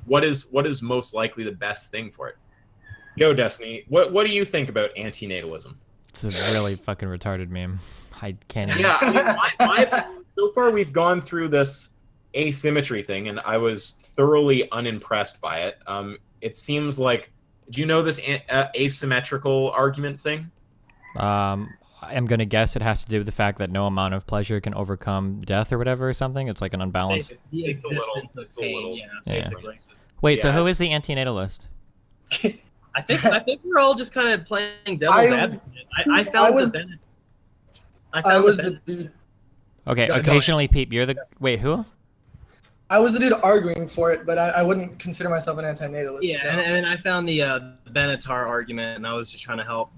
what is most likely the best thing for it? Go, Destiny. What do you think about antinatalism? It's a really fucking retarded meme. I can't even. Yeah, I mean, my opinion, so far we've gone through this asymmetry thing, and I was thoroughly unimpressed by it. It seems like, do you know this asymmetrical argument thing? I'm gonna guess it has to do with the fact that no amount of pleasure can overcome death or whatever or something. It's like an unbalanced. The It's a little, existence of it's a pain, little, yeah, Yeah. basically. Wait, so Yeah, who it's- is the antinatalist? I think we're all just kind of playing devil's advocate. I found the dude. Okay, Go occasionally, Peep, you're the. Wait, who? I was the dude arguing for it, but I wouldn't consider myself an antinatalist. Yeah, no. and I found the Benatar argument, and I was just trying to help,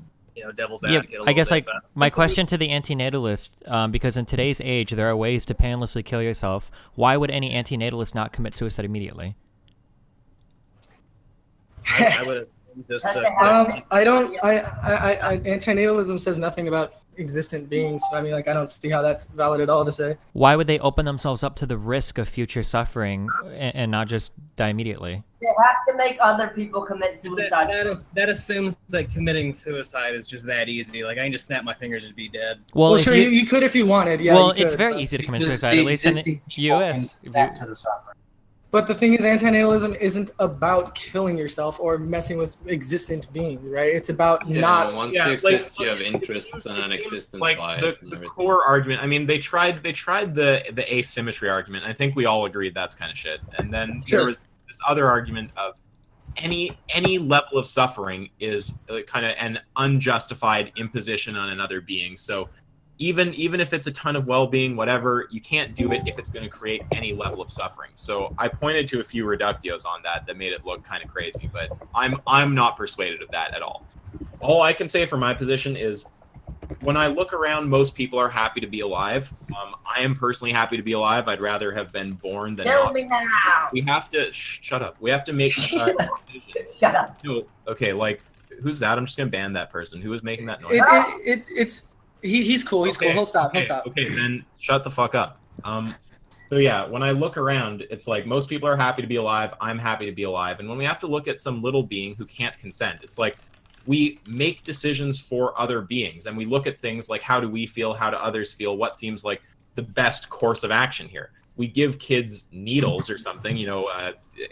devil's Yeah, advocate. I guess bit, like but- my question to the antinatalist, because in today's age there are ways to painlessly kill yourself. Why would any antinatalist not commit suicide immediately? I would have just Antinatalism says nothing about existent beings. I mean, like, I don't see how that's valid at all to say. Why would they open themselves up to the risk of future suffering and not just die immediately? They have to make other people commit suicide. that assumes that committing suicide is just that easy. Like, I can just snap my fingers and be dead. Well, Well, if sure, you could if you wanted. Yeah. well, you it's could, very but- easy to commit Because suicide, the at least in existing the people U.S. can add to the suffering. But the thing is, antinatalism isn't about killing yourself or messing with existent beings, right? It's about not. Once Yeah, you like, exist, you have it interests seems- and it an seems existence like bias and the everything. core argument. I mean, they tried the asymmetry argument. I think we all agreed that's kind of shit. And then Sure. there was this other argument of any level of suffering is kind of an unjustified imposition on another being. So even if it's a ton of well-being, whatever, you can't do it if it's going to create any level of suffering. So I pointed to a few reductios on that made it look kind of crazy, but I'm not persuaded of that at all. All I can say for my position is, when I look around, most people are happy to be alive. I am personally happy to be alive. I'd rather have been born than Kill not. me now. We have to shut up. We have to make decisions. Shut up. No, okay, like, who's that? I'm just gonna ban that person. Who was making that noise? He's cool. He's cool. He'll stop. He'll stop. Okay, then shut the fuck up. So yeah, when I look around, it's like most people are happy to be alive. I'm happy to be alive. And when we have to look at some little being who can't consent, it's like we make decisions for other beings, and we look at things like, how do we feel? How do others feel? What seems like the best course of action here? We give kids needles or something,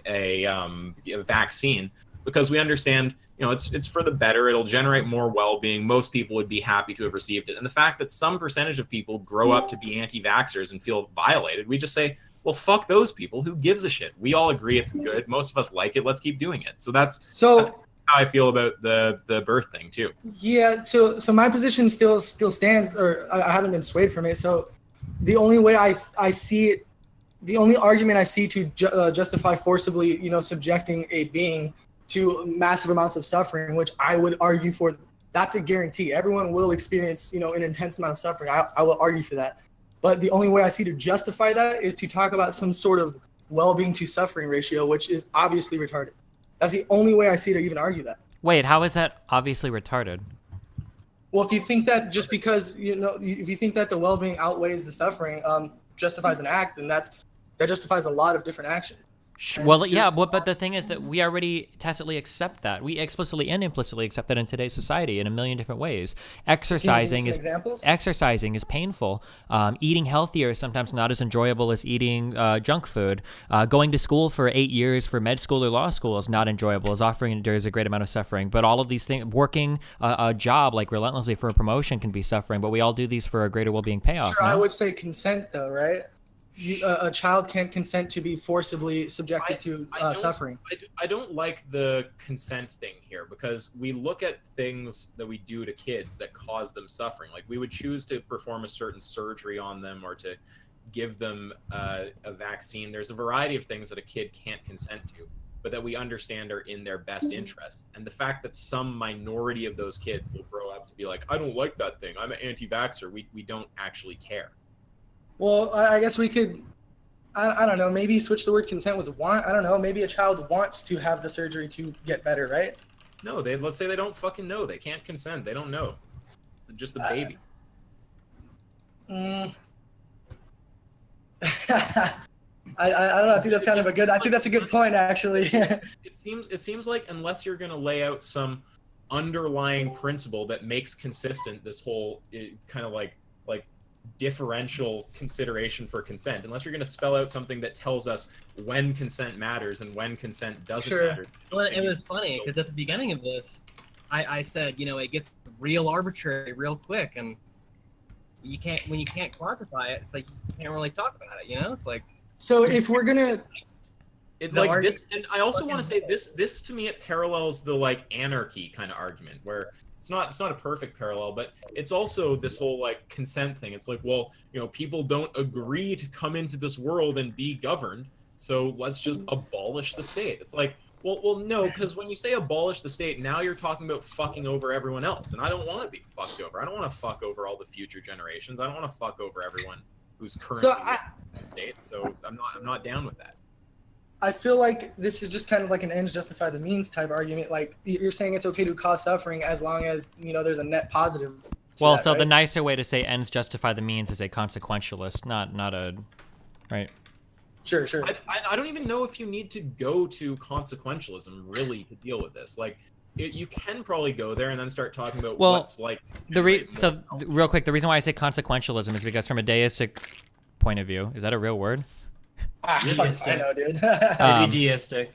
a vaccine, because we understand, it's for the better. It'll generate more well-being. Most people would be happy to have received it. And the fact that some percentage of people grow up to be anti-vaxxers and feel violated, we just say, well, fuck those people. Who gives a shit? We all agree it's good. Most of us like it. Let's keep doing it. So that's how I feel about the birth thing too. Yeah. So my position still stands, or I haven't been swayed from it. So the only way I see it, the only argument I see to justify forcibly, subjecting a being to massive amounts of suffering, which I would argue for, that's a guarantee. Everyone will experience, an intense amount of suffering. I will argue for that. But the only way I see to justify that is to talk about some sort of well-being to suffering ratio, which is obviously retarded. That's the only way I see to even argue that. Wait, how is that obviously retarded? Well, if you think that just because, if you think that the well-being outweighs the suffering, justifies an act, then that justifies a lot of different actions. Well, yeah, but the thing is that we already tacitly accept that. We explicitly and implicitly accept that in today's society in a million different ways. Exercising is painful. Eating healthier is sometimes not as enjoyable as eating junk food. Going to school for 8 years for med school or law school is not enjoyable, as offering endures a great amount of suffering. But all of these things, working a job like relentlessly for a promotion can be suffering, but we all do these for a greater well-being payoff. Sure, no? I would say consent though, right? A child can't consent to be forcibly subjected to suffering. I don't like the consent thing here, because we look at things that we do to kids that cause them suffering. Like, we would choose to perform a certain surgery on them or to give them a vaccine. There's a variety of things that a kid can't consent to, but that we understand are in their best interest. And the fact that some minority of those kids will grow up to be like, I don't like that thing, I'm an anti-vaxxer, we don't actually care. Well, I guess we could, I don't know, maybe switch the word consent with want. I don't know, maybe a child wants to have the surgery to get better, right? No, let's say they don't fucking know. They can't consent. They don't know. They're just a baby. I don't know. I think that's kind of a good. I think that's a good point, actually. It seems like unless you're going to lay out some underlying principle that makes consistent this whole kind of like differential consideration for consent, unless you're going to spell out something that tells us when consent matters and when consent doesn't matter. Well, it was funny because at the beginning of this, I said, you know, it gets real arbitrary real quick, and when you can't quantify it, it's like you can't really talk about it. You know, it's like. So if we're gonna. Like this, and I also want to say this to me, it parallels the like anarchy kind of argument where it's not a perfect parallel, but it's also this whole like consent thing. It's like, well, you know, people don't agree to come into this world and be governed, so let's just abolish the state. It's like, well, no, because when you say abolish the state, now you're talking about fucking over everyone else, and I don't want to be fucked over. I don't want to fuck over all the future generations. I don't want to fuck over everyone who's currently in the state. So I'm not down with that. I feel like this is just kind of like an ends justify the means type argument. Like you're saying it's okay to cause suffering as long as, you know, there's a net positive. Well, so the nicer way to say ends justify the means is a consequentialist, not a, right? Sure. I don't even know if you need to go to consequentialism really to deal with this. Like, you can probably go there and then start talking about what's like. Real quick, the reason why I say consequentialism is because from a deistic point of view, is that a real word? I know, dude. Deistic.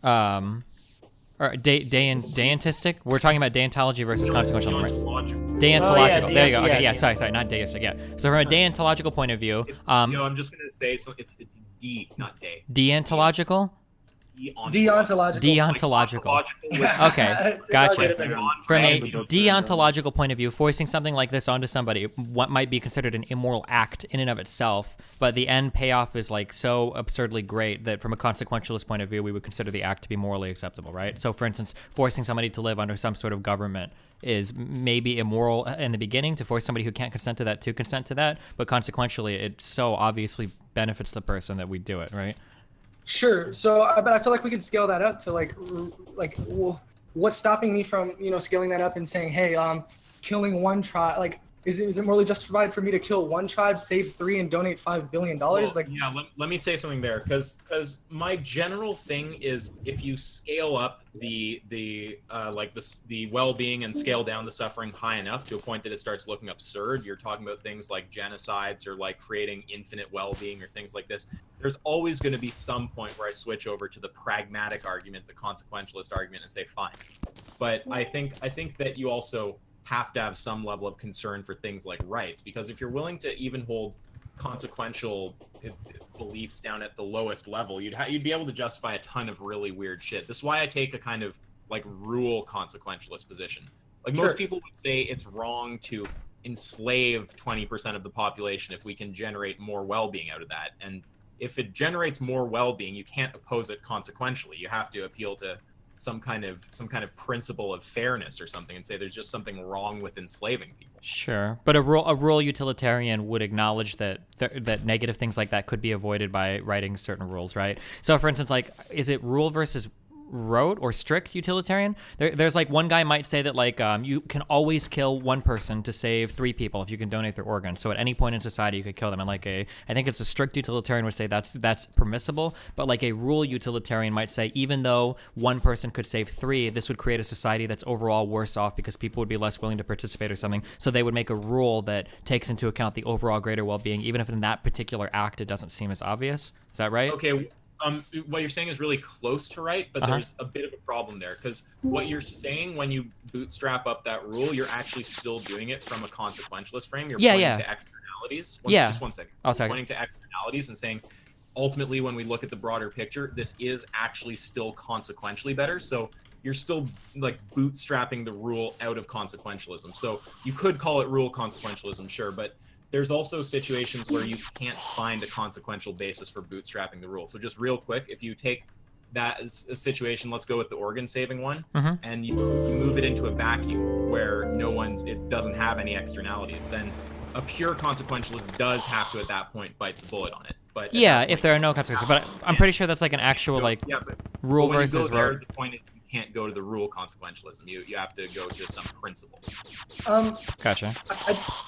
Or deistic. We're talking about deontology versus consequential. Right? Deontological. Oh, yeah, there you go. Okay, yeah. Sorry, not deistic. Yeah. So from a deontological point of view, I'm just gonna say it's D, not day. Deontological. Deontological. Okay, gotcha. From a deontological point of view, forcing something like this onto somebody, what might be considered an immoral act in and of itself, but the end payoff is like so absurdly great that from a consequentialist point of view, we would consider the act to be morally acceptable, right? So for instance, forcing somebody to live under some sort of government is maybe immoral in the beginning to force somebody who can't consent to that, but consequentially, it so obviously benefits the person that we do it, right? Sure. So, but I feel like we could scale that up to like, what's stopping me from, you know, scaling that up and saying, hey, killing one tribe, like, is it morally justified for me to kill one tribe, save 3, and donate $5 billion? Let me say something there, because my general thing is if you scale up the well-being and scale down the suffering high enough to a point that it starts looking absurd, you're talking about things like genocides or like creating infinite well-being or things like this. There's always going to be some point where I switch over to the pragmatic argument, the consequentialist argument, and say fine. But I think that you also have to have some level of concern for things like rights, because if you're willing to even hold consequential beliefs down at the lowest level, you'd be able to justify a ton of really weird shit. This is why I take a kind of like rule consequentialist position. Like most people would say it's wrong to enslave 20% of the population if we can generate more well-being out of that. And if it generates more well-being, you can't oppose it consequentially. You have to appeal to some kind of principle of fairness or something and say there's just something wrong with enslaving people. Sure, but a rural utilitarian would acknowledge that that negative things like that could be avoided by writing certain rules, right? So for instance, like, is it rule versus rote or strict utilitarian? There's like one guy might say that like you can always kill one person to save 3 people if you can donate their organs. So at any point in society you could kill them. And like I think it's a strict utilitarian would say that's permissible, but like a rule utilitarian might say even though one person could save 3, this would create a society that's overall worse off because people would be less willing to participate or something. So they would make a rule that takes into account the overall greater well-being, even if in that particular act it doesn't seem as obvious. Is that right? Okay. What you're saying is really close to right, but there's a bit of a problem there, because what you're saying when you bootstrap up that rule, you're actually still doing it from a consequentialist frame. You're pointing to externalities. Just one second. Oh, sorry. Pointing to externalities and saying, ultimately, when we look at the broader picture, this is actually still consequentially better. So you're still like bootstrapping the rule out of consequentialism. So you could call it rule consequentialism, sure, but there's also situations where you can't find a consequential basis for bootstrapping the rule. So just real quick, if you take that as a situation, let's go with the organ saving one, and you move it into a vacuum where it doesn't have any externalities, then a pure consequentialist does have to at that point bite the bullet on it. But yeah, if there are no consequences. But I'm pretty sure that's like an actual rule versus rote. The point is you can't go to the rule consequentialism. You have to go to some principle. Gotcha.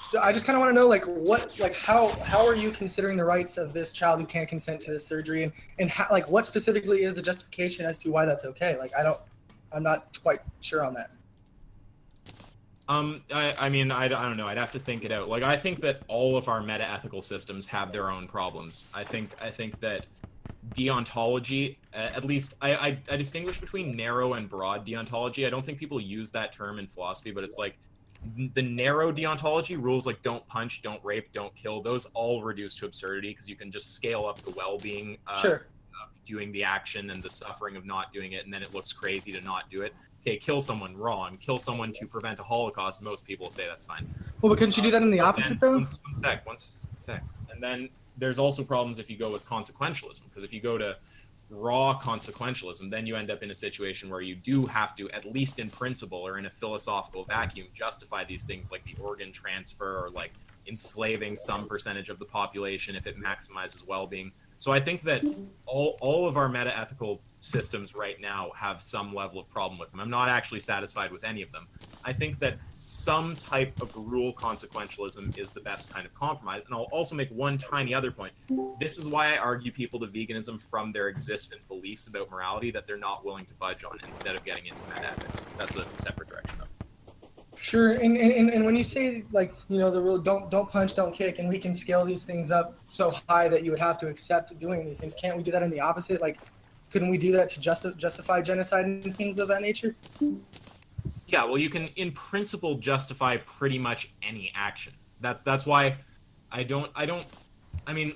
So I just kind of want to know, how are you considering the rights of this child who can't consent to this surgery, and how, what specifically is the justification as to why that's okay? I'm not quite sure on that. I mean, I don't know. I'd have to think it out. I think that all of our meta-ethical systems have their own problems. I think that deontology, at least I distinguish between narrow and broad deontology. I don't think people use that term in philosophy, but it's the narrow deontology rules don't punch, don't rape, don't kill. Those all reduce to absurdity because you can just scale up the well-being of doing the action and the suffering of not doing it, and then it looks crazy to not do it. Okay, kill someone, wrong. Kill someone to prevent a Holocaust, most people say that's fine. Well, but couldn't you do that in the opposite, though? One sec. And then there's also problems if you go with consequentialism, because if you go to raw consequentialism, then you end up in a situation where you do have to, at least in principle or in a philosophical vacuum, justify these things like the organ transfer or enslaving some percentage of the population if it maximizes well-being. So I think that all of our meta-ethical systems right now have some level of problem with them. I'm not actually satisfied with any of them. I think that some type of rule consequentialism is the best kind of compromise. And I'll also make one tiny other point. This is why I argue people to veganism from their existent beliefs about morality that they're not willing to budge on instead of getting into meta-ethics. That's a separate direction, though. Sure, and when you say the rule don't punch, don't kick, and we can scale these things up so high that you would have to accept doing these things, can't we do that in the opposite? Couldn't we do that to justify genocide and things of that nature? Yeah, well, you can in principle justify pretty much any action. That's why I mean,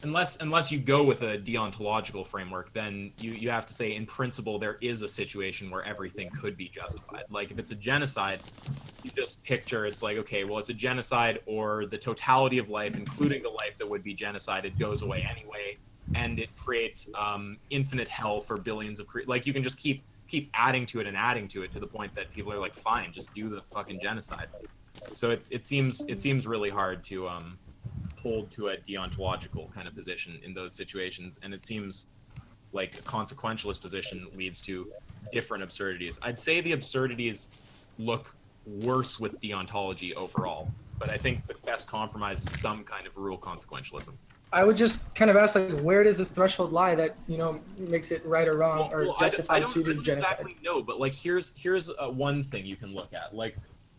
unless you go with a deontological framework, then you have to say in principle there is a situation where everything could be justified. If it's a genocide, you just picture it's okay, well, it's a genocide, or the totality of life, including the life that would be genocided, goes away anyway, and it creates infinite hell for billions of you can just keep adding to it and adding to it to the point that people are fine, just do the fucking genocide. So it seems really hard to hold to a deontological kind of position in those situations, and it seems like a consequentialist position leads to different absurdities. I'd say the absurdities look worse with deontology overall, but I think the best compromise is some kind of rule consequentialism. I would just kind of ask, where does this threshold lie that makes it right or wrong or justified to do genocide? Exactly no, but here's one thing you can look at.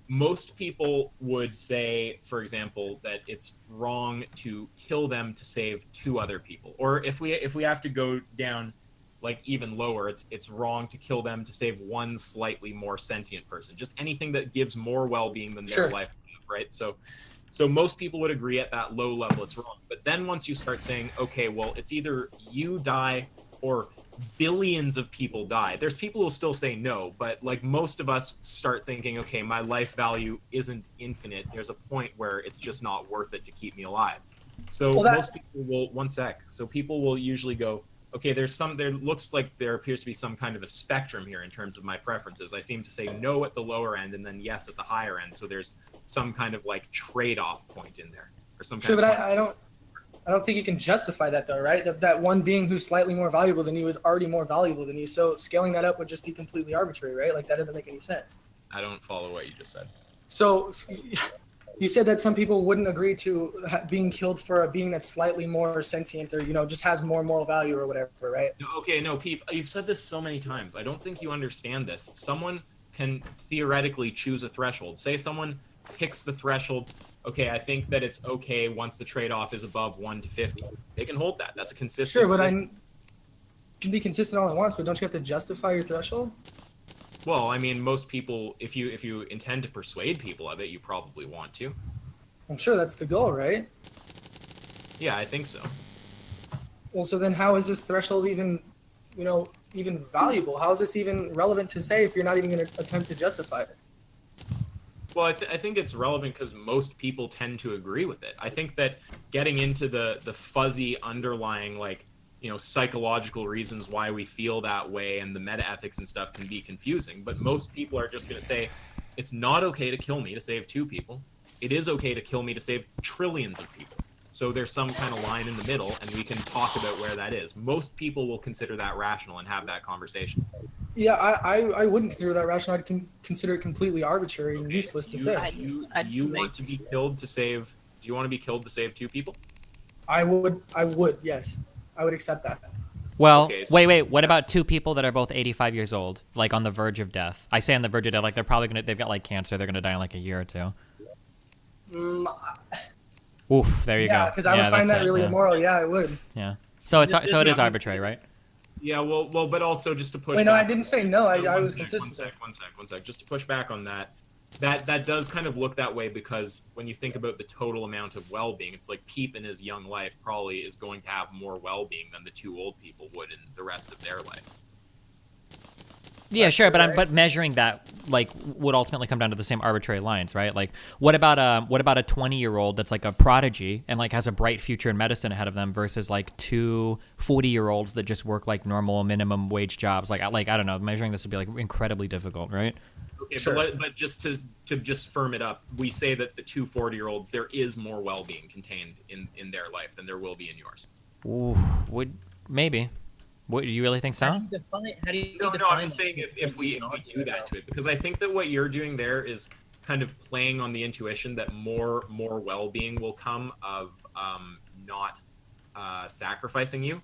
Most people would say, for example, that it's wrong to kill them to save two other people, or if we have to go down even lower, it's wrong to kill them to save one slightly more sentient person. Just anything that gives more well-being than their life, right? So most people would agree at that low level it's wrong. But then once you start saying, okay, well, it's either you die or billions of people die, there's people who will still say no, but most of us start thinking, okay, my life value isn't infinite. There's a point where it's just not worth it to keep me alive. So most people will, so people will usually go, okay, there looks like there appears to be some kind of a spectrum here in terms of my preferences. I seem to say no at the lower end and then yes at the higher end. So there's some kind of trade-off point in there, or some kind of I don't think you can justify that, though, right? That one being who's slightly more valuable than you is already more valuable than you. So scaling that up would just be completely arbitrary, right? That doesn't make any sense. I don't follow what you just said. So you said that some people wouldn't agree to being killed for a being that's slightly more sentient, or just has more moral value or whatever, right? No, Pete, you've said this so many times. I don't think you understand this. Someone can theoretically choose a threshold. Say someone picks the threshold. Okay, I think that it's okay once the trade-off is above 1 to 50. They can hold that. That's a consistent. Sure, but I can be consistent all at once, but don't you have to justify your threshold? Well, I mean, most people, if you intend to persuade people of it, you probably want to. I'm sure that's the goal, right? Yeah, I think so. Well, so then how is this threshold even valuable? How is this even relevant to say if you're not even going to attempt to justify it? Well, I think it's relevant because most people tend to agree with it. I think that getting into the fuzzy underlying psychological reasons why we feel that way and the meta-ethics and stuff can be confusing, but most people are just going to say it's not okay to kill me to save 2 people. It is okay to kill me to save trillions of people. So there's some kind of line in the middle, and we can talk about where that is. Most people will consider that rational and have that conversation. Yeah, I wouldn't consider that rational. I'd consider it completely arbitrary and useless to say. You want to be killed to save? Do you want to be killed to save 2 people? I would, yes. I would accept that. Well, Okay, so- wait. What about 2 people that are both 85 years old, like on the verge of death? I say on the verge of death, like they've got like cancer. They're gonna die in like a year or 2. Oof, there you go. Yeah, because I would find that really immoral. Yeah, I would. Yeah. So it is arbitrary, right? Yeah, well, but also just to push. Wait, no, back I didn't say no. I was One consistent. sec. Just to push back on that. That does kind of look that way because when you think about the total amount of well-being, it's like Peep in his young life probably is going to have more well-being than the 2 old people would in the rest of their life. Yeah, sure, but measuring that like would ultimately come down to the same arbitrary lines, right? Like, what about a 20-year-old that's like a prodigy and like has a bright future in medicine ahead of them versus like 2 40-year-olds that just work like normal minimum wage jobs? Like I don't know, measuring this would be like incredibly difficult, right? Okay, Sure. but just to just firm it up, we say that the 2 40-year-olds, there is more well-being contained in their life than there will be in yours. Ooh, maybe. What, do you really think so? How do you No, define I'm just saying if we do that to it, because I think that what you're doing there is kind of playing on the intuition that more well-being will come of not sacrificing you.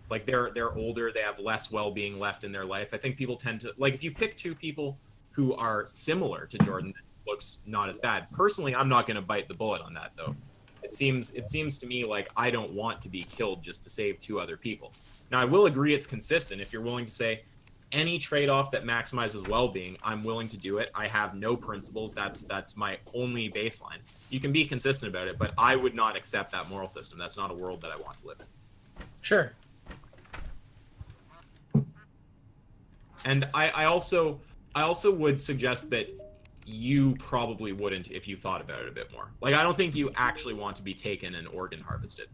Like they're older, they have less well-being left in their life. I think people tend to like if you pick 2 people who are similar to Jordan, it looks not as bad. Personally, I'm not going to bite the bullet on that though. It seems to me like I don't want to be killed just to save 2 other people. Now, I will agree it's consistent. If you're willing to say any trade-off that maximizes well-being, I'm willing to do it. I have no principles. That's my only baseline. You can be consistent about it, but I would not accept that moral system. That's not a world that I want to live in. Sure. And I also would suggest that you probably wouldn't if you thought about it a bit more. Like, I don't think you actually want to be taken and organ harvested.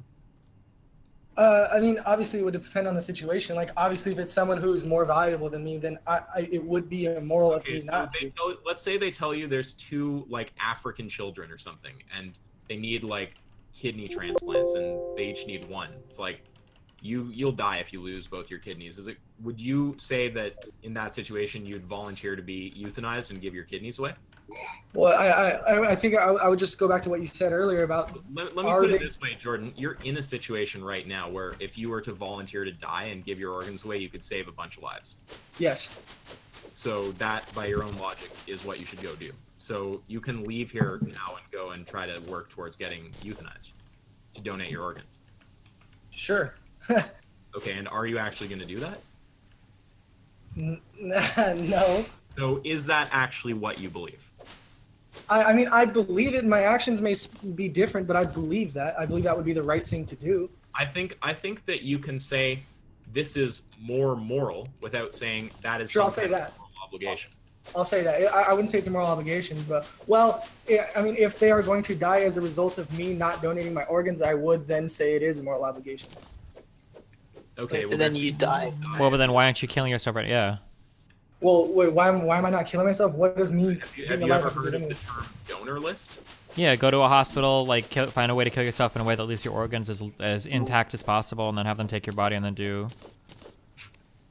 I mean, obviously, it would depend on the situation. Like, obviously, if it's someone who's more valuable than me, then it would be immoral of me not to. Let's say they tell you there's 2 like African children or something, and they need like kidney transplants, and they each need 1. It's like you'll die if you lose both your kidneys. Would you say that in that situation you'd volunteer to be euthanized and give your kidneys away? Well, I think I would just go back to what you said earlier about. Let me put it this way, Jordan. You're in a situation right now where if you were to volunteer to die and give your organs away, you could save a bunch of lives. Yes. So that, by your own logic, is what you should go do. So you can leave here now and go and try to work towards getting euthanized to donate your organs. Sure. Okay, and are you actually going to do that? No. So is that actually what you believe? I mean, I believe it. My actions may be different, but I believe that. I believe that would be the right thing to do. I think that you can say this is more moral without saying that is Sure, I'll some say kind that. of moral obligation. I'll say that. I wouldn't say it's a moral obligation, but, well, I mean, if they are going to die as a result of me not donating my organs, I would then say it is a moral obligation. Okay, well, And then you die. Well, but then why aren't you killing yourself right? Yeah. Well, wait, why am I not killing myself? What does me Have being you alive ever have to do heard of with the term donor list? Yeah, go to a hospital, like find a way to kill yourself in a way that leaves your organs as intact as possible, and then have them take your body and then do.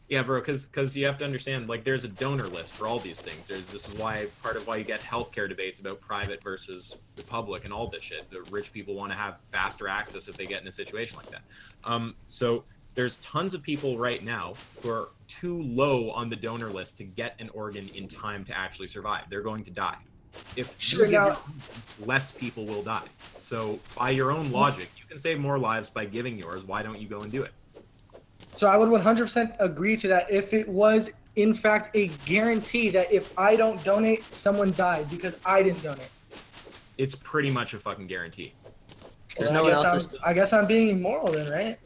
Yeah, bro, because you have to understand, like, there's a donor list for all these things. This is why part of why you get healthcare debates about private versus the public and all this shit. The rich people want to have faster access if they get in a situation like that. So there's tons of people right now who are too low on the donor list to get an organ in time to actually survive. They're going to die. If Sure, you give now- your organs, less people will die. So by your own logic, you can save more lives by giving yours. Why don't you go and do it? So I would 100% agree to that if it was, in fact, a guarantee that if I don't donate, someone dies because I didn't donate. It's pretty much a fucking guarantee. Because Well, no one else is. I guess I'm being immoral then, right?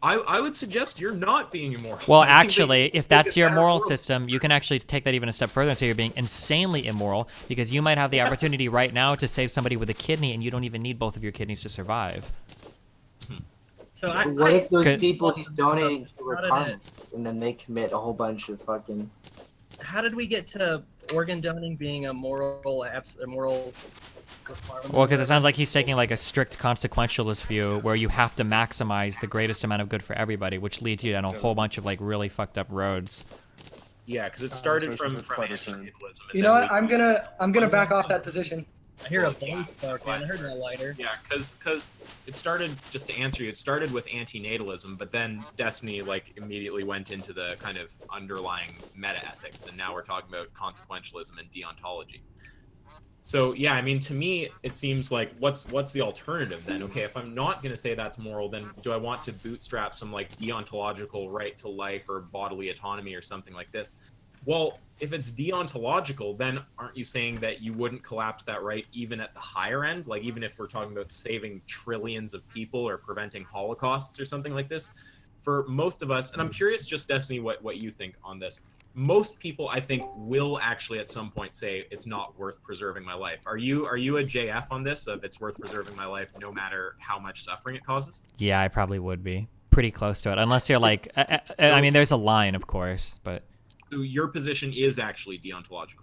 I would suggest you're not being immoral. Well, I think actually, that if that's it's a your better moral world. system, you can actually take that even a step further and say you're being insanely immoral because you might have the opportunity right now to save somebody with a kidney and you don't even need both of your kidneys to survive. So What if those Could- people he's donating to were How did it- carnists and then they commit a whole bunch of fucking. how did we get to organ donating being a moral requirement? Well, because it sounds like he's taking like a strict consequentialist view where you have to maximize the greatest amount of good for everybody, which leads you down a whole bunch of like really fucked up roads. Yeah, because it started from quite a antinatalism. You know what? I'm gonna back off that position. I hear a bone spark, man. I heard that lighter. Yeah, because it started, just to answer you, it started with antinatalism, but then Destiny like immediately went into the kind of underlying meta ethics, and now we're talking about consequentialism and deontology. So yeah, I mean, to me, it seems like what's the alternative then? Okay, if I'm not going to say that's moral, then do I want to bootstrap some like deontological right to life or bodily autonomy or something like this? Well, if it's deontological, then aren't you saying that you wouldn't collapse that right even at the higher end? Like even if we're talking about saving trillions of people or preventing holocausts or something like this? For most of us, and I'm curious, just Destiny, what you think on this. Most people, I think, will actually at some point say it's not worth preserving my life. Are you a JF on this, of it's worth preserving my life no matter how much suffering it causes? Yeah, I probably would be pretty close to it, unless you're like, I mean, there's a line, of course, but. So your position is actually deontological.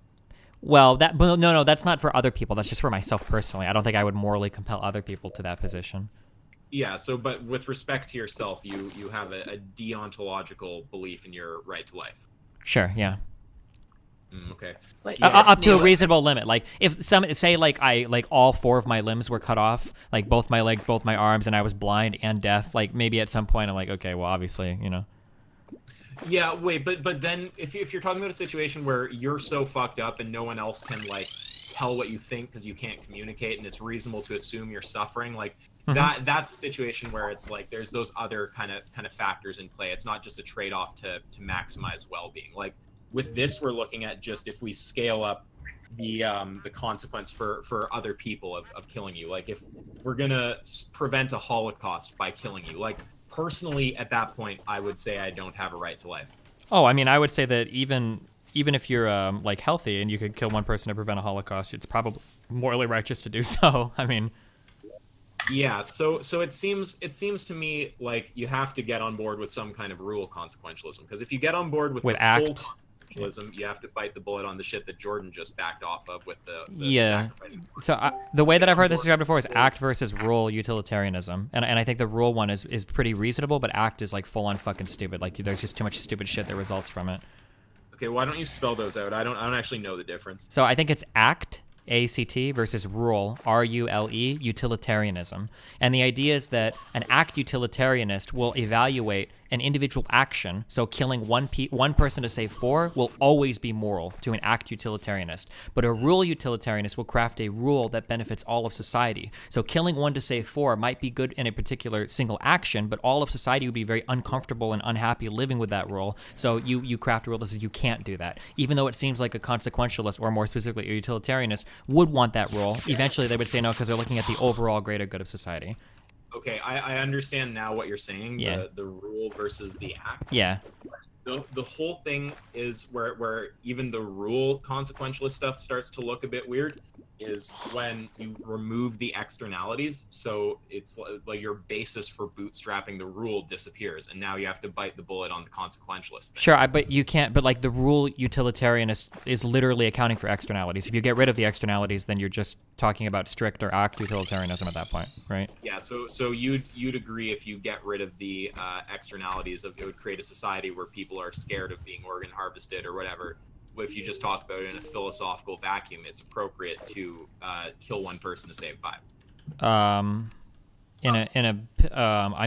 Well, no, that's not for other people. That's just for myself personally. I don't think I would morally compel other people to that position. Yeah, so but with respect to yourself, you have a deontological belief in your right to life. Sure, yeah. Okay. Up to a reasonable limit. Like if say like all 4 of my limbs were cut off, like both my legs, both my arms, and I was blind and deaf, like maybe at some point I'm like, okay, well obviously, you know. Yeah, wait, but then if you're talking about a situation where you're so fucked up and no one else can like tell what you think because you can't communicate, and it's reasonable to assume you're suffering, like that's a situation where it's like there's those other kind of factors in play. It's not just a trade-off to maximize well-being. Like with this, we're looking at just if we scale up the consequence for other people of killing you. Like if we're gonna prevent a Holocaust by killing you, like personally at that point I would say I don't have a right to life. Oh, I mean, I would say that even if you're like healthy and you could kill one person to prevent a Holocaust, it's probably morally righteous to do so. I mean, yeah, so it seems to me like you have to get on board with some kind of rule consequentialism, because if you get on board with the ACT. full consequentialism, you have to bite the bullet on the shit that Jordan just backed off of with the yeah. sacrifice. So the way that I've heard this described before is ACT versus rule utilitarianism, and I think the rule one is pretty reasonable, but ACT is like full on fucking stupid. Like there's just too much stupid shit that results from it. Okay, why don't you spell those out? I don't actually know the difference. So I think it's ACT, A-C-T, versus rule, R-U-L-E, utilitarianism. And the idea is that an ACT utilitarianist will evaluate an individual action, so killing one person to save 4 will always be moral to an ACT utilitarianist. But a rule utilitarianist will craft a rule that benefits all of society. So killing 1 to save 4 might be good in a particular single action, but all of society would be very uncomfortable and unhappy living with that rule. So you craft a rule that says you can't do that. Even though it seems like a consequentialist, or more specifically a utilitarianist, would want that rule, eventually they would say no because they're looking at the overall greater good of society. Okay, I understand now what you're saying, Yeah. the rule versus the act. Yeah. The whole thing is where even the rule consequentialist stuff starts to look a bit weird is when you remove the externalities. So it's like your basis for bootstrapping the rule disappears, and now you have to bite the bullet on the consequentialist thing. Sure, but you can't. But like the rule utilitarianist is literally accounting for externalities. If you get rid of the externalities, then you're just talking about strict or ACT utilitarianism at that point, right? Yeah. So you'd agree if you get rid of the externalities of it would create a society where people are scared of being organ harvested or whatever. If you just talk about it in a philosophical vacuum, it's appropriate to kill 1 person to save 5. I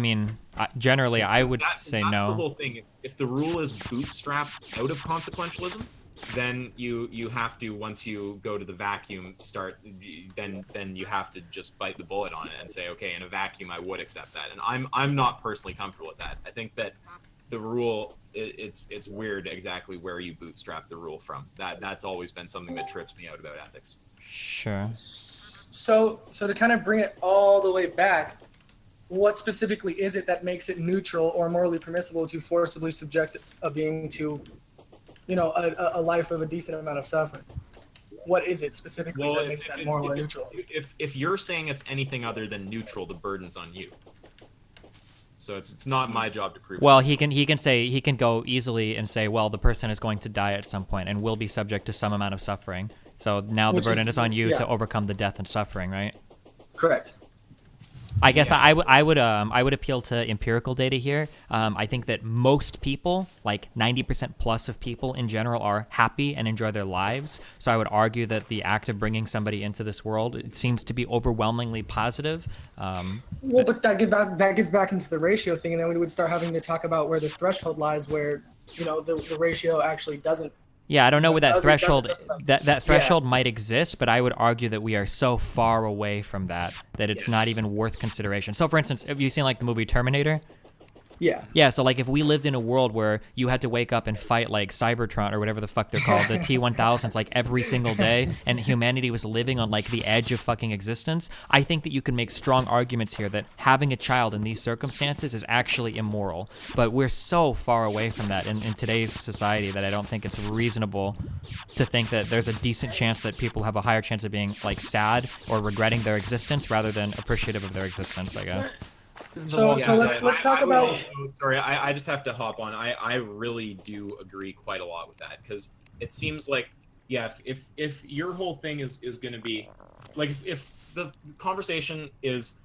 mean, generally, I would say that's no. The whole thing. If the rule is bootstrapped out of consequentialism, then you have to, once you go to the vacuum, then you have to just bite the bullet on it and say, okay, in a vacuum, I would accept that. And I'm not personally comfortable with that. I think that the rule, it's weird exactly where you bootstrap the rule from. That's always been something that trips me out about ethics. Sure. So to kind of bring it all the way back, what specifically is it that makes it neutral or morally permissible to forcibly subject a being to, a life of a decent amount of suffering? What is it specifically that makes that moral or neutral? If you're saying it's anything other than neutral, the burden's on you. So it's not my job to prove. Well, he can go easily and say, well, the person is going to die at some point and will be subject to some amount of suffering. So now the burden is on you to overcome the death and suffering, right? Correct. I guess I would appeal to empirical data here. I think that most people, like 90% plus of people in general, are happy and enjoy their lives. So I would argue that the act of bringing somebody into this world, it seems to be overwhelmingly positive. Well, but that gets back into the ratio thing, and then we would start having to talk about where this threshold lies, where the ratio actually doesn't. Yeah, I don't know where that threshold that threshold Yeah. might exist, but I would argue that we are so far away from that it's not even worth consideration. So, for instance, have you seen like the movie Terminator? Yeah. Yeah, so like if we lived in a world where you had to wake up and fight like Cybertron or whatever the fuck they're called, the T-1000s, like every single day, and humanity was living on like the edge of fucking existence, I think that you can make strong arguments here that having a child in these circumstances is actually immoral. But we're so far away from that in today's society that I don't think it's reasonable to think that there's a decent chance that people have a higher chance of being like sad or regretting their existence rather than appreciative of their existence, I guess. So let's talk about. Sorry, I just have to hop on. I really do agree quite a lot with that, because it seems like, yeah, if your whole thing is going to be like, if the conversation is,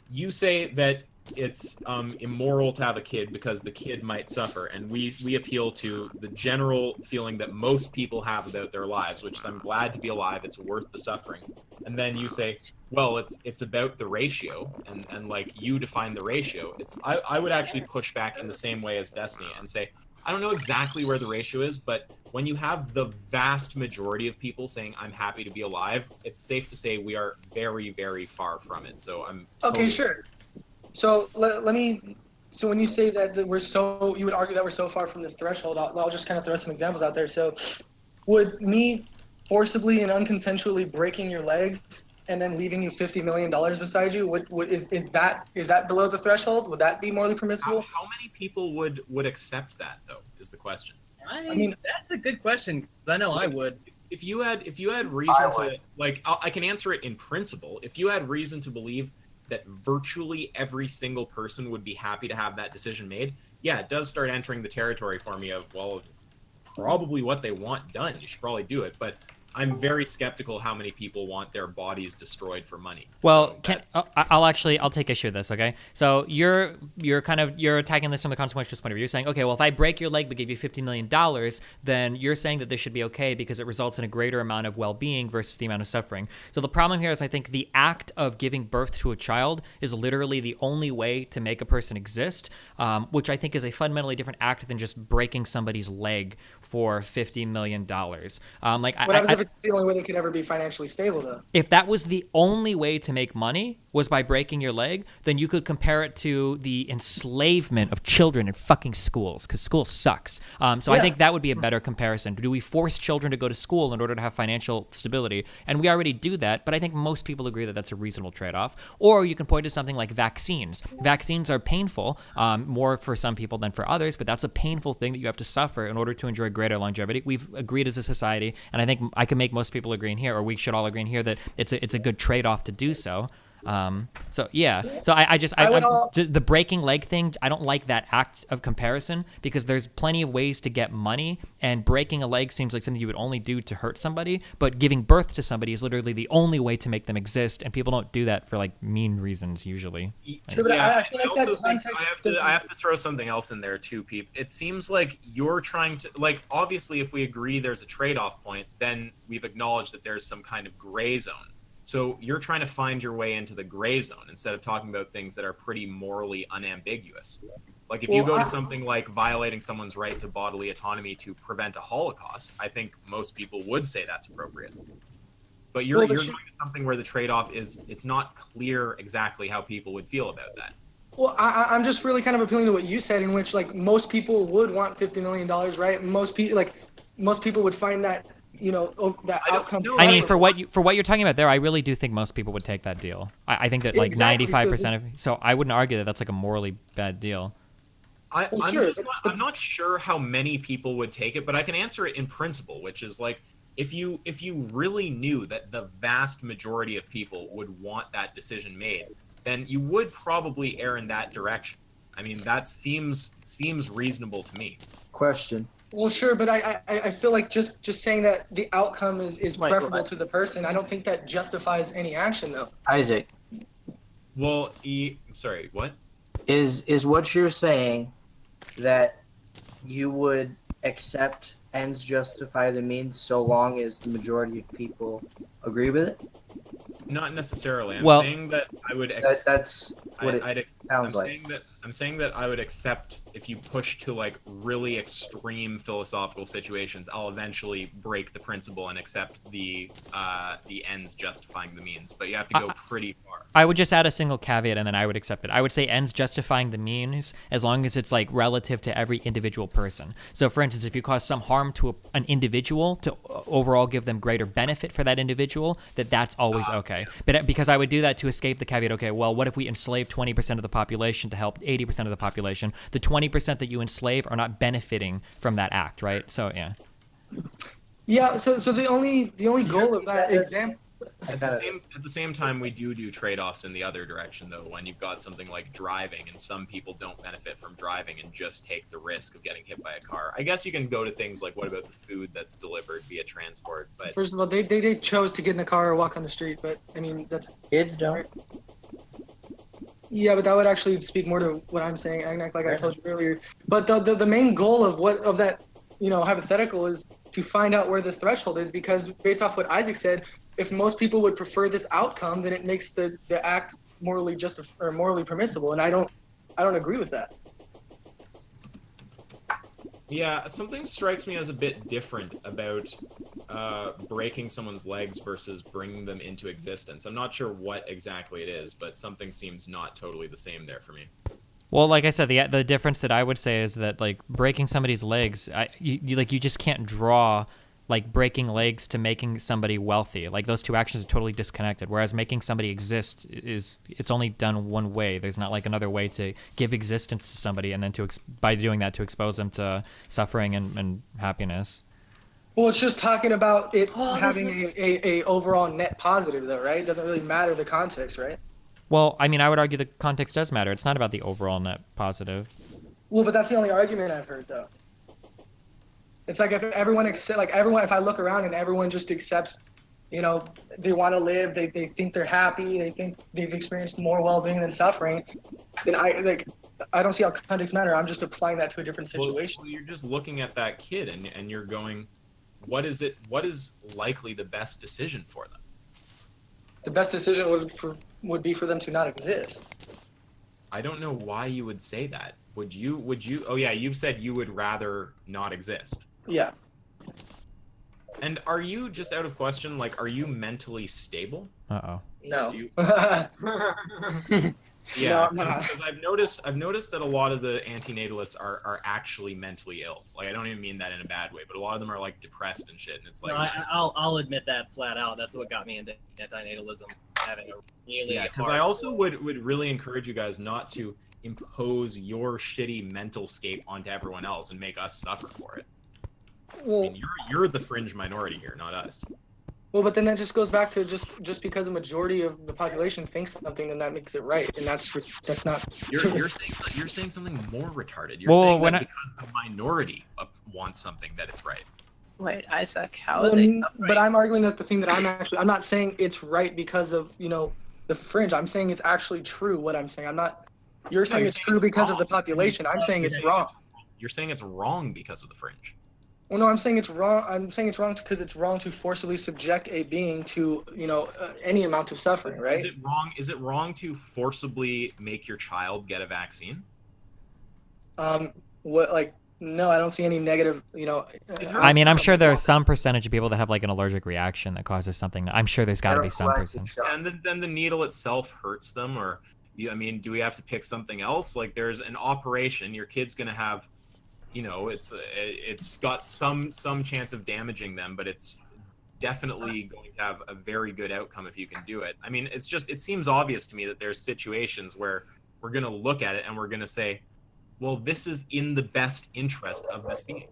you say that it's immoral to have a kid because the kid might suffer, and we appeal to the general feeling that most people have about their lives, which is, I'm glad to be alive, it's worth the suffering. And then you say, well, it's about the ratio, and like, you define the ratio. I would actually push back in the same way as Destiny and say, I don't know exactly where the ratio is, but when you have the vast majority of people saying I'm happy to be alive, it's safe to say we are very, very far from it. So I'm totally... Okay, sure. So let me. So when you say that you would argue that we're so far from this threshold. I'll just kind of throw some examples out there. So, would me forcibly and unconsensually breaking your legs and then leaving you $50 million beside you, is that below the threshold? Would that be morally permissible? How many people would accept that, though, is the question. I mean, that's a good question, because I know I would. If you had reason to, like, I can answer it in principle. If you had reason to believe that virtually every single person would be happy to have that decision made, yeah, it does start entering the territory for me of, well, it's probably what they want done. You should probably do it. But I'm very skeptical how many people want their bodies destroyed for money. Well, I'll take issue with this, okay? So you're attacking this from the consequentialist point of view. You're saying, okay, well, if I break your leg but give you $50 million, then you're saying that this should be okay because it results in a greater amount of well-being versus the amount of suffering. So the problem here is, I think the act of giving birth to a child is literally the only way to make a person exist, which I think is a fundamentally different act than just breaking somebody's leg for $50 million. What happens if it's the only way they could ever be financially stable, though? If that was the only way to make money was by breaking your leg, then you could compare it to the enslavement of children in fucking schools, because school sucks. So I think that would be a better comparison. Do we force children to go to school in order to have financial stability? And we already do that, but I think most people agree that that's a reasonable trade-off. Or you can point to something like vaccines. Vaccines are painful, more for some people than for others, but that's a painful thing that you have to suffer in order to enjoy greater longevity. We've agreed as a society, and I think I can make most people agree in here, or we should all agree in here, that it's a good trade-off to do so. So the breaking leg thing, I don't like that act of comparison, because there's plenty of ways to get money, and breaking a leg seems like something you would only do to hurt somebody, but giving birth to somebody is literally the only way to make them exist, and people don't do that for like mean reasons usually. Sure, but I feel like that context I have to throw something else in there too, Pete. It seems like you're trying to, like, obviously if we agree there's a trade-off point, then we've acknowledged that there's some kind of gray zone. So you're trying to find your way into the gray zone instead of talking about things that are pretty morally unambiguous. Like if you go to something like violating someone's right to bodily autonomy to prevent a Holocaust, I think most people would say that's appropriate. But you're going to something where the trade-off is, it's not clear exactly how people would feel about that. Well, I'm just really kind of appealing to what you said, in which, like, most people would want $50 million, right? Most people would find that, that outcome. I mean, for what you're talking about there, I really do think most people would take that deal. I think that like 95% of. So I wouldn't argue that that's like a morally bad deal. I'm not sure how many people would take it, but I can answer it in principle, which is like, if you really knew that the vast majority of people would want that decision made, then you would probably err in that direction. I mean, that seems reasonable to me. Question. Well, sure, but I feel like just saying that the outcome is preferable to the person, I don't think that justifies any action, though. Isaac. Well, sorry, what? Is what you're saying that you would accept ends justify the means so long as the majority of people agree with it? Not necessarily. I'm Well- saying that I would That's what it sounds like. I'm saying that I would accept if you push to like really extreme philosophical situations, I'll eventually break the principle and accept the ends justifying the means. But you have to go pretty far. I would just add a single caveat and then I would accept it. I would say ends justifying the means as long as it's like relative to every individual person. So for instance, if you cause some harm to an individual to overall give them greater benefit for that individual, that's always okay. But because I would do that to escape the caveat, okay, well, what if we enslave 20% of the population to help 80% of the population? The 20% that you enslave are not benefiting from that act, right? So yeah. Yeah. So the only goal of that example. At the same time, we do trade-offs in the other direction, though. When you've got something like driving, and some people don't benefit from driving and just take the risk of getting hit by a car. I guess you can go to things like, what about the food that's delivered via transport? But First of all, they chose to get in a car or walk on the street, but I mean that's Kids don't. yeah, but that would actually speak more to what I'm saying, like I told you earlier. But the main goal of that hypothetical is to find out where this threshold is, because based off what Isaac said, if most people would prefer this outcome, then it makes the act morally or morally permissible, and I don't agree with that. yeah, something strikes me as a bit different about breaking someone's legs versus bringing them into existence. I'm not sure what exactly it is, but something seems not totally the same there for me. Well, like I said, the difference that I would say is that like breaking somebody's legs, you just can't draw like breaking legs to making somebody wealthy. Like those two actions are totally disconnected. Whereas making somebody exist it's only done one way. There's not like another way to give existence to somebody and then by doing that to expose them to suffering and happiness. Well, it's just talking about it having a overall net positive, though, right? It doesn't really matter the context, right? Well, I mean, I would argue the context does matter. It's not about the overall net positive. Well, but that's the only argument I've heard, though. It's like if if I look around and everyone just accepts, they want to live, they think they're happy, they think they've experienced more well-being than suffering, then I don't see how context matter. I'm just applying that to a different situation. Well, you're just looking at that kid and you're going, what is likely the best decision for them? The best decision would be for them to not exist. I don't know why you would say that. Would you? Oh yeah, you've said you would rather not exist. Yeah. And are you, just out of question, like, are you mentally stable? Uh-oh. No. Yeah, No, I'm not. because I've noticed that a lot of the antinatalists are actually mentally ill. Like, I don't even mean that in a bad way, but a lot of them are like depressed and shit, and it's like, No, I'll admit that flat out. That's what got me into antinatalism. Having a really because I also would really encourage you guys not to impose your shitty mental scape onto everyone else and make us suffer for it. Well, I mean, you're the fringe minority here, not us. Well, but then that just goes back to just because a majority of the population thinks something, then that makes it right, and that's not. You're saying something more retarded. You're Well, saying when that because the minority wants something, that it's right. Wait, Isaac, how are they? But I'm arguing that the thing that I'm not saying it's right because of the fringe. I'm saying it's actually true. What I'm saying, I'm not. You're saying it's true because of the population. I'm saying it's wrong. You're saying it's wrong because of the fringe. Well, no, I'm saying it's wrong. I'm saying it's wrong because it's wrong to forcibly subject a being to, any amount of suffering, right? Is it wrong? Is it wrong to forcibly make your child get a vaccine? No, I don't see any negative, I mean, I'm sure there's some percentage of people that have like an allergic reaction that causes something. I'm sure there's got to be some percent. And then the needle itself hurts them, or I mean, do we have to pick something else? Like, there's an operation. Your kid's gonna have, it's got some chance of damaging them, but it's definitely going to have a very good outcome if you can do it. I mean, it seems obvious to me that there's situations where we're gonna look at it and we're gonna say, well, this is in the best interest of this being.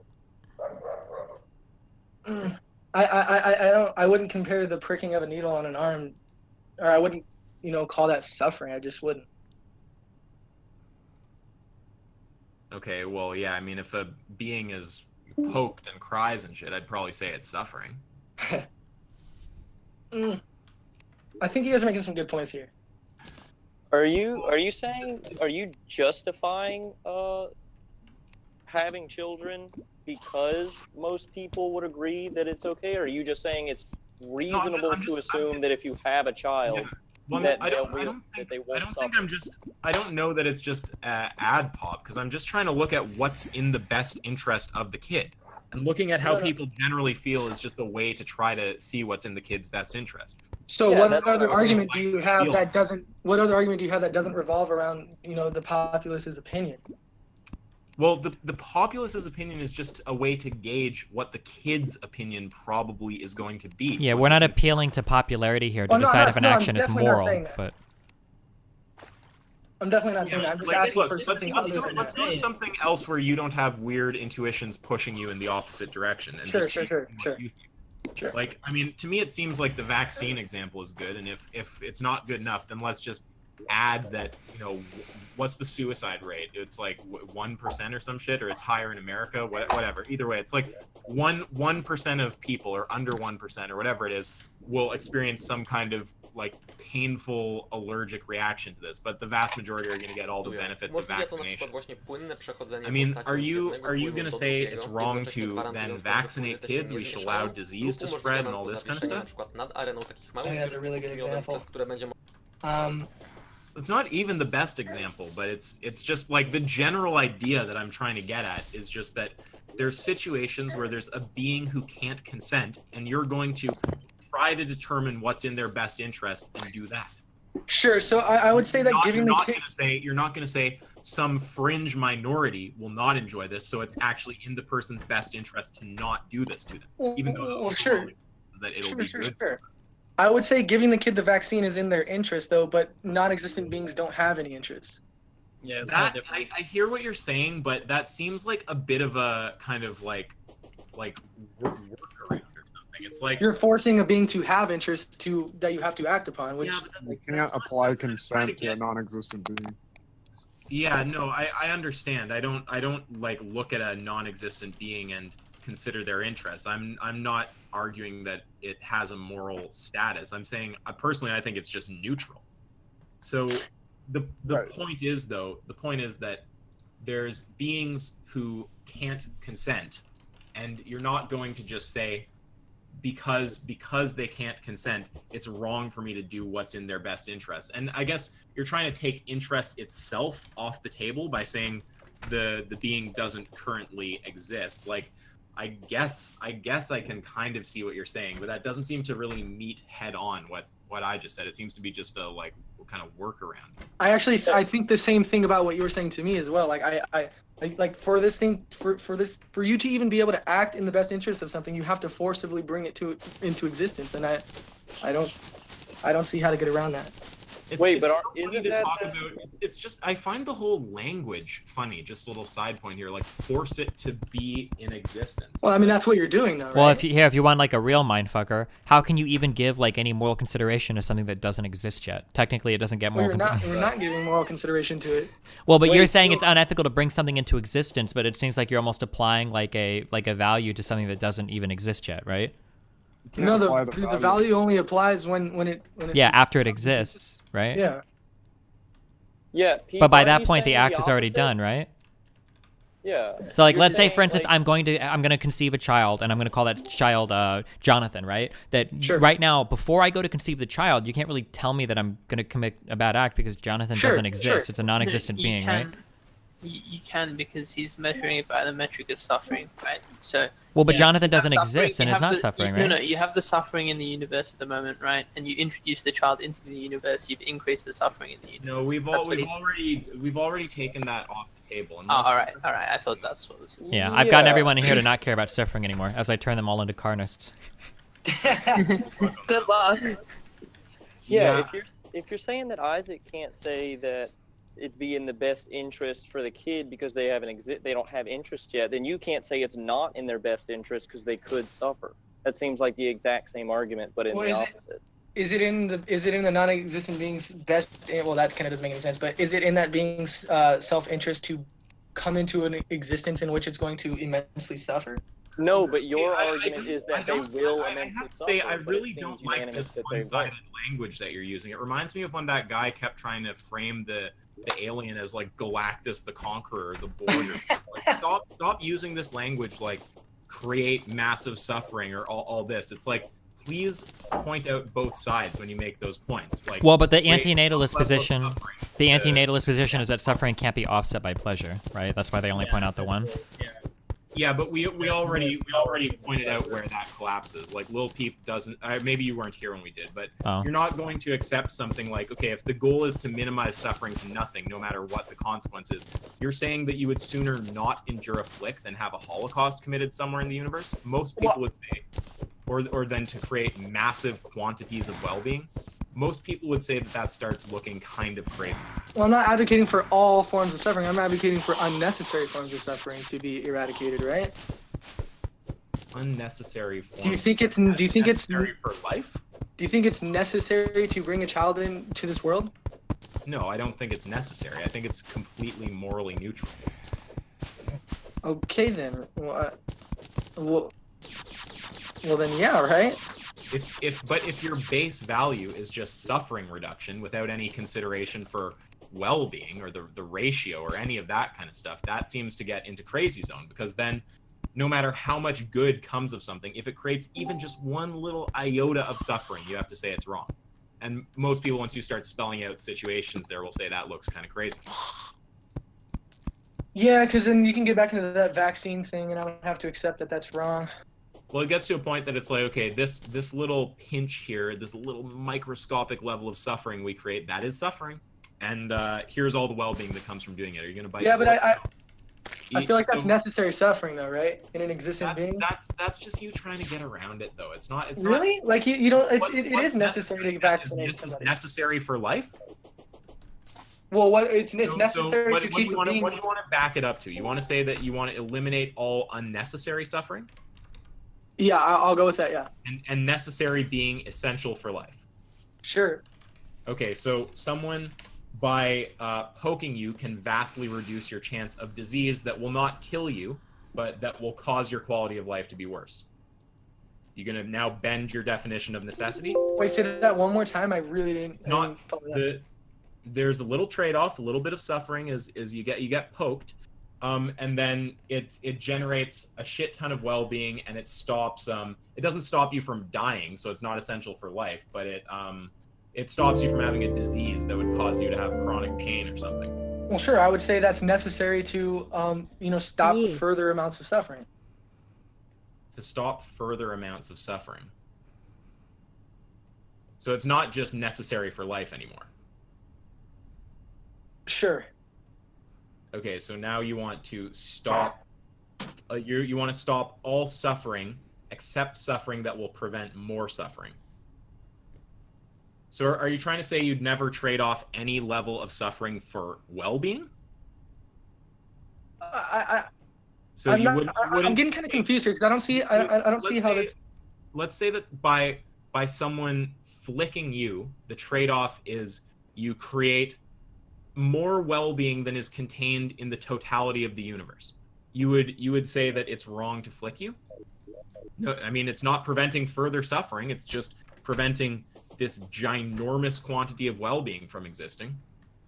I wouldn't compare the pricking of a needle on an arm, or I wouldn't, call that suffering. I just wouldn't. Okay, well, yeah, I mean, if a being is poked and cries and shit, I'd probably say it's suffering. I think you guys are making some good points here. Are you saying, are you justifying having children because most people would agree that it's okay, or are you just saying it's reasonable to assume that if you have a child, Well, that I don't I don't know that it's just ad pop, because I'm just trying to look at what's in the best interest of the kid. And looking at how people generally feel is just a way to try to see what's in the kid's best interest. So what other argument do you have that doesn't? What other argument do you have that doesn't revolve around, you know, the populace's opinion? Well, the populace's opinion is just a way to gauge what the kid's opinion probably is going to be. Yeah, we're not appealing to popularity here to decide if an action is moral, but. I'm definitely not saying that. I'm just asking for something let's go to something else where you don't have weird intuitions pushing you in the opposite direction. And sure. Like, I mean, to me, it seems like the vaccine example is good, and if it's not good enough, then let's just add that, you know, what's the suicide rate? It's like 1% or some shit, or it's higher in America, whatever. Either way, it's like 1% of people, or under 1%, or whatever it is, will experience some kind of like painful allergic reaction to this, but the vast majority are going to get all the benefits of vaccination. I mean, are you going to say it's wrong to then vaccinate kids? We should allow disease to spread and all this kind of stuff? I think that's a really good example. It's not even the best example, but it's just like the general idea that I'm trying to get at is just that there's situations where there's a being who can't consent, and you're going to try to determine what's in their best interest and do that. Sure. So I would say that giving the kid, you're not going to say some fringe minority will not enjoy this, so it's actually in the person's best interest to not do this to them, even though sure, that it'll be good. Sure. I would say giving the kid the vaccine is in their interest, though, but non-existent beings don't have any interest. Yeah, I hear what you're saying, but that seems like a bit of a kind of like workaround or something. It's like you're forcing a being to have interest that you have to act upon, which you can't apply consent to a non-existent being. Yeah, no, I understand. I don't like look at a non-existent being and consider their interests. I'm not arguing that it has a moral status. I'm saying personally I think it's just neutral. So the point is that there's beings who can't consent, and you're not going to just say because they can't consent, it's wrong for me to do what's in their best interest. And I guess you're trying to take interest itself off the table by saying the being doesn't currently exist. Like, I guess I can kind of see what you're saying, but that doesn't seem to really meet head on what I just said. It seems to be just a like kind of workaround. I think the same thing about what you were saying to me as well. Like I like for this thing for you to even be able to act in the best interest of something, you have to forcibly bring it into existence, and I don't see how to get around that. It's just I find the whole language funny. Just a little side point here, like force it to be in existence. Well, I mean that's what you're doing though, right? Well, if you want like a real mindfucker, how can you even give like any moral consideration to something that doesn't exist yet? Technically, it doesn't get moral. We're not giving moral consideration to it. Well, but you're saying it's unethical to bring something into existence, but it seems like you're almost applying like a value to something that doesn't even exist yet, right? No, the value only applies when it after it exists, right? Yeah. Yeah. But by that point, the act is already done, right? Yeah. So like, let's say, for instance, I'm going to conceive a child, and I'm going to call that child Jonathan, right? Right now, before I go to conceive the child, you can't really tell me that I'm going to commit a bad act because Jonathan doesn't exist. It's a non-existent being, right? You can, because he's measuring it by the metric of suffering, right? So. Well, but Jonathan doesn't exist and is not suffering, right? No, you have the suffering in the universe at the moment, right? And you introduce the child into the universe, you've increased the suffering in the universe. No, we've already taken that off the table. Oh, all right. I thought that's what was. Yeah, I've gotten everyone in here to not care about suffering anymore, as I turn them all into carnists. Good luck. Yeah, if you're saying that Isaac can't say that it'd be in the best interest for the kid because they don't have interest yet, then you can't say it's not in their best interest because they could suffer. That seems like the exact same argument, but in the opposite. Is it in the non-existent being's best? Well, that kind of doesn't make any sense. But is it in that being's self-interest to come into an existence in which it's going to immensely suffer? No, but your I argument is I that they don't- will I amend have to to say, suffer, I but it really don't seems like unanimous this that they one-sided won't. language that you're using. It reminds me of when that guy kept trying to frame the alien as like Galactus the Conqueror, the Borg. Like, stop using this language like create massive suffering or all this. It's like, please point out both sides when you make those points. Like, Well, but the create antinatalist some level of position, suffering the to- antinatalist position is that suffering can't be offset by pleasure, right? That's why they only point out the one. Yeah, but we already pointed out where that collapses. Like Lil Peep doesn't. Maybe you weren't here when we did, but Oh. you're not going to accept something like, okay, if the goal is to minimize suffering to nothing, no matter what the consequence is, you're saying that you would sooner not endure a flick than have a Holocaust committed somewhere in the universe. Most people would say, or than to create massive quantities of well-being. Most people would say that that starts looking kind of crazy. Well, I'm not advocating for all forms of suffering. I'm advocating for unnecessary forms of suffering to be eradicated, right? Unnecessary forms. Do you think it's necessary for life? Do you think it's necessary to bring a child into this world? No, I don't think it's necessary. I think it's completely morally neutral. Okay then. Well then yeah, right? If your base value is just suffering reduction without any consideration for well-being or the ratio or any of that kind of stuff, that seems to get into crazy zone, because then no matter how much good comes of something, if it creates even just one little iota of suffering, you have to say it's wrong. And most people, once you start spelling out situations there, will say that looks kind of crazy. Yeah, because then you can get back into that vaccine thing, and I don't have to accept that that's wrong. Well, it gets to a point that it's like, okay, this little pinch here, this little microscopic level of suffering we create, that is suffering. And here's all the well-being that comes from doing it. Are you going to bite? Yeah, but I feel like that's necessary suffering, though, right? In an existent being. That's just you trying to get around it, though. It's not. It's really not, like you don't. It what's is necessary to vaccinate Is somebody. necessary for life? Well, it's necessary what to do keep you want being. What do you want to back it up to? You want to say that you want to eliminate all unnecessary suffering? Yeah, I'll go with that. Yeah. And necessary being essential for life. Sure. Okay, so someone by poking you can vastly reduce your chance of disease that will not kill you, but that will cause your quality of life to be worse. You gonna now bend your definition of necessity? Wait, say that one more time. I really didn't. It's not there's a little trade-off, a little bit of suffering is you get poked, and then it generates a shit ton of well-being, and it stops it doesn't stop you from dying, so it's not essential for life, but it stops you from having a disease that would cause you to have chronic pain or something. Well, sure. I would say that's necessary to stop further amounts of suffering. To stop further amounts of suffering. So it's not just necessary for life anymore. Sure. Okay, so now you want to stop. You want to stop all suffering except suffering that will prevent more suffering. So are you trying to say you'd never trade off any level of suffering for well-being? So I'm you not, wouldn't. I'm getting kind of confused here because I don't see. I don't see how this. Let's say that by someone flicking you, the trade-off is you create more well-being than is contained in the totality of the universe. You would say that it's wrong to flick you? No, I mean, it's not preventing further suffering. It's just preventing this ginormous quantity of well-being from existing.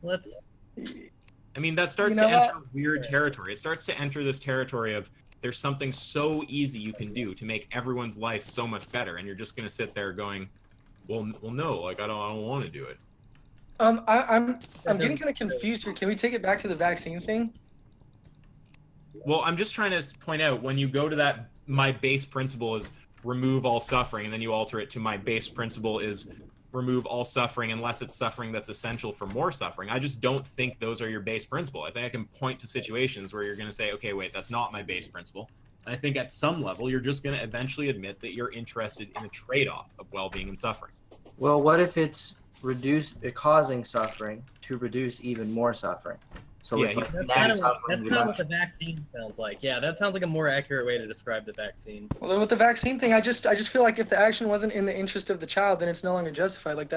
I mean, that starts to enter weird territory. It starts to enter this territory of there's something so easy you can do to make everyone's life so much better, and you're just going to sit there going, well, no, like I don't want to do it. I'm getting kind of confused here. Can we take it back to the vaccine thing? Well, I'm just trying to point out, when you go to that, my base principle is remove all suffering, and then you alter it to my base principle is remove all suffering unless it's suffering that's essential for more suffering. I just don't think those are your base principle. I think I can point to situations where you're going to say, okay, wait, that's not my base principle. And I think at some level, you're just going to eventually admit that you're interested in a trade-off of well-being and suffering. Well, what if it's causing suffering to reduce even more suffering? So Yeah, it's like That's net kind of suffering what the vaccine sounds like. Yeah, that sounds like a more accurate way to describe the vaccine. Well, with the vaccine thing, I just feel like if the action wasn't in the interest of the child, then it's no longer justified. Like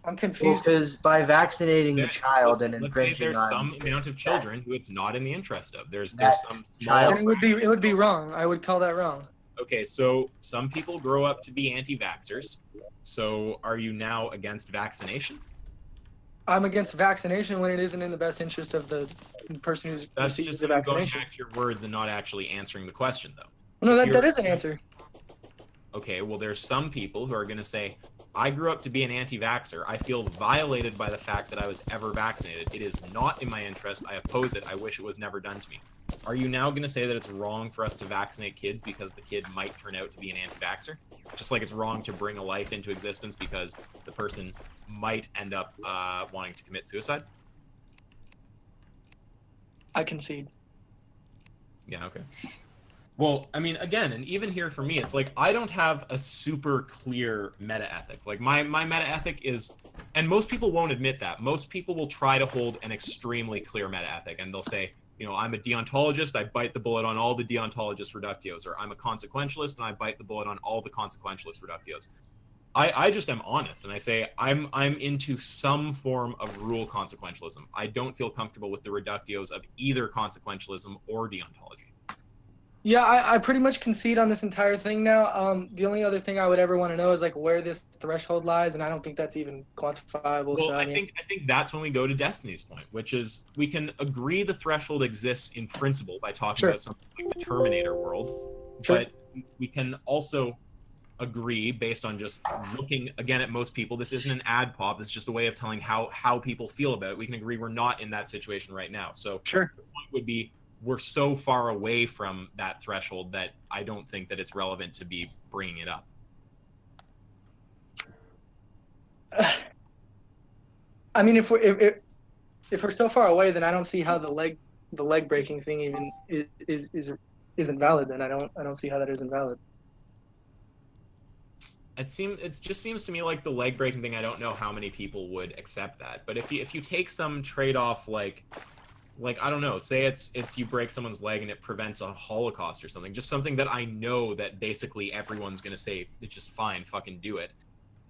I'm confused. Because by vaccinating the child and let's say infringing there's on some amount of children who it's not in the interest of. There's That some child- small. And it would be wrong. I would call that wrong. Okay, so some people grow up to be anti-vaxxers. So are you now against vaccination? I'm against vaccination when it isn't in the best interest of the person who's That's receiving just the you going vaccination. back to your words and not actually answering the question, though. No, If that is an answer. Okay, well, there's some people who are going to say, I grew up to be an anti-vaxxer. I feel violated by the fact that I was ever vaccinated. It is not in my interest. I oppose it. I wish it was never done to me. Are you now going to say that it's wrong for us to vaccinate kids because the kid might turn out to be an anti-vaxxer? Just like it's wrong to bring a life into existence because the person might end up wanting to commit suicide? I concede. Yeah, okay. Well, I mean, again, and even here for me, it's like I don't have a super clear meta ethic. Like my meta ethic is, and most people won't admit that. Most people will try to hold an extremely clear meta ethic, and they'll say, you know, I'm a deontologist, I bite the bullet on all the deontologist reductios, or I'm a consequentialist and I bite the bullet on all the consequentialist reductios. I just am honest, and I say I'm into some form of rule consequentialism. I don't feel comfortable with the reductios of either consequentialism or deontology. Yeah, I pretty much concede on this entire thing now. The only other thing I would ever want to know is like where this threshold lies, and I don't think that's even quantifiable. Well, so, I think that's when we go to Destiny's point, which is we can agree the threshold exists in principle by talking about something like the Terminator world, but we can also agree based on just looking again at most people. This isn't an ad pop. It's just a way of telling how people feel about it. We can agree we're not in that situation right now. So the point would be we're so far away from that threshold that I don't think that it's relevant to be bringing it up. I mean, if we're so far away, then I don't see how the leg breaking thing even isn't valid. Then I don't see how that isn't valid. It just seems to me like the leg breaking thing. I don't know how many people would accept that, but if you take some trade off like I don't know, say it's you break someone's leg and it prevents a Holocaust or something, just something that I know that basically everyone's gonna say it's just fine, fucking do it.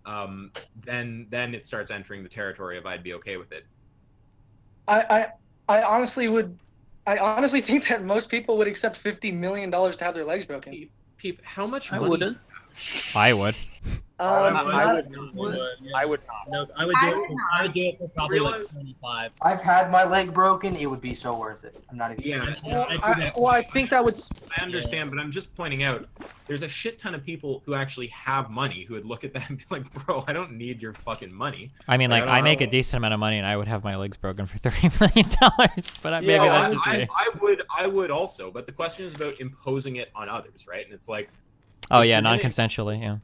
Then it starts entering the territory of I'd be okay with it. I honestly think that most people would accept $50 million to have their legs broken. How much money? I wouldn't. I would. I would not. No, I would do it for probably like 25. I've had my leg broken. It would be so worth it. I'm not even. Yeah. I think that would. I understand, but I'm just pointing out there's a shit ton of people who actually have money who would look at that and be like, "Bro, I don't need your fucking money." I mean, like I make a decent amount of money, and I would have my legs broken for $30 million. But maybe that's just me. I would also, but the question is about imposing it on others, right? And it's like, oh yeah, non-consensually, yeah.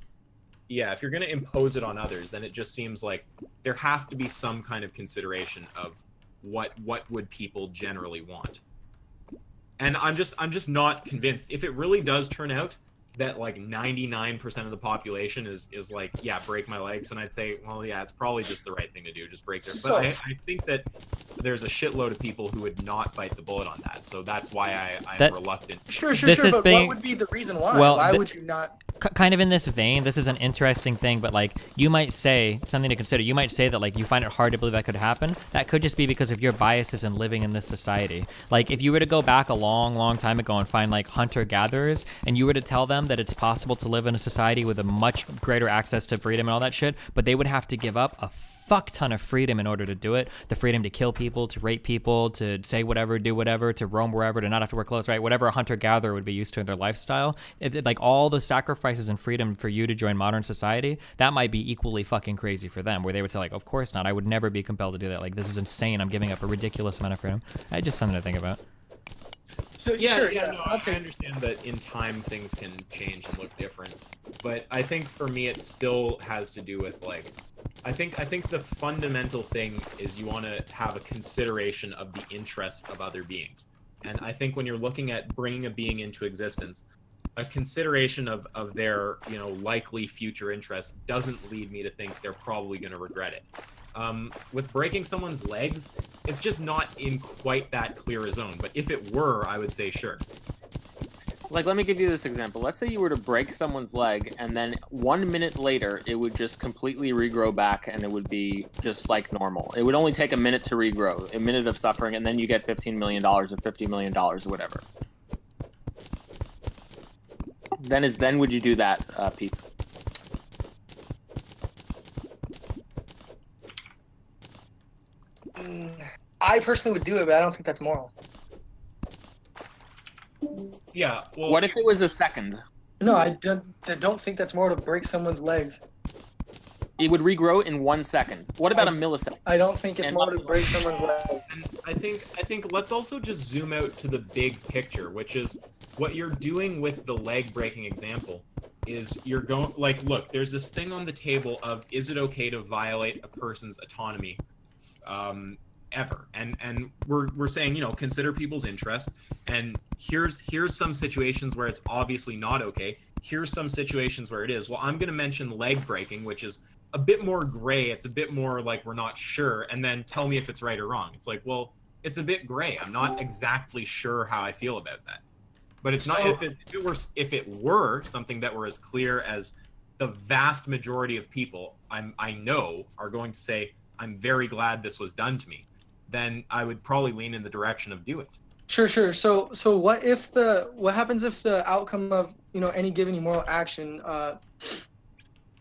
Yeah, if you're going to impose it on others, then it just seems like there has to be some kind of consideration of what would people generally want. And I'm just not convinced. If it really does turn out that like 99% of the population is like, yeah, break my legs, and I'd say, well, yeah, it's probably just the right thing to do, just break their. But I think that there's a shitload of people who would not bite the bullet on that, so that's why I'm reluctant. Sure, but what would be the reason why? Well, why would you not? Kind of in this vein, this is an interesting thing, but like you might say something to consider. You might say that like you find it hard to believe that could happen. That could just be because of your biases in living in this society. Like if you were to go back a long time ago and find like hunter-gatherers, and you were to tell them that it's possible to live in a society with a much greater access to freedom and all that shit, but they would have to give up a fuck ton of freedom in order to do it. The freedom to kill people, to rape people, to say whatever, do whatever, to roam wherever, to not have to wear clothes, right? Whatever a hunter-gatherer would be used to in their lifestyle. It's like all the sacrifices and freedom for you to join modern society, that might be equally fucking crazy for them, where they would say like, of course not. I would never be compelled to do that. Like, this is insane. I'm giving up a ridiculous amount of freedom. Just something to think about. So, I understand that in time things can change and look different, but I think for me it still has to do with like, I think the fundamental thing is you want to have a consideration of the interests of other beings, and I think when you're looking at bringing a being into existence, a consideration of their likely future interests doesn't lead me to think they're probably going to regret it. With breaking someone's legs, it's just not in quite that clear a zone. But if it were, I would say sure. Like, let me give you this example. Let's say you were to break someone's leg, and then 1 minute later, it would just completely regrow back, and it would be just like normal. It would only take a minute to regrow, a minute of suffering, and then you get $15 million or $50 million or whatever. Then would you do that, Pete? I personally would do it, but I don't think that's moral. Yeah. Well, What if it was a second? No, I don't think that's moral to break someone's legs. It would regrow in 1 second. What about a millisecond? I don't think it's And- moral to break someone's legs. I think let's also just zoom out to the big picture, which is what you're doing with the leg breaking example is you're going like, look, there's this thing on the table of is it okay to violate a person's autonomy ever? And we're saying, consider people's interest, and here's some situations where it's obviously not okay. Here's some situations where it is. Well, I'm going to mention leg breaking, which is a bit more gray. It's a bit more like we're not sure, and then tell me if it's right or wrong. It's like, well, it's a bit gray. I'm not exactly sure how I feel about that. But it's not if it were something that were as clear as the vast majority of people I know are going to say, I'm very glad this was done to me, then I would probably lean in the direction of do it. Sure. So what happens if the outcome of any given immoral action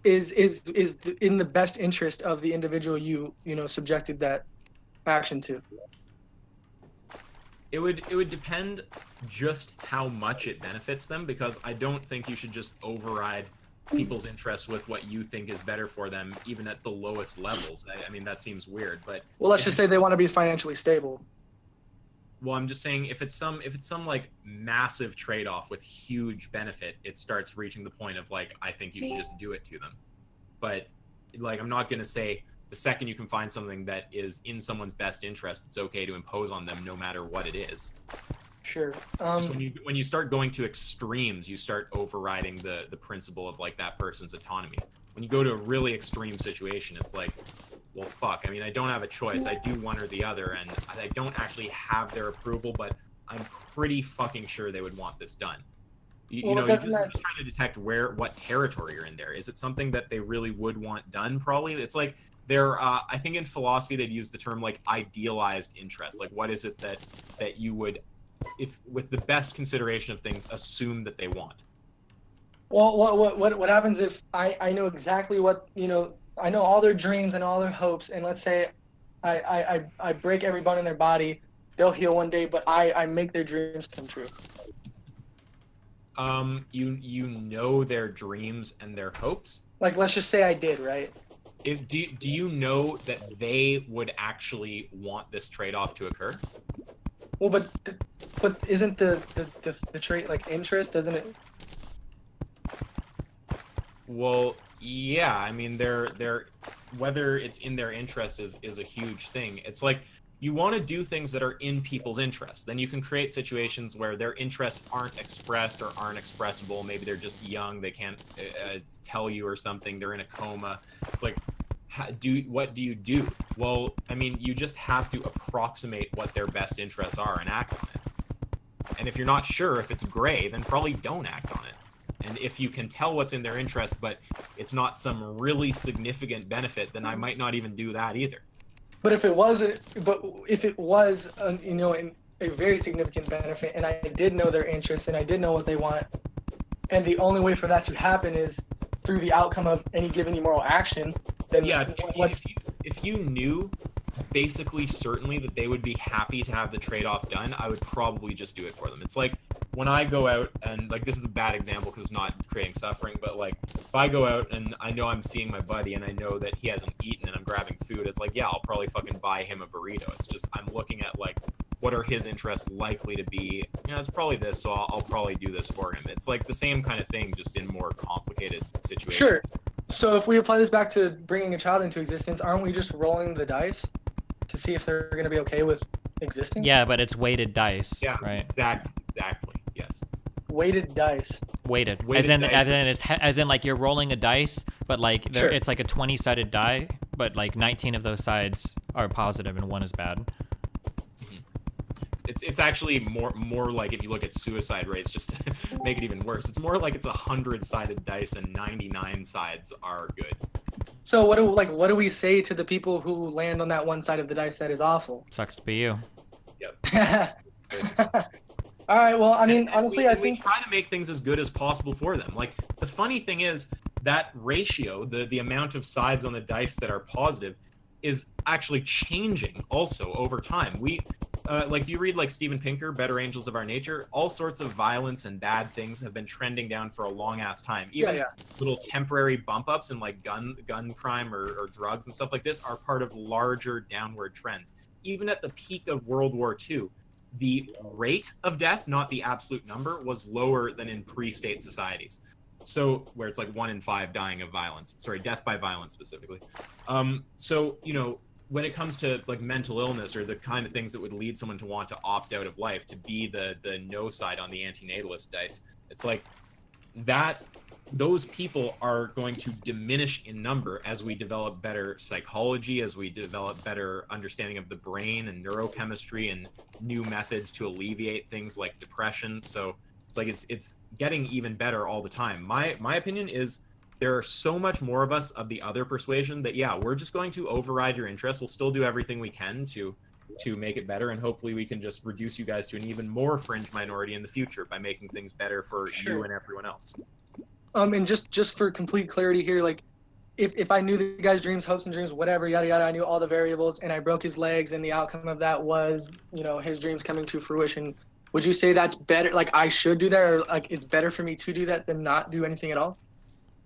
is in the best interest of the individual you subjected that action to? It would depend just how much it benefits them, because I don't think you should just override people's interests with what you think is better for them, even at the lowest levels. I mean, that seems weird, but Well, let's just say they want to be financially stable. well, I'm just saying if it's some like massive trade-off with huge benefit, it starts reaching the point of like, I think you should just do it to them. But like, I'm not going to say the second you can find something that is in someone's best interest, it's okay to impose on them no matter what it is. Sure. Just when you start going to extremes, you start overriding the principle of like that person's autonomy. When you go to a really extreme situation, it's like, well, fuck. I mean, I don't have a choice. I do one or the other, and I don't actually have their approval, but I'm pretty fucking sure they would want this done. You're just trying to detect what territory you're in there. Is it something that they really would want done? Probably. It's like I think in philosophy they'd use the term like idealized interest. Like, what is it that you would, if with the best consideration of things, assume that they want? Well, what happens if I know exactly what I know all their dreams and all their hopes, and let's say I break every bone in their body, they'll heal one day, but I make their dreams come true. You know their dreams and their hopes? Like, let's just say I did, right? Do you know that they would actually want this trade-off to occur? Well, but isn't the trait like interest, doesn't it? Well, yeah. I mean, they're whether it's in their interest is a huge thing. It's like you want to do things that are in people's interests. Then you can create situations where their interests aren't expressed or aren't expressible. Maybe they're just young. They can't tell you or something. They're in a coma. It's like, what do you do? Well, I mean, you just have to approximate what their best interests are and act on it. And if you're not sure if it's gray, then probably don't act on it. And if you can tell what's in their interest, but it's not some really significant benefit, then I might not even do that either. But if it was a very significant benefit, and I did know their interests and I did know what they want, and the only way for that to happen is through the outcome of any given immoral action, then yeah, if you knew basically certainly that they would be happy to have the trade-off done, I would probably just do it for them. It's like when I go out and like, this is a bad example because it's not creating suffering, but like if I go out and I know I'm seeing my buddy and I know that he hasn't eaten and I'm grabbing food, it's like, yeah, I'll probably fucking buy him a burrito. It's just I'm looking at like, what are his interests likely to be? It's probably this, so I'll probably do this for him. It's like the same kind of thing, just in more complicated situations. Sure. So if we apply this back to bringing a child into existence, aren't we just rolling the dice to see if they're going to be okay with existing? Yeah, but it's weighted dice. Yeah, right. Exactly. Yes. Weighted dice. Weighted dice. as in like you're rolling a dice, but like Sure. it's like a 20-sided die, but like 19 of those sides are positive and one is bad. It's actually more like if you look at suicide rates, just to make it even worse. It's more like it's 100-sided dice and 99 sides are good. So what do we say to the people who land on that one side of the dice that is awful? Sucks to be you. Yep. All right. Well, I mean, And honestly, we, I and we think try to make things as good as possible for them. Like the funny thing is that ratio, the amount of sides on the dice that are positive, is actually changing also over time. We like if you read like Steven Pinker, Better Angels of Our Nature, all sorts of violence and bad things have been trending down for a long ass time. Even little temporary bump ups in like gun crime or drugs and stuff like this are part of larger downward trends. Even at the peak of World War II, the rate of death, not the absolute number, was lower than in pre-state societies. So where it's like 1 in 5 dying of violence. Sorry, death by violence specifically. So, you know, when it comes to like mental illness or the kind of things that would lead someone to want to opt out of life, to be the no side on the antinatalist dice, it's like that those people are going to diminish in number as we develop better psychology, as we develop better understanding of the brain and neurochemistry and new methods to alleviate things like depression. So it's like it's getting even better all the time. My opinion is there are so much more of us of the other persuasion that yeah, we're just going to override your interest. We'll still do everything we can to make it better, and hopefully we can just reduce you guys to an even more fringe minority in the future by making things better for you and everyone else. And just for complete clarity here, like if I knew the guy's dreams, hopes and dreams, whatever, yada yada, I knew all the variables, and I broke his legs, and the outcome of that was, you know, his dreams coming to fruition, would you say that's better? Like I should do that, or like it's better for me to do that than not do anything at all?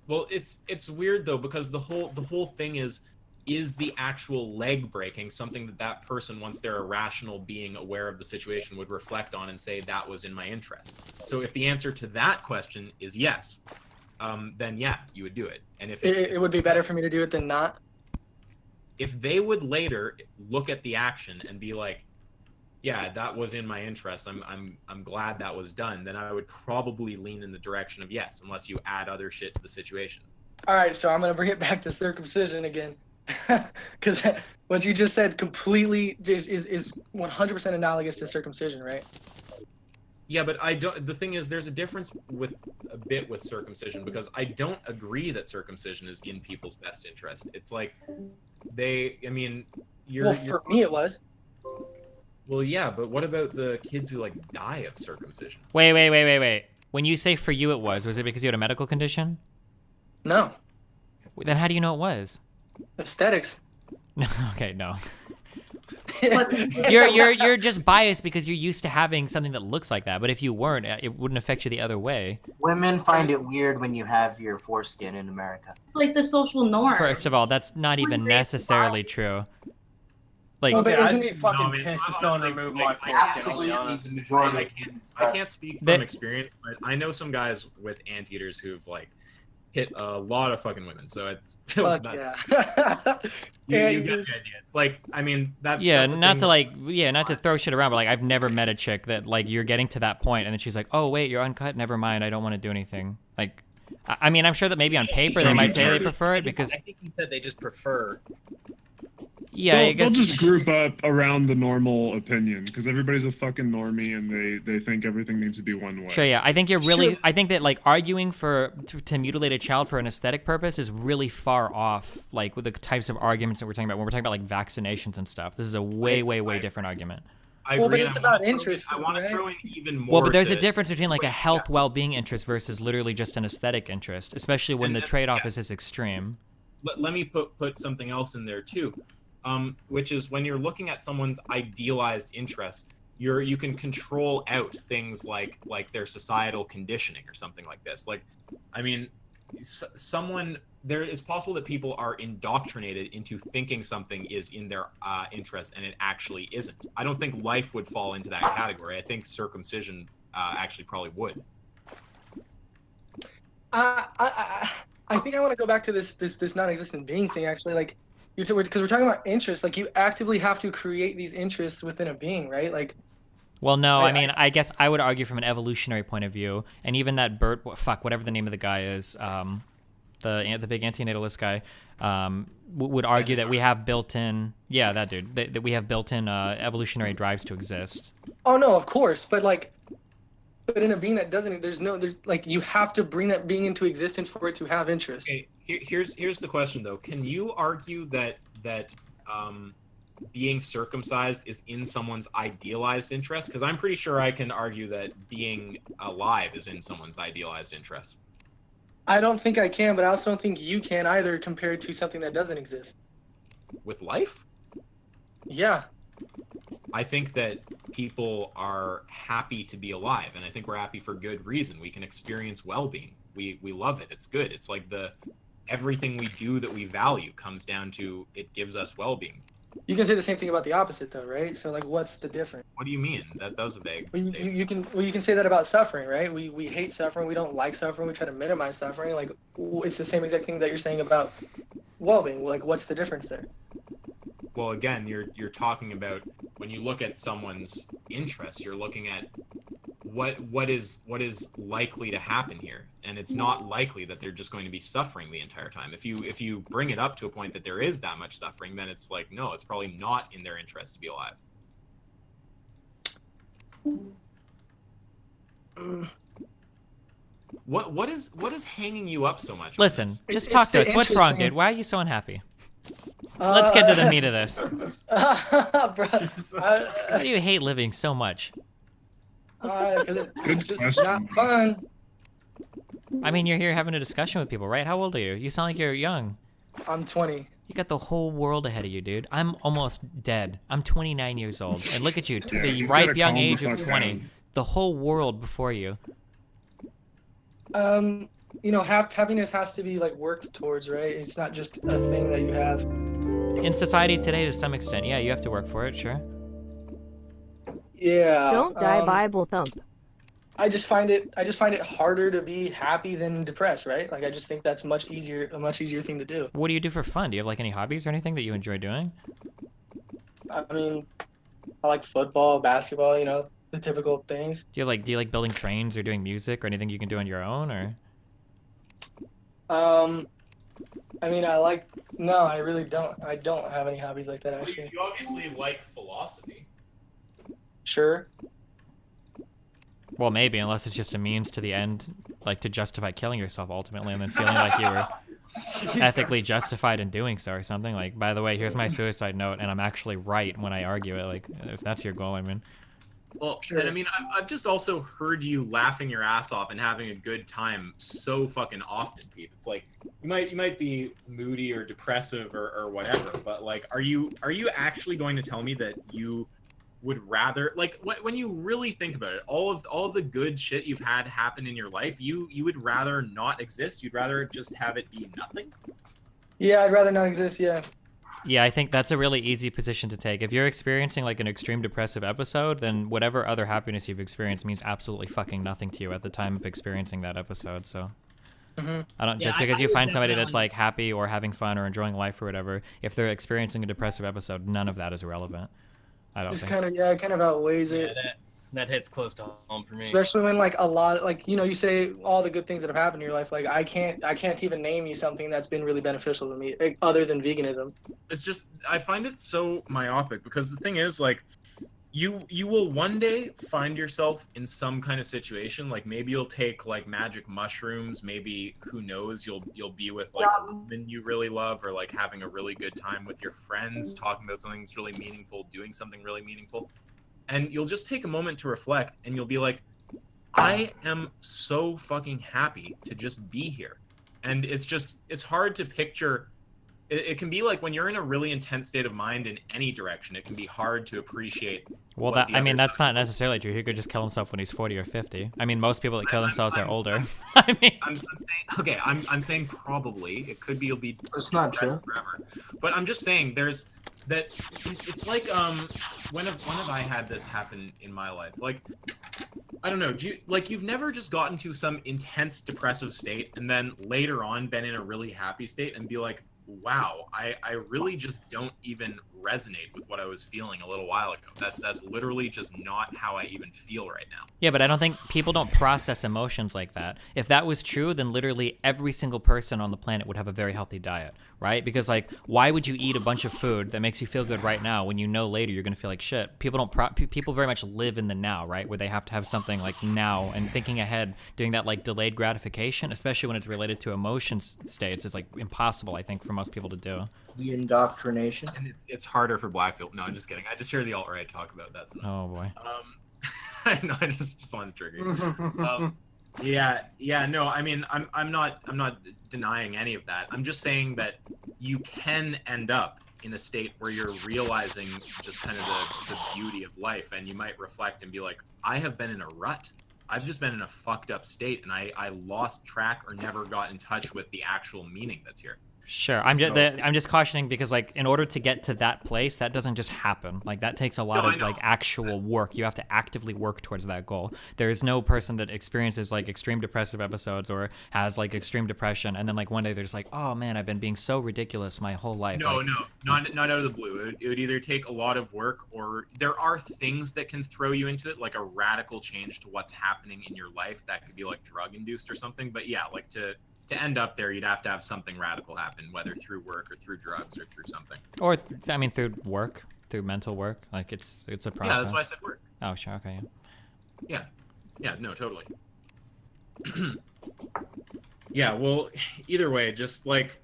Well, it's weird though, because the whole thing is the actual leg breaking something that person, once they're a rational being aware of the situation, would reflect on and say that was in my interest. So if the answer to that question is yes, then yeah, you would do it. And if it would be better for me to do it than not. If they would later look at the action and be like, yeah, that was in my interest, I'm glad that was done, then I would probably lean in the direction of yes, unless you add other shit to the situation. All right, so I'm gonna bring it back to circumcision again, because what you just said completely is 100% analogous to circumcision, right? Yeah, but I don't. The thing is, there's a difference with circumcision, because I don't agree that circumcision is in people's best interest. It's like I mean, for me it was. Well, yeah, but what about the kids who like die of circumcision? Wait. When you say for you it was it because you had a medical condition? No. Then how do you know it was? Aesthetics. Okay, no. You're just biased because you're used to having something that looks like that. But if you weren't, it wouldn't affect you the other way. Women find it weird when you have your foreskin in America. It's like the social norm. First of all, that's not even necessarily true. Like, okay, I'd be fucking pissed if someone removed my foreskin. I can't speak from experience, but I know some guys with anteaters who've like hit a lot of fucking women. So it's fuck yeah. You get the idea. It's like, I mean, that's not to throw shit around, but like I've never met a chick that like you're getting to that point and then she's like, oh wait, you're uncut, never mind, I don't want to do anything. Like, I mean, I'm sure that maybe on paper they might say they prefer it because I think he said they just prefer. Yeah, they'll just group up around the normal opinion because everybody's a fucking normie and they think everything needs to be one way. Sure, yeah. I think I think that like arguing to mutilate a child for an aesthetic purpose is really far off, like with the types of arguments that we're talking about when we're talking about like vaccinations and stuff. This is a way different argument. Well, but it's about interest. I want to throw in even more. Well, but there's a difference between like a health, well-being interest versus literally just an aesthetic interest, especially when the trade-off is this extreme. Let me put something else in there too. Which is when you're looking at someone's idealized interest, you can control out things like their societal conditioning or something like this. Like, I mean, it's possible that people are indoctrinated into thinking something is in their interest and it actually isn't. I don't think life would fall into that category. I think circumcision actually probably would. I think I want to go back to this non-existent being thing actually, like. Because we're talking about interests, like you actively have to create these interests within a being, right? Like, well, no, I mean, I guess I would argue from an evolutionary point of view, and even that bird, whatever the name of the guy is, the big antinatalist guy, would argue that we have built-in, that dude, that we have built-in evolutionary drives to exist. Oh no, of course, but in a being that doesn't, there's like you have to bring that being into existence for it to have interest. Okay, here's the question though. Can you argue that being circumcised is in someone's idealized interest? Because I'm pretty sure I can argue that being alive is in someone's idealized interest. I don't think I can, but I also don't think you can either compared to something that doesn't exist. With life? Yeah. I think that people are happy to be alive, and I think we're happy for good reason. We can experience well-being. We love it. It's good. It's like everything we do that we value comes down to it gives us well-being. You can say the same thing about the opposite, though, right? So, like, what's the difference? What do you mean? That was a vague statement. You can say that about suffering, right? We hate suffering. We don't like suffering. We try to minimize suffering. Like, it's the same exact thing that you're saying about well-being. Like, what's the difference there? Well, again, you're talking about when you look at someone's interests, you're looking at what is likely to happen here, and it's not likely that they're just going to be suffering the entire time. If you bring it up to a point that there is that much suffering, then it's like, no, it's probably not in their interest to be alive. What is hanging you up so much? Listen, just talk to us. What's wrong, dude? Why are you so unhappy? So let's get to the meat of this. Why do you hate living so much? Because it's just not fun. I mean, you're here having a discussion with people, right? How old are you? You sound like you're young. I'm 20. You got the whole world ahead of you, dude. I'm almost dead. I'm 29 years old. And look at you, the ripe young age of 20. The whole world before you. You know, happiness has to be, like, worked towards, right? It's not just a thing that you have. In society today, to some extent, yeah, you have to work for it, sure. Yeah. Don't die, Bible thump. I just find it harder to be happy than depressed, right? Like, I just think that's a much easier thing to do. What do you do for fun? Do you have like any hobbies or anything that you enjoy doing? I mean, I like football, basketball, you know, the typical things. Do you like building trains or doing music or anything you can do on your own, or? I mean, no, I really don't. I don't have any hobbies like that, actually. You obviously like philosophy. Sure. Well, maybe, unless it's just a means to the end, like to justify killing yourself ultimately, and then feeling like you were ethically justified in doing so or something. Like, by the way, here's my suicide note, and I'm actually right when I argue it. Like, if that's your goal, I mean. Well, and I mean, I've just also heard you laughing your ass off and having a good time so fucking often, Pete. It's like you might be moody or depressive or whatever, but like, are you actually going to tell me that you would rather, like, when you really think about it, all of the good shit you've had happen in your life, you would rather not exist? You'd rather just have it be nothing? Yeah, I'd rather not exist. Yeah. Yeah, I think that's a really easy position to take. If you're experiencing like an extreme depressive episode, then whatever other happiness you've experienced means absolutely fucking nothing to you at the time of experiencing that episode. So I don't just because you find somebody that's like happy or having fun or enjoying life or whatever, if they're experiencing a depressive episode, none of that is relevant. I don't think. It kind of outweighs it. That hits close to home for me. Especially when like a lot, like, you know, you say all the good things that have happened in your life. Like, I can't even name you something that's been really beneficial to me, like, other than veganism. It's just, I find it so myopic because the thing is, like, you will one day find yourself in some kind of situation. Like, maybe you'll take like magic mushrooms. Maybe, who knows, you'll be with like a woman you really love, or like having a really good time with your friends, talking about something that's really meaningful, doing something really meaningful. And you'll just take a moment to reflect, and you'll be like, I am so fucking happy to just be here. And it's hard to picture. It can be like when you're in a really intense state of mind in any direction, it can be hard to appreciate. Well, that's not necessarily true. He could just kill himself when he's 40 or 50. I mean, most people that kill themselves are older. I mean, I'm saying, okay, I'm saying probably. It could be you'll be. It's not true. Forever. But I'm just saying there's that. It's like when have I had this happen in my life? Like, I don't know. You've never just gotten to some intense depressive state and then later on been in a really happy state and be like, wow, I really just don't even resonate with what I was feeling a little while ago. That's literally just not how I even feel right now. Yeah, but I don't think people don't process emotions like that. If that was true, then literally every single person on the planet would have a very healthy diet, right? Because like, why would you eat a bunch of food that makes you feel good right now when you know later you're gonna feel like shit? People very much live in the now, right? Where they have to have something like now, and thinking ahead, doing that like delayed gratification, especially when it's related to emotion states, is like impossible, I think, for most people to do. The indoctrination. And it's harder for black people. No, I'm just kidding. I just hear the alt-right talk about that stuff. Oh boy. No, I just wanted to trigger you. Yeah, no, I mean, I'm not denying any of that. I'm just saying that you can end up in a state where you're realizing just kind of the beauty of life, and you might reflect and be like, I have been in a rut. I've just been in a fucked up state, and I lost track or never got in touch with the actual meaning that's here. Sure. I'm just cautioning because, like, in order to get to that place, that doesn't just happen. Like, that takes a lot of like actual work. You have to actively work towards that goal. There is no person that experiences like extreme depressive episodes or has like extreme depression, and then like one day they're just like, oh man, I've been being so ridiculous my whole life. No, not out of the blue. It would either take a lot of work, or there are things that can throw you into it, like a radical change to what's happening in your life that could be like drug induced or something. But yeah, like to end up there, you'd have to have something radical happen, whether through work or through drugs or through something. Or, I mean, through work, through mental work. Like, it's a process. Yeah, that's why I said work. Oh, sure, okay. Yeah, no, totally. Yeah, well, either way, just like,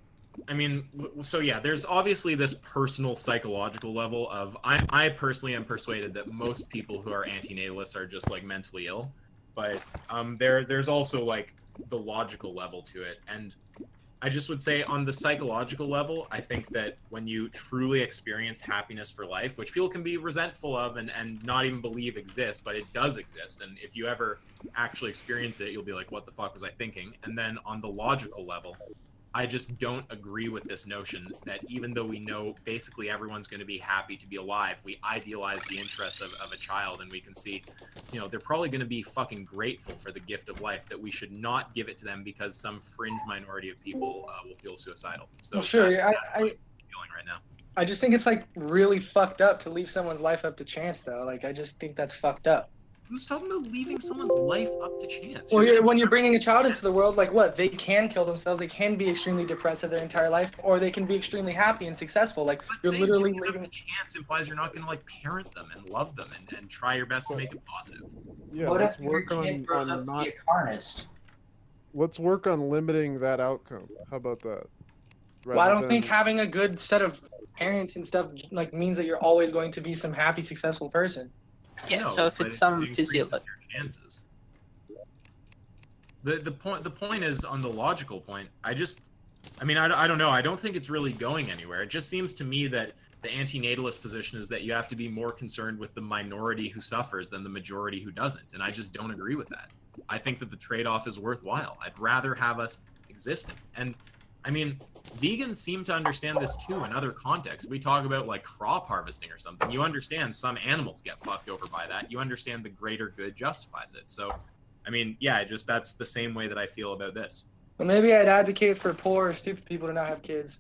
I mean, so yeah, there's obviously this personal psychological level of, I personally am persuaded that most people who are antinatalists are just like mentally ill, but there's also like the logical level to it. And I just would say on the psychological level, I think that when you truly experience happiness for life, which people can be resentful of and not even believe exists, but it does exist. And if you ever actually experience it, you'll be like, what the fuck was I thinking? And then on the logical level, I just don't agree with this notion that even though we know basically everyone's going to be happy to be alive, we idealize the interests of a child, and we can see, you know, they're probably going to be fucking grateful for the gift of life, that we should not give it to them because some fringe minority of people will feel suicidal. So well, sure, that's what I'm feeling right now. I just think it's like really fucked up to leave someone's life up to chance, though. Like, I just think that's fucked up. Who's talking about leaving someone's life up to chance? Well, when you're bringing a child into the world, like what? They can kill themselves. They can be extremely depressive their entire life, or they can be extremely happy and successful. Like, you're literally leaving. Up to chance implies you're not going to like parent them and love them and try your best to make it positive. Yeah, let's work on not. Let's work on limiting that outcome. How about that? Well, I don't think having a good set of parents and stuff like means that you're always going to be some happy, successful person. Yeah, No, so if it's some physiological chances. The point is on the logical point. I mean, I don't know. I don't think it's really going anywhere. It just seems to me that the antinatalist position is that you have to be more concerned with the minority who suffers than the majority who doesn't, and I just don't agree with that. I think that the trade-off is worthwhile. I'd rather have us existing. And I mean, vegans seem to understand this too in other contexts. We talk about like crop harvesting or something. You understand some animals get fucked over by that. You understand the greater good justifies it. So, I mean, yeah, that's the same way that I feel about this. Well, maybe I'd advocate for poor or stupid people to not have kids.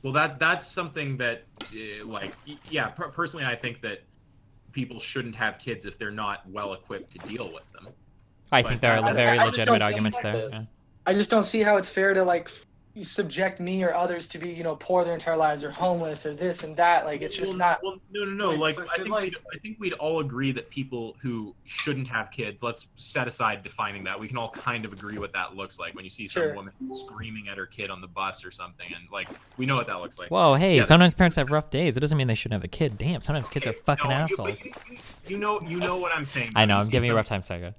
Well, that's something that, like, yeah, personally, I think that people shouldn't have kids if they're not well equipped to deal with them. I think there are very legitimate arguments there. Yeah. I just don't see how it's fair to like subject me or others to be, you know, poor their entire lives or homeless or this and that. Like, it's just not. Well, no. Like, I think we'd all agree that people who shouldn't have kids, let's set aside defining that. We can all kind of agree what that looks like when you see some woman screaming at her kid on the bus or something, and like, we know what that looks like. Whoa, hey, yeah, sometimes parents have rough days. It doesn't mean they shouldn't have a kid. Damn, sometimes kids are fucking assholes. You know what I'm saying. I know. I'm giving you a rough time, so good.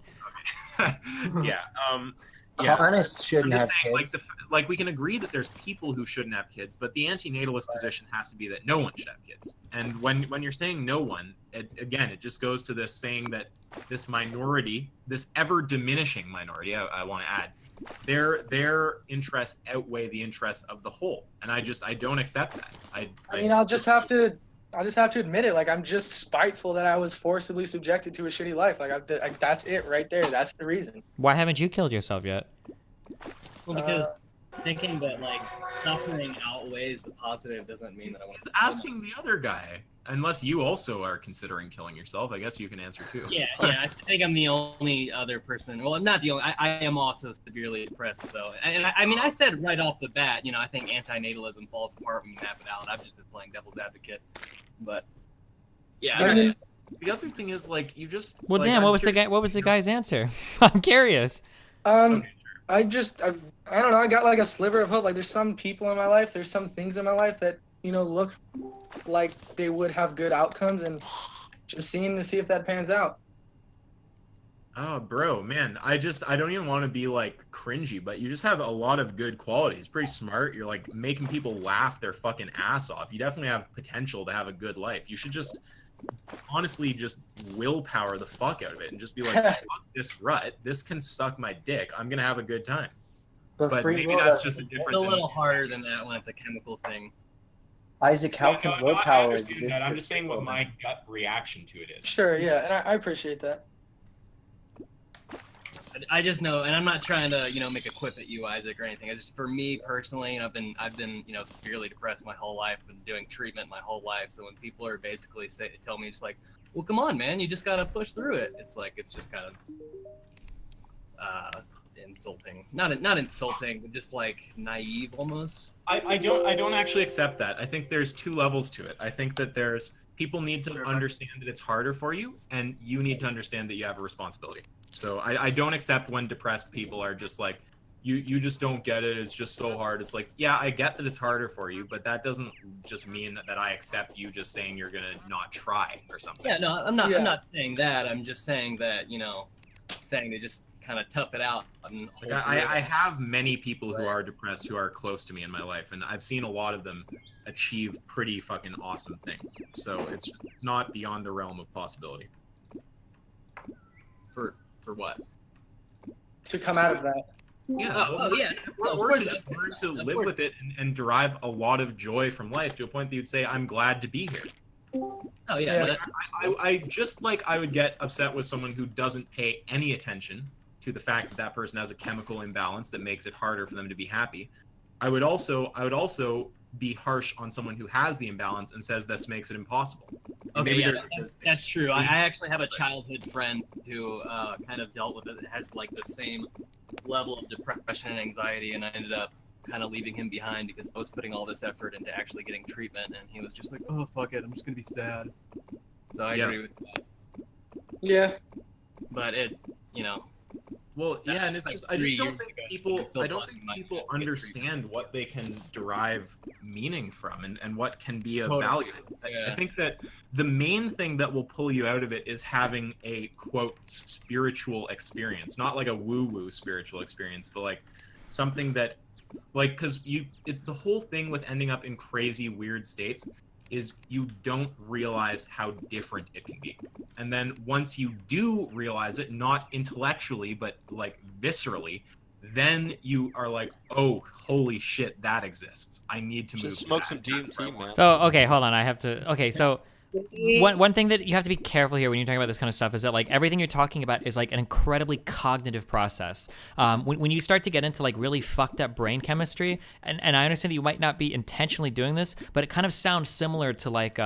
Yeah. Carnists shouldn't have saying, kids. Like we can agree that there's people who shouldn't have kids, but the antinatalist position has to be that no one should have kids. And when you're saying no one, it just goes to this saying that this minority, this ever diminishing minority, I want to add, their interests outweigh the interests of the whole, and I don't accept that. I mean, I'll just have to admit it. Like, I'm just spiteful that I was forcibly subjected to a shitty life. Like, that's it right there. That's the reason. Why haven't you killed yourself yet? Well, because thinking that like suffering outweighs the positive doesn't mean that I want to. Asking the other guy, unless you also are considering killing yourself, I guess you can answer too. Yeah. I think I'm the only other person. Well, I'm not the only. I am also severely depressed though, and I mean, I said right off the bat, you know, I think antinatalism falls apart when you map it out. I've just been playing devil's advocate, but yeah. I mean, the other thing is like you just. Well, like, damn. What was the guy's answer? I'm curious. Okay, I don't know. I got like a sliver of hope. Like, there's some people in my life, there's some things in my life that look like they would have good outcomes, and just seeing to see if that pans out. Oh, bro, man, I don't even want to be like cringy, but you just have a lot of good qualities. Pretty smart. You're like making people laugh their fucking ass off. You definitely have potential to have a good life. You should just honestly just willpower the fuck out of it and just be like, fuck this rut. This can suck my dick. I'm gonna have a good time. But maybe that's just a difference. It's a little harder than that when it's a chemical thing. Isaac, how can willpower exist? I'm just saying what my gut reaction to it is. Sure, yeah, and I appreciate that. I just know, and I'm not trying to, make a quip at you, Isaac, or anything. It's just for me personally, I've been, severely depressed my whole life. I've been doing treatment my whole life. So when people are basically tell me just like, well, come on, man, you just gotta push through it. It's like it's just kind of insulting. Not insulting, but just like naive almost. I don't actually accept that. I think there's two levels to it. I think that people need to understand that it's harder for you, and you need to understand that you have a responsibility. So I don't accept when depressed people are just like, you just don't get it. It's just so hard. It's like, yeah, I get that it's harder for you, but that doesn't just mean that I accept you just saying you're gonna not try or something. Yeah, no, I'm not saying that. I'm just saying that, saying to just kind of tough it out. I have many people who are depressed who are close to me in my life, and I've seen a lot of them achieve pretty fucking awesome things. So it's not beyond the realm of possibility. For what? To come out of that. Yeah. Or to just learn to live with it and derive a lot of joy from life to a point that you'd say, I'm glad to be here. Oh yeah. Like, I just like I would get upset with someone who doesn't pay any attention to the fact that that person has a chemical imbalance that makes it harder for them to be happy. I would also be harsh on someone who has the imbalance and says this makes it impossible. Okay, yeah, that's true. I actually have a childhood friend who kind of dealt with it. It has like the same level of depression and anxiety, and I ended up kind of leaving him behind because I was putting all this effort into actually getting treatment, and he was just like, oh, fuck it, I'm just gonna be sad. So I agree with that. Yeah. But well, yeah, and it's just I just don't think people understand what they can derive meaning from and what can be of value. I think that the main thing that will pull you out of it is having a quote spiritual experience, not like a woo-woo spiritual experience, but like something that because the whole thing with ending up in crazy weird states is you don't realize how different it can be. And then once you do realize it, not intellectually, but like viscerally, then you are like, oh, holy shit, that exists. I need to just smoke some DMT, man. So, okay, hold on. I have to... Okay, so... One thing that you have to be careful here when you're talking about this kind of stuff is that like everything you're talking about is like an incredibly cognitive process. When you start to get into like really fucked up brain chemistry, and I understand that you might not be intentionally doing this, but it kind of sounds similar to like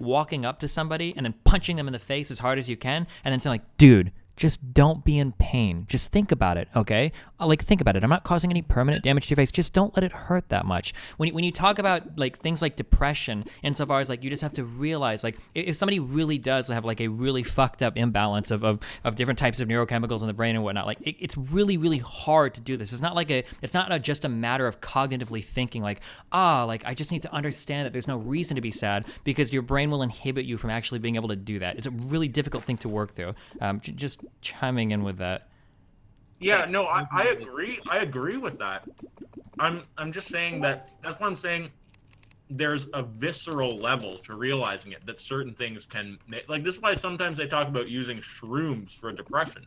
walking up to somebody and then punching them in the face as hard as you can, and then saying like, dude, just don't be in pain. Just think about it, okay? Like, think about it. I'm not causing any permanent damage to your face. Just don't let it hurt that much. When you talk about, like, things like depression, insofar as, like, you just have to realize, like, if somebody really does have, like, a really fucked up imbalance of different types of neurochemicals in the brain and whatnot, like, it's really, really hard to do this. It's not just a matter of cognitively thinking, like, I just need to understand that there's no reason to be sad, because your brain will inhibit you from actually being able to do that. It's a really difficult thing to work through. Just chiming in with that. Yeah, no, I agree. I agree with that. I'm just saying that's what I'm saying. There's a visceral level to realizing it that certain things can make, like, this is why sometimes they talk about using shrooms for depression.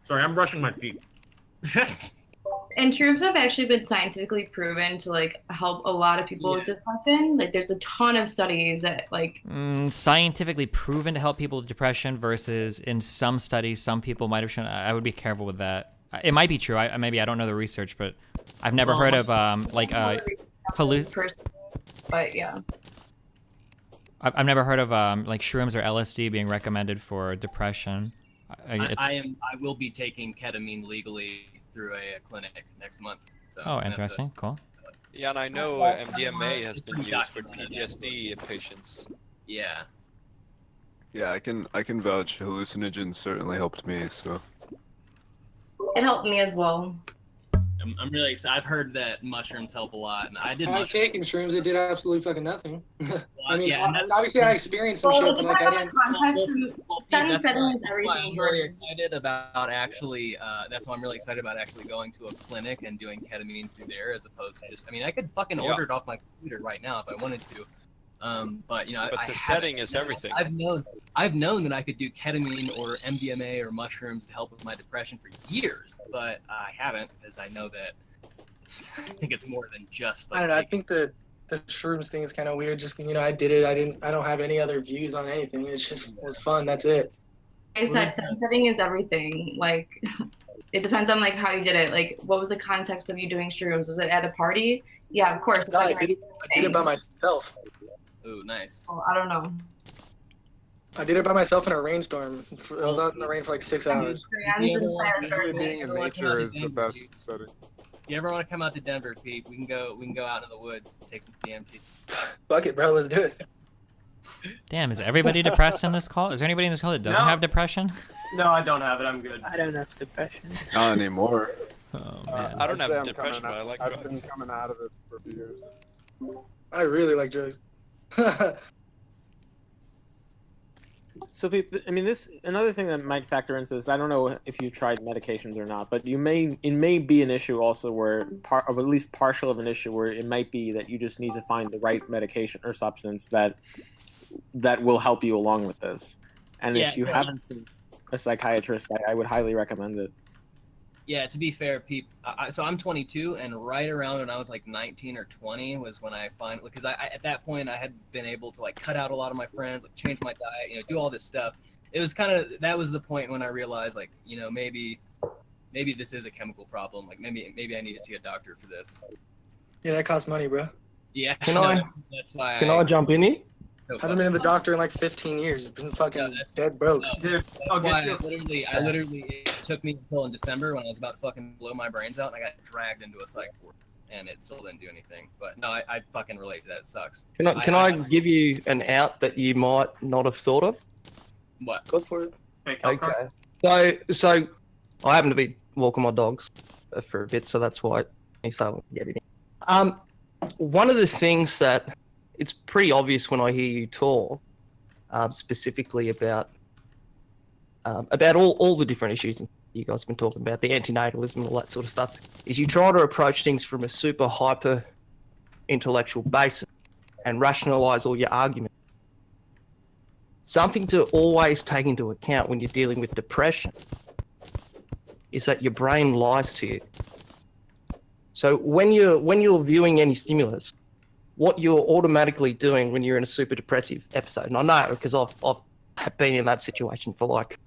Sorry, I'm brushing my teeth. And shrooms have actually been scientifically proven to like help a lot of people with depression. Like there's a ton of studies that like scientifically proven to help people with depression versus in some studies some people might have shown. I would be careful with that. It might be true. I don't know the research, but I've never heard of but yeah. I've never heard of like shrooms or LSD being recommended for depression. I will be taking ketamine legally through a clinic next month. So oh, interesting. Cool. Yeah, and I know MDMA has been used for PTSD in patients. Yeah. Yeah, I can vouch. Hallucinogens certainly helped me. So. It helped me as well. I'm really excited. I've heard that mushrooms help a lot, and I did. I've taken shrooms. It did absolutely fucking nothing. I mean, yeah, and that's, obviously I experienced some shit, but like I didn't. Setting why is everything. I'm really excited about actually. That's why I'm really excited about actually going to a clinic and doing ketamine through there, as opposed to just. I mean, I could fucking order it off my computer right now if I wanted to. But you know, But the setting is everything. I've known that I could do ketamine or MDMA or mushrooms to help with my depression for years, but I haven't because I know that I think it's more than just. Like, I don't know. I think the shrooms thing is kind of weird. Just I did it. I don't have any other views on anything. It was fun. That's it. I said setting is everything. Like, it depends on like how you did it. Like, what was the context of you doing shrooms? Was it at a party? Yeah, of course. No, I did it by myself. Ooh, nice. Oh, I don't know. I did it by myself in a rainstorm. I was out in the rain for like 6 hours. Usually being in nature is the best setting. If you ever want to come out to Denver, Pete, we can go out in the woods and take some DMT. Fuck it, bro. Let's do it. Damn, is everybody depressed in this call? Is there anybody in this call that doesn't have depression? No, I don't have it. I'm good. I don't have depression. Not anymore. Oh man. I don't I'd say have I'm depression, coming but I like I've drugs. been coming out of it for years. I really like drugs. So, I mean, another thing that might factor into this. I don't know if you tried medications or not, but it may be an issue also where or at least partial of an issue where it might be that you just need to find the right medication or substance that will help you along with this. And if you haven't seen a psychiatrist, I would highly recommend it. Yeah, to be fair, Pete. So I'm 22, and right around when I was like 19 or 20 was when I finally, because I at that point I had been able to like cut out a lot of my friends, like change my diet, you know, do all this stuff. It was that was the point when I realized, like, you know, maybe this is a chemical problem. Like maybe I need to see a doctor for this. Yeah, that costs money, bro. Yeah. That's why. Can I jump in here? So I haven't been to the doctor in like 15 years. It's been fucking dead broke. Dude, That's why I literally, it took me until in December when I was about to fucking blow my brains out, and I got dragged into a psych ward, and it still didn't do anything. But no, I fucking relate to that. It sucks. Can I give you an out that you might not have thought of? What? Go for it. Okay. So I happen to be walking my dogs for a bit, so that's why I started to get it in. One of the things that it's pretty obvious when I hear you talk, specifically about all the different issues you guys have been talking about, the antinatalism and all that sort of stuff, is you try to approach things from a super hyper intellectual basis and rationalize all your arguments. Something to always take into account when you're dealing with depression is that your brain lies to you. So when you're viewing any stimulus, what you're automatically doing when you're in a super depressive episode, and I know because I've been in that situation for like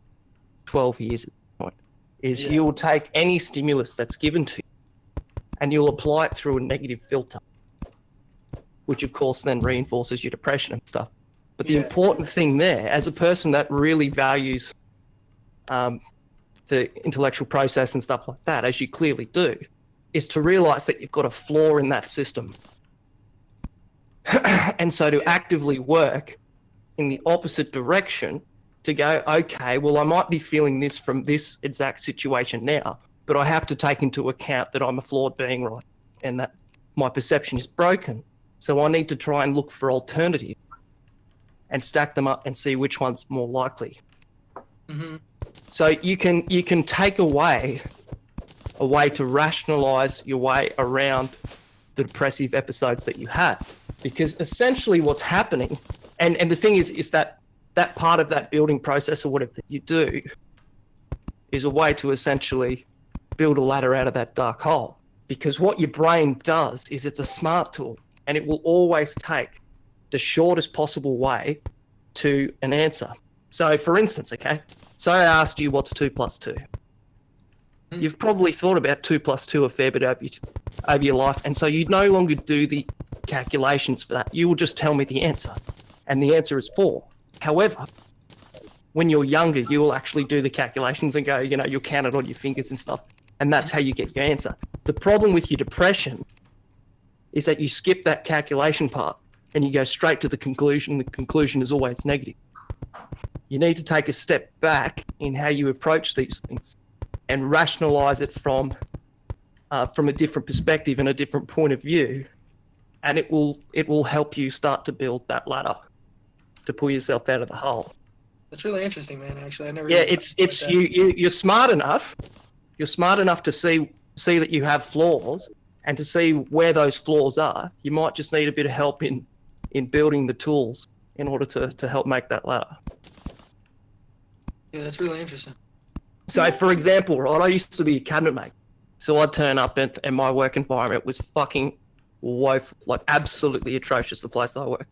12 years at this point, is you'll take any stimulus that's given to you and you'll apply it through a negative filter, which of course then reinforces your depression and stuff. But the important thing there, as a person that really values the intellectual process and stuff like that, as you clearly do, is to realize that you've got a flaw in that system. And so to actively work in the opposite direction, to go, okay, well, I might be feeling this from this exact situation now, but I have to take into account that I'm a flawed being, right? And that my perception is broken. So I need to try and look for alternatives and stack them up and see which one's more likely. Mm-hmm. So you can take away a way to rationalize your way around the depressive episodes that you have. Because essentially what's happening, and the thing is that part of that building process or whatever that you do is a way to essentially build a ladder out of that dark hole. Because what your brain does is it's a smart tool, and it will always take the shortest possible way to an answer. So for instance, okay, so I asked you what's 2 + 2. You've probably thought about 2 + 2 a fair bit over your life, and so you no longer do the calculations for that. You will just tell me the answer, and the answer is 4. However, when you're younger, you will actually do the calculations and go, you know, you'll count it on your fingers and stuff, and that's how you get your answer. The problem with your depression is that you skip that calculation part and you go straight to the conclusion. The conclusion is always negative. You need to take a step back in how you approach these things and rationalize it from from a different perspective and a different point of view, and it will help you start to build that ladder to pull yourself out of the hole. That's really interesting, man. Actually, I never. Yeah, even it's thought about that. you're smart enough. You're smart enough to see that you have flaws and to see where those flaws are. You might just need a bit of help in building the tools in order to help make that ladder. Yeah, that's really interesting. So, for example, right, I used to be a cabinet maker. So I'd turn up and my work environment was fucking woeful, like absolutely atrocious, the place I worked.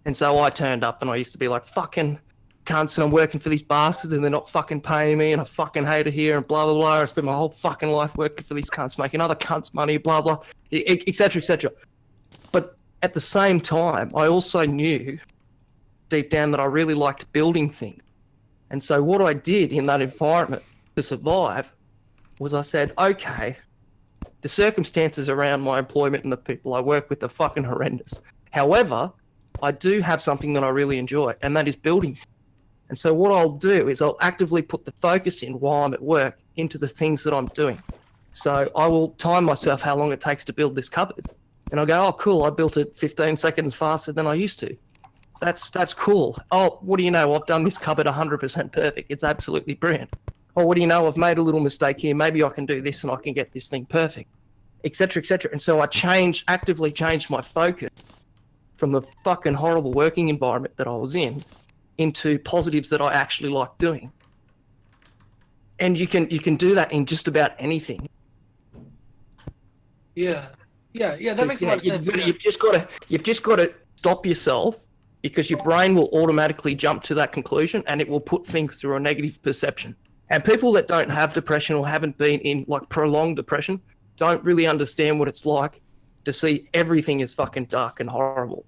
And so I turned up and I used to be like, fucking cunts, and I'm working for these bastards and they're not fucking paying me and I fucking hate it here and blah, blah, blah. I spent my whole fucking life working for these cunts, making other cunts money, blah, blah, et cetera, et cetera. But at the same time, I also knew deep down that I really liked building things. And so what I did in that environment to survive was I said, okay, the circumstances around my employment and the people I work with are fucking horrendous. However, I do have something that I really enjoy, and that is building. And so what I'll do is I'll actively put the focus in while I'm at work into the things that I'm doing. So I will time myself how long it takes to build this cupboard. And I'll go, oh, cool, I built it 15 seconds faster than I used to. That's cool. Oh, what do you know? I've done this cupboard 100% perfect. It's absolutely brilliant. Oh, what do you know? I've made a little mistake here. Maybe I can do this and I can get this thing perfect, et cetera, et cetera. And so I actively changed my focus from the fucking horrible working environment that I was in into positives that I actually like doing. And you can do that in just about anything. Yeah, that makes a lot of sense. You've just got to stop yourself, because your brain will automatically jump to that conclusion and it will put things through a negative perception. And people that don't have depression or haven't been in like prolonged depression don't really understand what it's like to see everything is fucking dark and horrible,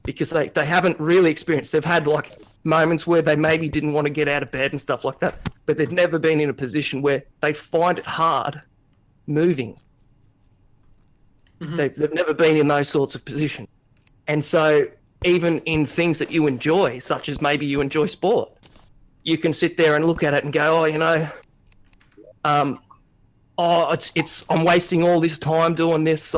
because they haven't really experienced. They've had like moments where they maybe didn't want to get out of bed and stuff like that, but they've never been in a position where they find it hard moving. Mm-hmm. They've never been in those sorts of positions. And so even in things that you enjoy, such as maybe you enjoy sport, you can sit there and look at it and go, oh, you know, I'm wasting all this time doing this.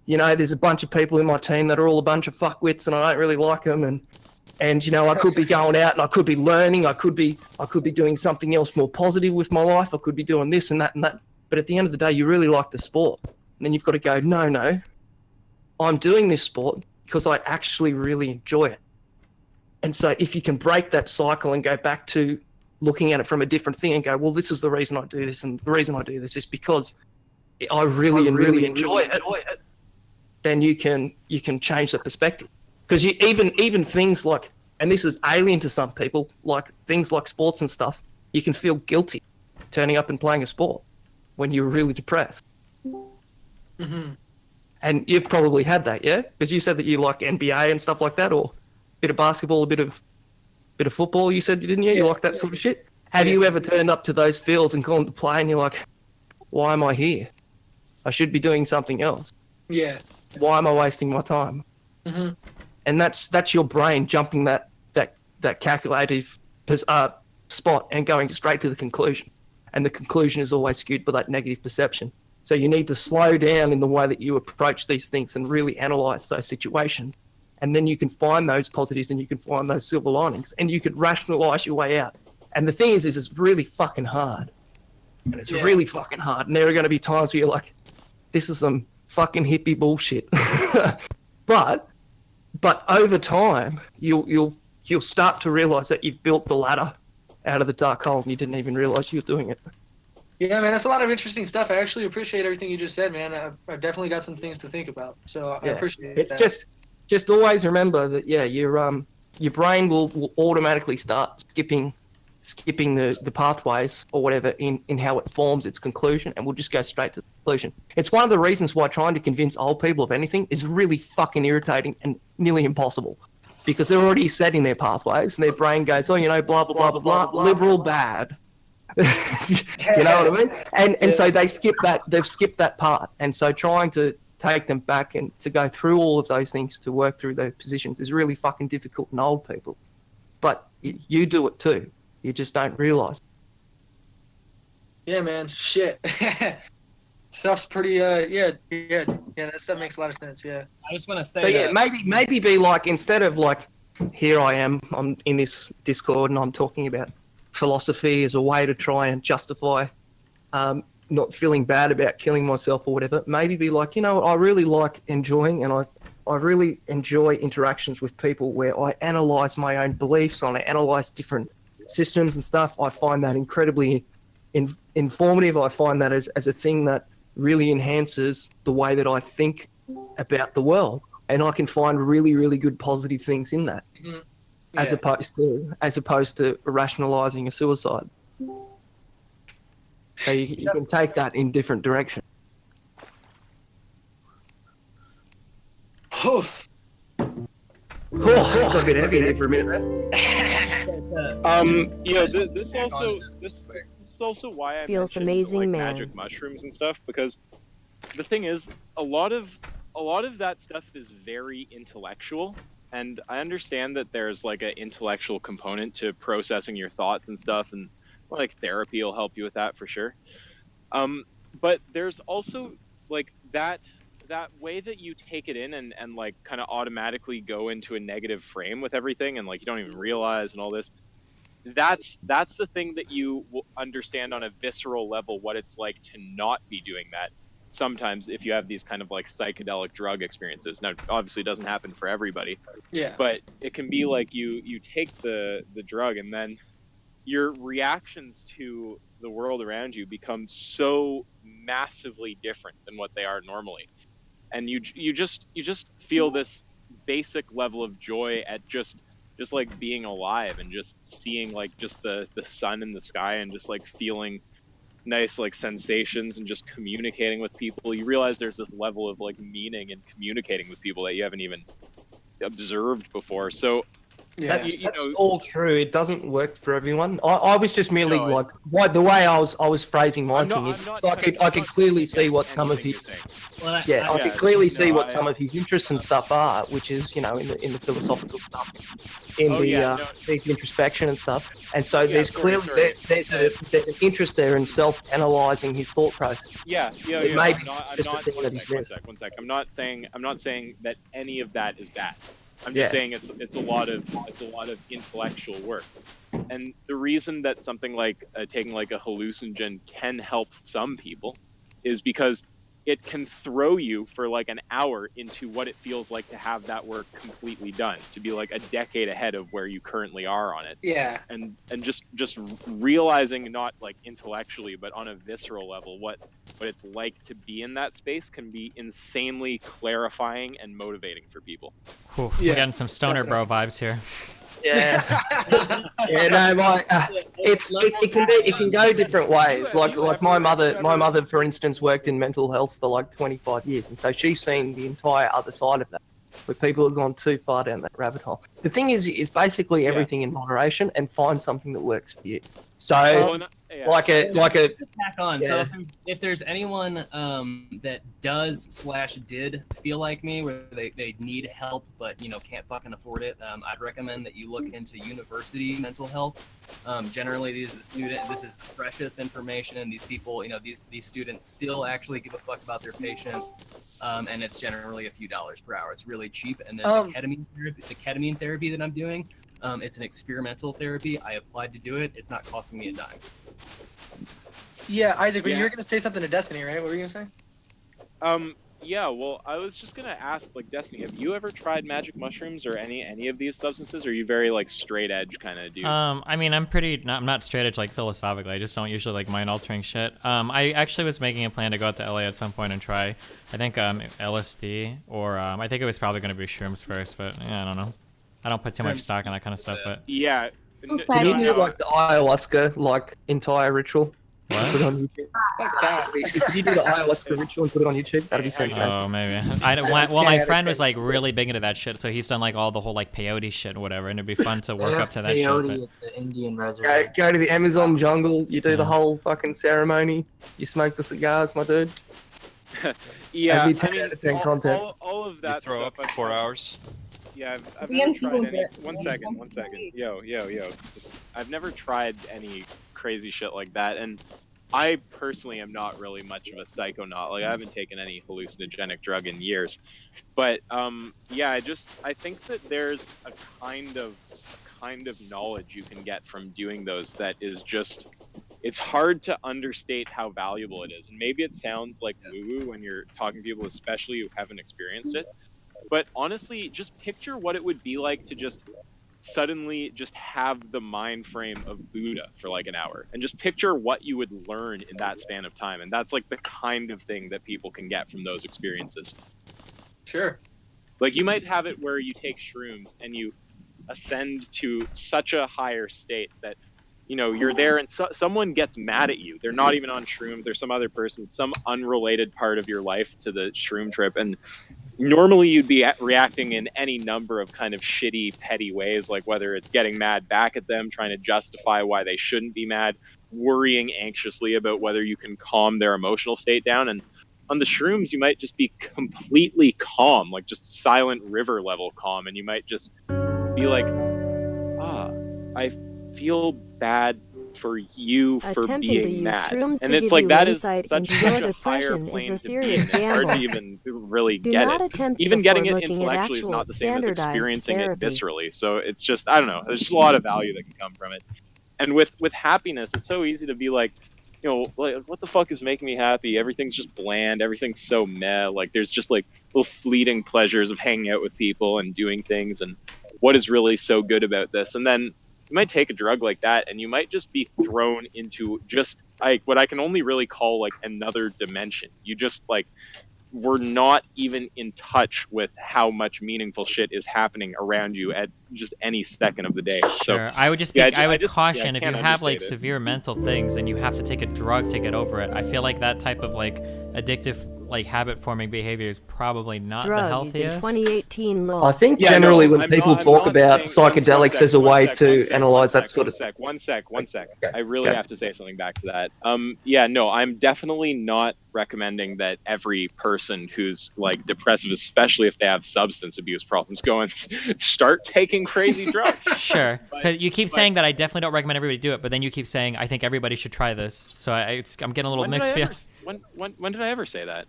You know, there's a bunch of people in my team that are all a bunch of fuckwits and I don't really like them. And you know, I could be going out and I could be learning. I could be doing something else more positive with my life. I could be doing this and that and that. But at the end of the day, you really like the sport. And then you've got to go, no, I'm doing this sport because I actually really enjoy it. And so if you can break that cycle and go back to looking at it from a different thing and go, well, this is the reason I do this, and the reason I do this is because I really enjoy it, then you can change the perspective. Because you even things like, and this is alien to some people, like things like sports and stuff, you can feel guilty turning up and playing a sport when you're really depressed. Mm-hmm. And you've probably had that, yeah? Because you said that you like NBA and stuff like that, or a bit of basketball, a bit of football, you said, didn't you? You like that sort of shit? Have you ever turned up to those fields and gone to play and you're like, why am I here? I should be doing something else. Yeah. Why am I wasting my time? Mm-hmm. And that's your brain jumping that calculative spot and going straight to the conclusion. And the conclusion is always skewed by that negative perception. So you need to slow down in the way that you approach these things and really analyze those situations. And then you can find those positives and you can find those silver linings and you can rationalize your way out. And the thing is it's really fucking hard. And it's really fucking hard. And there are going to be times where you're like, this is some fucking hippie bullshit. But over time, you'll start to realize that you've built the ladder out of the dark hole and you didn't even realize you were doing it. Yeah, man, that's a lot of interesting stuff. I actually appreciate everything you just said, man. I've definitely got some things to think about. So I appreciate it. It's just always remember that, your brain will automatically start skipping the pathways or whatever in how it forms its conclusion, and we'll just go straight to the conclusion. It's one of the reasons why trying to convince old people of anything is really fucking irritating and nearly impossible, because they're already set in their pathways and their brain goes, oh, you know, blah, blah, blah, blah, blah, liberal bad. You know what I mean? And so they've skipped that part. And so trying to take them back and to go through all of those things to work through those positions is really fucking difficult in old people. But you do it too. You just don't realise. Yeah, man. Shit. Stuff's pretty. Yeah. That stuff makes a lot of sense. Yeah. I just want to say So yeah, that. maybe be like, instead of like, here I am, I'm in this Discord and I'm talking about philosophy as a way to try and justify not feeling bad about killing myself or whatever. Maybe be like, you know, I really like enjoying, and I really enjoy interactions with people where I analyze my own beliefs, and I analyze different systems and stuff. I find that incredibly informative. I find that as a thing that really enhances the way that I think about the world, and I can find really, really good positive things in that, as opposed to rationalizing a suicide. So you can take that in different directions. Oh, got a bit heavy there for a minute. This is also why I Feels mentioned, amazing, like, man. magic mushrooms and stuff, because the thing is, a lot of that stuff is very intellectual, and I understand that there's like an intellectual component to processing your thoughts and stuff, and like therapy will help you with that for sure. But there's also like that way that you take it in and like kind of automatically go into a negative frame with everything, and like you don't even realize and all this. That's the thing that you will understand on a visceral level, what it's like to not be doing that sometimes if you have these kind of like psychedelic drug experiences. Now obviously it doesn't happen for everybody, but it can be like you take the drug, and then your reactions to the world around you become so massively different than what they are normally, and you just feel this basic level of joy at just like being alive, and just seeing like just the sun in the sky, and just like feeling nice like sensations, and just communicating with people. You realize there's this level of like meaning in communicating with people that you haven't even observed before. So That's all true. It doesn't work for everyone. I was just merely the way I was phrasing my thing is I could clearly see what some of his I could clearly see what some of his interests and stuff are, which is, you know, in the philosophical stuff, in deep introspection and stuff. And so there's clearly there's an interest there in self-analyzing his thought process. Maybe One sec. I'm not saying that any of that is bad. I'm just saying it's a lot of intellectual work, and the reason that something like taking like a hallucinogen can help some people is because it can throw you for like an hour into what it feels like to have that work completely done, to be like a decade ahead of where you currently are on it. And just realizing, not like intellectually, but on a visceral level, what it's like to be in that space can be insanely clarifying and motivating for people. We're getting some stoner bro vibes here. It can go different ways. Like my mother, for instance, worked in mental health for like 25 years, and so she's seen the entire other side of that, where people have gone too far down that rabbit hole. The thing is basically everything in moderation, and find something that works for you. So, back on. So if there's anyone that did feel like me, where they need help but can't fucking afford it, I'd recommend that you look into university mental health. Generally, this is precious information. These people, these students still actually give a fuck about their patients, and it's generally a few dollars per hour. It's really cheap. And then the ketamine therapy that I'm doing, it's an experimental therapy. I applied to do it. It's not costing me a dime. Yeah, Isaac, but you were gonna say something to Destiny, right? What were you gonna say? Yeah, well, I was just gonna ask, like, Destiny, have you ever tried magic mushrooms or any of these substances? Or are you very like straight edge kind of dude? I mean, I'm not straight edge like philosophically. I just don't usually like mind altering shit. I actually was making a plan to go out to LA at some point and try, I think LSD, or I think it was probably gonna be shrooms first, but yeah, I don't know. I don't put too much stock in that kind of stuff, but yeah. Can you do like the ayahuasca like entire ritual? Put it on YouTube. If you do the ayahuasca ritual and put it on YouTube, that'd be sensational. Oh, maybe. My friend was like really big into that shit, so he's done like all the whole like peyote shit or whatever, and it'd be fun to work up to that shit. At the Indian reservoir. Go to the Amazon jungle, you do the whole fucking ceremony, you smoke the cigars, my dude. Yeah, that'd be 10 out of 10 content. All of that. You throw up for 4 hours. Yeah, I've never tried any. One second. Yo. I've never tried any crazy shit like that, and I personally am not really much of a psychonaut. Like I haven't taken any hallucinogenic drug in years, but yeah, I think that there's a kind of knowledge you can get from doing those that is just, it's hard to understate how valuable it is. And maybe it sounds like woo-woo when you're talking to people, especially who haven't experienced it. But honestly, just picture what it would be like to just suddenly just have the mind frame of Buddha for like an hour, and just picture what you would learn in that span of time. And that's like the kind of thing that people can get from those experiences. Sure. Like you might have it where you take shrooms and you ascend to such a higher state that, you know, you're there and someone gets mad at you. They're not even on shrooms. They're some other person, some unrelated part of your life to the shroom trip. And normally you'd be reacting in any number of kind of shitty, petty ways, like whether it's getting mad back at them, trying to justify why they shouldn't be mad, worrying anxiously about whether you can calm their emotional state down. And on the shrooms, you might just be completely calm, like just silent river level calm. And you might just be like, I feel bad for you for being mad. And it's like, that is such a higher plane to be in. It's hard to even really get it. Even getting it intellectually is not the same as experiencing it viscerally. So it's just, I don't know, there's just a lot of value that can come from it. And with happiness, it's so easy to be like, you know, like, what the fuck is making me happy? Everything's just bland. Everything's so meh. Like, there's just like little fleeting pleasures of hanging out with people and doing things. And what is really so good about this? And then you might take a drug like that and you might just be thrown into just like what I can only really call like another dimension. You just like, we're not even in touch with how much meaningful shit is happening around you at just any second of the day. Sure. So I would just yeah, I would caution if if you have like severe mental things and you have to take a drug to get over it. I feel like that type of like addictive like habit forming behavior is probably not the healthiest. 2018 law. I think generally when people talk about psychedelics as a way to analyze that sort of thing. One sec. I really have to say something back to that. Yeah, no, I'm definitely not recommending that every person who's like depressive, especially if they have substance abuse problems, go and start taking crazy drugs. Sure. Because you keep saying that I definitely don't recommend everybody do it, but then you keep saying I think everybody should try this. So I'm getting a little mixed feelings. When did I ever say that?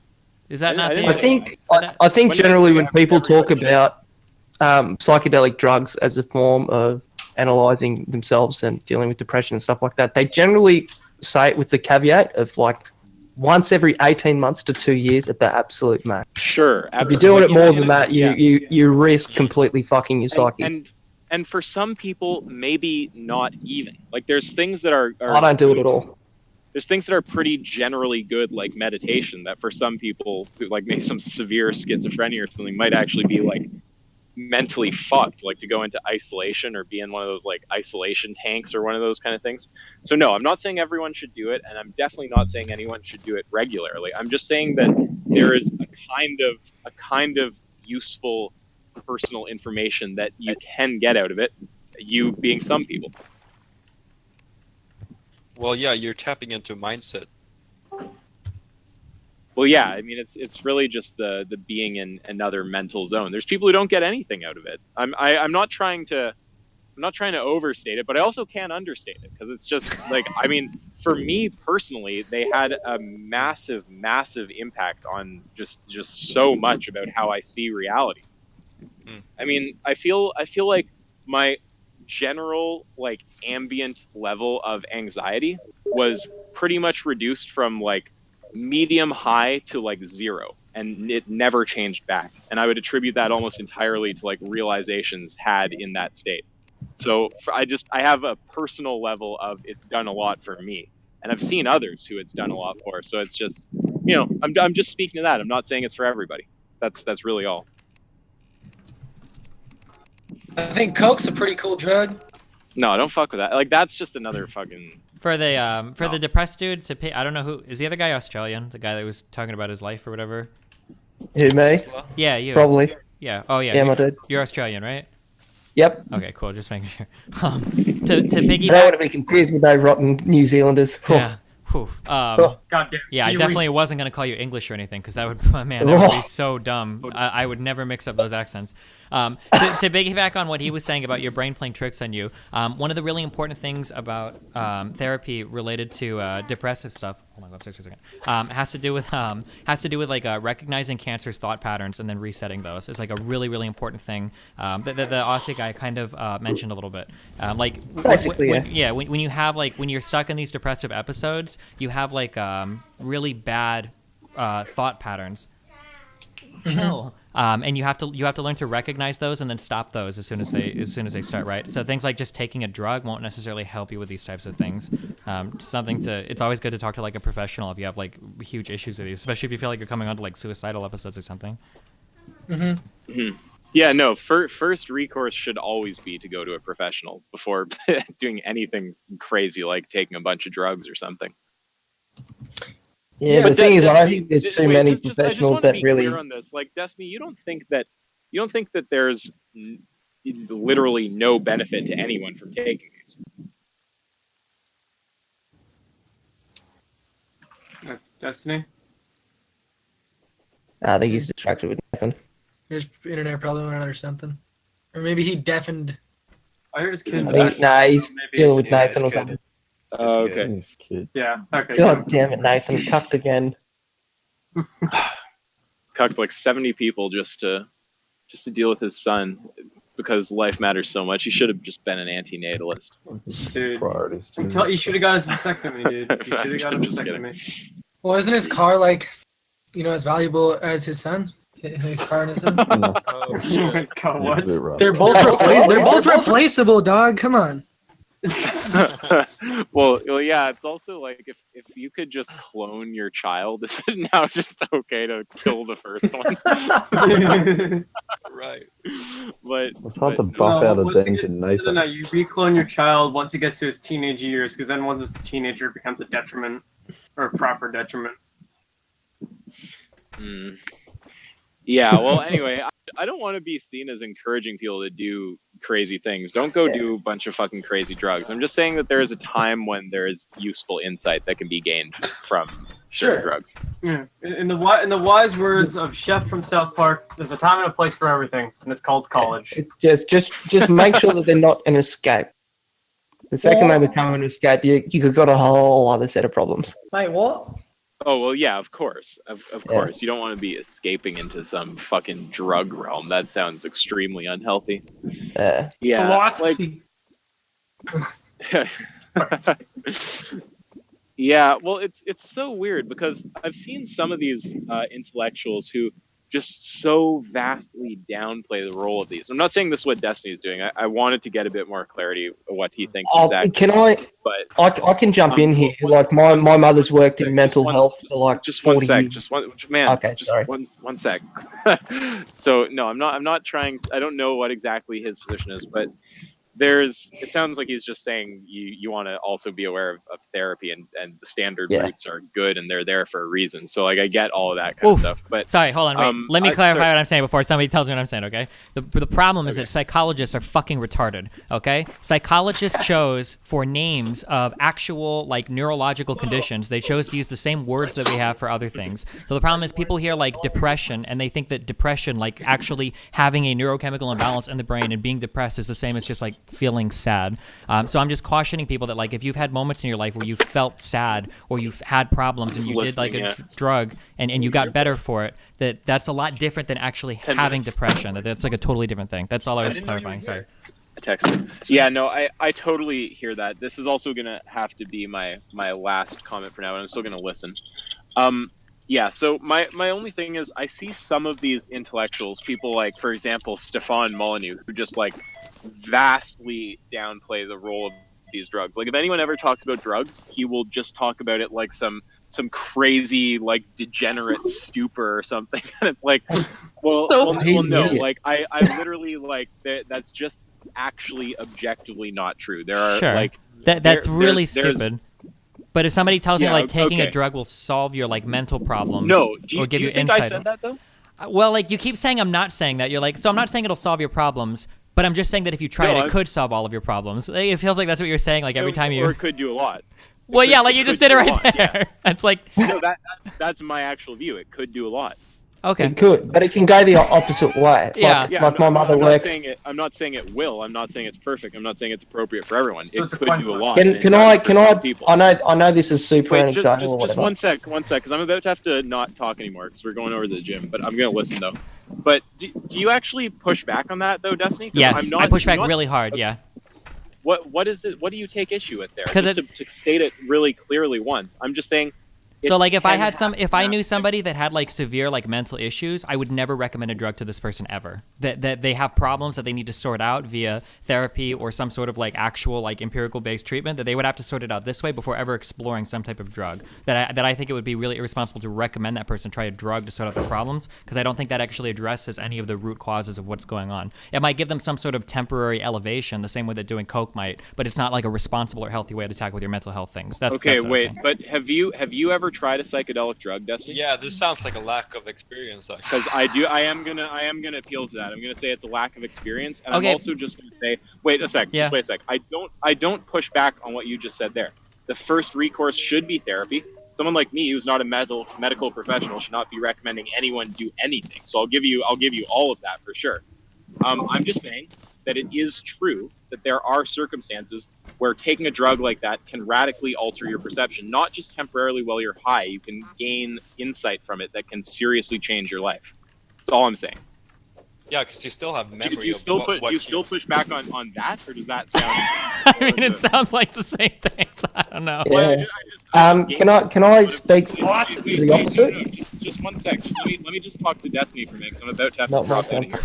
Is that not? I think generally when people talk about psychedelic drugs as a form of analyzing themselves and dealing with depression and stuff like that, they generally say it with the caveat of like once every 18 months to 2 years at the absolute max. Sure, absolutely. If you're doing it more than that, you risk completely fucking your psyche. And for some people, maybe not even. Like there's things that are I don't do it at all. There's things that are pretty generally good, like meditation, that for some people, who like maybe some severe schizophrenia or something, might actually be like mentally fucked, like to go into isolation or be in one of those like isolation tanks or one of those kind of things. So no, I'm not saying everyone should do it, and I'm definitely not saying anyone should do it regularly. I'm just saying that there is a kind of useful personal information that you can get out of it, you being some people. Well, yeah, you're tapping into mindset. Well, yeah, I mean, it's really just the being in another mental zone. There's people who don't get anything out of it. I'm not trying to overstate it, but I also can't understate it, because it's just like, I mean, for me personally, they had a massive impact on just so much about how I see reality. I mean, I feel like my general like ambient level of anxiety was pretty much reduced from like medium high to like 0, and it never changed back. And I would attribute that almost entirely to like realizations had in that state. So I have a personal level of it's done a lot for me, and I've seen others who it's done a lot for. So it's just, you know, I'm just speaking to that. I'm not saying it's for everybody. That's really all. I think coke's a pretty cool drug. No, don't fuck with that. Like that's just another fucking. For the depressed dude to pay. I don't know who is the other guy. Australian, the guy that was talking about his life or whatever. Who, me? Yeah, you. Probably. Yeah. Oh yeah. Yeah, my dude. You're Australian, right? Yep. Okay, cool. Just making sure. To piggyback. I don't want to be confused with those rotten New Zealanders. Yeah. Whew. God damn. Yeah, I definitely wasn't gonna call you English or anything, because that would, man, that would be so dumb. I would never mix up those accents. To piggyback on what he was saying about your brain playing tricks on you, one of the really important things about therapy related to depressive stuff. Hold on, go upstairs for a second. Has to do with like recognizing cancer's thought patterns and then resetting those. It's like a really, really important thing that the Aussie guy kind of mentioned a little bit. Like basically, when you have like when you're stuck in these depressive episodes, you have like really bad thought patterns. Chill. And you have to learn to recognize those and then stop those as soon as they start, right? So things like just taking a drug won't necessarily help you with these types of things. It's always good to talk to like a professional if you have like huge issues with these, especially if you feel like you're coming onto like suicidal episodes or something. Yeah, no, first recourse should always be to go to a professional before doing anything crazy like taking a bunch of drugs or something. Yeah, but the thing is, I think there's too many professionals that really. Clear on this. Like Destiny, you don't think that there's literally no benefit to anyone from taking these. Destiny? I think he's distracted with Nathan. His internet probably went out or something, or maybe he deafened. I heard his kid. He's dealing with Nathan or something. Oh, okay. Yeah. Okay. God damn it, Nathan, cucked again. Cucked like 70 people just to deal with his son because life matters so much. He should have just been an antinatalist. Dude, you should have got his vasectomy, dude. You should have got his vasectomy. Well, isn't his car like, as valuable as his son? His car and his son. Oh my God, what? They're both replaceable, dog. Come on. well, yeah. It's also like if you could just clone your child, is it now just okay to kill the first one? Right. But it's hard to buff out a dent in Nathan. No, you reclone your child once he gets to his teenage years, because then once it's a teenager, it becomes a detriment or a proper detriment. Yeah. Well, anyway, I don't want to be seen as encouraging people to do crazy things. Don't go do a bunch of fucking crazy drugs. I'm just saying that there is a time when there is useful insight that can be gained from certain drugs. Yeah. In the wise words of Chef from South Park, there's a time and a place for everything, and it's called college. It's just make sure that they're not an escape. The second they become an escape, you got a whole other set of problems. Wait, what? Oh, well, yeah, of course. Of course. You don't want to be escaping into some fucking drug realm. That sounds extremely unhealthy. Yeah. Philosophy. Yeah, well, it's so weird because I've seen some of these intellectuals who just so vastly downplay the role of these. I'm not saying this is what Destiny is doing. I wanted to get a bit more clarity of what he thinks exactly. Can I? But I can jump in here. Like my mother's worked in mental health for like just 1 sec. years. Just one, man. Okay, just sorry. One sec. So no, I'm not trying. I don't know what exactly his position is, but it sounds like he's just saying you want to also be aware of therapy and the standard routes are good and they're there for a reason. So like I get all of that kind of stuff. But sorry, hold on, wait. Let me clarify what I'm saying before somebody tells me what I'm saying, okay? The problem is that psychologists are fucking retarded, okay? Psychologists chose for names of actual like neurological conditions, they chose to use the same words that we have for other things. So the problem is people hear like depression and they think that depression, like actually having a neurochemical imbalance in the brain and being depressed is the same as just like feeling sad. So I'm just cautioning people that like if you've had moments in your life where you felt sad or you've had problems and you did like a drug and you got better for it, that's a lot different than actually having depression. That's like a totally different thing. That's all I was clarifying. Sorry. I texted. Yeah, no, I totally hear that. This is also gonna have to be my last comment for now, and I'm still gonna listen. Yeah, so my only thing is I see some of these intellectuals, people like, for example, Stefan Molyneux, who just like vastly downplay the role of these drugs. Like if anyone ever talks about drugs, he will just talk about it like some crazy like degenerate stupor or something. And it's like, well no, like I literally like that's just actually objectively not true. There are like that's really stupid. But if somebody tells me like taking a drug will solve your like mental problems, no, do you give you think insight. I said that though? Well, like you keep saying I'm not saying that. You're like, so I'm not saying it'll solve your problems, but I'm just saying that if you tried it could solve all of your problems. It feels like that's what you're saying like every time you. Or it could do a lot. Well, yeah, like you just did it right there. That's like. No, that's my actual view. It could do a lot. Okay. It could, but it can go the opposite way. Yeah. Like my mother works. I'm not saying it will. I'm not saying it's perfect. I'm not saying it's appropriate for everyone. So it it's a could coin do a flip. lot. Can I? People. I know this is super Wait, anecdotal or just whatever. one sec, because I'm about to have to not talk anymore because we're going over to the gym. But I'm gonna listen though. But do you actually push back on that though, Destiny? 'Cause Yes, I push back really hard. Yeah. What is it? What do you take issue with there? 'Cause Just to state it really clearly once. I'm just saying. So like if I knew somebody that had like severe like mental issues, I would never recommend a drug to this person ever. That they have problems that they need to sort out via therapy or some sort of like actual like empirical based treatment, that they would have to sort it out this way before ever exploring some type of drug. That I think it would be really irresponsible to recommend that person try a drug to sort out their problems, because I don't think that actually addresses any of the root causes of what's going on. It might give them some sort of temporary elevation, the same way that doing coke might, but it's not like a responsible or healthy way to tackle with your mental health things. Okay, that's what I'm wait, saying. but have you ever tried a psychedelic drug, Destiny? Yeah, this sounds like a lack of experience, actually. Because I am gonna appeal to that. I'm gonna say it's a lack of experience, and Okay. I'm also just gonna say, wait a sec, Yeah. just wait a sec. I don't push back on what you just said there. The first recourse should be therapy. Someone like me, who's not a medical professional, should not be recommending anyone do anything. So I'll give you all of that for sure. I'm just saying that it is true that there are circumstances where taking a drug like that can radically alter your perception, not just temporarily while you're high. You can gain insight from it that can seriously change your life. That's all I'm saying. Yeah, because you still have memory. Do you still push back on that, or does that sound? I mean, it sounds like the same thing. So I don't know. Yeah. Can I speak to the opposite? Just one sec. Just let me just talk to Destiny for a minute, because I'm about to have Not to drop my out of here.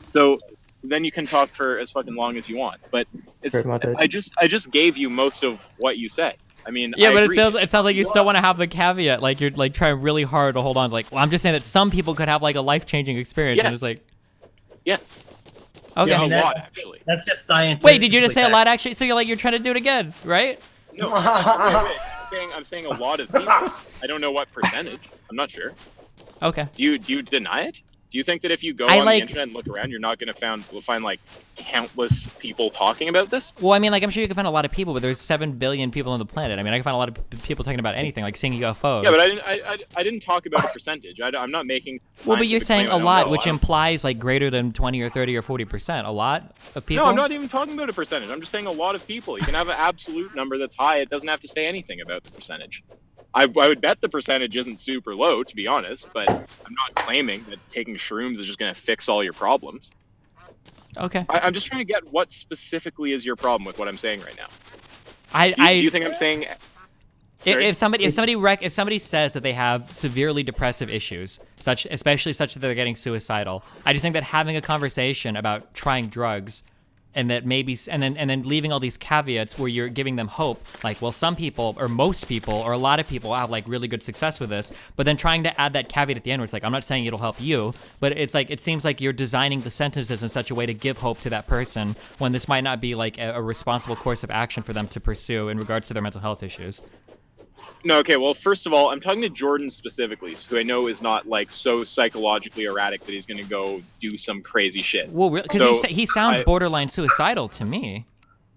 So then you can talk for as fucking long as you want. But it's I just gave you most of what you said. I mean, Yeah, I but agree. it sounds like you still want to have the caveat, like you're like trying really hard to hold on to, like, well, I'm just saying that some people could have like a life-changing experience, and it's like, yes. okay, Yeah, a lot actually. That's just science. Wait, did you just say a lot actually? So you're trying to do it again, right? No, I'm saying a lot of people. I don't know what percentage. I'm not sure. Okay. Do you deny it? Do you think that if you go I on like- the internet and look around, you're not going to find like countless people talking about this? Well, I mean, like, I'm sure you can find a lot of people, but there's 7 billion people on the planet. I mean, I can find a lot of people talking about anything, like seeing UFOs. Yeah, but I didn't talk about a percentage. I'm not making. Well, but you're scientific saying claim a I don't lot, know. which implies like greater than 20 or 30 or 40%. A lot of people. No, I'm not even talking about a percentage. I'm just saying a lot of people. You can have an absolute number that's high. It doesn't have to say anything about the percentage. I would bet the percentage isn't super low, to be honest, but I'm not claiming that taking shrooms is just going to fix all your problems. Okay. I'm just trying to get what specifically is your problem with what I'm saying right now. Do you think I'm saying? Sorry? If somebody says that they have severely depressive issues, especially such that they're getting suicidal, I just think that having a conversation about trying drugs, and that maybe and then leaving all these caveats where you're giving them hope, like, well, some people or most people or a lot of people have like really good success with this, but then trying to add that caveat at the end where it's like, I'm not saying it'll help you, but it's like, it seems like you're designing the sentences in such a way to give hope to that person when this might not be like a responsible course of action for them to pursue in regards to their mental health issues. No, okay, well, first of all, I'm talking to Jordan specifically, who I know is not, like, so psychologically erratic that he's going to go do some crazy shit. Well, because So, he sounds borderline suicidal to me.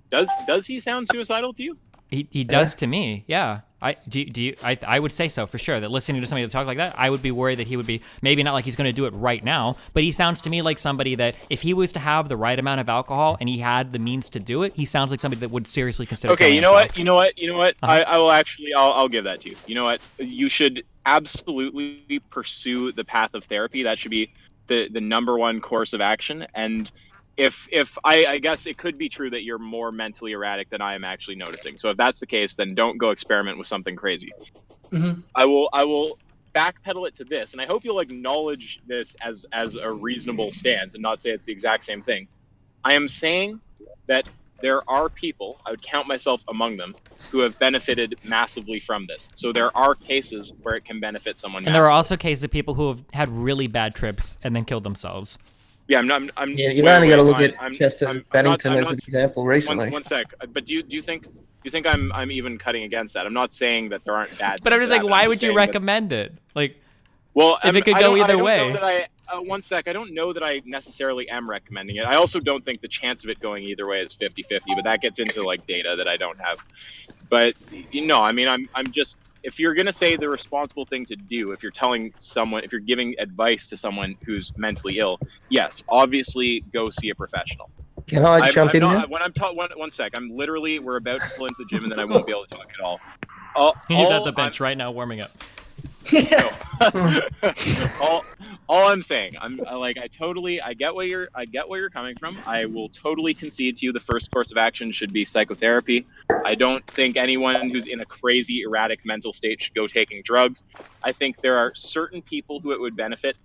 Does he sound suicidal to you? He does to me, yeah. I would say so for sure. That listening to somebody talk like that, I would be worried that he would be maybe not like he's going to do it right now, but he sounds to me like somebody that if he was to have the right amount of alcohol and he had the means to do it, he sounds like somebody that would seriously consider. Okay, killing you know himself. what? I will actually, I'll give that to you. You know what? You should absolutely pursue the path of therapy. That should be the number one course of action. And if I guess it could be true that you're more mentally erratic than I am actually noticing. So if that's the case, then don't go experiment with something crazy. Mm-hmm. I will backpedal it to this, and I hope you'll acknowledge this as a reasonable stance and not say it's the exact same thing. I am saying that there are people, I would count myself among them, who have benefited massively from this. So there are cases where it can benefit someone. And there are also cases of people who have had really bad trips and then killed themselves. Yeah, I'm. Yeah, you've only got to look at Chester Bennington as an example recently. One sec. But do you think I'm even cutting against that? I'm not saying that there aren't bad. But I'm things just that like, why happen. I'm would just you saying that- recommend it? Like, Well, if it could go either way. One sec. I don't know that I necessarily am recommending it. I also don't think the chance of it going either way is 50-50, but that gets into like data that I don't have. But I mean, I'm just if you're gonna say the responsible thing to do, if you're giving advice to someone who's mentally ill, yes, obviously go see a professional. Can I jump in here? One sec. We're about to pull into the gym and then I won't be able to talk at all. He's at the bench right now warming up. all I'm saying, I get where you're coming from. I will totally concede to you the first course of action should be psychotherapy. I don't think anyone who's in a crazy erratic mental state should go taking drugs. I think there are certain people who it would benefit,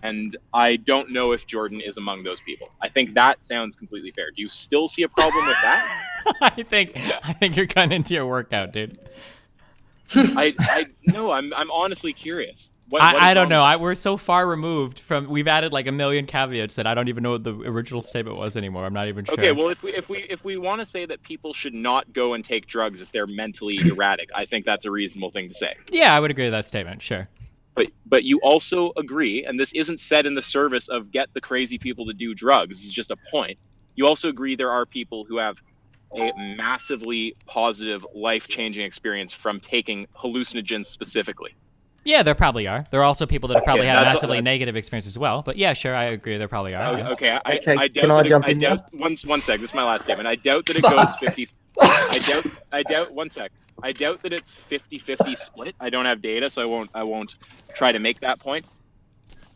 and I don't know if Jordan is among those people. I think that sounds completely fair. Do you still see a problem with that? I think you're cutting into your workout, dude. No, I'm honestly curious. I don't know. We're so far removed from. We've added like a million caveats that I don't even know what the original statement was anymore. I'm not even sure. Okay, well, if we want to say that people should not go and take drugs if they're mentally erratic, I think that's a reasonable thing to say. Yeah, I would agree with that statement. Sure. But you also agree, and this isn't said in the service of get the crazy people to do drugs. This is just a point. You also agree there are people who have a massively positive, life-changing experience from taking hallucinogens specifically. Yeah, there probably are. There are also people that have probably had massively negative experiences as well. But yeah, sure, I agree. There probably are. Okay, I doubt. Can I jump in? One sec. This is my last statement. I doubt that it goes 50. I doubt. One sec. I doubt that it's 50-50 split. I don't have data, so I won't try to make that point.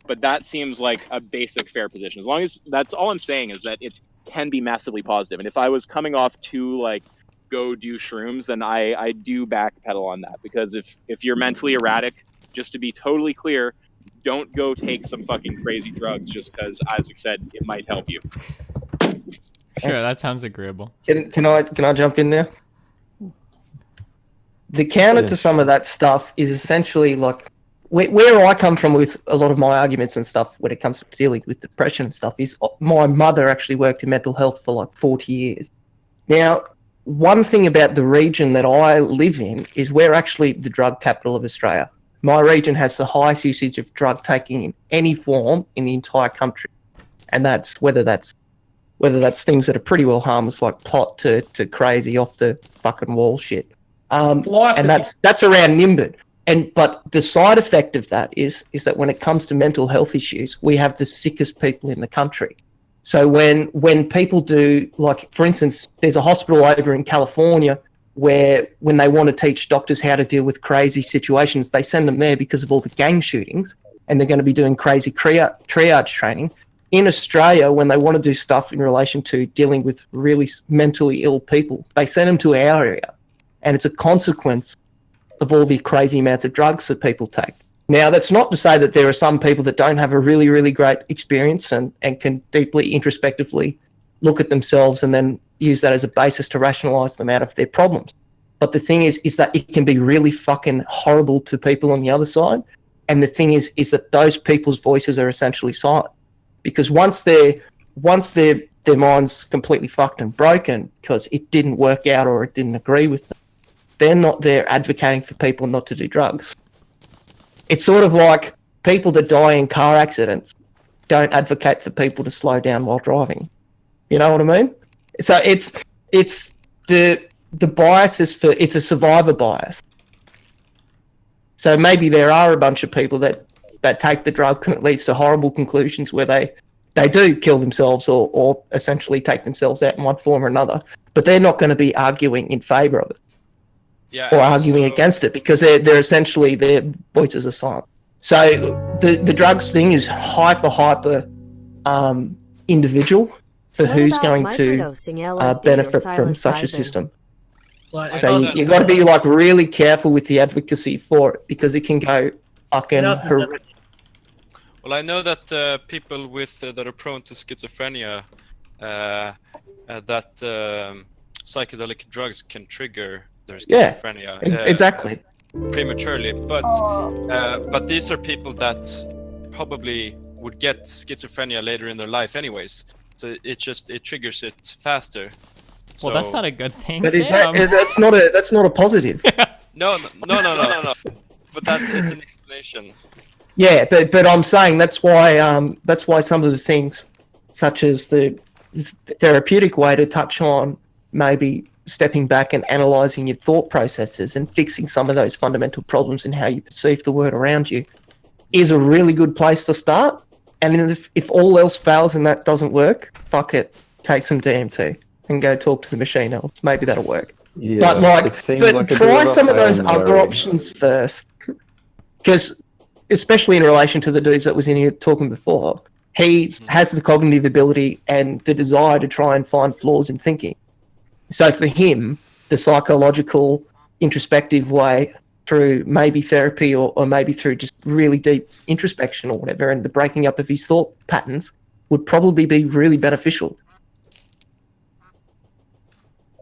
But that seems like a basic fair position. As long as that's all I'm saying is that it can be massively positive. And if I was coming off to like go do shrooms, then I do backpedal on that, because if you're mentally erratic, just to be totally clear, don't go take some fucking crazy drugs just because Isaac said it might help you. Sure, that sounds agreeable. Can I jump in there? The counter to some of that stuff is essentially like where I come from with a lot of my arguments and stuff when it comes to dealing with depression and stuff is my mother actually worked in mental health for like 40 years. Now, one thing about the region that I live in is we're actually the drug capital of Australia. My region has the highest usage of drug taking in any form in the entire country. And that's whether that's things that are pretty well harmless like pot to crazy off the fucking wall shit. And that's around Nimbin. But the side effect of that is that when it comes to mental health issues, we have the sickest people in the country. So when people do, like, for instance, there's a hospital over in California where when they want to teach doctors how to deal with crazy situations, they send them there because of all the gang shootings, and they're going to be doing crazy triage training. In Australia, when they want to do stuff in relation to dealing with really mentally ill people, they send them to our area. And it's a consequence of all the crazy amounts of drugs that people take. Now, that's not to say that there are some people that don't have a really, really great experience and can deeply introspectively look at themselves and then use that as a basis to rationalize them out of their problems. But the thing is that it can be really fucking horrible to people on the other side. And the thing is that those people's voices are essentially silent. Because once their mind's completely fucked and broken because it didn't work out or it didn't agree with them, they're not there advocating for people not to do drugs. It's sort of like people that die in car accidents don't advocate for people to slow down while driving. You know what I mean? So it's the bias is it's a survivor bias. So maybe there are a bunch of people that take the drug and it leads to horrible conclusions where they do kill themselves or essentially take themselves out in one form or another, but they're not going to be arguing in favor of it. Yeah, or arguing against it because they're essentially their voices are silent. So the drugs thing is hyper individual for who's going to benefit from such a system. So you got to be like really careful with the advocacy for it because it can go fucking horrific. Well, I know that people with that are prone to schizophrenia, that psychedelic drugs can trigger their schizophrenia. Yeah, exactly. Prematurely, but these are people that probably would get schizophrenia later in their life, anyways. So it triggers it faster. Well, that's not a good thing. But that's not a positive. No. But it's an explanation. Yeah, but I'm saying that's why some of the things, such as the therapeutic way to touch on maybe stepping back and analyzing your thought processes and fixing some of those fundamental problems in how you perceive the world around you is a really good place to start. And if all else fails and that doesn't work, fuck it, take some DMT and go talk to the machine elves. Maybe that'll work. Yeah, But like a try bit of some a of those Hail other Mary. options first, because especially in relation to the dudes that was in here talking before, he has the cognitive ability and the desire to try and find flaws in thinking. So for him, the psychological, introspective way through maybe therapy or maybe through just really deep introspection or whatever, and the breaking up of his thought patterns would probably be really beneficial.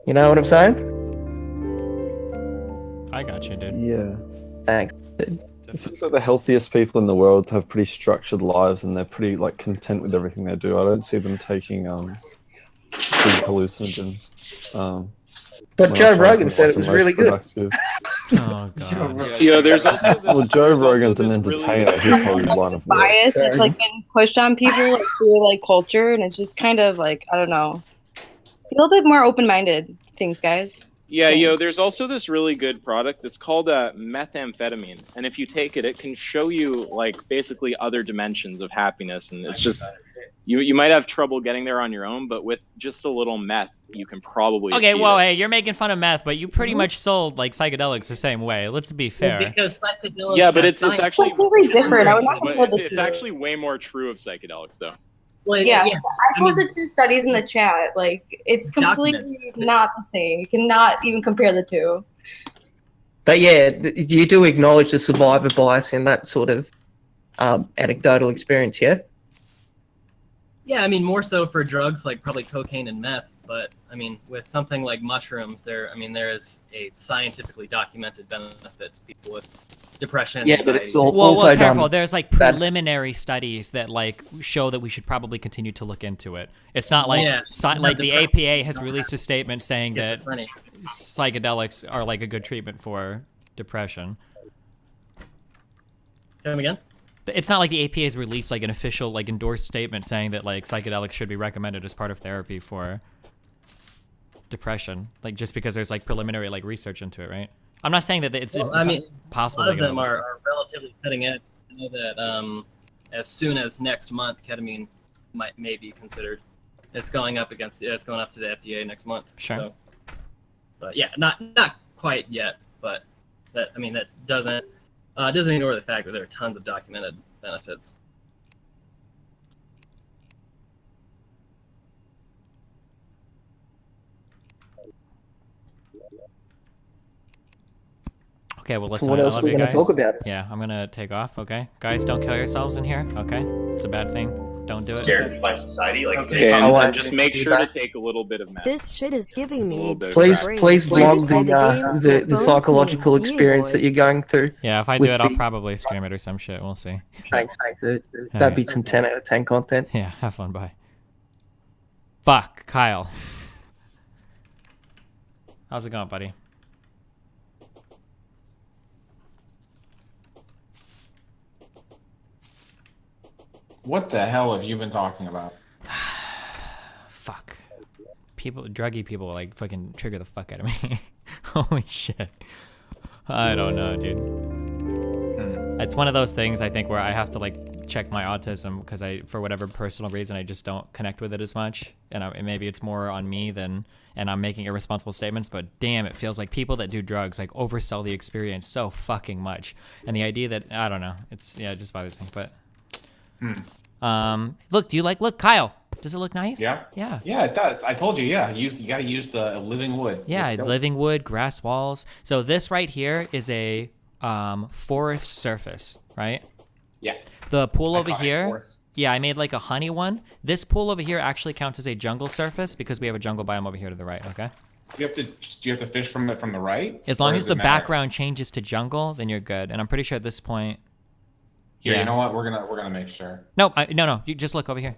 You know what I'm saying? I got you, dude. Yeah. Thanks. It seems like the healthiest people in the world have pretty structured lives and they're pretty like content with everything they do. I don't see them taking big hallucinogens. But when Joe I try to Rogan think, said like, it was the most really good. productive. Oh god. Yeah, there's also this. Well, Joe there's also Rogan's an this entertainer. He's probably one of Bias that's like been pushed on people like, through like culture, and it's just kind of like I don't know, a little bit more open-minded things, guys. Yeah, there's also this really good product. It's called methamphetamine, and if you take it, it can show you like basically other dimensions of happiness, and it's just you might have trouble getting there on your own, but with just a little meth, you can probably. Okay, achieve well, it. hey, you're making fun of meth, but you pretty much sold like psychedelics the same way. Let's be fair. Because psychedelics. Yeah, but have it's actually completely different. I would not but compare the it's two. actually way more true of psychedelics, though. Well, Yeah, I posted 2 studies in the chat. Like, it's completely not the same. You cannot even compare the two. But yeah, you do acknowledge the survivor bias in that sort of anecdotal experience, yeah? Yeah, I mean, more so for drugs like probably cocaine and meth, but I mean, with something like mushrooms, there is a scientifically documented benefit to people with depression. Yeah, but it's all, Well, also careful. done. There's like preliminary studies that like show that we should probably continue to look into it. It's not like like the APA has released a statement saying that psychedelics are like a good treatment for depression. Come again? It's not like the APA has released like an official like endorsed statement saying that like psychedelics should be recommended as part of therapy for depression. Like just because there's like preliminary like research into it, right? I'm not saying that it's, Well, it's I mean, possible. a lot of to get them over. are relatively cutting edge. I know that as soon as next month, ketamine may be considered. It's going up to the FDA next month. Sure. So, but yeah, not quite yet. But that doesn't ignore the fact that there are tons of documented benefits. Okay, well, So listen, what I else love are we you gonna guys. talk about? Yeah, I'm gonna take off, okay? Guys, don't kill yourselves in here, okay? It's a bad thing. Don't do it. Scared by society, like Okay, and just make sure to take a little bit of meth. This shit is giving me. Please vlog the psychological experience that you're going through. Yeah, if I do it, I'll probably stream it or some shit. We'll see. Thanks. That'd Alright. be some 10 out of 10 content. Yeah, have fun. Bye. Fuck, Kyle. How's it going, buddy? What the hell have you been talking about? Fuck. Druggy people like fucking trigger the fuck out of me. Holy shit. I don't know, dude. It's one of those things I think where I have to like check my autism because for whatever personal reason, I just don't connect with it as much. And maybe it's more on me and I'm making irresponsible statements, but damn, it feels like people that do drugs like oversell the experience so fucking much. And the idea that, I don't know, it just bothers me, but. Look, Kyle, does it look nice? Yeah. Yeah. Yeah, it does. I told you, yeah. You gotta use the living wood. Yeah, Let's go. living wood, grass walls. So this right here is a forest surface, right? Yeah. The pool over Iconic here. forest. Yeah, I made like a honey one. This pool over here actually counts as a jungle surface because we have a jungle biome over here to the right, okay? Do you have to fish from it from the right? As long Or as does it the matter? background changes to jungle, then you're good. And I'm pretty sure at this point. Here, Yeah. you know what? We're gonna make sure. No, no. You just look over here.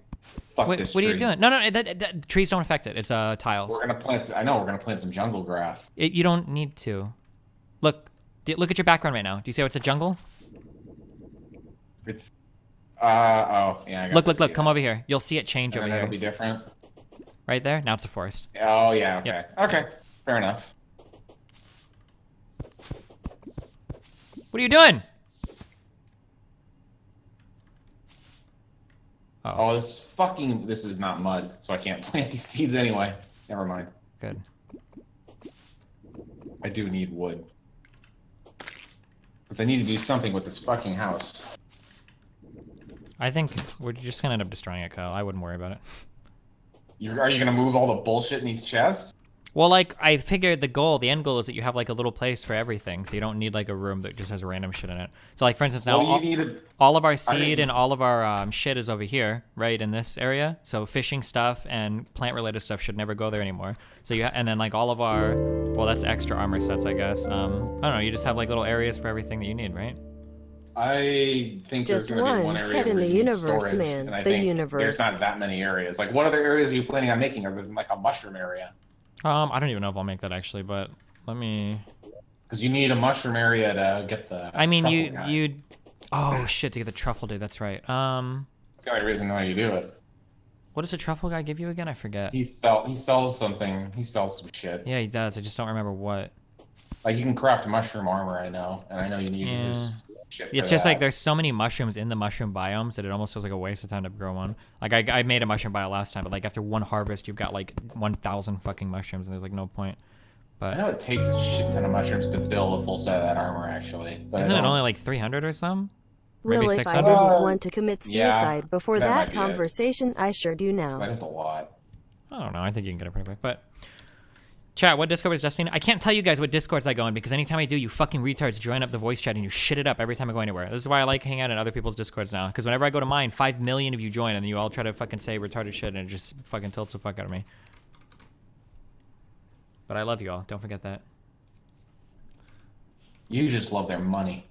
Fuck Wait, this what are you tree. doing? No, that trees don't affect it. It's tiles. We're gonna plant. I know we're gonna plant some jungle grass. You don't need to. Look at your background right now. Do you see how it's a jungle? It's. Oh, yeah. I guess I see Look. it. Come over here. You'll see it change And over then here. it'll be different. Right there. Now it's a forest. Oh yeah. Okay. Yep. Okay. Fair enough. What are you doing? Oh, this is not mud, so I can't plant these seeds anyway. Never mind. Good. I do need wood. Because I need to do something with this fucking house. I think we're just gonna end up destroying it, Kyle. I wouldn't worry about it. Are you gonna move all the bullshit in these chests? Well, like, I figured the end goal is that you have, like, a little place for everything, so you don't need, like, a room that just has random shit in it. So, like, for instance, now, all of our seed and all of our shit is over here, right, in this area. So fishing stuff and plant-related stuff should never go there anymore. So and then, like, all of our, well, that's extra armor sets, I guess. I don't know, you just have, like, little areas for everything that you need, right? I think Just there's going to be one one area head in where the you need universe, storage, man. and I The think universe. there's not that many areas. Like, what other areas are you planning on making other than, like, a mushroom area? I don't even know if I'll make that, actually, but let me... Because you need a mushroom area to get the I mean, truffle guy. you'd... Oh, shit, to get the truffle dude, that's right. That's the only reason why you do it. What does the truffle guy give you again? I forget. He sells something. He sells some shit. Yeah, he does. I just don't remember what. Like, you can craft mushroom armor, I know. And I know you need to use shit for It's just that. like there's so many mushrooms in the mushroom biomes that it almost feels like a waste of time to grow one. Like, I made a mushroom bio last time, but, like, after one harvest, you've got, like, 1,000 fucking mushrooms, and there's, like, no point. But I know it takes a shit ton of mushrooms to build a full set of that armor, actually. But isn't it only, like, 300 or some? Maybe Well, if I 600? didn't want to commit yeah, suicide before that might that be it. conversation, I sure do now. That is a lot. I don't know. I think you can get it pretty quick, but... Chat, what Discord is Destiny? I can't tell you guys what Discords I go in because anytime I do, you fucking retards join up the voice chat and you shit it up every time I go anywhere. This is why I like hanging out in other people's Discords now. Because whenever I go to mine, 5 million of you join and then you all try to fucking say retarded shit and it just fucking tilts the fuck out of me. But I love you all. Don't forget that. You just love their money.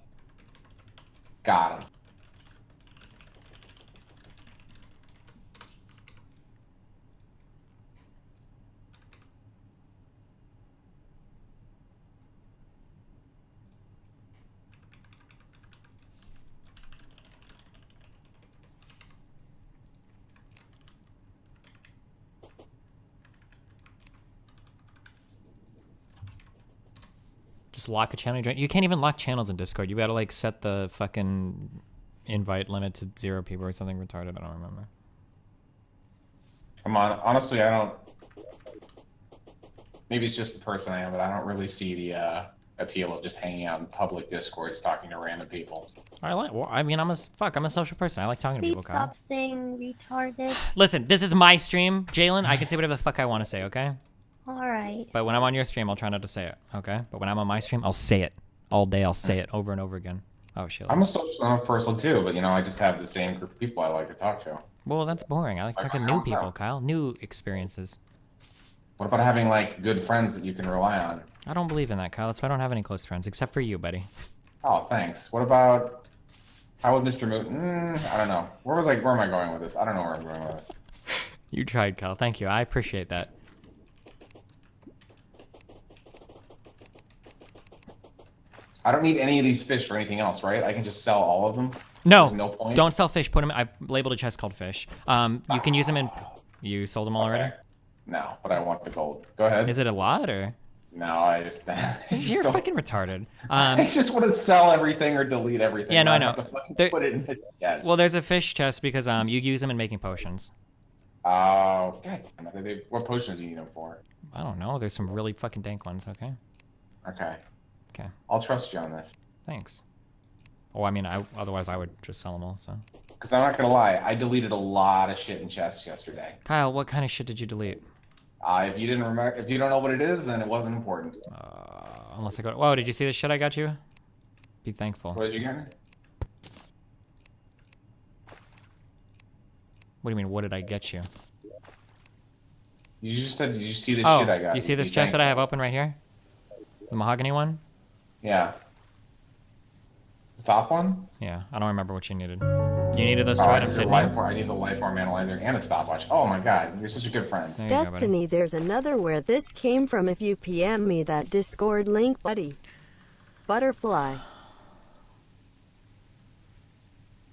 Got him. Just lock a channel. You can't even lock channels in Discord. You gotta like set the fucking invite limit to 0 people or something retarded. I don't remember. Come on, honestly, I don't. Maybe it's just the person I am, but I don't really see the appeal of just hanging out in public Discords talking to random people. Well, I mean, I'm a social person. I like talking to Please people, Kyle. stop saying retarded. Listen, this is my stream, Jalen. I can say whatever the fuck I want to say, okay? Alright. But when I'm on your stream, I'll try not to say it, okay? But when I'm on my stream, I'll say it. All day, I'll say it over and over again. Oh, shit. I'm a social enough person too, but you know, I just have the same group of people I like to talk to. Well, that's boring. I like talking to new people, Kyle. New experiences. What about having like good friends that you can rely on? I don't believe in that, Kyle. That's why I don't have any close friends, except for you, buddy. Oh, thanks. What about how would Mr. Moot? I don't know. Where am I going with this? I don't know where I'm going with this. You tried, Kyle. Thank you. I appreciate that. I don't need any of these fish for anything else, right? I can just sell all of them? No, There's no point? don't sell fish. Put them. I labeled a chest called fish. You can use them in. You sold them all already? No, but I want the gold. Go ahead. Is it a lot or? No, I just. You're fucking retarded. I just want to sell everything or delete everything. Yeah, no, I don't know. have to fucking put it in the chest. Well, there's a fish chest because you use them in making potions. Oh, god damn it. What potions do you need them for? I don't know. There's some really fucking dank ones. Okay. Okay. Okay. I'll trust you on this. Thanks. Oh, I mean, otherwise I would just sell them all. So. Because I'm not gonna lie, I deleted a lot of shit in chests yesterday. Kyle, what kind of shit did you delete? If you didn't remember, if you don't know what it is, then it wasn't important. Unless I go. Whoa! Did you see the shit I got you? Be thankful. What did you get? What do you mean? What did I get you? You just said, did you see the Oh, shit I got? you see this chest that I have open right here? The mahogany one? Yeah. The top one? Yeah, I don't remember what you needed. You needed those two I items, need a didn't you? I need a life form analyzer and a stopwatch. Oh my god, you're such a good friend. Destiny, there's another where this came from if you PM me that Discord link, buddy. Butterfly.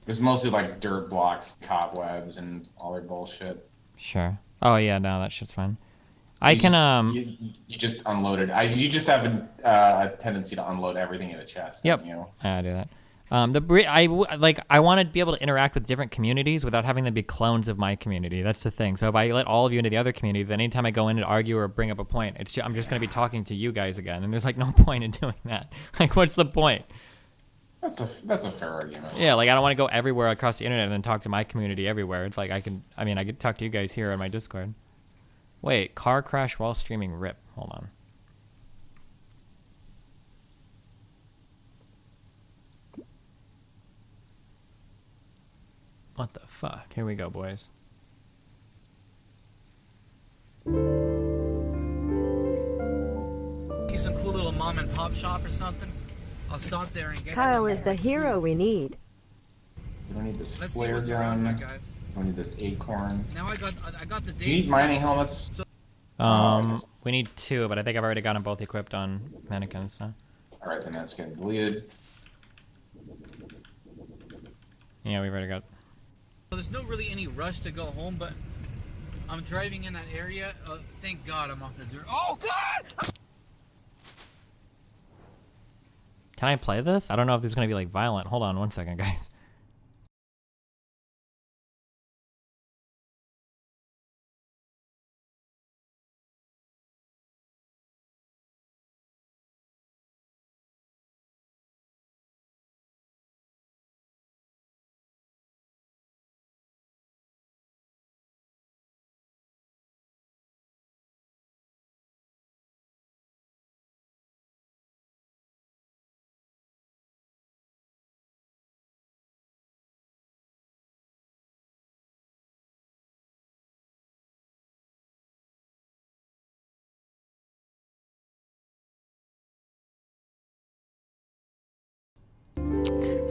There's mostly like dirt blocks, cobwebs, and all their bullshit. Sure. Oh yeah, no, that shit's fine. You just unloaded. You just have a tendency to unload everything in a chest. Yep. You know? I do that. I want to be able to interact with different communities without having them be clones of my community. That's the thing. So if I let all of you into the other community, then anytime I go in and argue or bring up a point, I'm just going to be talking to you guys again, and there's like no point in doing that. Like, what's the point? That's a fair argument. Yeah, like I don't want to go everywhere across the internet and then talk to my community everywhere. It's like I could talk to you guys here on my Discord. Wait, car crash while streaming rip. Hold on. What the fuck? Here we go, boys. See some cool little mom and pop shop or something? I'll stop there and get Kyle some. is the hero we need. You don't need this Let's see flare what's around gun. here, guys. You don't need this acorn. Now I got the Do you need date. mining helmets? We need 2, but I think I've already got them both equipped on mannequins, so. Alright, then that's getting deleted. Yeah, we've already got. So there's no really any rush to go home, but I'm driving in that area. Thank God I'm off the dirt. Oh God! Can I play this? I don't know if this is gonna be like violent. Hold on 1 second, guys.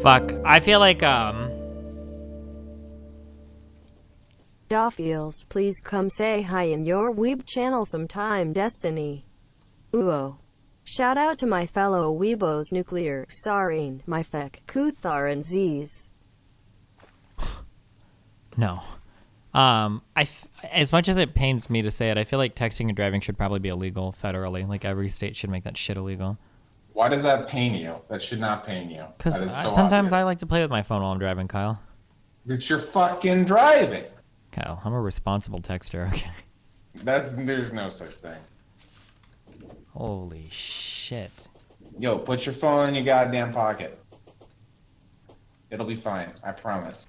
Fuck. I feel like Dawfields, please come say hi in your weeb channel sometime, Destiny. Uo. Shout out to my fellow weebos Nuclear, Sarine, Myfek, Kuthar and Z's. no. As much as it pains me to say it, I feel like texting and driving should probably be illegal federally. Like every state should make that shit illegal. Why does that pain you? That should not pain you. Because That is so sometimes obvious. I like to play with my phone while I'm driving, Kyle. It's your fucking driving. Kyle, I'm a responsible texter, okay? There's no such thing. Holy shit. Yo, put your phone in your goddamn pocket. It'll be fine, I promise.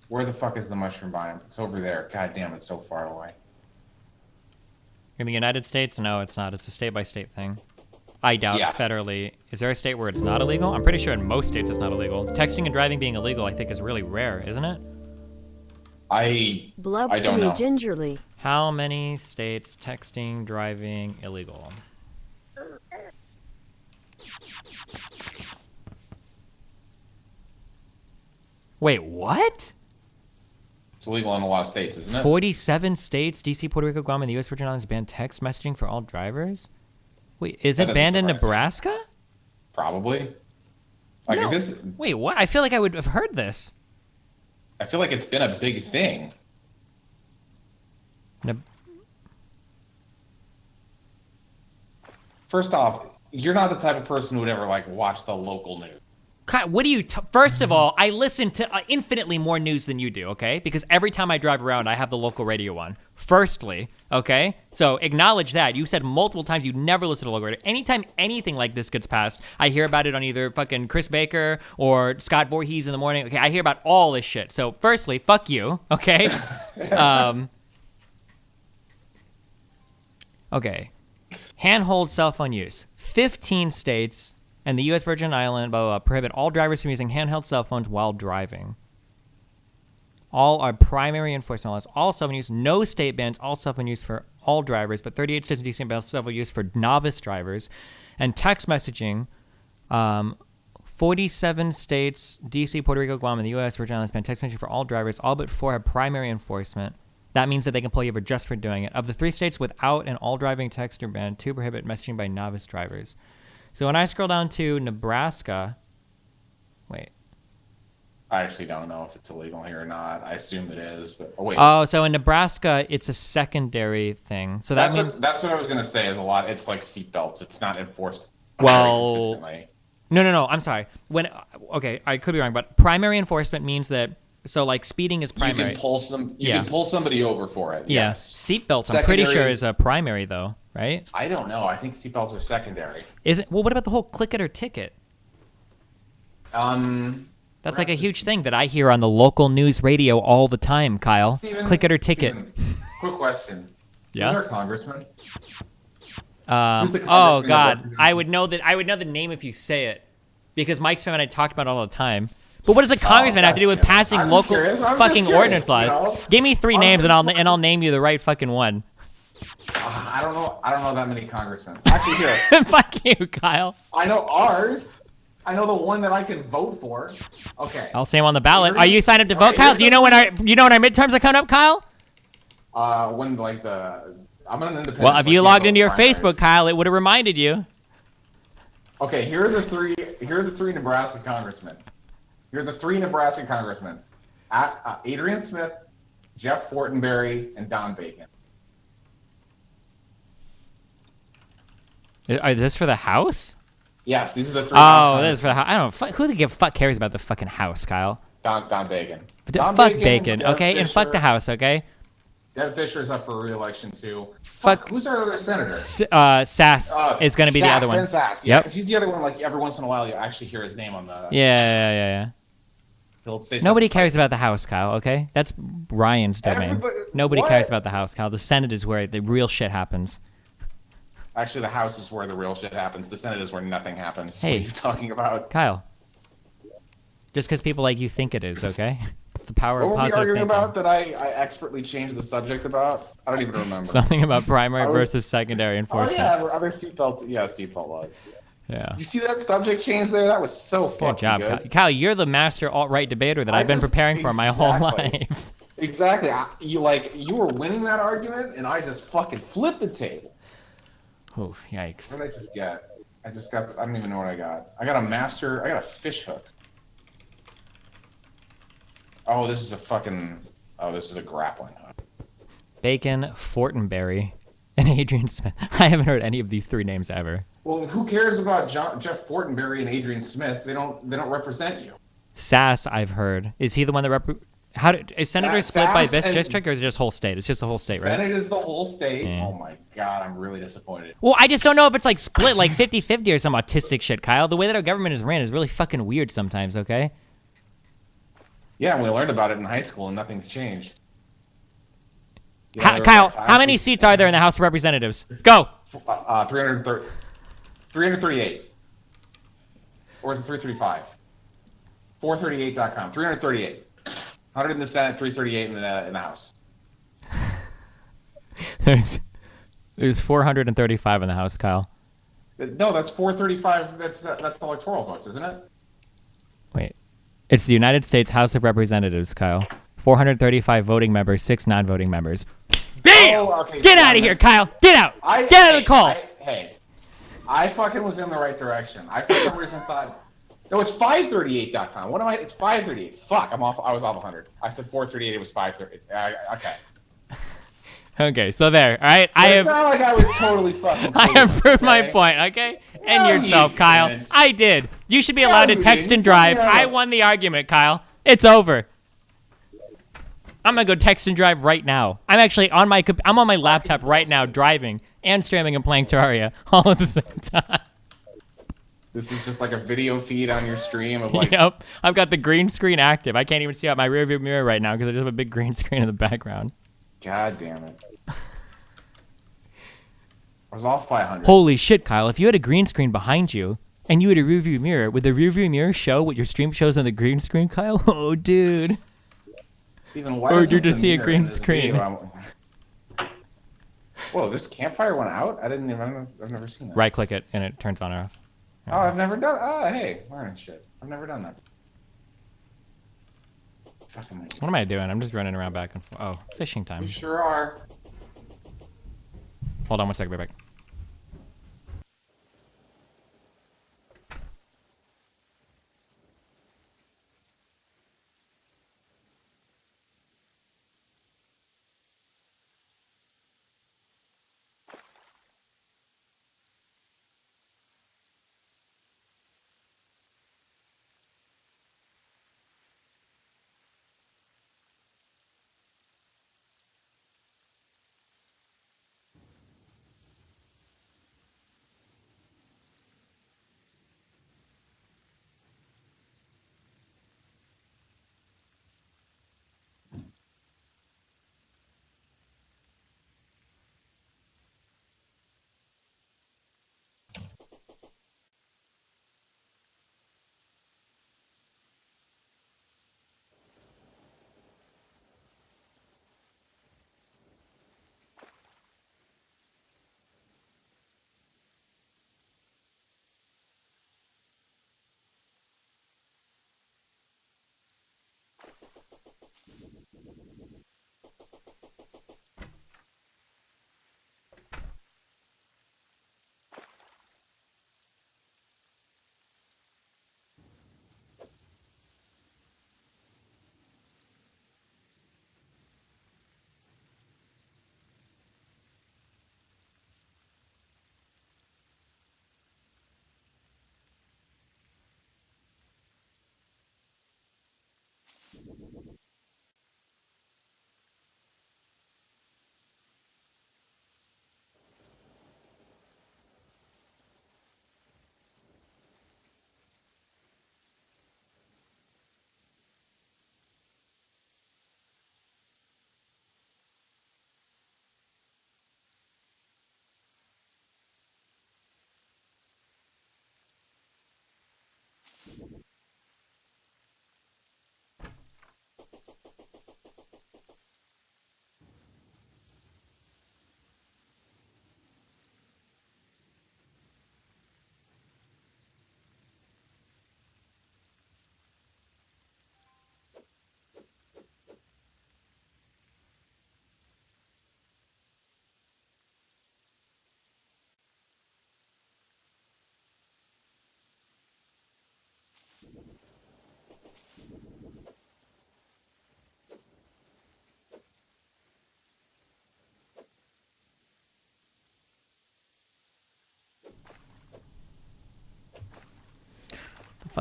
Where the fuck is the mushroom biome? It's over there. God damn, it's so far away. In the United States? No, it's not. It's a state-by-state thing. I doubt federally. Is there a state where it's not illegal? I'm pretty sure in most states it's not illegal. Texting and driving being illegal, I think, is really rare, isn't it? I don't know. Gingerly. How many states texting, driving illegal? Wait, what? It's illegal in a lot of states, isn't it? 47 states, DC, Puerto Rico, Guam, and the U.S. Virgin Islands ban text messaging for all drivers? Wait, is it banned in Nebraska? Probably. Like No. if this, Wait, what? I feel like I would have heard this. I feel like it's been a big thing. First off, you're not the type of person who would ever like watch the local news. God, what do you... First of all, I listen to infinitely more news than you do, okay? Because every time I drive around, I have the local radio on. Firstly, okay? So acknowledge that. You said multiple times you never listen to local radio. Anytime anything like this gets passed, I hear about it on either fucking Chris Baker or Scott Voorhees in the morning. Okay, I hear about all this shit. So firstly, fuck you, okay? Okay. Handhold cell phone use. 15 states... and the U.S. Virgin Islands prohibit all drivers from using handheld cell phones while driving. All are primary enforcement laws. All cell phone use. No state bans all cell phone use for all drivers, but 38 states and DC ban cell phone use for novice drivers. And text messaging, 47 states, DC, Puerto Rico, Guam, and the U.S. Virgin Islands ban text messaging for all drivers. All but 4 have primary enforcement. That means that they can pull you over just for doing it. Of the 3 states without an all driving text or ban, 2 prohibit messaging by novice drivers. So when I scroll down to Nebraska, wait. I actually don't know if it's illegal here or not. I assume it is, but oh wait. Oh, so in Nebraska, it's a secondary thing. So that means that's what I was gonna say. Is a lot. It's like seatbelts. It's not enforced very well. consistently. No. I'm sorry. Okay, I could be wrong, but primary enforcement means that. So like speeding is primary. You can pull You can pull somebody over for it. Yeah. Yes. Seatbelts, I'm pretty sure is a primary though, right? I don't know. I think seatbelts are secondary. Is it? Well, what about the whole click it or ticket? That's like a huge thing that I hear on the local news radio all the time, Kyle. Steven, click it or ticket. Steven, quick question. Yeah. Who's our congressman? Oh God, I would know that. I would know the name if you say it, because Mike Spam and I talked about it all the time. But what does a congressman have to do with passing local fucking ordinance laws? You know? Give me 3 names and I'll name you the right fucking one. I don't know that many congressmen. Actually, here. Fuck you, Kyle. I know ours. I know the one that I can vote for. Okay. I'll say him on the ballot. Are you signed up to vote, Kyle? Do you know when our midterms are coming up, Kyle? When like I'm an independent. Well, if you logged into your Facebook, Kyle, it would have reminded you. Okay, here are the three Nebraska congressmen. Here are the 3 Nebraska congressmen: Adrian Smith, Jeff Fortenberry, and Don Bacon. Is this for the House? Yes, these are the 3. Oh, this is for the House. I don't know. Who the fuck cares about the fucking House, Kyle? Don Bacon. Fuck Bacon, okay? Fisher, and fuck the House, okay? Deb Fisher is up for re-election too. Fuck. Who's our other senator? Sass is going to be the other one. Ben Sass. Yeah, because he's the other one. Like every once in a while, you actually hear his name on the. Yeah. Nobody cares about the House, Kyle, okay? That's Ryan's domain. Nobody cares about the House, Kyle. The Senate is where the real shit happens. Actually, the House is where the real shit happens. The Senate is where nothing happens. Hey. What are you talking about? Kyle. Just because people like you think it is, okay? It's the power of positive positive thinking. What were we arguing thinking. about that I expertly changed the subject about? I don't even remember. Something about primary versus secondary enforcement. Oh, yeah, other seatbelts. Yeah, seatbelt laws. Yeah. You see that subject change there? That was so fucking Good job, good. Kyle. You're the master alt-right debater that I've been preparing for my whole life. Exactly. You were winning that argument, and I just fucking flipped the table. Oh, yikes. What did I just get? I don't even know what I got. I got a fish hook. Oh, this is a grappling hook. Bacon, Fortenberry, and Adrian Smith. I haven't heard any of these 3 names ever. Well, who cares about Jeff Fortenberry and Adrian Smith? They don't represent you. Sass, I've heard. Is he the one that is Senator split by this district, or is it just whole state? It's just the whole state, right? Senate is the whole state. Yeah. Oh my God, I'm really disappointed. Well, I just don't know if it's like split like 50-50 or some autistic shit, Kyle. The way that our government is ran is really fucking weird sometimes, okay? Yeah, and we learned about it in high school and nothing's changed. Kyle, how many seats are there in the House of Representatives? Go! 338. Or is it 335? 438.com. 338. 100 in the Senate, 338 in the House. There's 435 in the House, Kyle. No, that's 435. That's electoral votes, isn't it? Wait. It's the United States House of Representatives, Kyle. 435 voting members, 6 non-voting members. Damn! Oh, okay. Get out of here, Kyle! Get out! Get out of the call! I fucking was in the right direction. I for some reason thought, no, it's 538.com. What am I? It's 538. Fuck, I'm off. I was off 100. I said 438. It was 538. Okay. Okay, so there. All right, It's not like I was totally fucking. I have proved my point. Okay, and yourself, Kyle. I did. You should be allowed to text and drive. I won the argument, Kyle. It's over. I'm gonna go text and drive right now. I'm actually on my laptop right now, driving and streaming and playing Terraria all at the same time. This is just like a video feed on your stream of like. Yep, I've got the green screen active. I can't even see out my rearview mirror right now because I just have a big green screen in the background. God damn it. I was off by 100. Holy shit, Kyle. If you had a green screen behind you and you had a rearview mirror, would the rearview mirror show what your stream shows on the green screen, Kyle? Oh, dude. Steven, why or did you just see a green screen? Whoa, this campfire went out? I've never seen that. Right click it and it turns on or off. Oh, I've never done. Oh, hey, learning shit. I've never done that. What am I doing? I'm just running around back and forth. Oh, fishing time. You sure are. Hold on 1 second, be back.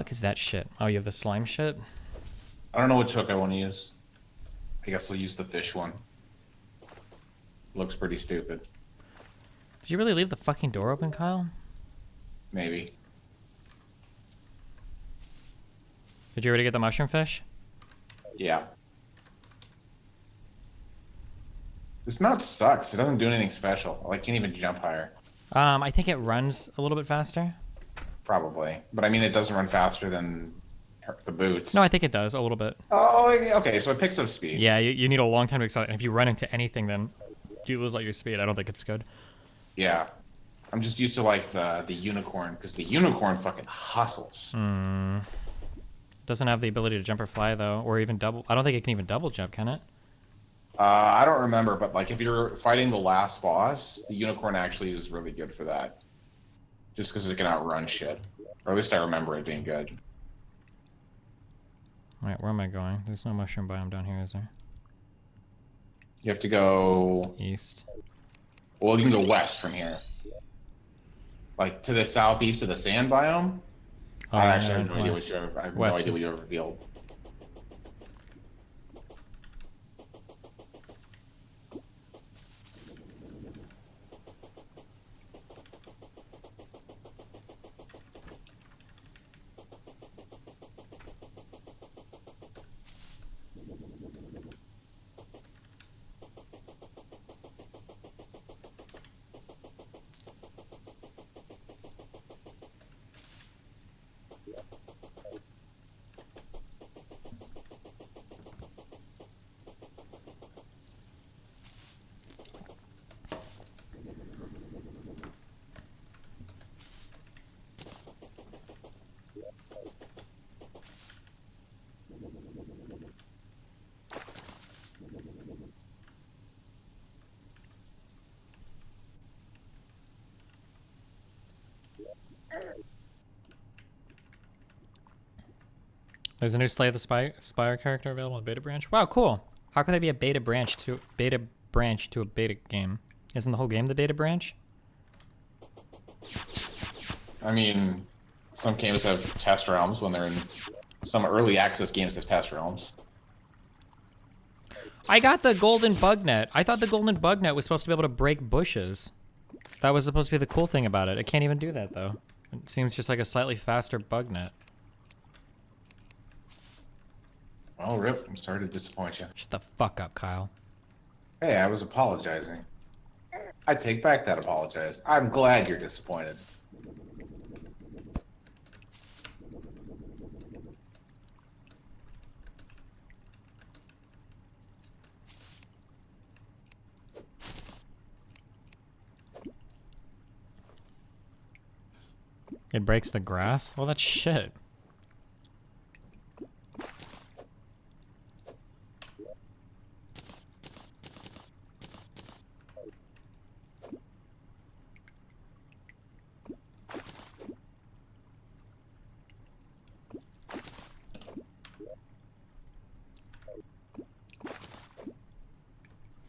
fuck is that shit? Oh, you have the slime shit? I don't know which hook I want to use. I guess I'll use the fish one. Looks pretty stupid. Did you really leave the fucking door open, Kyle? Maybe. Did you already get the mushroom fish? Yeah. This mount sucks. It doesn't do anything special. I can't even jump higher. I think it runs a little bit faster. Probably. But I mean, it doesn't run faster than the boots. No, I think it does a little bit. Oh, okay. So it picks up speed. Yeah, you need a long time to accelerate. And if you run into anything, then you lose all your speed. I don't think it's good. Yeah. I'm just used to like the unicorn, because the unicorn fucking hustles. Doesn't have the ability to jump or fly though, or even double. I don't think it can even double jump, can it? I don't remember, but like if you're fighting the last boss, the unicorn actually is really good for that. Just because it can outrun shit. Or at least I remember it being good. Alright, where am I going? There's no mushroom biome down here, is there? You have to go... East. Well, you can go west from here. Like to the southeast of the sand biome? Oh, I actually yeah, have no idea west. what you revealed. There's a new Slay the Spire character available in beta branch. Wow, cool. How could there be a beta branch to a beta game? Isn't the whole game the beta branch? I mean, some games have test realms when they're in... Some early access games have test realms. I got the golden bug net. I thought the golden bug net was supposed to be able to break bushes. That was supposed to be the cool thing about it. It can't even do that, though. It seems just like a slightly faster bug net. Well, Rip, I'm sorry to disappoint you. Shut the fuck up, Kyle. Hey, I was apologizing. I take back that apologize. I'm glad you're disappointed. It breaks the grass? Well, that's shit.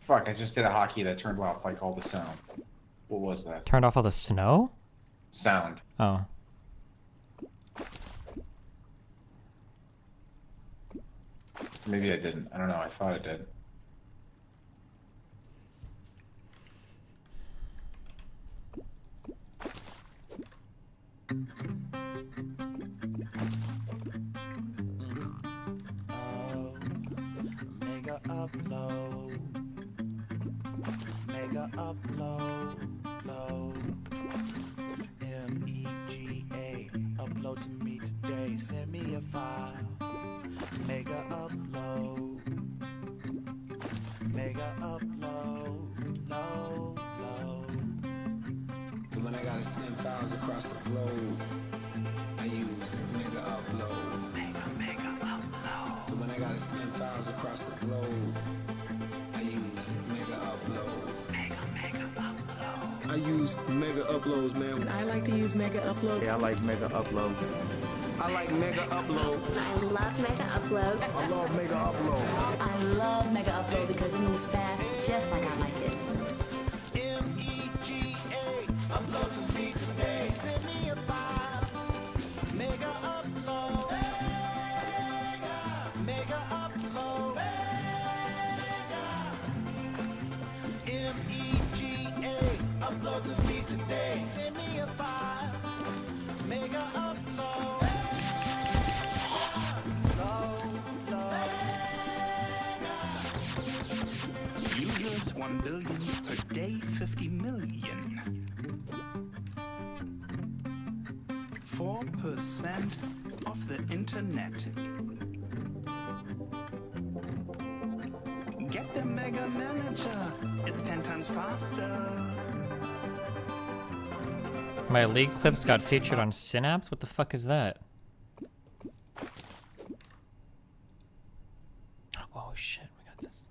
Fuck, I just did a hotkey that turned off like all the sound. What was that? Turned off all the snow? Sound. Oh. Maybe I didn't. I don't know. I thought I did. Mega upload. Mega upload. MEGA. Upload to me today. Send me a file. Mega upload. Mega upload. Load. When I gotta send files across the globe, I use mega upload. Mega upload. When I gotta send files across the globe, I use mega upload. Mega upload. I use mega uploads, man. I like to use mega upload. Yeah, I like mega upload. I like mega upload. I love mega upload. I love mega upload. I love mega upload because it moves fast, just like I like it. MEGA. Upload to me today. Send me a file. Mega upload. 1 billion. Per day, 50 million. 4% of the internet. Get the Mega Manager. It's 10 times faster. My league clips got featured on Synapse? What the fuck is that? Oh shit, we got this.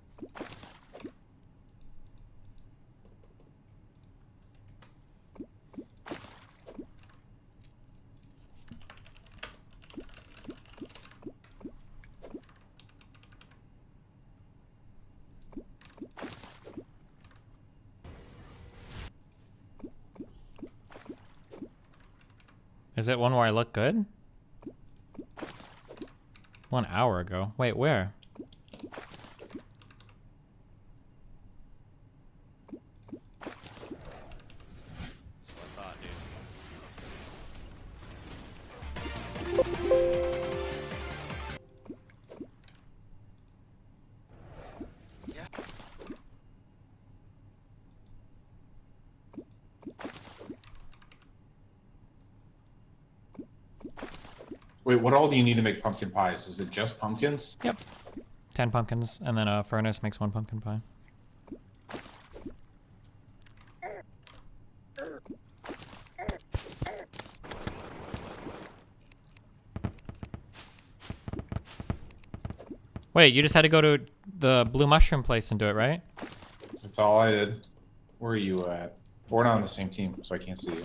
Is it one where I look good? 1 hour ago. Wait, where? Wait, what all do you need to make pumpkin pies? Is it just pumpkins? Yep. 10 pumpkins, and then a furnace makes 1 pumpkin pie. Wait, you just had to go to the blue mushroom place and do it, right? That's all I did. Where are you at? We're not on the same team, so I can't see you.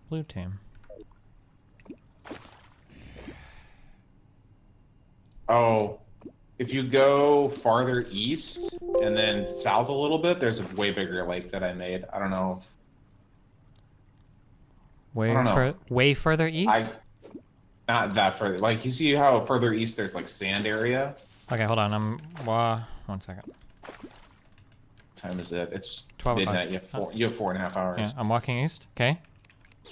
Blue team. Oh, if you go farther east and then south a little bit, there's a way bigger lake that I made. I don't know if... Way further east? Not that further. Like, you see how further east there's, like, sand area? Okay, hold on. 1 second. What time is it? It's 12 midnight. o'clock. You have 4.5 hours. Yeah, I'm walking east. Okay.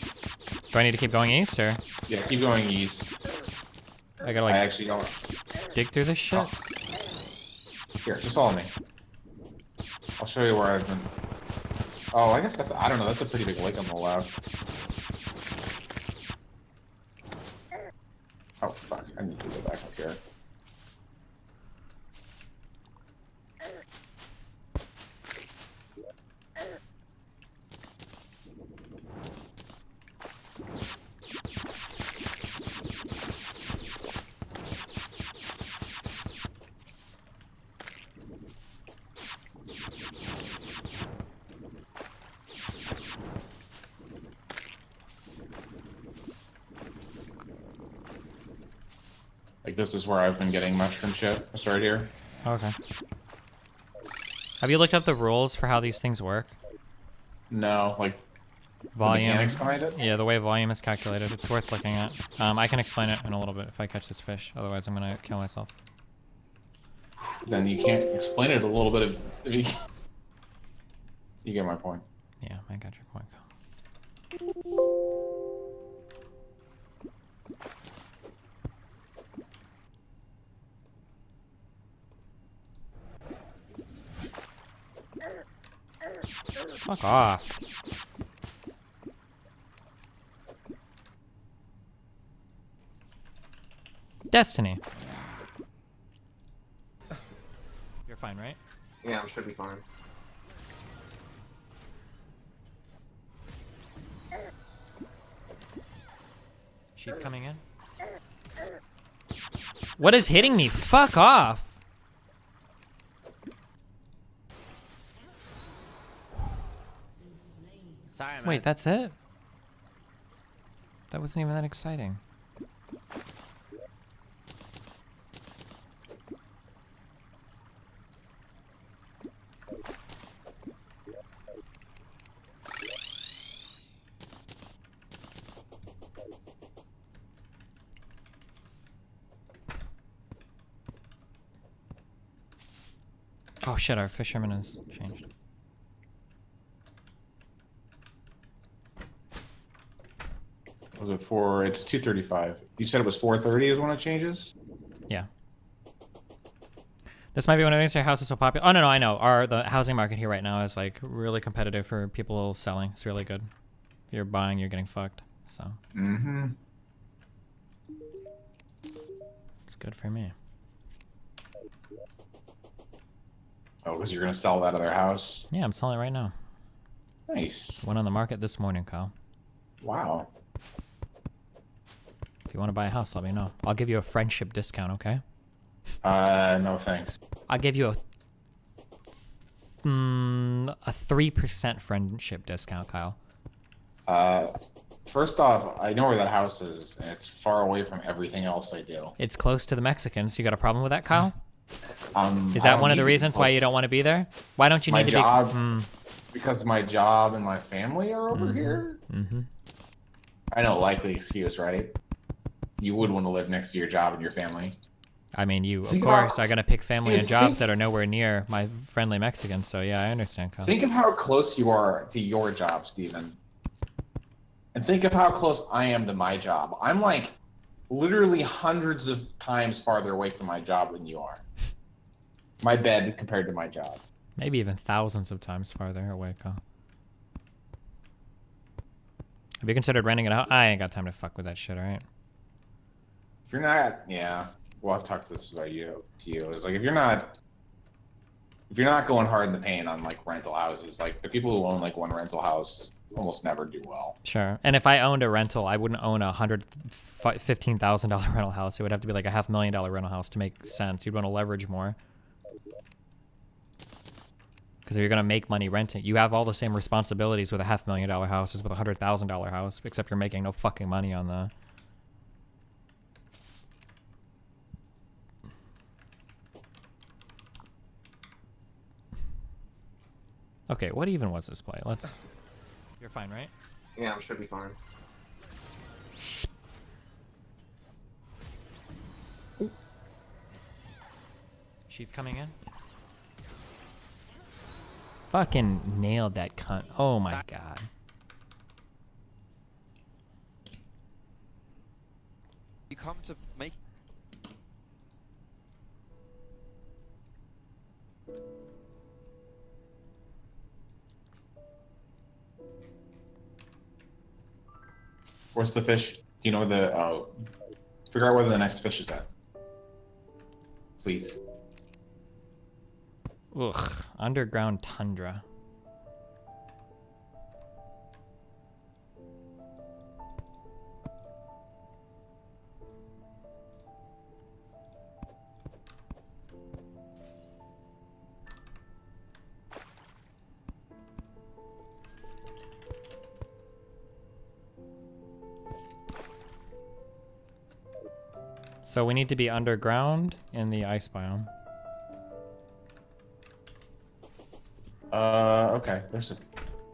Do I need to keep going east, or? Yeah, keep going east. I gotta, like... I actually don't... dig through this shit? Oh. Here, just follow me. I'll show you where I've been... Oh, I guess that's... I don't know. That's a pretty big lake on the left. Oh, fuck. I need to go back up here. Like, this is where I've been getting mushroom shit. It's right here. Okay. Have you looked up the rules for how these things work? No, like volume. the mechanics behind it? Yeah, the way volume is calculated. It's worth looking at. I can explain it in a little bit if I catch this fish. Otherwise, I'm gonna kill myself. Then you can't explain it a little bit if you... You get my point. Yeah, I got your point. Fuck off. Destiny. You're fine, right? Yeah, I should be fine. She's coming in. What is hitting me? Fuck off. Sorry, man. Wait, that's it? That wasn't even that exciting. Oh shit, our fisherman has changed. Was it for... It's 2:35. You said it was 4:30 is when it changes? Yeah. This might be one of the reasons our house is so popular. Oh no, I know. The housing market here right now is like really competitive for people selling. It's really good. If you're buying, you're getting fucked. So. Mm-hmm. It's good for me. Oh, because you're gonna sell that other house? Yeah, I'm selling it right now. Nice. Went on the market this morning, Kyle. Wow. If you want to buy a house, let me know. I'll give you a friendship discount, okay? No thanks. I'll give you a 3% friendship discount, Kyle. First off, I know where that house is, and it's far away from everything else I do. It's close to the Mexicans. You got a problem with that, Kyle? Is I that don't one of the need to be reasons why close you don't want to be there? Why don't you my need to job, be? Because my job and my family are over here. Mm-hmm. I know, likely excuse, right? You would want to live next to your job and your family. I mean, you, of Think course, about- are going to pick family See, and jobs think- that are nowhere near my friendly Mexicans. So, yeah, I understand, Kyle. Think of how close you are to your job, Steven. And think of how close I am to my job. I'm like literally hundreds of times farther away from my job than you are. My bed compared to my job. Maybe even thousands of times farther away, Kyle. Have you considered renting it out? I ain't got time to fuck with that shit, alright? If you're not, yeah. Well, I've talked this about you to you. It's like if you're not going hard in the paint on like rental houses, like the people who own like one rental house almost never do well. Sure. And if I owned a rental, I wouldn't own $15,000 rental house. It would have to be like a $500,000 rental house to make sense. You'd want to leverage more. Because if you're going to make money renting, you have all the same responsibilities with a $500,000 house as with a $100,000 house, except you're making no fucking money on the... Okay, what even was this play? Let's... You're fine, right? Yeah, I should be fine. She's coming in. Fucking nailed that cunt. Oh my god. You come to make... Where's the fish? Do you know where the figure out where the next fish is at. Please. Ugh. Underground tundra. So we need to be underground in the ice biome. Okay.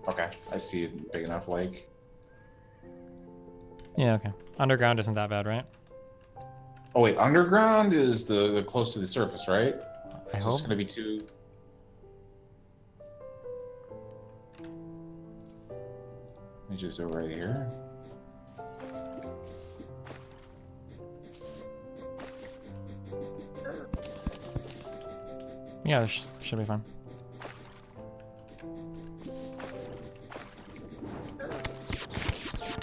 Okay, I see a big enough lake. Yeah, okay. Underground isn't that bad, right? Oh wait, underground is the close to the surface, right? I so hope. It's gonna be too. Let me just go right here. Yeah, should be fine.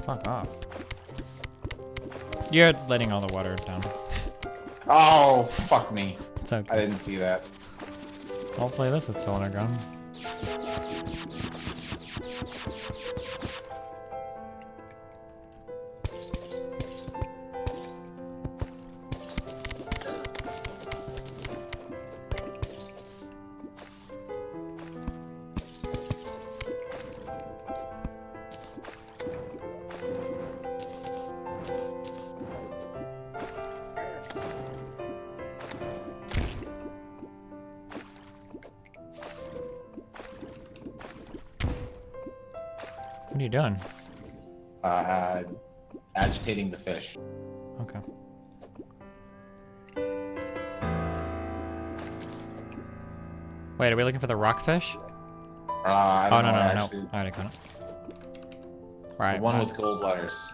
Fuck off. You're letting all the water down. Oh, fuck me. It's okay. I didn't see that. Hopefully this is still underground. What are you doing? Agitating the fish. Okay. Wait, are we looking for the rockfish? I Oh, don't no, know, no, actually. no. Alright, I got it. Right. The one with gold letters.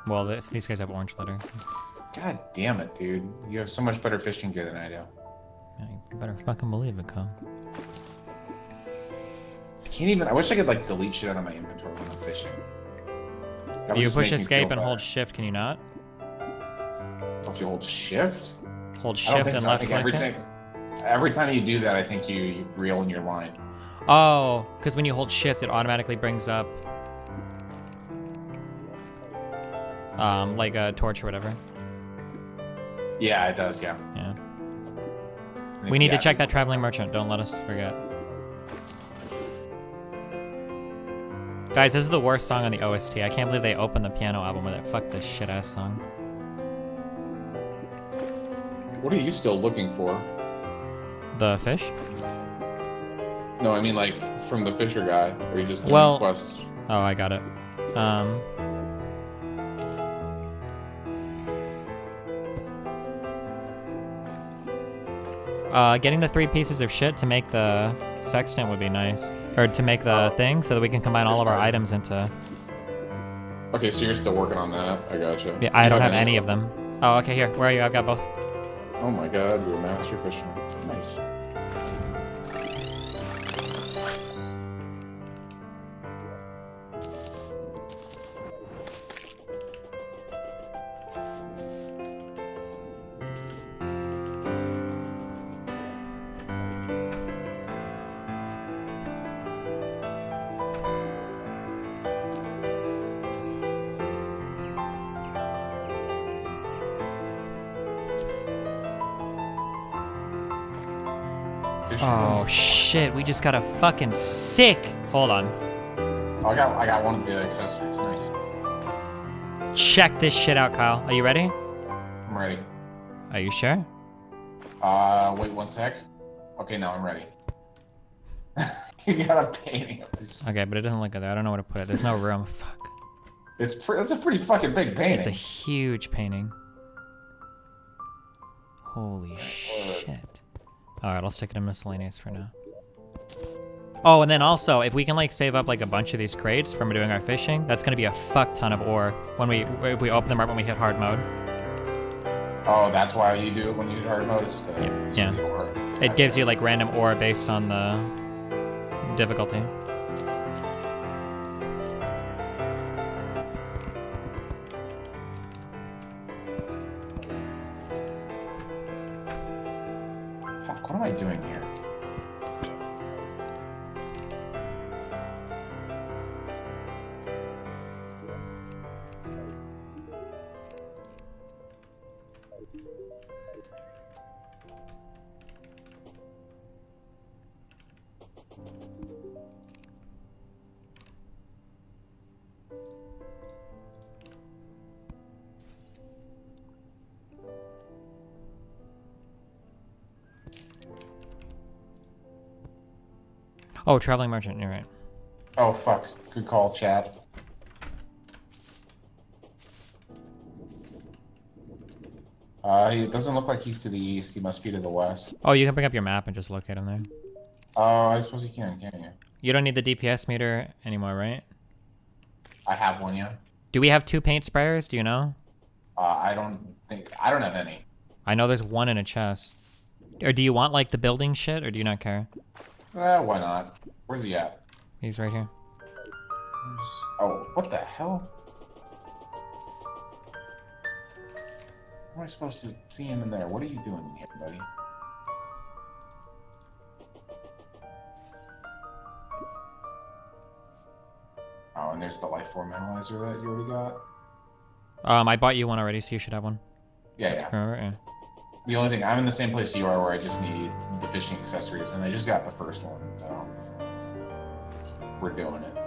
Well, these guys have orange letters. God damn it, dude. You have so much better fishing gear than I do. Yeah, you better fucking believe it, Kyle. I can't even. I wish I could like delete shit out of my inventory when I'm fishing. That would You just push make me escape feel and hold better. shift, can you not? Don't you hold shift? Hold I don't shift think and so. I left think click every time you do that, I think you reel in your line. Oh, because when you hold shift, it automatically brings up like a torch or whatever. Yeah, it does. Yeah. Yeah. And We if need you to have check it- that traveling merchant. Don't let us forget. Guys, this is the worst song on the OST. I can't believe they opened the piano album with it. Fuck this shit ass song. What are you still looking for? The fish? No, I mean like from the Fisher guy. Or you just doing Well, quests? oh, I got it. Getting the 3 pieces of shit to make the sextant would be nice. Or to make the thing, so that we can combine all of our items into... Okay, so you're still working on that. I gotcha. Yeah, I don't have any of them. Oh, okay, here. Where are you? I've got both. Oh my god, you're a master fisherman. Nice. Oh shit, we just got a fucking sick. Hold on. Oh, I got one of the accessories. Nice. Check this shit out, Kyle. Are you ready? I'm ready. Are you sure? Wait 1 sec. Okay, now I'm ready. You got a painting of this. Okay, but it doesn't look good there. I don't know where to put it. There's no room. Fuck. That's a pretty fucking big painting. It's a huge painting. Holy shit. Alright, I'll stick it in miscellaneous for now. Oh, and then also, if we can like save up like a bunch of these crates from doing our fishing, that's gonna be a fuck ton of ore when if we open them right when we hit hard mode. Oh, that's why you do it when you hit hard mode? Yeah. It gives you like random ore based on the difficulty. Fuck, what am I doing here? Oh, traveling merchant, you're right. Oh, fuck. Good call, chat. It doesn't look like he's to the east. He must be to the west. Oh, you can bring up your map and just locate him there. Oh, I suppose you can, can't you? You don't need the DPS meter anymore, right? I have one, yeah. Do we have 2 paint sprayers? Do you know? I don't have any. I know there's 1 in a chest. Or do you want like the building shit, or do you not care? Why not? Where's he at? He's right here. Oh, what the hell? How am I supposed to see him in there? What are you doing in here, buddy? Oh, and there's the life form analyzer that you already got. I bought you one already, so you should have one. Yeah. Remember? Yeah. The only thing, I'm in the same place you are where I just need the fishing accessories, and I just got the first one, so we're doing it.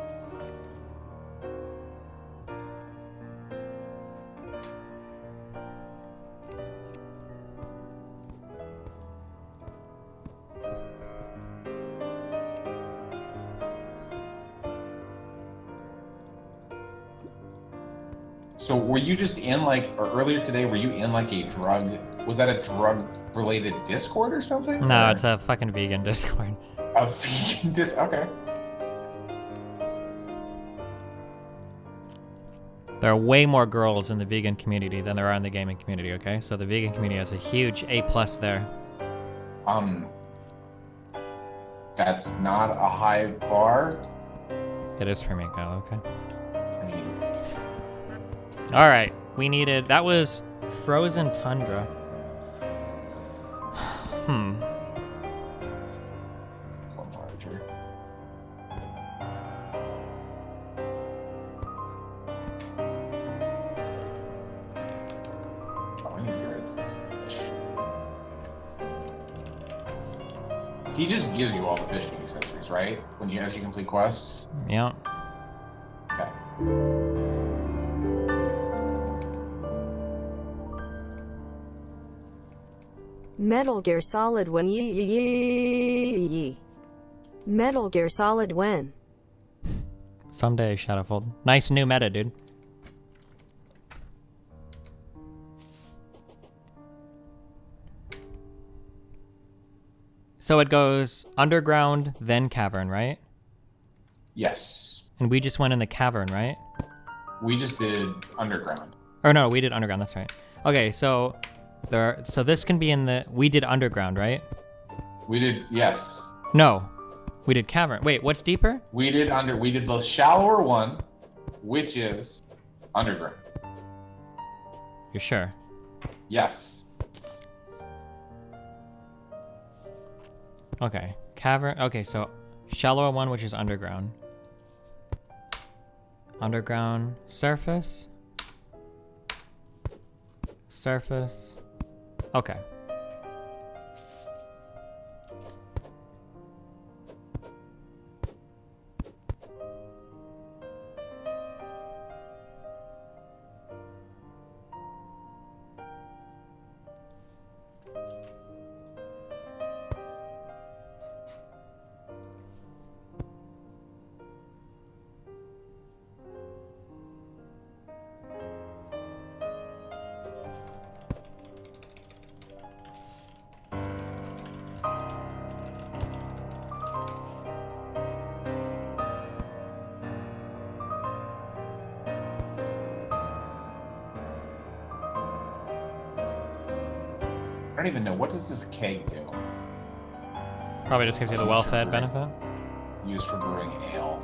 So were you just in like, or earlier today, were you in like a drug, was that a drug related Discord or something? No, or? it's a fucking vegan Discord. A vegan Discord, okay. There are way more girls in the vegan community than there are in the gaming community, okay? So the vegan community has a huge A+ there. That's not a high bar. It is for Miko, okay. I mean, All right, we needed, that was Frozen Tundra. larger. Oh, I need yours. He just gives you all the fishing accessories, right? As you complete quests. Yeah. Okay. Metal Gear Solid when Metal Gear Solid when. Someday, Shadowfold. Nice new meta, dude. So it goes underground, then cavern, right? Yes. And we just went in the cavern, right? We just did underground. Or no, we did underground, that's right. Okay, so so this can be in the, we did underground, right? We did, yes. No, we did cavern. Wait, what's deeper? We did the shallower one, which is underground. You're sure? Yes. Okay, cavern, okay, so shallower one, which is underground. Underground, surface. Surface. Okay. I don't even know. What does this keg do? Probably just gives you the well-fed benefit. Used for brewing ale.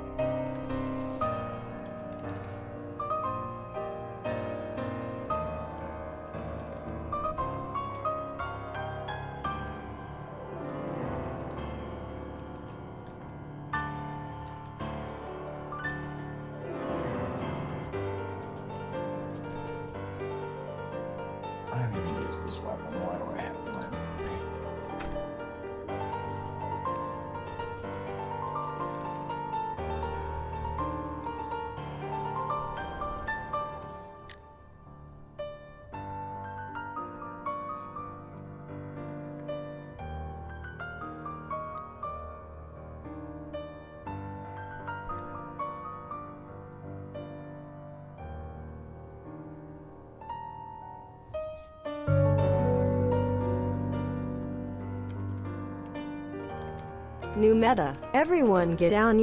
I don't even use this weapon. Why do I have it? New meta. Everyone get down.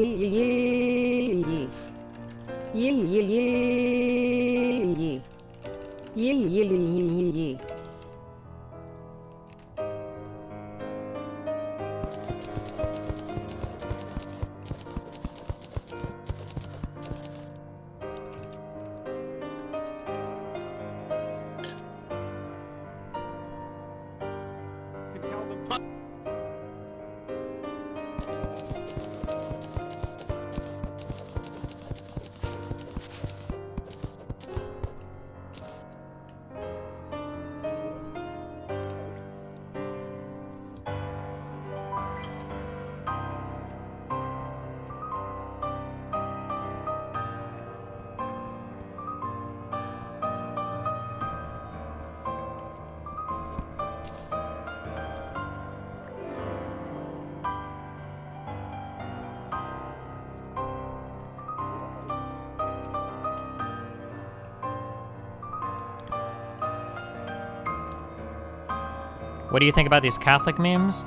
What do you think about these Catholic memes?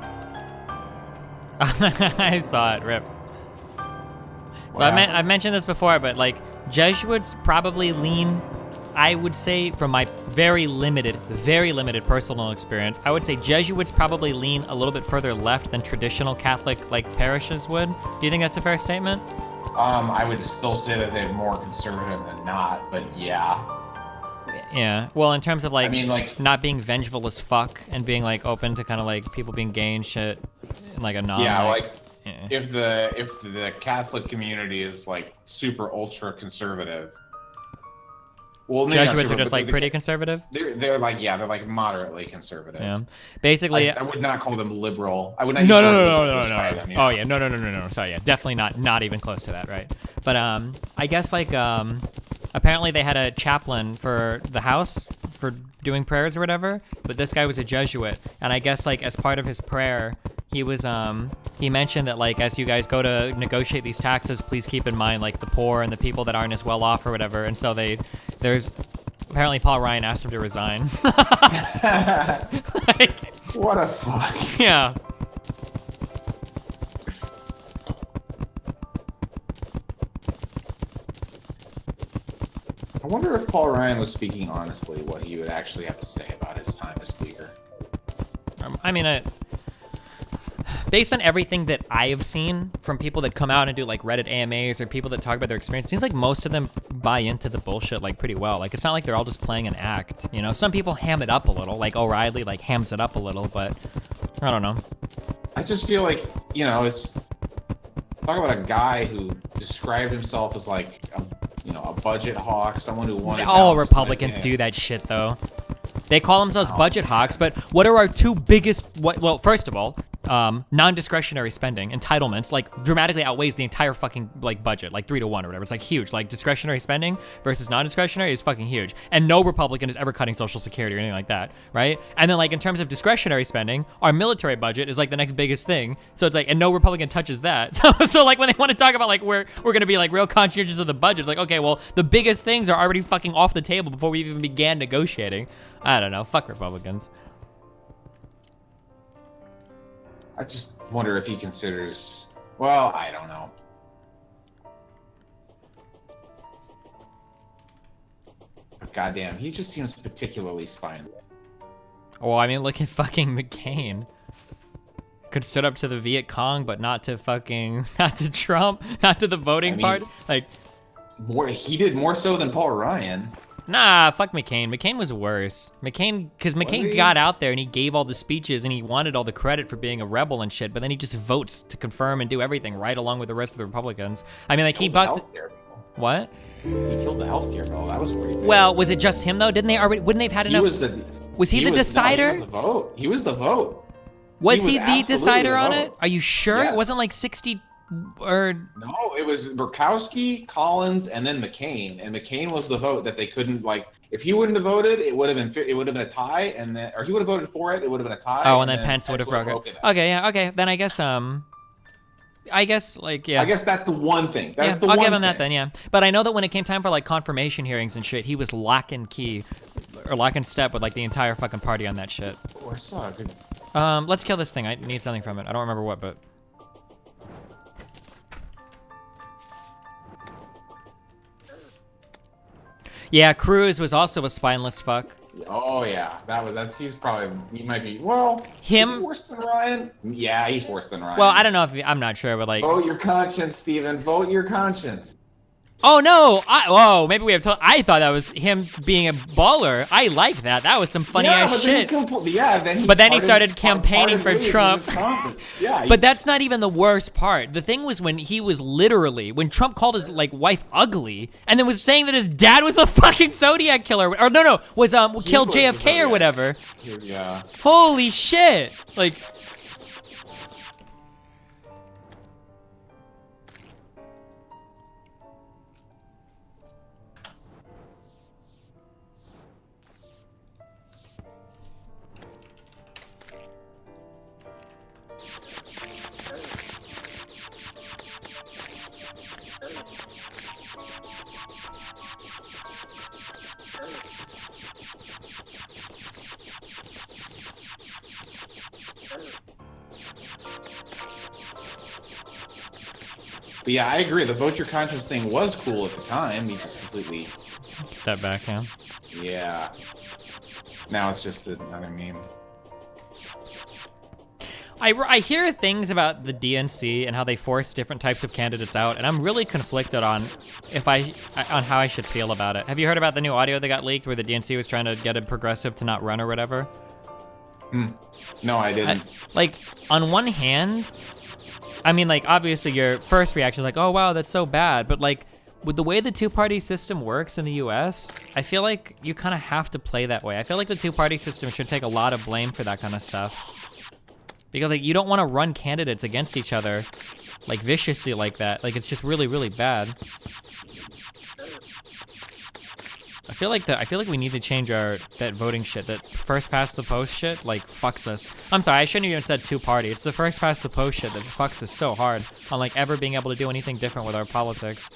I saw it, rip. So I mentioned this before, but like Jesuits probably lean I would say from my very limited personal experience, I would say Jesuits probably lean a little bit further left than traditional Catholic like parishes would. Do you think that's a fair statement? I would still say that they're more conservative than not, but yeah. Yeah. Well, in terms of like, I mean, like not being vengeful as fuck and being like open to kind of like people being gay and shit, in, like a non. Yeah, like if the Catholic community is like super ultra conservative. Well, Jesuits are just like pretty conservative. They're like they're like moderately conservative. Yeah, basically. I would not call them liberal. I would not. No. Them, yeah. Oh yeah, no. Sorry, yeah, definitely not even close to that, right? But I guess like apparently they had a chaplain for the house for doing prayers or whatever. But this guy was a Jesuit, and I guess like as part of his prayer, he was he mentioned that like as you guys go to negotiate these taxes, please keep in mind like the poor and the people that aren't as well off or whatever. And so there's apparently Paul Ryan asked him to resign. Like, what a fuck. Yeah. I wonder if Paul Ryan was speaking honestly, what he would actually have to say about his time as speaker. I mean, based on everything that I have seen from people that come out and do like Reddit AMAs or people that talk about their experience, it seems like most of them buy into the bullshit like pretty well. Like it's not like they're all just playing an act, you know? Some people ham it up a little, like O'Reilly like hams it up a little, but I don't know. I just feel like, you know, it's talk about a guy who described himself as like a budget hawk, someone who wanted. All Republicans do that shit though. They call themselves budget hawks, but what are our two biggest? Well, first of all, non-discretionary spending, entitlements, like dramatically outweighs the entire fucking like budget, like 3 to 1 or whatever. It's like huge. Like discretionary spending versus non-discretionary is fucking huge. And no Republican is ever cutting Social Security or anything like that, right? And then like in terms of discretionary spending, our military budget is like the next biggest thing. So it's like, and no Republican touches that. So like when they want to talk about like we're gonna be like real conscientious of the budget, it's like, okay, well the biggest things are already fucking off the table before we even began negotiating. I don't know. Fuck Republicans. I just wonder if he considers. Well, I don't know. But goddamn, he just seems particularly spineless. Well, I mean, look at fucking McCain. Could stood up to the Viet Cong, but not to Trump, not to the voting party. Like, he did more so than Paul Ryan. Nah, fuck McCain. McCain was worse. Because McCain got out there and he gave all the speeches and he wanted all the credit for being a rebel and shit, but then he just votes to confirm and do everything right along with the rest of the Republicans. I mean, like he bucked. What? He killed the healthcare bill. That was pretty big. Well, was it just him though? Didn't they already? Wouldn't they've had enough? Was he the decider? No, he was the vote. He was the vote. Was he the decider on it? Are you sure? Yes. It wasn't like 60 or. No, it was Murkowski, Collins, and then McCain. And McCain was the vote that they couldn't like. If he wouldn't have voted, it would have been a tie, and then or he would have voted for it. It would have been a tie. Oh, and then Pence would have broken it. Okay, yeah, okay. Then I guess like yeah. I guess that's the one thing. That's the I'll one give him thing. that then, yeah. But I know that when it came time for like confirmation hearings and shit, he was lock and key or lock and step with like the entire fucking party on that shit. Oh, I saw a good. Let's kill this thing. I need something from it. I don't remember what, but. Yeah, Cruz was also a spineless fuck. Oh yeah, he's probably he might be him is he worse than Ryan? Yeah, he's worse than Ryan. Well, I don't know if I'm not sure, but like vote your conscience, Steven. Vote your conscience. Oh no! Maybe we have. I thought that was him being a baller. I like that. That was some funny ass shit. Then he started campaigning for Trump. Yeah. But that's not even the worst part. The thing was when he was literally when Trump called his like wife ugly, and then was saying that his dad was a fucking Zodiac killer, or was killed JFK or whatever. Yeah. Holy shit! Like. But yeah, I agree. The vote your conscience thing was cool at the time. He just completely step back, yeah. Yeah. Now it's just another meme. I hear things about the DNC and how they force different types of candidates out, and I'm really conflicted on on how I should feel about it. Have you heard about the new audio that got leaked where the DNC was trying to get a progressive to not run or whatever? No, I didn't. Like, on one hand, I mean, like, obviously your first reaction is like, oh wow, that's so bad, but like, with the way the two-party system works in the US, I feel like you kind of have to play that way. I feel like the two-party system should take a lot of blame for that kind of stuff. Because like you don't want to run candidates against each other like viciously like that. Like it's just really, really bad. I feel like we need to change that voting shit. That first past the post shit like fucks us. I'm sorry, I shouldn't have even said two-party. It's the first past the post shit that fucks us so hard on like ever being able to do anything different with our politics.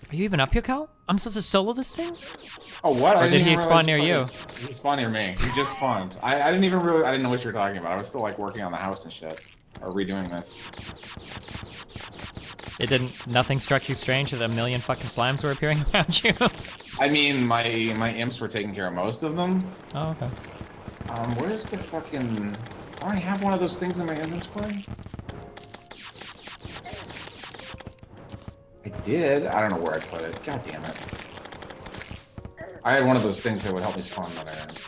Are you even up here, Cal? I'm supposed to solo this thing? Oh, what? Or did he spawn near you? He spawned near me. He just spawned. I didn't even really, I didn't know what you were talking about. I was still like working on the house and shit. Or redoing this. Nothing struck you strange that a million fucking slimes were appearing around you? I mean, my imps were taking care of most of them. Oh, okay. Where's the fucking... I already have one of those things in my inventory. I did. I don't know where I put it. God damn it. I had one of those things that would help me spawn another end.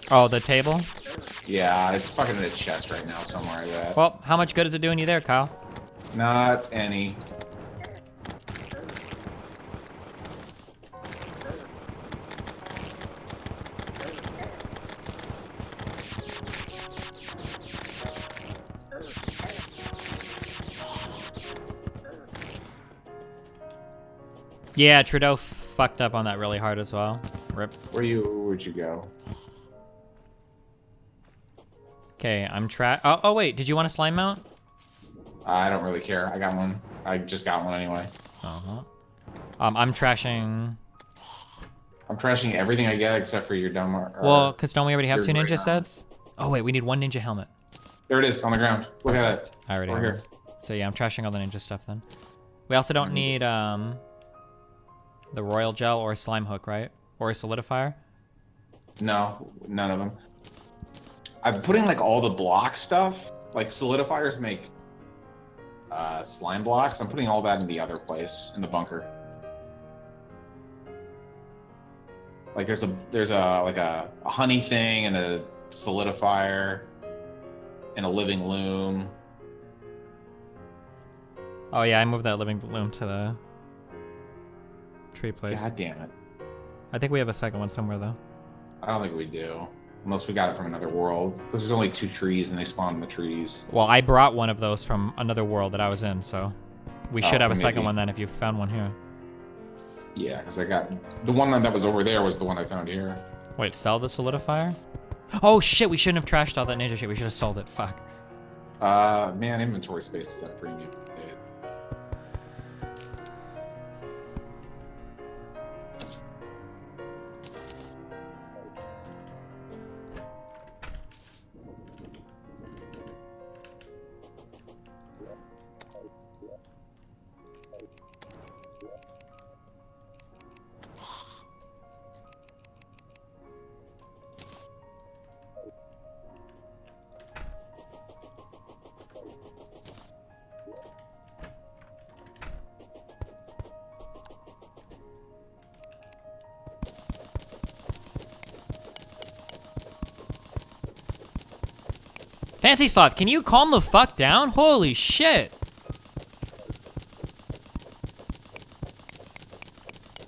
Oh, the table? Yeah, it's fucking in a chest right now somewhere. I bet. Well, how much good is it doing you there, Kyle? Not any. Yeah, Trudeau fucked up on that really hard as well. Rip. Where'd you go? Okay, I'm oh wait, did you want a slime mount? I don't really care. I got one. I just got one anyway. Uh-huh. I'm trashing... I'm trashing everything I get except for your dumb... Well, because don't we already have 2 ninja sets? Oh wait, we need 1 ninja helmet. There it is, on the ground. Look at that. I already have here. it. So yeah, I'm trashing all the ninja stuff then. We also don't need the royal gel or a slime hook, right? Or a solidifier? No, none of them. I'm putting like all the block stuff. Like solidifiers make slime blocks. I'm putting all that in the other place, in the bunker. Like there's a honey thing and a solidifier and a living loom. Oh yeah, I moved that living loom to the tree place. God damn it. I think we have a second one somewhere though. I don't think we do. Unless we got it from another world. Because there's only 2 trees and they spawn in the trees. Well, I brought one of those from another world that I was in, so we should have a second maybe. one then if you found one here. Yeah, because I got... The one that was over there was the one I found here. Wait, sell the solidifier? Oh shit, we shouldn't have trashed all that ninja shit. We should have sold it. Fuck. Man, inventory space is at a premium. Fancy Sloth, can you calm the fuck down? Holy shit.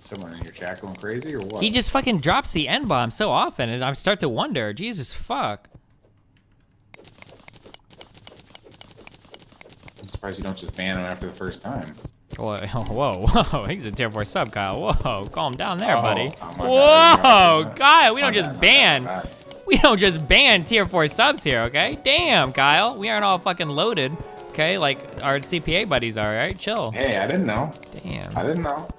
Someone in your chat going crazy or what? He just fucking drops the N-bomb so often, and I start to wonder, Jesus fuck. I'm surprised you don't just ban him after the first time. Whoa, he's a tier 4 sub, Kyle. Whoa, calm down there, buddy. Oh my God, Whoa, Kyle, we don't just ban. We don't just ban tier 4 subs here, okay? Damn, Kyle. We aren't all fucking loaded, okay? Like our CPA buddies are, right? Chill. Hey, I didn't know. Damn. I didn't know.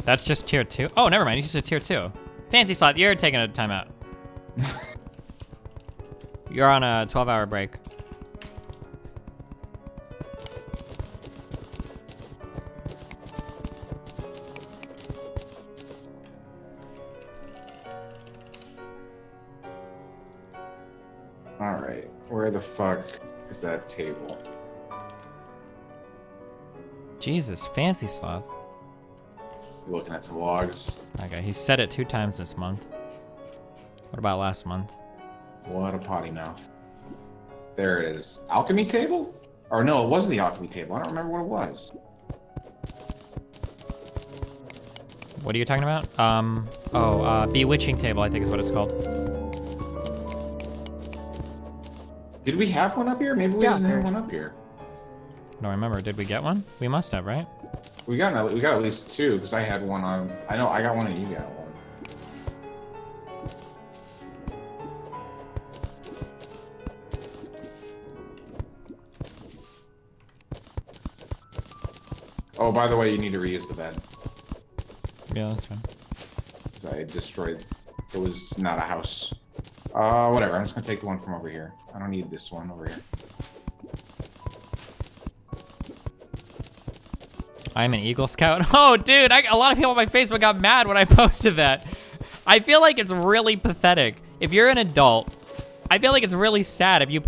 That's just tier 2? Oh, never mind. He's just a tier 2. Fancy Slot, you're taking a timeout. You're on a 12-hour break. Alright, where the fuck is that table? Jesus, Fancy Sloth. Looking at some logs. Okay, he said it 2 times this month. What about last month? What a potty mouth. There it is. Alchemy table? Or no, it wasn't the alchemy table. I don't remember what it was. What are you talking about? Bewitching table, I think is what it's called. Did we have one up here? Maybe we didn't have one up here. I don't remember. Did we get one? We must have, right? We got at least 2 because I had one on. I know I got one and you got one. Oh, by the way, you need to reuse the bed. Yeah, that's fine. Because I destroyed. It was not a house. Whatever. I'm just gonna take the one from over here. I don't need this one over here. I'm an Eagle Scout. Oh, dude, a lot of people on my Facebook got mad when I posted that. I feel like it's really pathetic. If you're an adult, I feel like it's really sad if you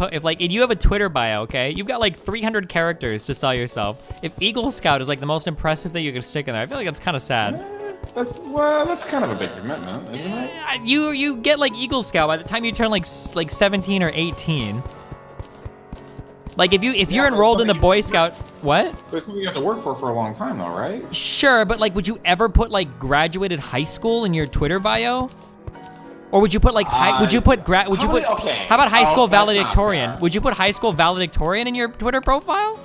have a Twitter bio, okay? You've got like 300 characters to sell yourself. If Eagle Scout is like the most impressive thing you can stick in there, I feel like it's kind of sad. That's kind of a big commitment, isn't it? You get like Eagle Scout by the time you turn like 17 or 18. Like if you're enrolled in the Boy Scout, what? But it's something you have to work for a long time, though, right? Sure, but like, would you ever put like graduated high school in your Twitter bio? Or would you put like how about high school valedictorian? Would you put high school valedictorian in your Twitter profile?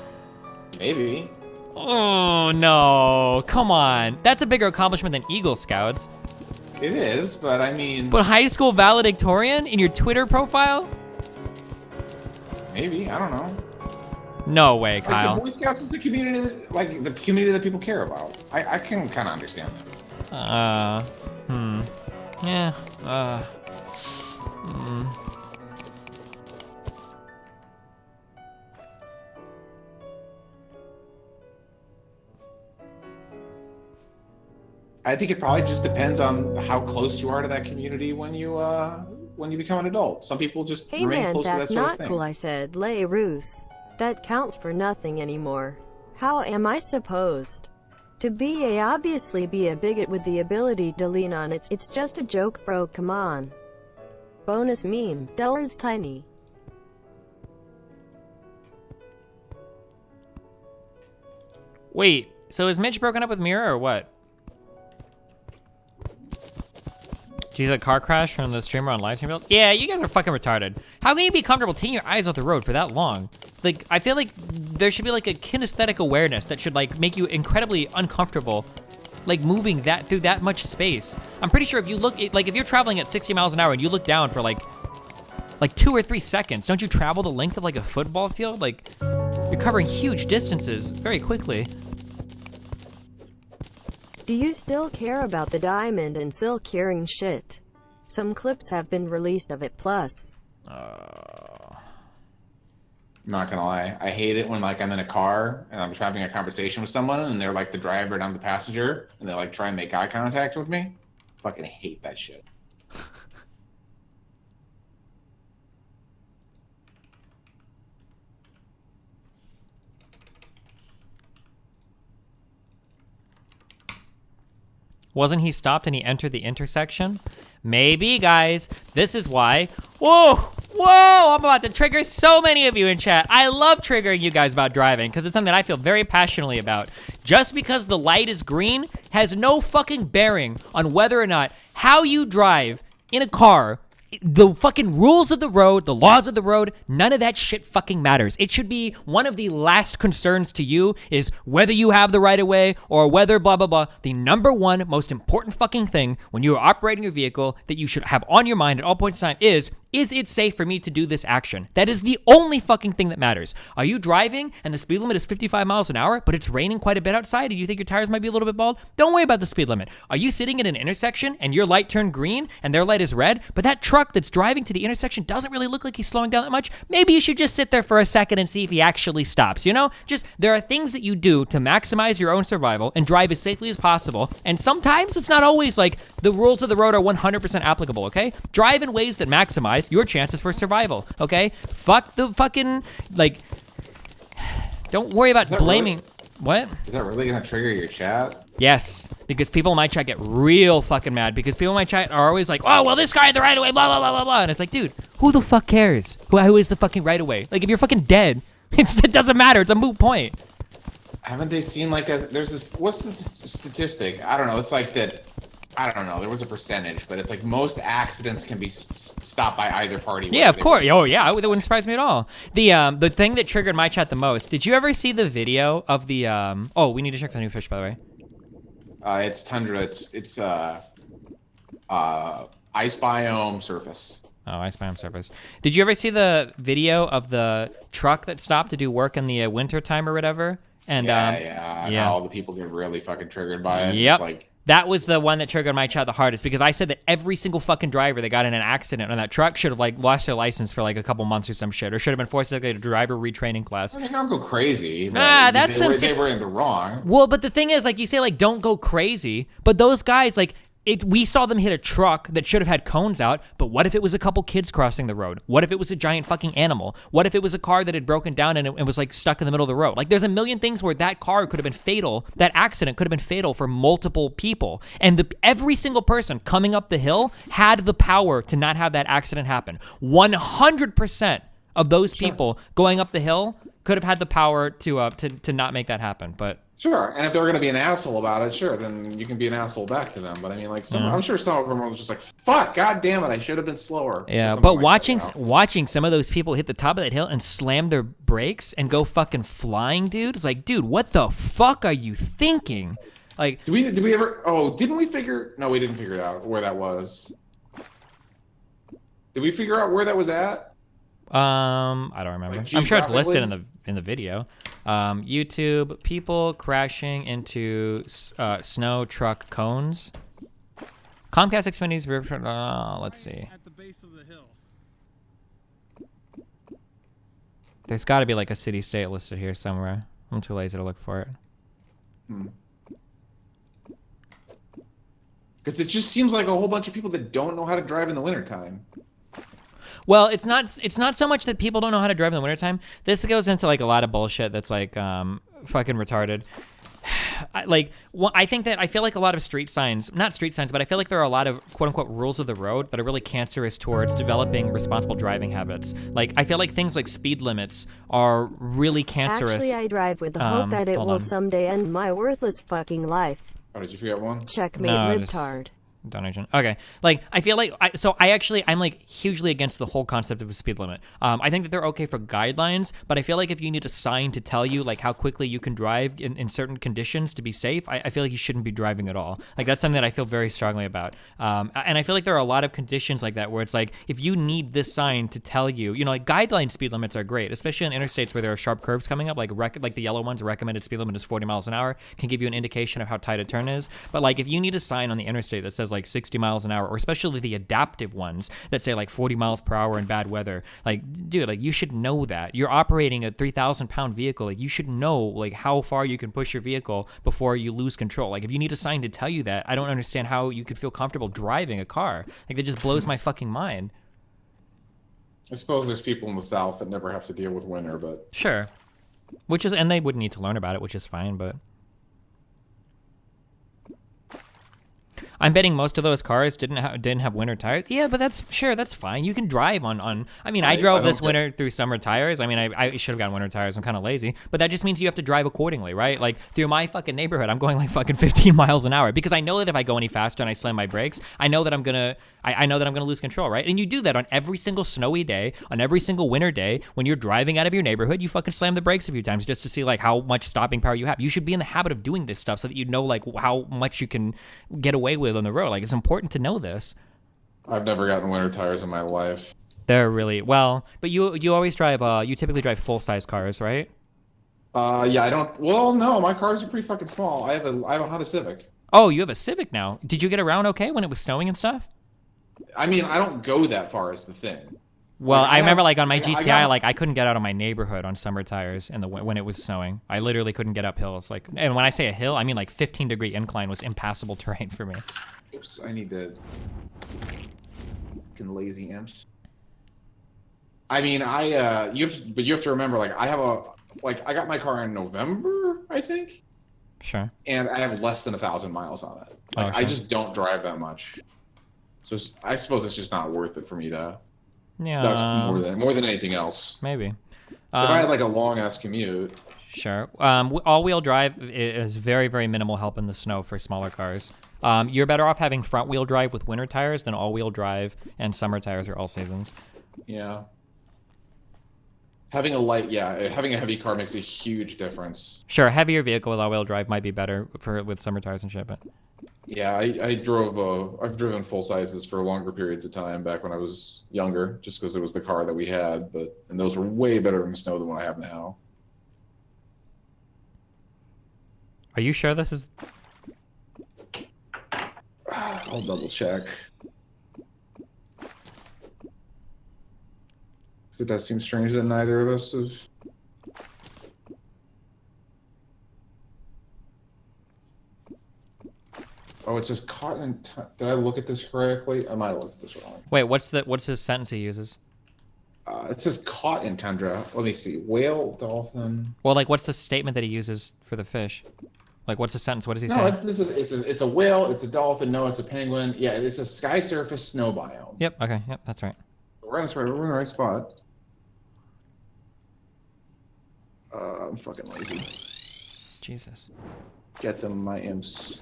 Maybe. Oh no, come on. That's a bigger accomplishment than Eagle Scouts. It is, but I mean. But high school valedictorian in your Twitter profile? Maybe, I don't know. No way, Kyle. Like the Boy Scouts is a community, like the community that people care about. I can kind of understand that. Yeah. I think it probably just depends on how close you are to that community when you become an adult. Some people just Hey remain man, close to that that's sort of not thing. cool, I said. Lay Roos. That counts for nothing anymore. How am I supposed to be obviously be a bigot with the ability to lean on it? It's just a joke, bro, come on. Bonus meme, Deller's tiny. Wait, so is Mitch broken up with Mira or what? Did you see the car crash from the streamer on livestream build? Yeah, you guys are fucking retarded. How can you be comfortable taking your eyes off the road for that long? Like, I feel like there should be like a kinesthetic awareness that should like make you incredibly uncomfortable, like moving that through that much space. I'm pretty sure if you look, like if you're traveling at 60 miles an hour and you look down for like 2 or 3 seconds, don't you travel the length of like a football field? Like, you're covering huge distances very quickly. Do you still care about the diamond and silk curing shit? Some clips have been released of it plus. I'm not gonna lie, I hate it when like I'm in a car and I'm having a conversation with someone and they're like the driver and I'm the passenger and they like try and make eye contact with me. Fucking hate that shit. Wasn't he stopped and he entered the intersection? Maybe, guys. This is why. Whoa! Whoa! I'm about to trigger so many of you in chat. I love triggering you guys about driving because it's something that I feel very passionately about. Just because the light is green has no fucking bearing on whether or not how you drive in a car, the fucking rules of the road, the laws of the road, none of that shit fucking matters. It should be one of the last concerns to you is whether you have the right of way or whether blah, blah, blah. The number one most important fucking thing when you are operating your vehicle that you should have on your mind at all points in time is it safe for me to do this action? That is the only fucking thing that matters. Are you driving and the speed limit is 55 miles an hour, but it's raining quite a bit outside and you think your tires might be a little bit bald? Don't worry about the speed limit. Are you sitting at an intersection and your light turned green and their light is red, but that truck that's driving to the intersection doesn't really look like he's slowing down that much? Maybe you should just sit there for a second and see if he actually stops, you know? Just, there are things that you do to maximize your own survival and drive as safely as possible, and sometimes it's not always like the rules of the road are 100% applicable, okay? Drive in ways that maximize your chances for survival, okay? Fuck the fucking, like, don't worry about blaming. Really, what? Is that really gonna trigger your chat? Yes, because people in my chat get real fucking mad because people in my chat are always like, oh, well, this guy had the right of way, blah, blah, blah, blah, blah. And it's like, dude, who the fuck cares? Who is the fucking right of way? Like, if you're fucking dead, it doesn't matter. It's a moot point. Haven't they seen like there's this, what's the statistic? I don't know. It's like that. I don't know. There was a percentage, but it's like most accidents can be stopped by either party. Yeah, of course. Oh, yeah. That wouldn't surprise me at all. The thing that triggered my chat the most. Did you ever see the video of the? Oh, we need to check for the new fish, by the way. It's tundra. It's ice biome surface. Oh, ice biome surface. Did you ever see the video of the truck that stopped to do work in the winter time or whatever? And yeah. All the people get really fucking triggered by it. Yep. It's like, that was the one that triggered my chat the hardest because I said that every single fucking driver that got in an accident on that truck should have like lost their license for like a couple months or some shit, or should have been forced to take a driver retraining class. I mean, don't go crazy. That's they were in the wrong. Well, but the thing is, like you say, like don't go crazy, but those guys like. We saw them hit a truck that should have had cones out, but what if it was a couple kids crossing the road? What if it was a giant fucking animal? What if it was a car that had broken down and it was like stuck in the middle of the road? Like there's a million things where that car could have been fatal, that accident could have been fatal for multiple people. And every single person coming up the hill had the power to not have that accident happen. 100% of those people going up the hill could have had the power to not make that happen, but... Sure, and if they're going to be an asshole about it, sure, then you can be an asshole back to them. But I mean, like, I'm sure some of them were just like, "Fuck, god damn it, I should have been slower." Yeah, but watching some of those people hit the top of that hill and slam their brakes and go fucking flying, dude, it's like, dude, what the fuck are you thinking? Like, did we ever? Oh, didn't we figure? No, we didn't figure it out where that was. Did we figure out where that was at? I don't remember. Like, I'm sure it's listed in the video. YouTube, people crashing into snow truck cones. Comcast Xfinity's let's see. At the base of the hill. There's got to be like a city state listed here somewhere. I'm too lazy to look for it. Because it just seems like a whole bunch of people that don't know how to drive in the wintertime. Well, it's not so much that people don't know how to drive in the wintertime. This goes into like a lot of bullshit that's like fucking retarded. I feel like a lot of street signs, not street signs, but I feel like there are a lot of quote unquote rules of the road that are really cancerous towards developing responsible driving habits. Like I feel like things like speed limits are really cancerous. Actually, I drive with the hope that it will someday end my worthless fucking life. Oh, did you forget one? Checkmate, libtard. Donation. Okay. Like, I feel like, I'm like hugely against the whole concept of a speed limit. I think that they're okay for guidelines, but I feel like if you need a sign to tell you like how quickly you can drive in certain conditions to be safe, I feel like you shouldn't be driving at all. Like that's something that I feel very strongly about. And I feel like there are a lot of conditions like that where it's like, if you need this sign to tell you, you know, like guideline speed limits are great, especially on interstates where there are sharp curves coming up, like the yellow ones, recommended speed limit is 40 miles an hour, can give you an indication of how tight a turn is. But like if you need a sign on the interstate that says like 60 miles an hour, or especially the adaptive ones that say like 40 miles per hour in bad weather, like dude, like you should know that. You're operating a 3,000 pound vehicle, like you should know like how far you can push your vehicle before you lose control. Like if you need a sign to tell you that, I don't understand how you could feel comfortable driving a car. Like that just blows my fucking mind. I suppose there's people in the South that never have to deal with winter, but sure, and they wouldn't need to learn about it, which is fine, but I'm betting most of those cars didn't have winter tires. Yeah, but that's fine. You can drive on. I mean, I drove this winter through summer tires. I mean, I should have gotten winter tires. I'm kind of lazy, but that just means you have to drive accordingly, right? Like through my fucking neighborhood, I'm going like fucking 15 miles an hour because I know that if I go any faster and I slam my brakes, I know that I'm gonna lose control, right? And you do that on every single snowy day, on every single winter day when you're driving out of your neighborhood. You fucking slam the brakes a few times just to see like how much stopping power you have. You should be in the habit of doing this stuff so that you know like how much you can get away with on the road. Like it's important to know this. I've never gotten winter tires in my life. They're really well, but you always drive you typically drive full-size cars, right? Yeah, I don't. Well, no, my cars are pretty fucking small. I have a Honda Civic. Oh, you have a Civic now. Did you get around okay when it was snowing and stuff? I mean, I don't go that far is the thing. Well, Like, I remember like on my GTI, like I couldn't get out of my neighborhood on summer tires when it was snowing. I literally couldn't get up hills. Like, and when I say a hill, I mean like 15-degree incline was impassable terrain for me. Oops, I need to. Fucking lazy imps. I mean, you have to remember, like, I got my car in November, I think. Sure. And I have less than 1,000 miles on it. Like, sure. I just don't drive that much. So I suppose it's just not worth it for me to. Yeah. That's more than anything else. Maybe. If I had like a long ass commute. Sure. All-wheel drive is very, very minimal help in the snow for smaller cars. You're better off having front-wheel drive with winter tires than all-wheel drive and summer tires or all seasons. Yeah. Having a heavy car makes a huge difference. Sure, a heavier vehicle with all-wheel drive might be better with summer tires and shit, but. Yeah, I've driven full sizes for longer periods of time back when I was younger, just because it was the car that we had. And those were way better in snow than what I have now. Are you sure this is? I'll double check. Because it does seem strange that neither of us have. Oh, it says cotton. Did I look at this correctly? I might have looked at this wrong. Wait, what's the sentence he uses? It says caught in tundra. Let me see. Whale, dolphin. Well, like, what's the statement that he uses for the fish? Like, what's the sentence? What does he say? No, it's a whale. It's a dolphin. No, it's a penguin. Yeah, it's a sky surface snow biome. Yep. Okay. Yep. That's right. We're in the right spot. I'm fucking lazy. Jesus. Get them, my imps.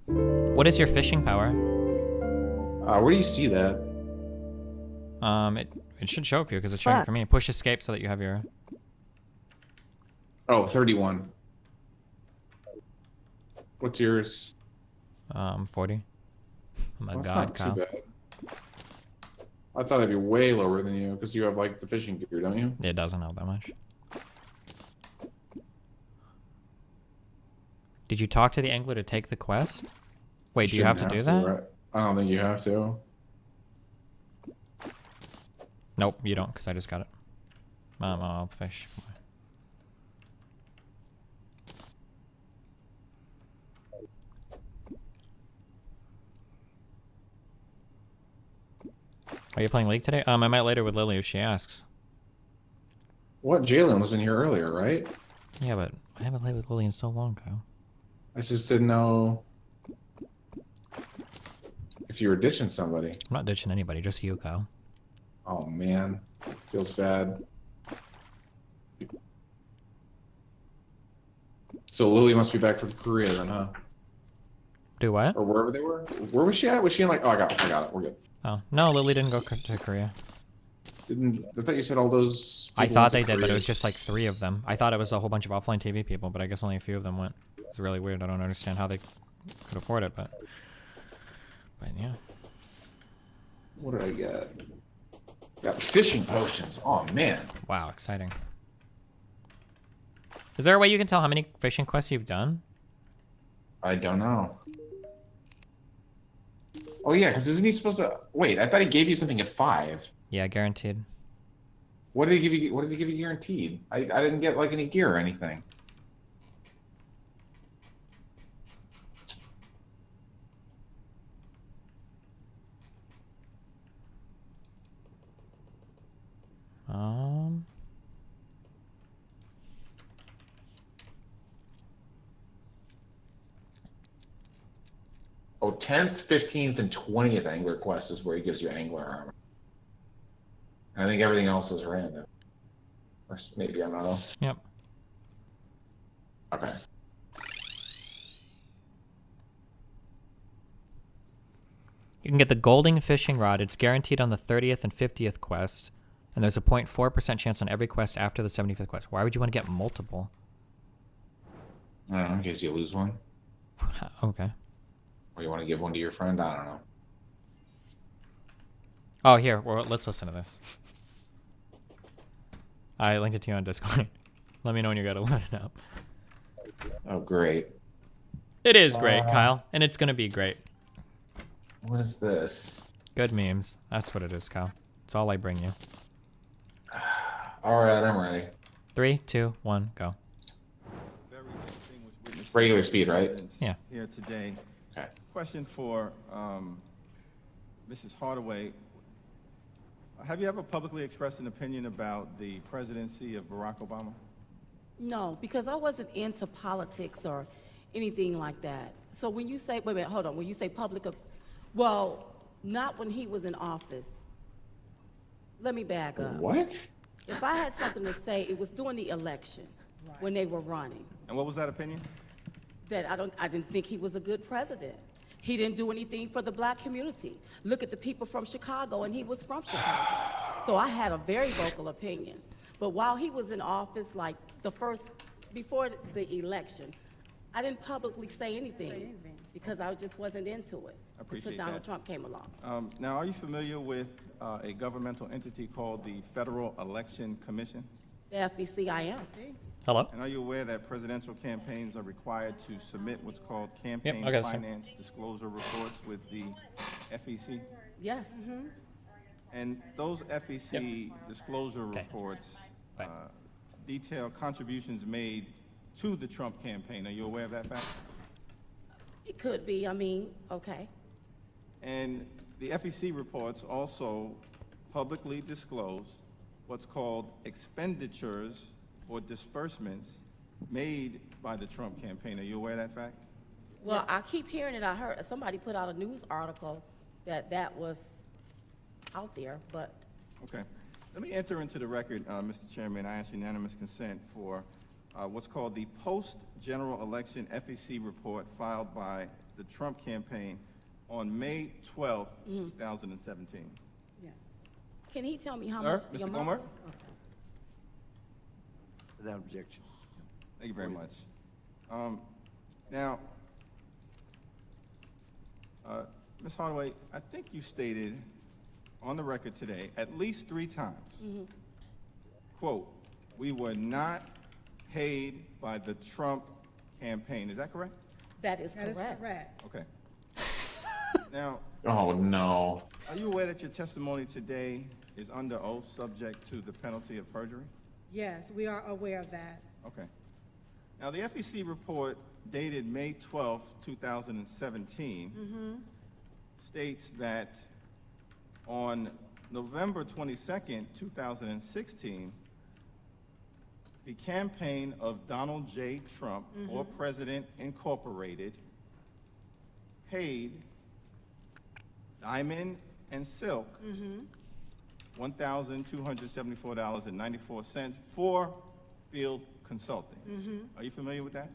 What is your fishing power? Where do you see that? It should show for you because it's showing for me. Push escape so that you have your. Oh, 31. What's yours? 40. Oh my That's God, not Kyle. too bad. I thought it'd be way lower than you because you have like the fishing gear, don't you? It doesn't help that much. Did you talk to the angler to take the quest? Wait, do you have to do that? Right? I don't think you have to. Nope, you don't, because I just got it. I'll fish. Are you playing League today? I might later with Lily if she asks. What? Jalen was in here earlier, right? Yeah, but I haven't played with Lily in so long, Kyle. I just didn't know if you were ditching somebody. I'm not ditching anybody, just you, Kyle. Oh man, feels bad. So Lily must be back from Korea then, huh? Do what? Or wherever they were. Where was she at? Was she in like? Oh, I got it. We're good. Oh no, Lily didn't go to Korea. I thought you said all those. I thought they did, but it was just like 3 of them. I thought it was a whole bunch of offline TV people, but I guess only a few of them went. It's really weird. I don't understand how they could afford it, but yeah. What did I get? Got fishing potions. Oh man. Wow, exciting. Is there a way you can tell how many fishing quests you've done? I don't know. Oh yeah, because isn't he supposed to? Wait, I thought he gave you something at 5. Yeah, guaranteed. What did he give you? What does he give you guaranteed? I didn't get like any gear or anything. Oh, 10th, 15th, and 20th angler quest is where he gives you angler armor. I think everything else is random. Or maybe I don't know. Yep. Okay. You can get the Golding fishing rod. It's guaranteed on the 30th and 50th quest, and there's a 0.4% chance on every quest after the 75th quest. Why would you want to get multiple? I don't know, in case you lose one. Okay. Or you want to give one to your friend? I don't know. Oh, here. Well, let's listen to this. I linked it to you on Discord. Let me know when you gotta load it up. Oh, great. It is great, Kyle, and it's gonna be great. What is this? Good memes. That's what it is, Kyle. It's all I bring you. All right, I'm ready. 3, 2, 1, go. Regular speed, right? Yeah. Here today. Okay. Question for Mrs. Hardaway. Have you ever publicly expressed an opinion about the presidency of Barack Obama? No, because I wasn't into politics or anything like that. So when you say, wait a minute, hold on. When you say public, well, not when he was in office. Let me back up. What? If I had something to say, it was during the election when they were running. And what was that opinion? That I didn't think he was a good president. He didn't do anything for the black community. Look at the people from Chicago, and he was from Chicago. So I had a very vocal opinion. But while he was in office, like before the election, I didn't publicly say anything because I just wasn't into it until Donald Trump came along. Now, are you familiar with a governmental entity called the Federal Election Commission? The FEC, I am. Hello? And are you aware that presidential campaigns are required to submit what's called campaign finance disclosure reports with the FEC? Yes. And those FEC disclosure reports detail contributions made to the Trump campaign. Are you aware of that fact? It could be. I mean, okay. And the FEC reports also publicly disclose what's called expenditures or disbursements made by the Trump campaign. Are you aware of that fact? Well, I keep hearing it. I heard somebody put out a news article that was out there, but. Okay. Let me enter into the record, Mr. Chairman. I ask unanimous consent for what's called the post-general election FEC report filed by the Trump campaign on May 12th, 2017. Yes. Can he tell me how Sir, much? Mr. Gomer? Without objection. Thank you very much. Now, Ms. Hardaway, I think you stated on the record today at least 3 times, quote, "We were not paid by the Trump campaign." Is that correct? That is That is correct. correct. Okay. Now, Oh, no. are you aware that your testimony today is under oath, subject to the penalty of perjury? Yes, we are aware of that. Okay. Now, the FEC report dated May 12th, 2017 states that on November 22nd, 2016, the campaign of Donald J. Trump for President Incorporated paid Diamond and Silk $1,274.94 for field consulting. Are you familiar with that?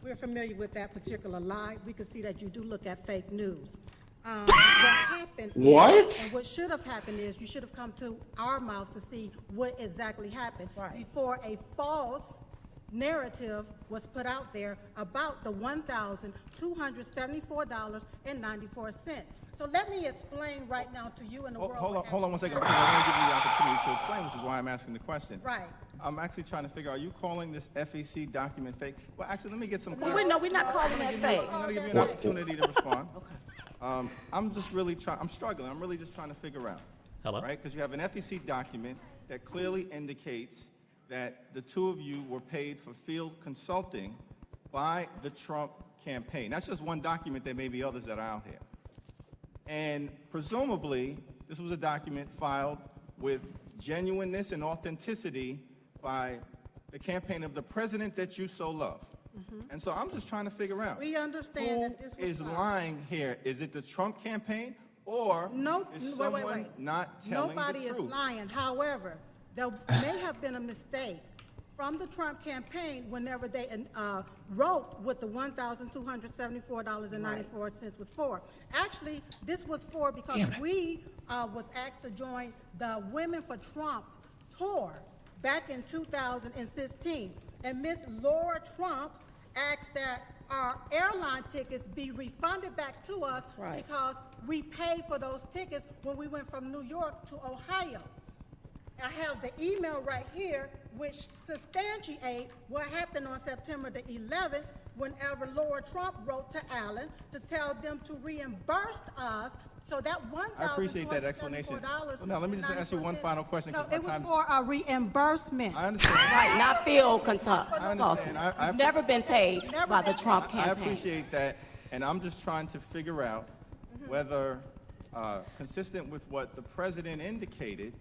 We're familiar with that particular lie. We can see that you do look at fake news. What happened? What? And what should have happened is you should have come to our mouths to see what exactly happened before a false narrative was put out there about the $1,274.94. So let me explain right now to you and the world. Hold on 1 second, because I want to give you the opportunity to explain, which is why I'm asking the question. Right. I'm actually trying to figure, are you calling this FEC document fake? Well, actually, let me get some No, we're not calling that fake. I'm going to give you an opportunity to respond. I'm just really I'm struggling. I'm really just trying to figure out. Hello? Right? Because you have an FEC document that clearly indicates that the two of you were paid for field consulting by the Trump campaign. That's just one document. There may be others that are out here. And presumably, this was a document filed with genuineness and authenticity by the campaign of the president that you so love. And so I'm just trying to figure out We understand who that this was is filed. lying here. Is it the Trump campaign or is someone not telling Nobody the is truth? lying. However, there may have been a mistake from the Trump campaign whenever they wrote what the $1,274.94 was for. Actually, this was for because we was asked to join the Women for Trump tour back in 2016. And Miss Laura Trump asked that our airline tickets be refunded back to us because we paid for those tickets when we went from New York to Ohio. I have the email right here which substantiate what happened on September the 11th whenever Laura Trump wrote to Allen to tell them to reimburse us. So that I appreciate that explanation. Well, now, let me just ask you one final question. No, it was for a reimbursement. I understand. Right, not field consultants. I understand. You've never been paid by the Trump campaign. I appreciate that, and I'm just trying to figure out whether, consistent with what the president indicated,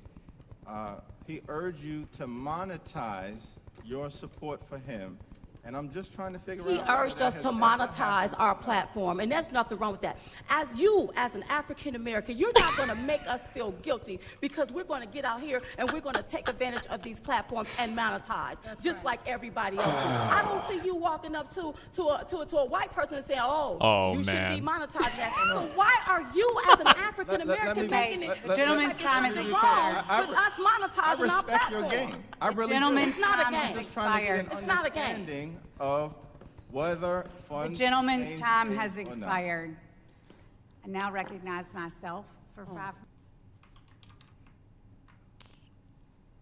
he urged you to monetize your support for him. And I'm just trying to figure out. He urged us to monetize our platform, and there's nothing wrong with that. As an African American, you're not going to make us feel guilty because we're going to get out here and we're going to take advantage of these platforms and monetize, just like everybody else. I don't see you walking up to a white person and saying, "Oh, you should be monetizing that." So why are you, as an African American, making it? Gentleman's time has expired. With us monetizing our platform. Your game. I really Gentleman's do. It's not a time has game. expired. It's not a game. Of whether funds. The gentleman's change time things has or not. expired. I now recognize myself for 5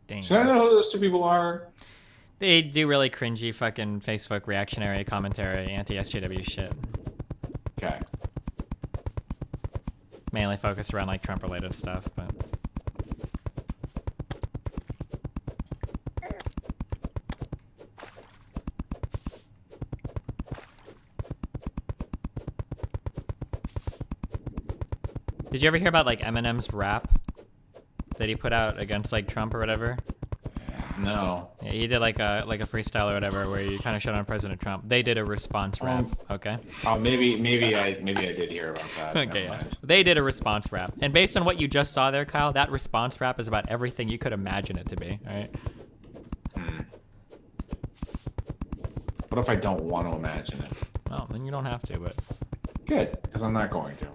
Dang. Should I know who those two people are? They do really cringy fucking Facebook reactionary commentary, anti-SJW shit. Okay. Mainly focused around like Trump-related stuff, but. Did you ever hear about like Eminem's rap that he put out against like Trump or whatever? No. Yeah, he did like a freestyle or whatever where he kind of shut on President Trump. They did a response rap. Okay. Oh, maybe I did hear about that. Okay, yeah. They did a response rap, and based on what you just saw there, Kyle, that response rap is about everything you could imagine it to be. All right. What if I don't want to imagine it? Well, then you don't have to, but. Good, because I'm not going to.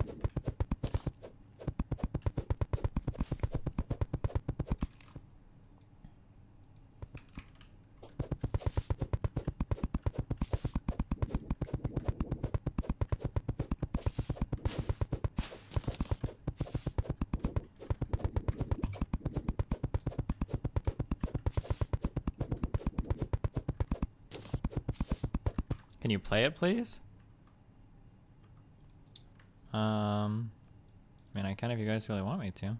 Can you play it, please? I mean, I can if you guys really want me to.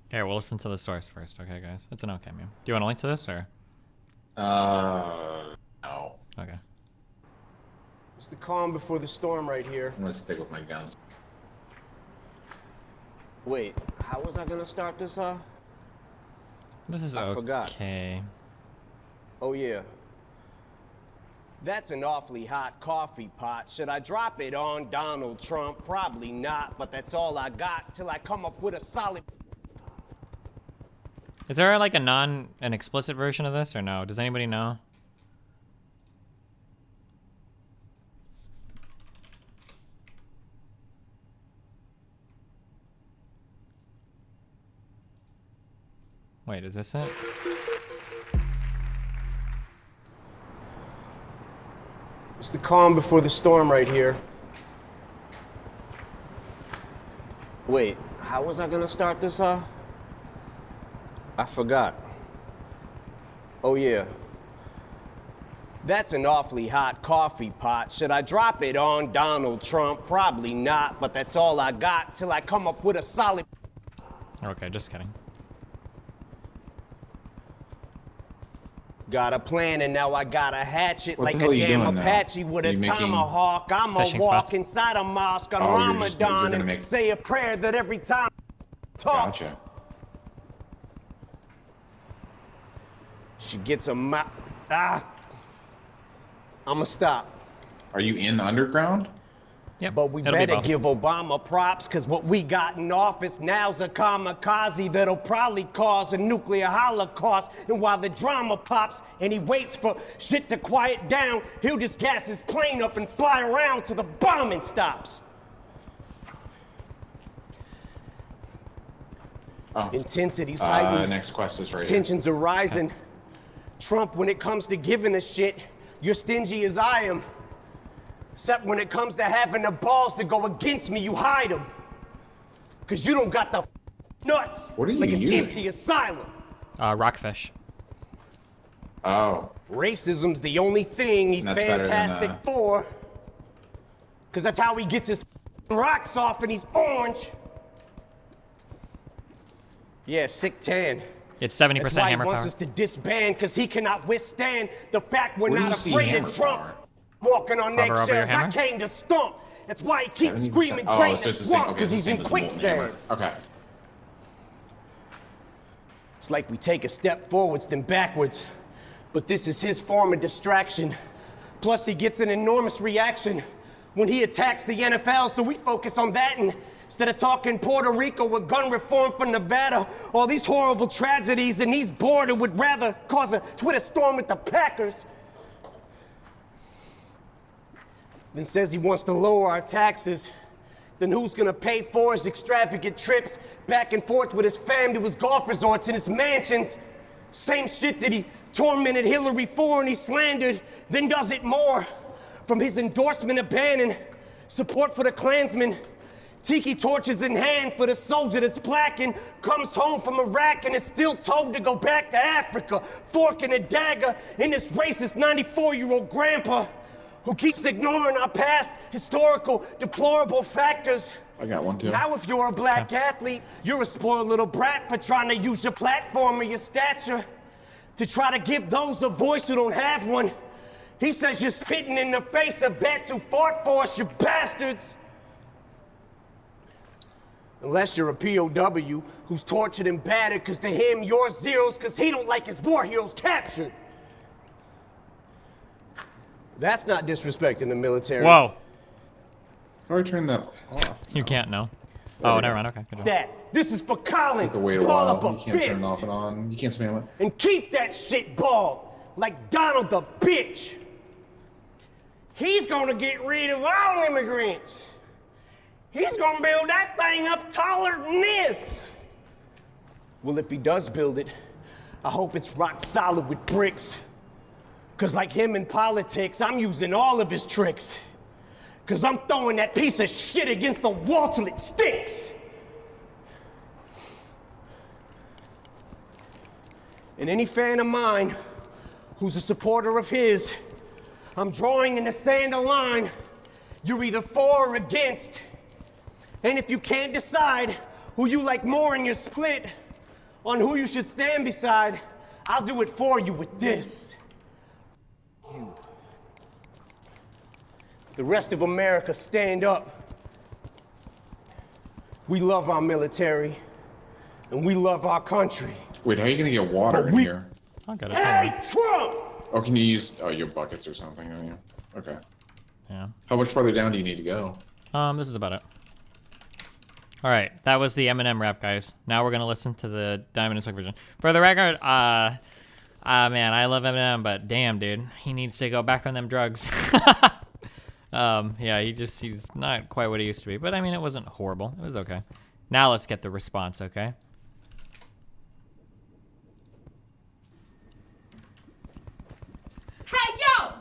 Here, we'll listen to the source first, okay, guys? It's an okay meme. Do you want to link to this, or? No. Okay. It's the calm before the storm right here. I'm gonna stick with my guns. Wait, how was I gonna start this off? This is I forgot. okay. Oh yeah. That's an awfully hot coffee pot. Should I drop it on Donald Trump? Probably not, but that's all I got till I come up with a solid... Is there like an explicit version of this, or no? Does anybody know? Wait, is this it? It's the calm before the storm right here. Wait, how was I gonna start this off? I forgot. Oh yeah. That's an awfully hot coffee pot. Should I drop it on Donald Trump? Probably not, but that's all I got till I come up with a solid... Okay, just kidding. Got a plan and now I got a hatchet What like the hell a are you damn doing now? Apache with Are a you making tomahawk. I'ma fishing walk spots? inside a mosque on Oh, you're Ramadan gonna and make- say a prayer that every time talks. Gotcha. She gets a I'ma stop. Are you in underground? Yep. But we It'll be better both. give Obama props, cause what we got in office now's a kamikaze that'll probably cause a nuclear holocaust. And while the drama pops and he waits for shit to quiet down, he'll just gas his plane up and fly around till the bombing stops. Oh. Intensity's heightened. Next quest is right here. Tensions are rising. Trump, when it comes to giving a shit, you're stingy as I am. Except when it comes to having the balls to go against me, you hide them. Cause you don't got the nuts. What are you like an using? empty asylum. Rockfish. Oh. Racism's the only thing he's That's better than, fantastic for. Cause that's how he gets his rocks off and he's orange. Yeah, sick tan. It's 70% That's why hammer he wants power. us to disband, cause he cannot withstand the fact we're Where do not you see afraid hammer of Trump. power? Walking on Hover over your eggshells, I hammer? came to stomp. That's why he keeps 70%. screaming, Oh, drain so the it's the same. swamp, Okay, because it's the he's same in as the molten quicksand. hammer. Okay. It's like we take a step forwards, then backwards. But this is his form of distraction. Plus, he gets an enormous reaction when he attacks the NFL, so we focus on that and instead of talking Puerto Rico with gun reform for Nevada, all these horrible tragedies, and he's bored and would rather cause a Twitter storm with the Packers. Then says he wants to lower our taxes. Then who's gonna pay for his extravagant trips back and forth with his fam to his golf resorts and his mansions? Same shit that he tormented Hillary for and he slandered, then does it more. From his endorsement of banning support for the Klansmen, tiki torches in hand for the soldier that's black and comes home from Iraq and is still told to go back to Africa, fork and a dagger in this racist 94-year-old grandpa who keeps ignoring our past historical deplorable factors. I got one too. Now if you're a black athlete, you're a spoiled little brat for trying to use your platform or your stature to try to give those a voice who don't have one. He says you're spitting in the face of vets who fought for us, you bastards. Unless you're a POW who's tortured and battered, because to him you're zeros because he don't like his war heroes captured. That's not disrespecting the military. Whoa. How do I turn that off? You can't know. There Oh, we never go. mind. Okay, good job. That. This is for Colin. Have to wait a Ball while. up a You can't turn fist. it off and on. You can't spam it. And keep that shit bald, like Donald the bitch. He's gonna get rid of all immigrants. He's gonna build that thing up taller than this. Well, if he does build it, I hope it's rock solid with bricks. Cause like him in politics, I'm using all of his tricks. Cause I'm throwing that piece of shit against the wall till it sticks. And any fan of mine who's a supporter of his, I'm drawing in the sand a line. You're either for or against. And if you can't decide who you like more in your split on who you should stand beside, I'll do it for you with this. You. The rest of America, stand up. We love our military, and we love our country. Wait, how are you gonna get water in here? I'll get it. Hey, Trump! Oh, can you use your buckets or something? Don't you? Okay. Yeah. How much farther down do you need to go? This is about it. All right, that was the Eminem rap, guys. Now we're gonna listen to the Diamond and Silk version. For the record, man, I love Eminem, but damn, dude, he needs to go back on them drugs. Yeah, he's not quite what he used to be, but I mean, it wasn't horrible. It was okay. Now let's get the response, okay? Hey, yo,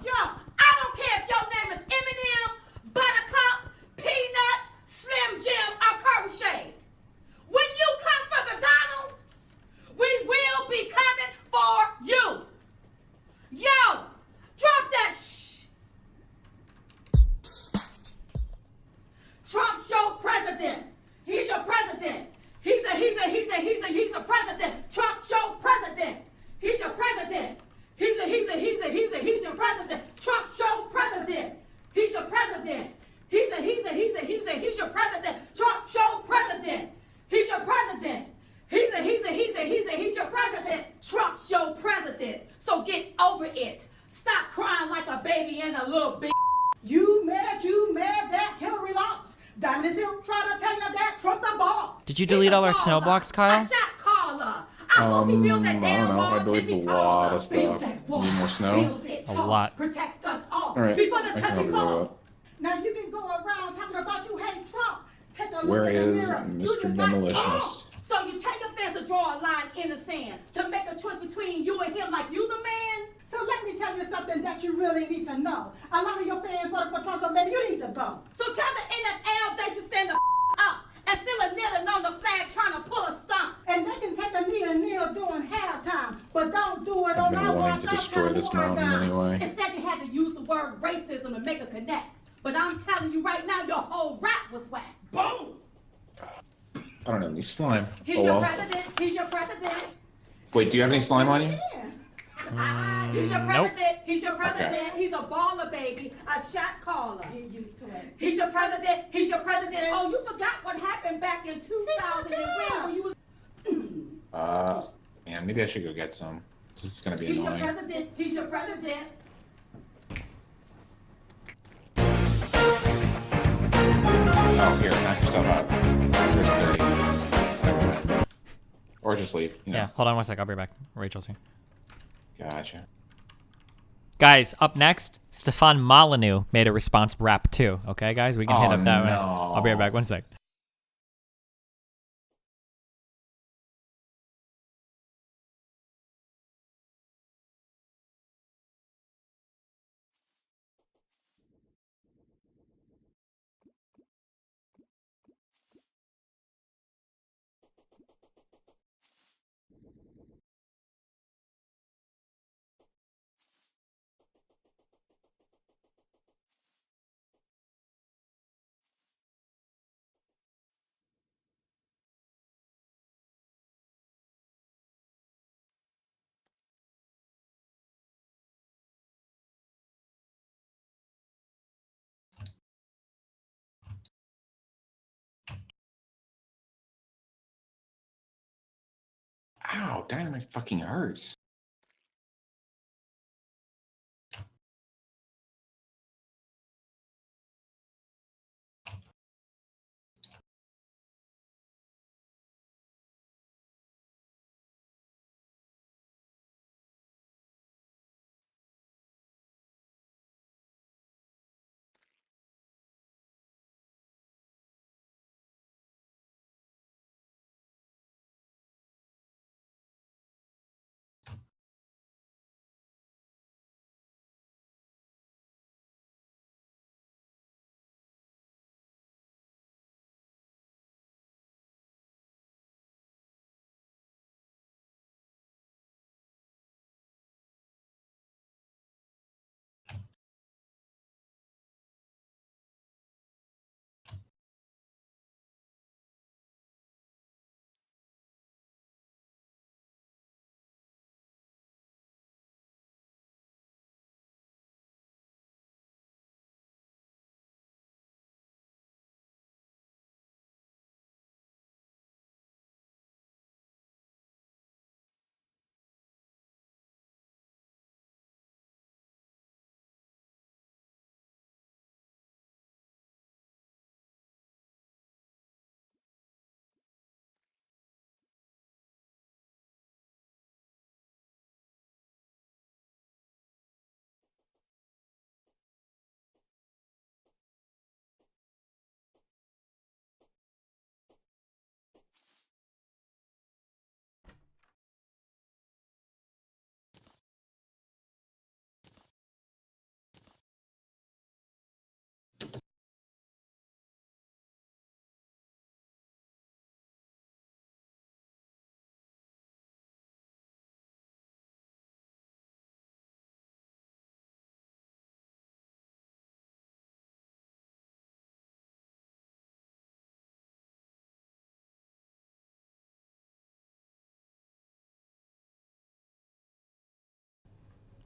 I don't care if your name is Eminem, Buttercup, Peanut, Slim Jim, or Curtain Shade. When you come for the Donald, we will be coming for you. Yo, drop that shh. Trump's your president. He's your president. He's So get over it. Stop crying like a baby and a little bitch. You mad that Hillary lost. Diamond Hill trying to tell you that Trump the ball. Did you delete all our snow blocks, Kyle? I shot caller. I don't know. I deleted a lot of stuff. Need more snow? A lot. Protect us all. Alright, Before this I can country overdo falls. it. Now you can go around talking about you hate Trump. Take a look Where in the is mirror. You Mr. just got Demolitionist? skulled. So you tell your fans to draw a line in the sand to make a choice between you and him like you the man? So let me tell you something that you really need to know. A lot of your fans voted for Trump, so maybe you need to go. So tell the NFL they should stand the up and still a kneeling on the flag trying to pull a stunt. And they can take a knee and kneel during halftime, but don't do it I've on been our wanting to watch. destroy this mountain anyway. Instead you had to use the word racism to make a connect. But I'm telling you right now, your whole rap was whack. Boom! I don't have any slime. He's Oh your well. president. He's your president. Wait, do you have any slime on you? He's your president. He's your president. Okay. He's a baller, baby. A shot caller. Get used to it. He's your president. He's your president. Oh, you forgot what happened back in 2000 when you was. Man, maybe I should go get some. This is gonna be He's your annoying. president. He's your president. Oh, here, knock yourself out. There's 30. Or just leave. You know. Yeah, hold on one sec. I'll be right back. Rachel's here. Gotcha. Guys, up next, Stefan Molyneux made a response rap too. Okay, guys, we can hit up that one. I'll be right back. One sec. Ow, dynamite fucking hurts.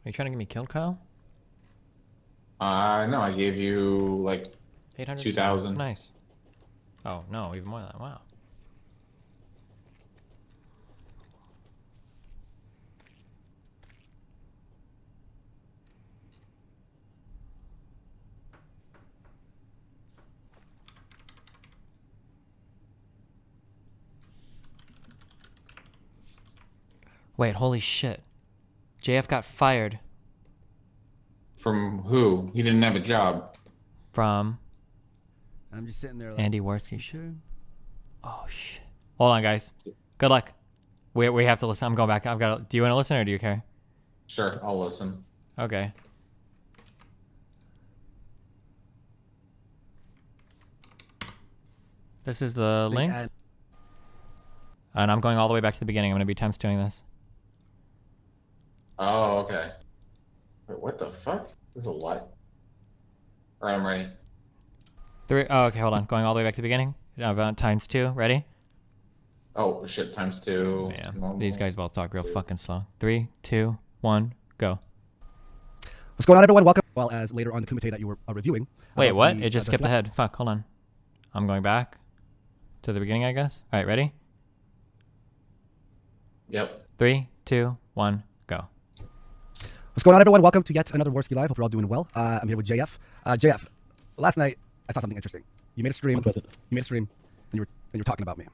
Are you trying to get me killed, Kyle? No, I gave you like 800. 2,000. Nice. Oh no, even more than that. Wow. Wait, holy shit. JF got fired. From who? He didn't have a job. From I'm just sitting there like, Andy Warski. Sure. Oh shit. Hold on, guys. Good luck. We have to listen. I'm going back. I've got. Do you want to listen or do you care? Sure, I'll listen. Okay. This is the link. And I'm going all the way back to the beginning. I'm going to be times doing this. Oh, okay. Wait, what the fuck? This is a lot. Alright, I'm ready. 3. Oh, okay, hold on. Going all the way back to the beginning. Times 2. Ready? Oh, shit, times 2. Yeah. Normal. These guys both talk real fucking slow. 3, 2, 1, go. What's going on, everyone? Welcome. Well, as later on the Kumite that you were reviewing. Wait, what? It just skipped ahead. Fuck, hold on. I'm going back to the beginning, I guess. All right, ready? Yep. 3, 2, 1, go. What's going on, everyone? Welcome to yet another Warski Live. Hope you're all doing well. I'm here with JF. JF, last night I saw something interesting. You made a stream. You made a stream, and you were talking about me.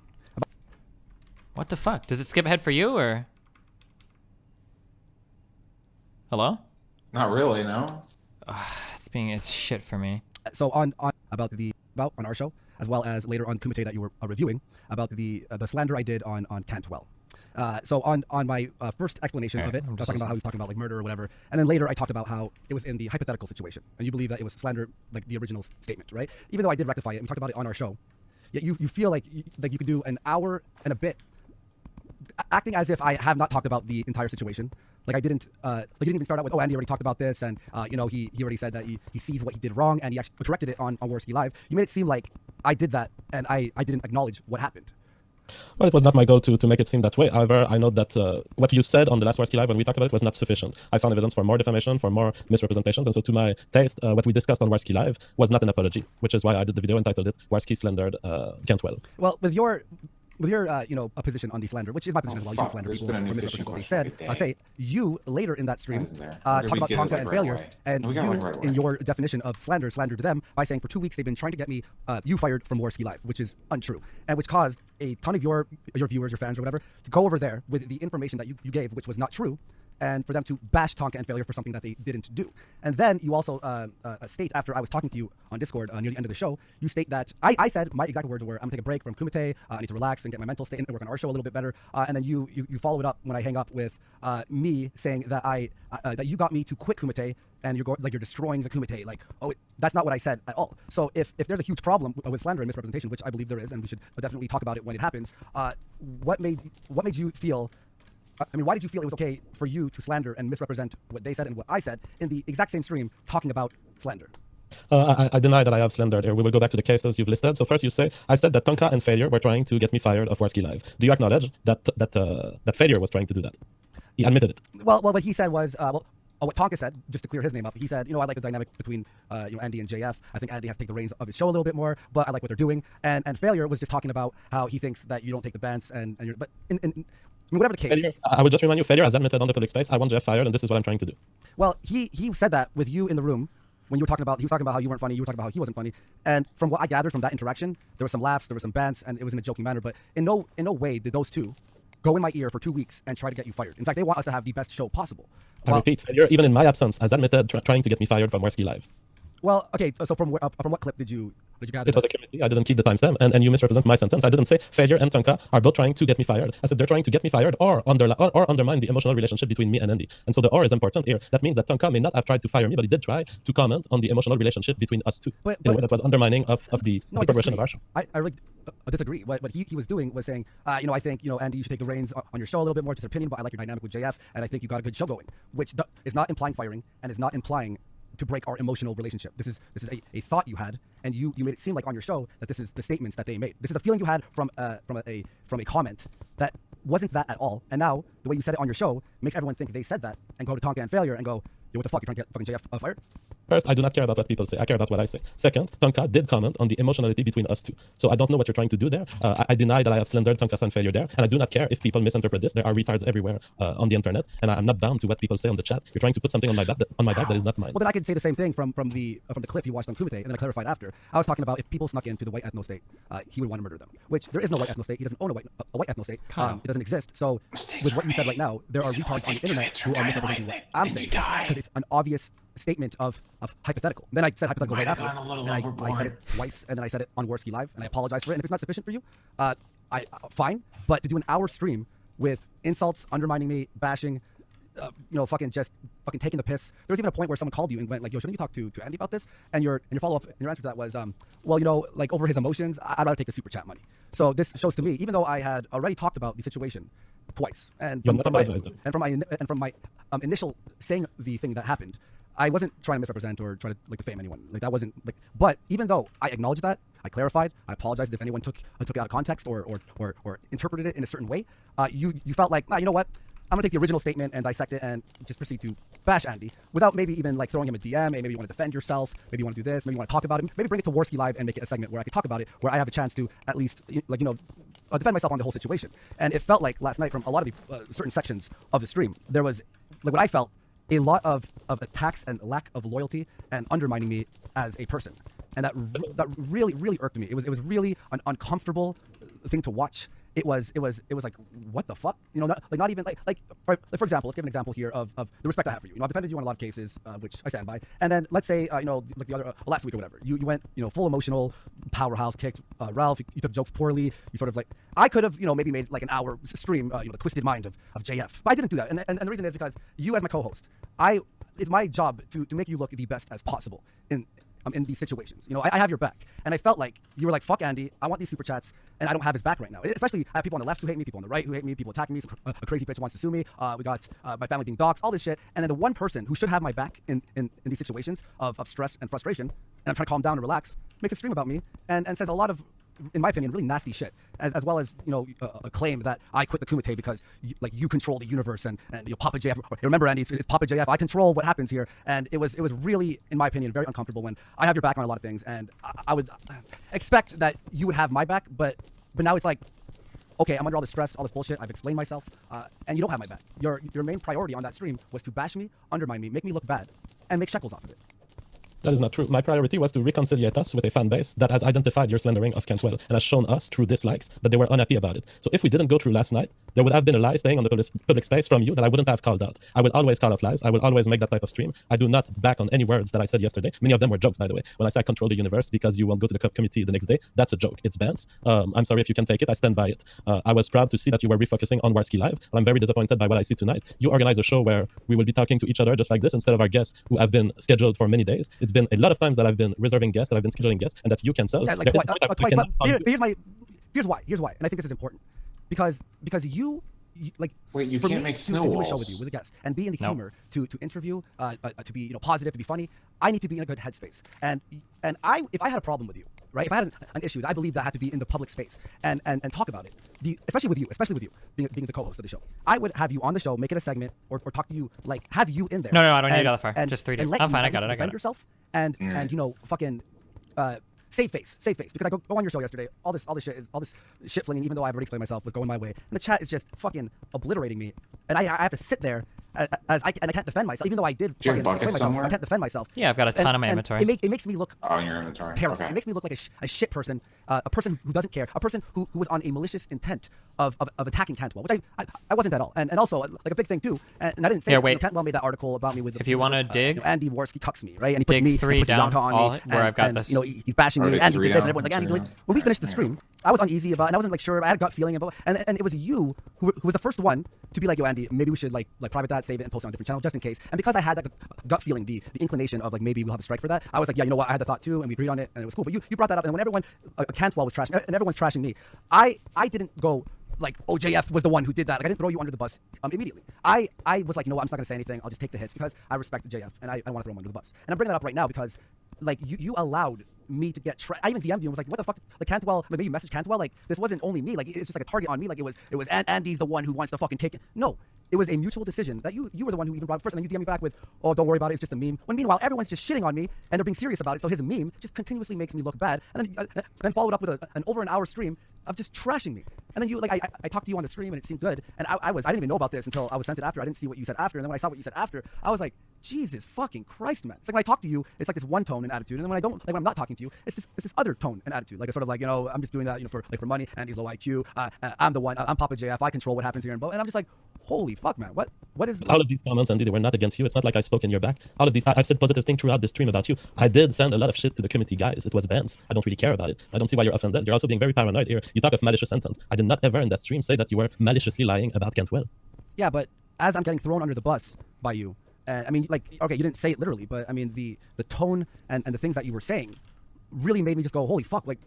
What the fuck? Does it skip ahead for you or? Hello? Not really, no. It's shit for me. So on our show, as well as later on Kumite that you were reviewing about the slander I did on Cantwell. So on my first explanation of it, I was talking about how he was talking about like murder or whatever, and then later I talked about how it was in the hypothetical situation, and you believe that it was slander, like the original statement, right? Even though I did rectify it, and we talked about it on our show, yet you feel like you could do an hour and a bit acting as if I have not talked about the entire situation. Like I didn't, like you didn't even start out with, oh, Andy already talked about this, and you know, he already said that he sees what he did wrong, and he actually corrected it on Warski Live. You made it seem like I did that, and I didn't acknowledge what happened. Well, it was not my goal to make it seem that way. However, I know that what you said on the last Warski Live when we talked about it was not sufficient. I found evidence for more defamation, for more misrepresentations, and so to my taste, what we discussed on Warski Live was not an apology, which is why I did the video entitled it Warski Slandered Cantwell. Well, with your you know, a position on the slander, which is my position as well. You shouldn't slander people or misrepresent what they said. I'll say you later in that stream talk about Tonka and failure, and you in your definition of slandered them by saying for 2 weeks they've been trying to get me you fired from Warski Live, which is untrue, and which caused a ton of your viewers, your fans, or whatever, to go over there with the information that you gave, which was not true, and for them to bash Tonka and failure for something that they didn't do. And then you also state, after I was talking to you on Discord near the end of the show, you state that I said, my exact words were, I'm gonna take a break from Kumite, I need to relax and get my mental state and work on our show a little bit better. And then you follow it up when I hang up with me saying that that you got me to quit Kumite, and you're destroying the Kumite. Like, oh, that's not what I said at all. So if there's a huge problem with slander and misrepresentation, which I believe there is, and we should definitely talk about it when it happens, what made you feel? I mean, why did you feel it was okay for you to slander and misrepresent what they said and what I said in the exact same stream talking about slander? I deny that I have slandered here. We will go back to the cases you've listed. So first you say, I said that Tonka and Failure were trying to get me fired of Warski Live. Do you acknowledge that Failure was trying to do that? He admitted it. Well, what he said was, what Tonka said, just to clear his name up, he said, you know, I like the dynamic between Andy and JF. I think Andy has to take the reins of his show a little bit more, but I like what they're doing. And Failure was just talking about how he thinks that you don't take the bans, and you're, but I mean, whatever the case. Failure, I would just remind you, Failure has admitted on the public space, I want Jeff fired, and this is what I'm trying to do. Well, he said that with you in the room when you were talking about, he was talking about how you weren't funny, you were talking about how he wasn't funny. And from what I gathered from that interaction, there were some laughs, there were some bants, and it was in a joking manner. But in no way did those two go in my ear for 2 weeks and try to get you fired. In fact, they want us to have the best show possible. I repeat, Failure, even in my absence, has admitted trying to get me fired from Warski Live. Well, okay, so from what clip did you gather? It was a committee. I didn't keep the timestamp, and you misrepresent my sentence. I didn't say Failure and Tonka are both trying to get me fired. I said they're trying to get me fired or undermine the emotional relationship between me and Andy. And so the or is important here. That means that Tonka may not have tried to fire me, but he did try to comment on the emotional relationship between us two in a way that was undermining of the progression of our show. I really disagree. What he was doing was saying, you know, I think, you know, Andy, you should take the reins on your show a little bit more, just an opinion, but I like your dynamic with JF, and I think you got a good show going, which is not implying firing and is not implying to break our emotional relationship. This is a thought you had, and you made it seem like on your show that this is the statements that they made. This is a feeling you had from a comment that wasn't that at all. And now the way you said it on your show makes everyone think they said that and go to Tonka and Failure and go, yo, what the fuck, you're trying to get fucking JF fired? First, I do not care about what people say. I care about what I say. Second, Tonka did comment on the emotionality between us two. So I don't know what you're trying to do there. I deny that I have slandered Tonka's and failure there, and I do not care if people misinterpret this. There are retards everywhere on the internet, and I'm not bound to what people say on the chat. You're trying to put something on my back that is not mine. Well, then I could say the same thing from the clip you watched on Kumite, and then I clarified after. I was talking about if people snuck into the white ethno state, he would want to murder them. Which there is no white ethno state. He doesn't own a white ethno state. It doesn't exist. So with what you said right now, there are retards on the internet who are misrepresenting what I'm saying because it's an obvious statement of hypothetical. Then I said hypothetical right after, and I said it twice, and then I said it on Worski Live, and I apologize for it. And if it's not sufficient for you, fine. But to do an hour stream with insults, undermining me, bashing, fucking taking the piss. There was even a point where someone called you and went like, "Yo, shouldn't you talk to Andy about this?" And your follow-up and your answer to that was, well, like over his emotions, I'd rather take the super chat money. So this shows to me, even though I had already talked about the situation twice, and from my initial saying the thing that happened, I wasn't trying to misrepresent or try to defame anyone. Like that wasn't like. But even though I acknowledged that, I clarified, I apologized if anyone took it out of context or interpreted it in a certain way. You felt like, you know what? I'm gonna take the original statement and dissect it and just proceed to bash Andy without maybe even like throwing him a DM. Maybe you want to defend yourself. Maybe you want to do this. Maybe you want to talk about it. Maybe bring it to Worski Live and make it a segment where I could talk about it, where I have a chance to at least defend myself on the whole situation. And it felt like last night from a lot of the certain sections of the stream, there was like what I felt a lot of attacks and lack of loyalty and undermining me as a person, and that really irked me. It was really an uncomfortable thing to watch. It was like, what the fuck? Not even for example, let's give an example here of the respect I have for you. I've defended you on a lot of cases, which I stand by. And then let's say, like the other last week or whatever, you went, full emotional, powerhouse, kicked Ralph. You took jokes poorly. You sort of like, I could have, maybe made like an hour stream, the twisted mind of JF, but I didn't do that. And the reason is because you as my co-host, it's my job to make you look the best as possible in these situations. I have your back. And I felt like you were like, fuck Andy, I want these super chats, and I don't have his back right now. Especially, I have people on the left who hate me, people on the right who hate me, people attacking me, a crazy bitch wants to sue me, we got my family being doxxed, all this shit. And then the one person who should have my back in these situations of stress and frustration, and I'm trying to calm down and relax, makes a stream about me and says a lot of, in my opinion, really nasty shit, as well as a claim that I quit the Kumite because you control the universe and Papa JF. Remember, Andy, it's Papa JF. I control what happens here, and it was really, in my opinion, very uncomfortable when I have your back on a lot of things, and I would expect that you would have my back, but now it's like, okay, I'm under all this stress, all this bullshit. I've explained myself, and you don't have my back. Your main priority on that stream was to bash me, undermine me, make me look bad, and make shekels off of it. That is not true. My priority was to reconciliate us with a fan base that has identified your slandering of Cantwell and has shown us through dislikes that they were unhappy about it. So if we didn't go through last night, there would have been a lie staying on the public space from you that I wouldn't have called out. I will always call out lies. I will always make that type of stream. I do not back on any words that I said yesterday. Many of them were jokes, by the way. When I say I control the universe because you won't go to the committee the next day, that's a joke. It's bans. I'm sorry if you can take it. I stand by it. I was proud to see that you were refocusing on Worski Live. I'm very disappointed by what I see tonight. You organize a show where we will be talking to each other just like this instead of our guests who have been scheduled for many days. It's been a lot of times that I've been reserving guests, that I've been scheduling guests, and that you cancel. Yeah, like twice. Here's why, and I think this is important, because you like. Wait, you can't make to do a show with you with a guest and be in the humor to interview, to be positive, to be funny. I need to be in a good headspace, and if I had a problem with you, right? If I had an issue, I believe that I had to be in the public space and talk about it. Especially with you, being the co-host of the show. I would have you on the show, make it a segment, or talk to you, like have you in there. No, I don't need to go that far. Just 3D. I'm fine. I got it. Defend yourself and fucking. Save face, because I go on your show yesterday. All this shit flinging, even though I've already explained myself, was going my way, and the chat is just fucking obliterating me, and I have to sit there and I can't defend myself, even though I did fucking explain myself. I can't defend myself. Yeah, I've got a ton of my inventory. It makes me look in your inventory. terrible. Okay. It makes me look like a shit person, a person who doesn't care, a person who was on a malicious intent of attacking Cantwell, which I wasn't at all. And also like a big thing too, and I didn't say it, Cantwell made that article about me with. If you want to dig, Andy Worski cucks me, right? And he puts me, three down on me, where I've got this. He's bashing me. Andy did this, and everyone's like, Andy, when we finished the stream, I was uneasy about, and I wasn't like sure. I had a gut feeling about, and it was you who was the first one to be like, yo, Andy, maybe we should like private that, save it, and post it on a different channel just in case. And because I had that gut feeling, the inclination of like maybe we'll have a strike for that, I was like, yeah, you know what? I had the thought too, and we agreed on it, and it was cool. But you brought that up, and when everyone Cantwell was trashing, and everyone's trashing me, I didn't go like, oh, JF was the one who did that. Like, I didn't throw you under the bus immediately. I was like, you know what? I'm just not gonna say anything. I'll just take the hits because I respect JF and I want to throw him under the bus. And I'm bringing that up right now because like you allowed me to get I even DM'd you and was like, what the fuck? Like Cantwell, maybe you messaged Cantwell, like this wasn't only me, like it's just like a target on me, like it was Andy's the one who wants to fucking take it. No, it was a mutual decision that you were the one who even brought it first, and then you DM me back with, oh, don't worry about it, it's just a meme. When meanwhile, everyone's just shitting on me, and they're being serious about it, so his meme just continuously makes me look bad, and then followed up with an over an hour stream of just trashing me. And then you, like, I talked to you on the stream, and it seemed good, and I didn't even know about this until I was sent it after. I didn't see what you said after, and then when I saw what you said after, I was like, Jesus fucking Christ, man. It's like when I talk to you, it's like this one tone and attitude, and then when I don't, like when I'm not talking to you, it's this other tone and attitude, like a sort of like, you know, I'm just doing that, you know, for money, and he's low IQ, I'm the one, I'm Papa JF, I control what happens here, and I'm just like, holy fuck, man, what is... All of these comments, Andy, they were not against you. It's not like I spoke in your back. All of these, I've said positive things throughout the stream about you. I did send a lot of shit to the community guys. It was bans. I don't really care about it. I don't see why you're offended. You're also being very paranoid here. You talk of malicious intent. I did not ever in that stream say that you were maliciously lying about Cantwell. Yeah, but as I'm getting thrown under the bus by you, I mean, like, okay, you didn't say it literally, but I mean, the tone and the things that you were saying really made me just go, holy fuck, like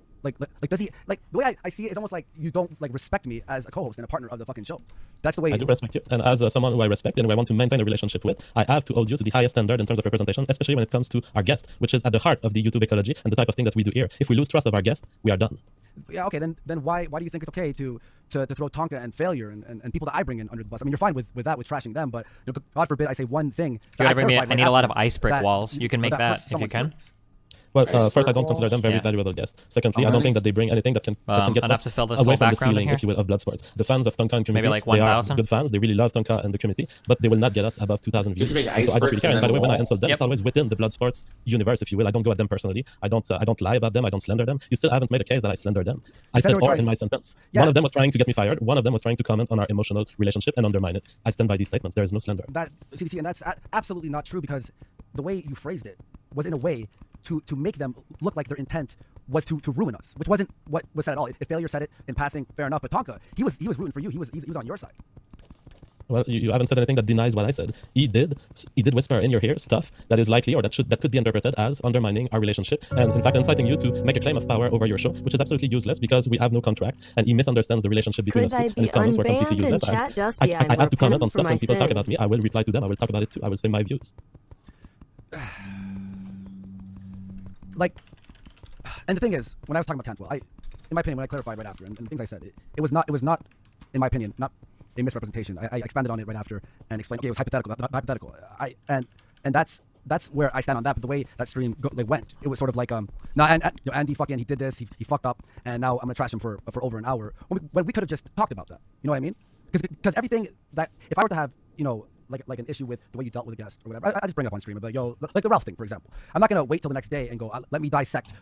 does he, like, the way I see it is almost like you don't, like, respect me as a co-host and a partner of the fucking show. That's the way... I do respect you, and as someone who I respect and who I want to maintain a relationship with, I have to hold you to the highest standard in terms of representation, especially when it comes to our guest, which is at the heart of the YouTube ecology and the type of thing that we do here. If we lose trust of our guest, we are done. Yeah, okay, then why do you think it's okay to throw Tonka and Failure and people that I bring in under the bus? I mean, you're fine with that, with trashing them, but you know, God forbid I say one thing. I need a lot of ice brick walls. You can make that if you can. Feelings. Well, first, I don't consider them very valuable guests. Secondly, I don't think that they bring anything that can get us away from the ceiling, if you will, of Bloodsports. The fans of Tonka and community, maybe like they are 1,000? good fans. They really love Tonka and the community, but they will not get us above 2,000 views. So I don't really care. And by the way, when I insult them, it's always within the Bloodsports universe, if you will. I don't go at them personally. I don't lie about them. I don't slander them. You still haven't made a case that I slander them. I said or in my sentence. Yeah. One of them was trying to get me fired. One of them was trying to comment on our emotional relationship and undermine it. I stand by these statements. There is no slander. See, and that's absolutely not true, because the way you phrased it was in a way to make them look like their intent was to ruin us, which wasn't what was said at all. If Failure said it in passing, fair enough. But Tonka, he was rooting for you. He was on your side. Well, you haven't said anything that denies what I said. He did whisper in your ear stuff that is likely, or that could be interpreted as undermining our relationship, and in fact inciting you to make a claim of power over your show, which is absolutely useless because we have no contract, and he misunderstands the relationship between us two, and his comments were completely useless. I have to comment on stuff when people talk about me. I will reply to them. I will talk about it too. I will say my views. Like, and the thing is, when I was talking about Cantwell, in my opinion, when I clarified right after, and things I said, it was not, in my opinion, not a misrepresentation. I expanded on it right after and explained, okay, it was hypothetical, not hypothetical. And that's where I stand on that. But the way that stream went, it was sort of like, no, and you know, Andy fucking, he did this, he fucked up, and now I'm gonna trash him for over an hour. When we could have just talked about that. You know what I mean? Because everything that, if I were to have, you know, like an issue with the way you dealt with a guest or whatever, I just bring it up on stream. But yo, like the Ralph thing, for example. I'm not gonna wait till the next day and go, let me dissect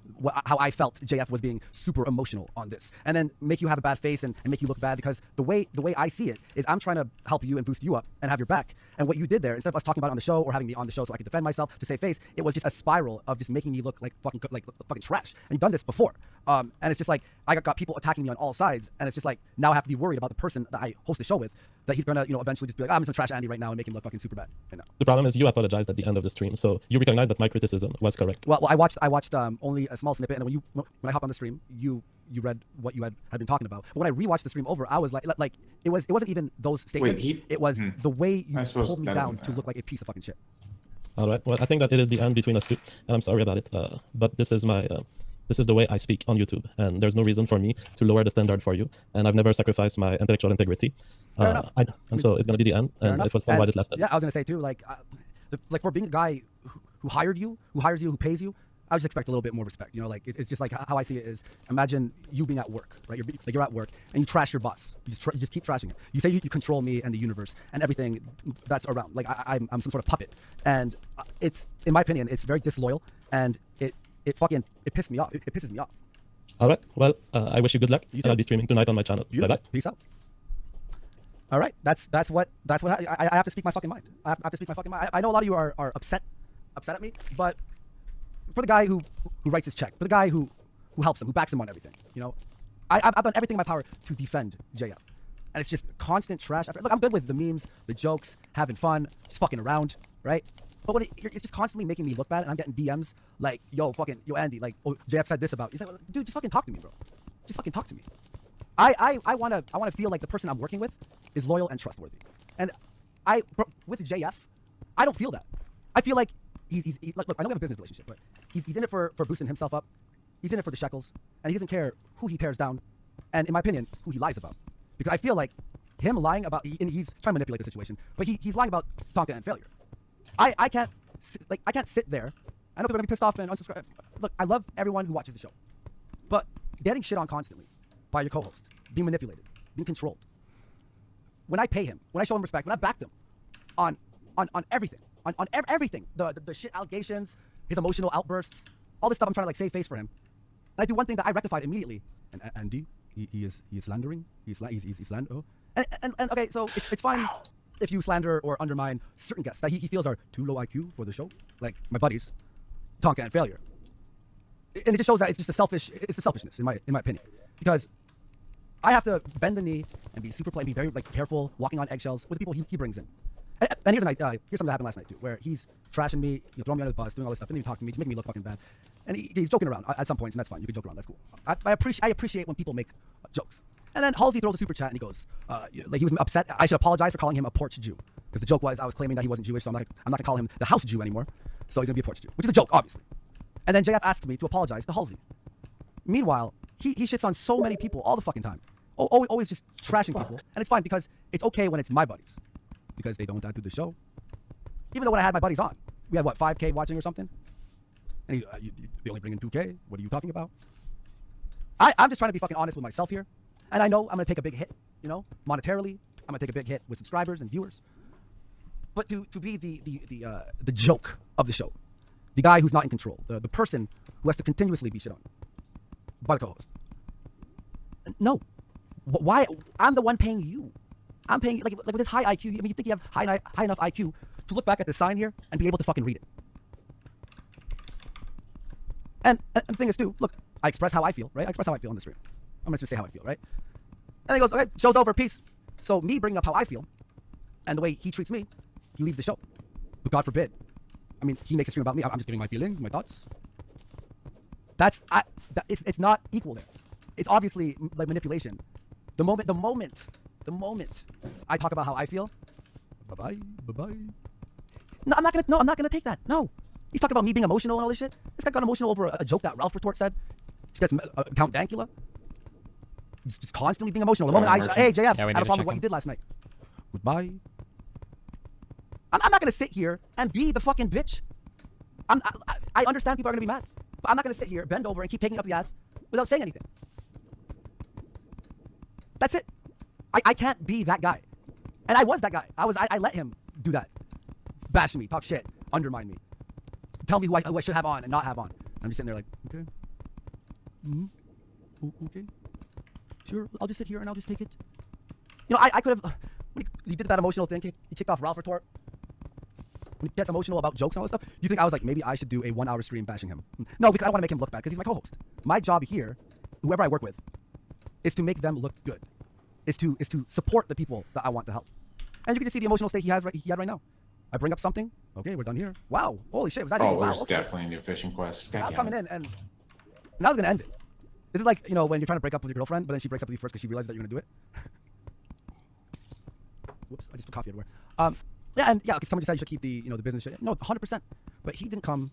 how I felt JF was being super emotional on this, and then make you have a bad face and make you look bad, because the way I see it is I'm trying to help you and boost you up and have your back. And what you did there, instead of us talking about it on the show or having me on the show so I could defend myself to save face, it was just a spiral of just making me look like fucking trash. And you've done this before. And it's just like I got people attacking me on all sides, and it's just like now I have to be worried about the person that I host the show with, that he's gonna, you know, eventually just be like, I'm just gonna trash Andy right now and make him look fucking super bad right now. The problem is you apologized at the end of the stream, so you recognize that my criticism was correct. Well, I watched only a small snippet, and when I hop on the stream, you read what you had been talking about. But when I rewatched the stream over, I was like it wasn't even those statements. It was the way you pulled me down to look like a piece of fucking shit. All right. Well, I think that it is the end between us two, and I'm sorry about it. But this is my. This is the way I speak on YouTube, and there's no reason for me to lower the standard for you. And I've never sacrificed my intellectual integrity. So it's gonna be the end, and it was fun while it lasted. Yeah, I was gonna say too, like for being a guy who hired you, who pays you, I would just expect a little bit more respect. You know, like it's just like how I see it is, imagine you being at work, right? You're at work and you trash your boss. You just keep trashing him. You say you control me and the universe and everything that's around. Like I'm some sort of puppet, and it's, in my opinion, it's very disloyal, and it pissed me off. It pisses me off. All right. Well, I wish you good luck. And I'll be streaming tonight on my channel. Bye bye. Peace out. All right. That's what I have to speak my fucking mind. I have to speak my fucking mind. I know a lot of you are upset at me, but for the guy who writes his check, for the guy who helps him, who backs him on everything, you know, I've done everything in my power to defend JF, and it's just constant trash. Look, I'm good with the memes, the jokes, having fun, just fucking around, right? But when it's just constantly making me look bad, and I'm getting DMs like, yo, Andy, like, oh, JF said this about you. It's like, dude, just fucking talk to me, bro. Just fucking talk to me. I wanna feel like the person I'm working with is loyal and trustworthy. And with JF, I don't feel that. I feel like he's look, I know we have a business relationship, but he's in it for boosting himself up. He's in it for the shekels, and he doesn't care who he tears down, and in my opinion, who he lies about. Because I feel like him lying about, and he's trying to manipulate the situation, but he's lying about Tonka and failure. I can't sit there. I know people are gonna be pissed off and unsubscribe. Look, I love everyone who watches the show, but getting shit on constantly by your co-host, being manipulated, being controlled. When I pay him, when I show him respect, when I backed him on everything, on everything, the shit allegations, his emotional outbursts, all this stuff, I'm trying to like save face for him. And I do one thing that I rectified immediately. And Andy, he is slandering. He's slander. Oh. And okay, so it's fine if you slander or undermine certain guests that he feels are too low IQ for the show, like my buddies, Tonka and Failure. And it just shows that it's a selfishness in my opinion, because I have to bend the knee and be super polite, be very like careful, walking on eggshells with the people he brings in. And here's something that happened last night too, where he's trashing me, throwing me under the bus, doing all this stuff, didn't even talk to me, just making me look fucking bad. And he's joking around at some points, and that's fine. You can joke around, that's cool. I appreciate when people make jokes. And then Halsey throws a super chat and he goes, like he was upset. I should apologize for calling him a porch Jew, because the joke was I was claiming that he wasn't Jewish, so I'm not gonna call him the house Jew anymore. So he's gonna be a porch Jew, which is a joke, obviously. And then JF asks me to apologize to Halsey. Meanwhile, he shits on so many people all the fucking time. Always just trashing people, and it's fine because it's okay when it's my buddies, because they don't do the show. Even though when I had my buddies on, we had what, 5K watching or something, and they only bring in 2K. What are you talking about? I'm just trying to be fucking honest with myself here, and I know I'm gonna take a big hit, monetarily. I'm gonna take a big hit with subscribers and viewers. But to be the joke of the show, the guy who's not in control, the person who has to continuously be shit on by the co-host. No. Why? I'm the one paying you. I'm paying you, like with this high IQ. I mean, you think you have high enough IQ to look back at the sign here and be able to fucking read it. And the thing is too, look, I express how I feel, right? I express how I feel on the stream. I'm gonna just say how I feel, right? And he goes, okay, show's over, peace. So me bringing up how I feel and the way he treats me, he leaves the show. But God forbid, I mean, he makes a stream about me. I'm just giving my feelings, my thoughts. It's not equal there. It's obviously like manipulation. The moment I talk about how I feel, bye bye. No, I'm not gonna take that. No, he's talking about me being emotional and all this shit. This guy got emotional over a joke that Ralph Retort said. He gets Count Dankula. He's just constantly being emotional. The moment hey JF, I had a problem with what you did last night. Goodbye. I'm not gonna sit here and be the fucking bitch. I understand people are gonna be mad, but I'm not gonna sit here, bend over, and keep taking up the ass without saying anything. That's it. I can't be that guy. And I was that guy. I let him do that. Bash me, talk shit, undermine me. Tell me who I should have on and not have on. I'm just sitting there like, okay. Okay. Sure, I'll just sit here and I'll just take it. I could have, when he did that emotional thing, he kicked off Ralph Retort. When he gets emotional about jokes and all this stuff, do you think I was like, maybe I should do a 1 hour stream bashing him? No, because I don't want to make him look bad, because he's my co-host. My job here, whoever I work with, is to make them look good. Is to support the people that I want to help. And you can just see the emotional state he had right now. I bring up something. Okay, we're done here. Wow, holy shit, was that? Oh, wow, there's okay. definitely a new fishing quest. I was coming in, and I was gonna end it. This is like, when you're trying to break up with your girlfriend, but then she breaks up with you first because she realizes that you're gonna do it. Whoops, I just put coffee everywhere. Okay, someone decided you should keep the business shit. No, 100%. But he didn't come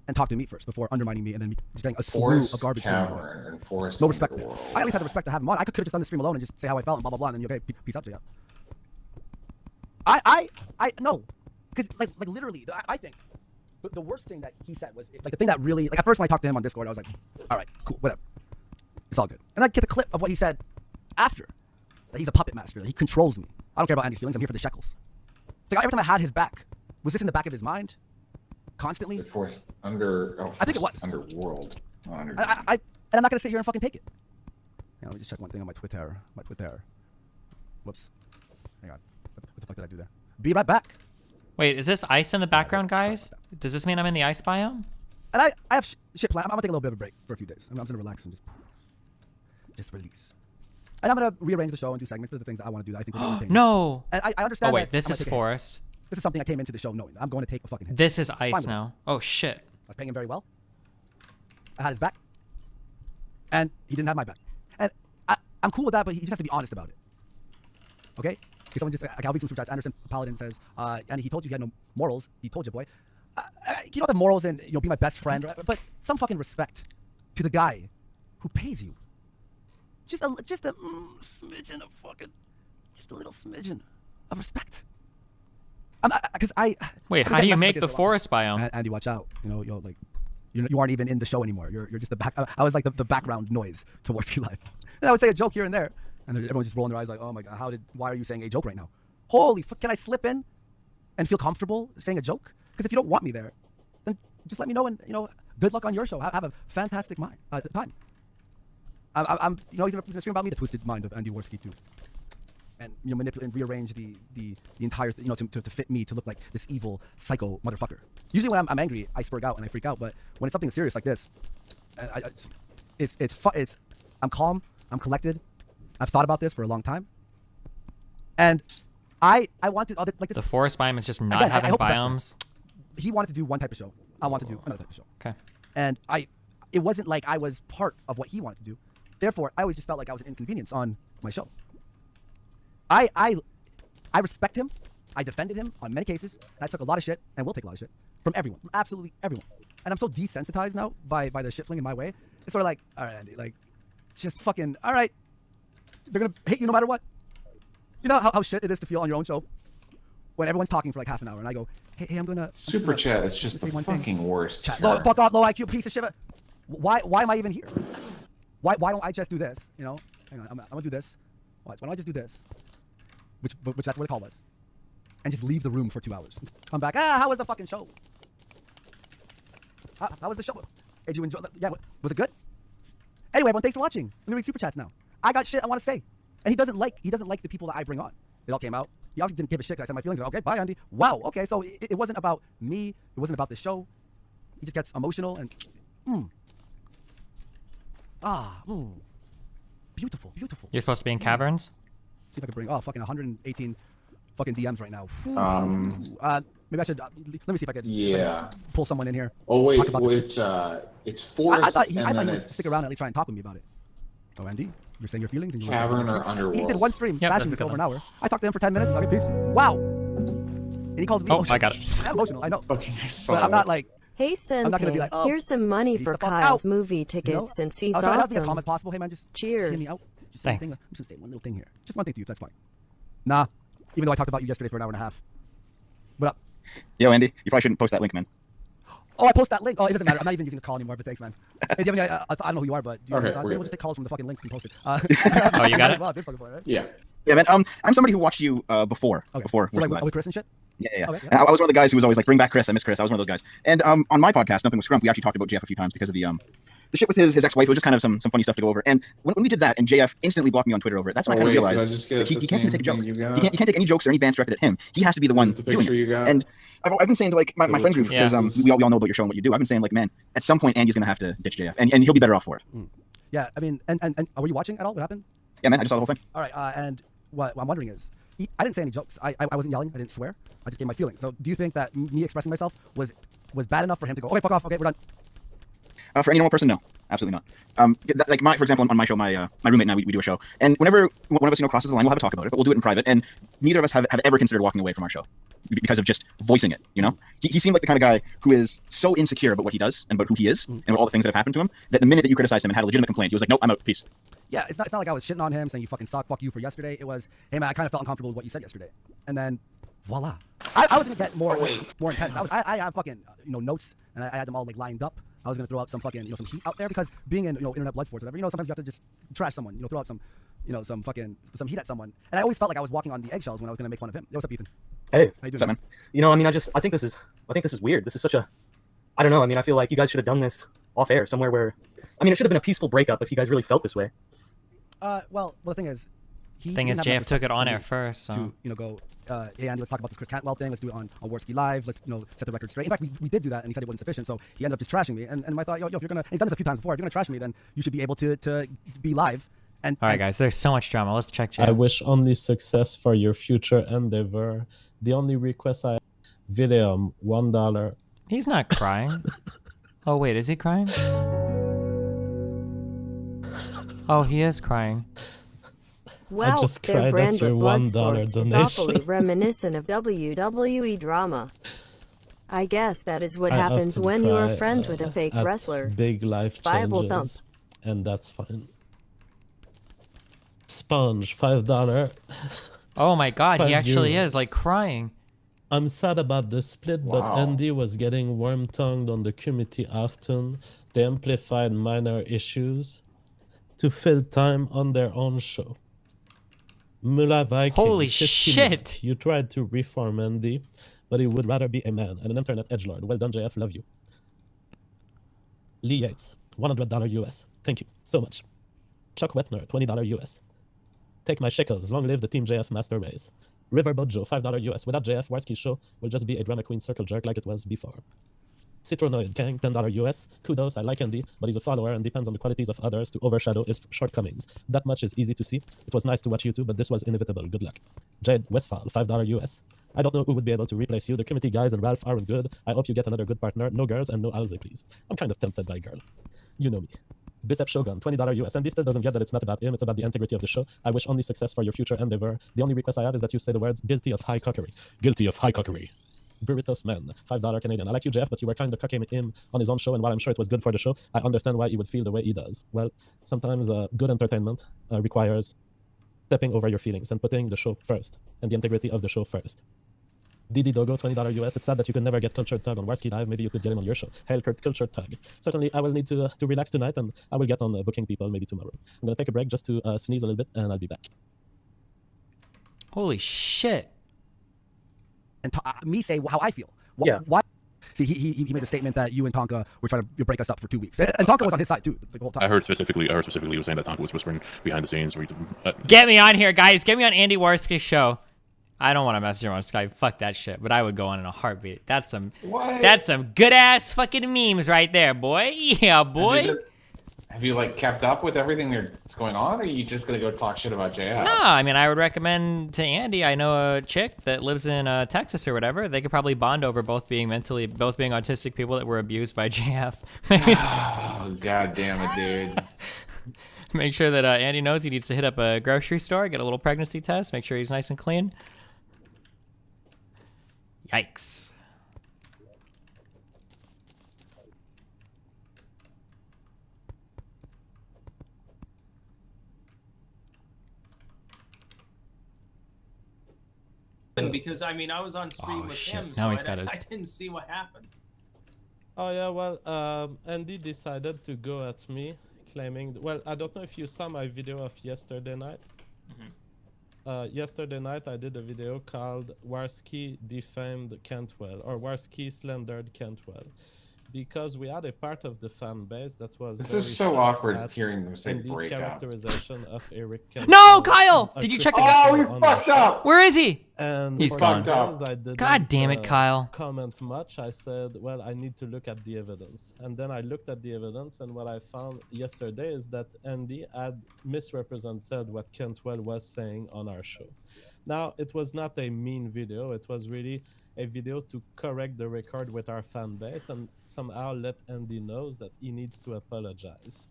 and talk to me first before undermining me and then just getting a slew of garbage. No respect there. I at least had the respect to have him on. I could have just done the stream alone and just say how I felt and blah blah blah, and then you okay, peace out to you. I no, because like literally, I think the worst thing that he said was like the thing that really, like, at first when I talked to him on Discord, I was like, all right, cool, whatever, it's all good. And I get the clip of what he said after, that he's a puppet master, that he controls me. I don't care about Andy's feelings. I'm here for the shekels. It's like every time I had his back, was this in the back of his mind? Constantly? I think it was. Underworld. And I'm not going to sit here and fucking take it. Let me just check one thing on my Twitter. Whoops. Hang on. What the fuck did I do there? Be right back. Wait, is this ice in the background, guys? Does this mean I'm in the ice biome? And I have shit planned. I'm going to take a little bit of a break for a few days. I'm going to relax and just release. And I'm going to rearrange the show and do segments for the things that I want to do that I think are entertaining. No. And I understand. Oh, wait, this is Forest. This is something I came into the show knowing. I'm going to take a fucking hit. This is ice now. Oh, shit. I was paying him very well. I had his back. And he didn't have my back. And I'm cool with that, but he just has to be honest about it. Okay? Because someone just, I'll read some super chats. Anderson Paladin says, and he told you he had no morals. He told you, boy. You don't have morals and, be my best friend, right? But some fucking respect to the guy who pays you. Just a smidgen of fucking just a little smidgen of respect. Wait, how do you make the forest biome? Andy, watch out. You know, you're like, you aren't even in the show anymore. You're just the back. I was like the background noise to Warsky Live. And I would say a joke here and there, and everyone's just rolling their eyes like, oh my god, why are you saying a joke right now? Holy fuck, can I slip in and feel comfortable saying a joke? Because if you don't want me there, then just let me know, and good luck on your show. Have a fantastic time. I'm he's gonna stream about me, the twisted mind of Andy Warsky too, and manipulate and rearrange the entire to fit me to look like this evil psycho motherfucker. Usually when I'm angry, I spurg out and I freak out, but when it's something serious like this, I'm calm, I'm collected. I've thought about this for a long time, and I wanted like this. The forest biome is just not having biomes. He wanted to do one type of show. I want to do another type of show. Okay. And it wasn't like I was part of what he wanted to do. Therefore, I always just felt like I was an inconvenience on my show. I respect him. I defended him on many cases. And I took a lot of shit and will take a lot of shit from everyone, from absolutely everyone. And I'm so desensitized now by the shit fling in my way. It's sort of like, all right, Andy, like, just fucking, all right. They're gonna hate you no matter what. You know how shit it is to feel on your own show when everyone's talking for like half an hour and I go, hey, I'm gonna Super chat is just the fucking worst. Chat, fuck off, low IQ piece of shit. Why am I even here? Why don't I just do this? Hang on, I'm gonna do this. Why don't I just do this? Which that's what the call was. And just leave the room for 2 hours. Come back. How was the fucking show? How was the show? Did you enjoy? Yeah, was it good? Anyway, everyone, thanks for watching. I'm gonna read super chats now. I got shit I want to say, and he doesn't like the people that I bring on. It all came out. He obviously didn't give a shit. I said my feelings. Okay, bye, Andy. Wow. Okay, so it wasn't about me. It wasn't about the show. He just gets emotional and beautiful. You're supposed to be in caverns. See if I can bring fucking 118 fucking DMs right now. Maybe I should let me see if I could pull someone in here. Oh wait, it's forest. I thought he would stick around and at least try and talk with me about it. Oh, Andy, you're saying your feelings and you cavern or underworld. He did one stream, bashing me for over an hour. I talked to him for 10 minutes. Okay, peace. Wow. And he calls me. Oh, I got it. I'm emotional. I know. But I'm not like. Hey, Senpai, I'm not gonna be like, here's some money for Kyle's movie tickets since he's awesome. I was trying to be as calm as possible. Hey man, just cheers. Hear me out. Just Thanks. I'm just gonna say one little thing here. Just one thing to you. That's fine. Nah. Even though I talked about you yesterday for an hour and a half. What up? Yo, Andy, you probably shouldn't post that link, man. Oh, I post that link. Oh, it doesn't matter. I'm not even using this call anymore. But thanks, man. Hey, do you have any, I don't know who you are, but do you have any we'll just take calls from the fucking link and post it. Oh, you got it. Well, this fucking point, right? Yeah. Yeah, man. I'm somebody who watched you before. Okay. Before. So like with Chris and shit. Yeah. Okay, I was one of the guys who was always like, bring back Chris. I miss Chris. I was one of those guys. And on my podcast, Nothing with Scrump, we actually talked about JF a few times because of the shit with his ex-wife. It was just kind of some funny stuff to go over. And when we did that, and JF instantly blocked me on Twitter over it, that's when I kind of realized he can't seem to take a joke. He can't take any jokes or any bans directed at him. He has to be the one doing it. And I've been saying to like my friend group, because we all know about your show and what you do. I've been saying like, man, at some point Andy's gonna have to ditch JF, and he'll be better off for it. Yeah, I mean, and were you watching at all? What happened? Yeah, man, I just saw the whole thing. All right, and what I'm wondering is, I didn't say any jokes. I wasn't yelling. I didn't swear. I just gave my feelings. So do you think that me expressing myself was bad enough for him to go, okay, fuck off, okay, we're done? For any normal person, no, absolutely not. Like for example, on my show, my roommate and I, we do a show, and whenever one of us crosses the line, we'll have a talk about it, but we'll do it in private. And neither of us have ever considered walking away from our show because of just voicing it. You know, he seemed like the kind of guy who is so insecure about what he does and about who he is and about all the things that have happened to him that the minute that you criticized him and had a legitimate complaint, he was like, nope, I'm out, peace. Yeah, it's not like I was shitting on him saying you fucking suck, fuck you for yesterday. It was, hey man, I kind of felt uncomfortable with what you said yesterday, and then voila. I was gonna get more intense. I have fucking notes and I had them all like lined up. I was gonna throw out some fucking some heat out there because being in internet blood sports, whatever, sometimes you have to just trash someone, throw out some some heat at someone. And I always felt like I was walking on the eggshells when I was gonna make fun of him. Hey, what's up, Ethan? Hey, how you doing, man? I mean, I think this is weird. This is such a, I don't know. I mean, I feel like you guys should have done this off air somewhere where, I mean, it should have been a peaceful breakup if you guys really felt this way. Well, the thing is, JF took it on air first. So. To go, hey Andy, let's talk about this Chris Cantwell thing. Let's do it on Warsky Live. Let's set the record straight. In fact, we did do that, and he said it wasn't sufficient. So he ended up just trashing me. And I thought, yo, if you're gonna, he's done this a few times before. If you're gonna trash me, then you should be able to be live. And all right, guys, there's so much drama. Let's check JF. I wish only success for your future endeavor. The only request I video $1. He's not crying. Oh wait, is he crying? Oh, he is crying. Wow, I just their cried brand at your of $1 Bloodsport is donation. awfully reminiscent of WWE drama. I guess that is what happens often when you are cry, friends with a fake at wrestler. Big life Bible changes, thump. and that's fine. Sponge, $5. Oh my God, he 5 actually euros. is like crying. I'm sad about the split, but Wow. Andy was getting worm-tongued on the committee often. They amplified minor issues to fill time on their own show. Mula Viking, Holy 50 shit! month. You tried to reform Andy, but he would rather be a man and an internet edgelord. Well done, JF. Love you. Lee Yates, $100 US. Thank you so much. Chuck Wetner, $20 US. Take my shekels. Long live the Team JF Master Race. Riverboat Joe, $5 US. Without JF, Warski's show will just be a drama queen circle jerk like it was before. Citronoid Kang, $10 US. Kudos, I like Andy, but he's a follower and depends on the qualities of others to overshadow his shortcomings. That much is easy to see. It was nice to watch you too, but this was inevitable. Good luck. Jade Westphal, $5 US. I don't know who would be able to replace you. The committee guys and Ralph aren't good. I hope you get another good partner. No girls and no Alze, please. I'm kind of tempted by girl. You know me. Bicep Shogun, $20 US. Andy still doesn't get that it's not about him, it's about the integrity of the show. I wish only success for your future endeavor. The only request I have is that you say the words guilty of high cockery. Guilty of high cockery. Burritos Man, $5 Canadian. I like you, Jeff, but you were kind of cocking him on his own show, and while I'm sure it was good for the show, I understand why he would feel the way he does. Well, sometimes good entertainment requires stepping over your feelings and putting the show first, and the integrity of the show first. DD Dogo, $20 US. It's sad that you could never get Cultured Tug on Warski Live. Maybe you could get him on your show. Hail Cultured Tug. Certainly, I will need to relax tonight, and I will get on booking people maybe tomorrow. I'm going to take a break just to sneeze a little bit, and I'll be back. Holy shit. And me say how I feel. Yeah. Why? See, he made a statement that you and Tonka were trying to break us up for 2 weeks. And Tonka was on his side, too, the whole time. I heard specifically he was saying that Tonka was whispering behind the scenes. Get me on here, guys. Get me on Andy Warski's show. I don't want to message him on Skype. Fuck that shit. But I would go on in a heartbeat. That's some good ass fucking memes right there, boy. Yeah, boy. Have you like kept up with everything that's going on, or are you just gonna go talk shit about JF? No, I mean I would recommend to Andy. I know a chick that lives in Texas or whatever. They could probably bond over both being autistic people that were abused by JF. Oh, God damn it, dude. Make sure that Andy knows he needs to hit up a grocery store, get a little pregnancy test, make sure he's nice and clean. Yikes. Because I mean I was on stream with him, now so I didn't see what happened. Oh yeah, well, Andy decided to go at me, claiming. Well, I don't know if you saw my video of yesterday night. Yesterday night I did a video called Warski defamed Cantwell, or Warski slandered Cantwell, because we had a part of the fan base that was. This is so awkward hearing them say Andy's breakup. Characterization of Eric Cantwell. No, Kyle! Did you check the Oh, we fucked up! Where is he? And He's for gone. those I didn't, God damn it, Kyle. Comment much. I said, well, I need to look at the evidence. And then I looked at the evidence, and what I found yesterday is that Andy had misrepresented what Cantwell was saying on our show. Now, it was not a mean video. It was really a video to correct the record with our fan base and somehow let Andy knows that he needs to apologize.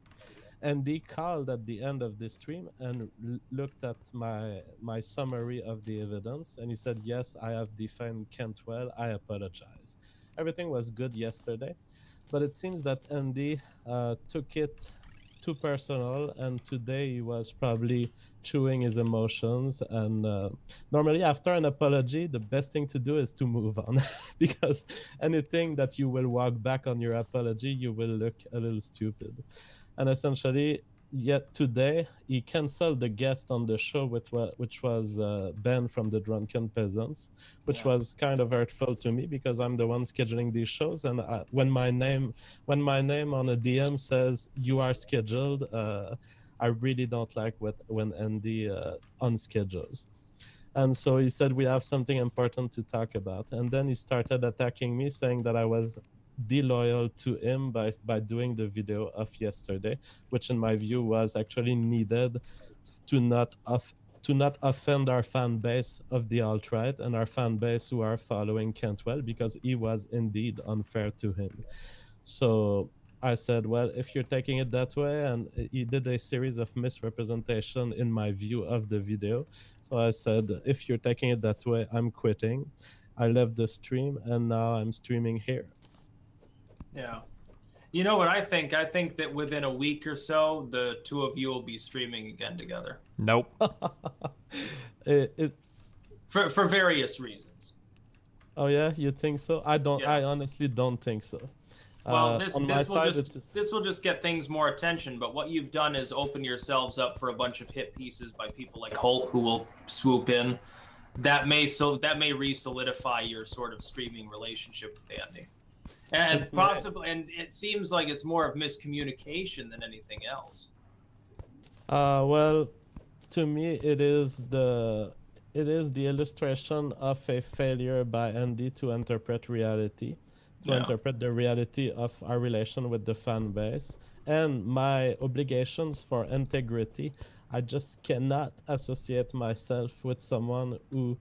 Andy called at the end of the stream and looked at my summary of the evidence, and he said, yes, I have defamed Cantwell, I apologize. Everything was good yesterday, but it seems that Andy took it too personal, and today he was probably chewing his emotions. And normally after an apology, the best thing to do is to move on, because anything that you will walk back on your apology, you will look a little stupid. And essentially, yet today, he canceled the guest on the show, which was Ben from the Drunken Peasants, which was kind of hurtful to me because I'm the one scheduling these shows. And when my name on a DM says you are scheduled, I really don't like when Andy unschedules. And so he said, we have something important to talk about. And then he started attacking me, saying that I was disloyal to him by doing the video of yesterday, which in my view was actually needed to not offend our fan base of the alt-right and our fan base who are following Cantwell, because he was indeed unfair to him. So I said, well, if you're taking it that way, and he did a series of misrepresentation in my view of the video. So I said, if you're taking it that way, I'm quitting. I left the stream, and now I'm streaming here. Yeah. You know what I think? I think that within a week or so, the two of you will be streaming again together. Nope. for various reasons. Oh yeah, you think so? I don't. Yeah. I honestly don't think so. Well, this on my side, this will just get things more attention. But what you've done is open yourselves up for a bunch of hit pieces by people like Holt, who will swoop in. That may re-solidify your sort of streaming relationship with Andy, and possibly, and it seems like it's more of miscommunication than anything else. Well, to me, it is the illustration of a failure by Andy to interpret reality, interpret the reality of our relation with the fan base, and my obligations for integrity. I just cannot associate myself with someone who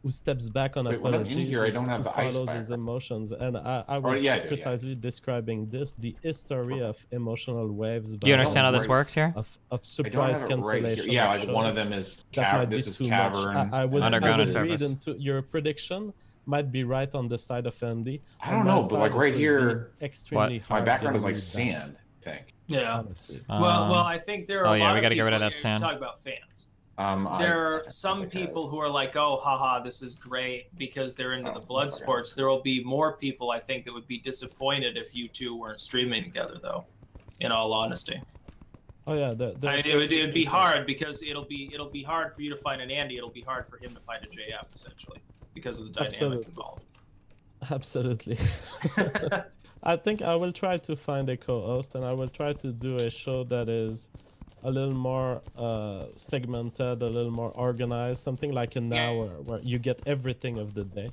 steps back on apologies, here, I don't have who the ice follows his back. emotions. And I was precisely describing the history of emotional waves. Do you understand how this works here? Of surprise cancellation. Yeah, like one of them is this is Cavern. I would Underground and read surface. into your prediction. Might be right on the side of Andy. I don't know, but like right here, extremely my hard background to is like believe sand. I think. Yeah. Well, I think there are. Oh yeah, we got to get rid of that sand. Talk about fans. There are some people who are like, oh, haha, this is great because they're into the blood sports. There will be more people, I think, that would be disappointed if you two weren't streaming together, though. In all honesty. Oh yeah, it would be hard because it'll be hard for you to find an Andy. It'll be hard for him to find a JF essentially because of the dynamic involved. Absolutely. I think I will try to find a co-host, and I will try to do a show that is a little more segmented, a little more organized, something like an hour where you get everything of the day.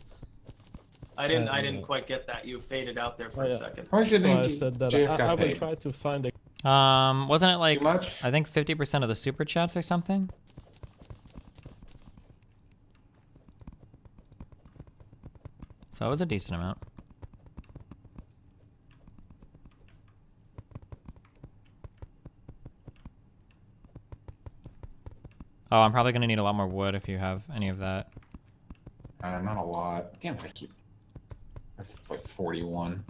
I didn't quite get that. You faded out there for a second. Why should I said that I will try to find a. Wasn't it like I think 50% of the super chats or something? So it was a decent amount. Oh, I'm probably gonna need a lot more wood if you have any of that. Not a lot. Damn, I keep like 41.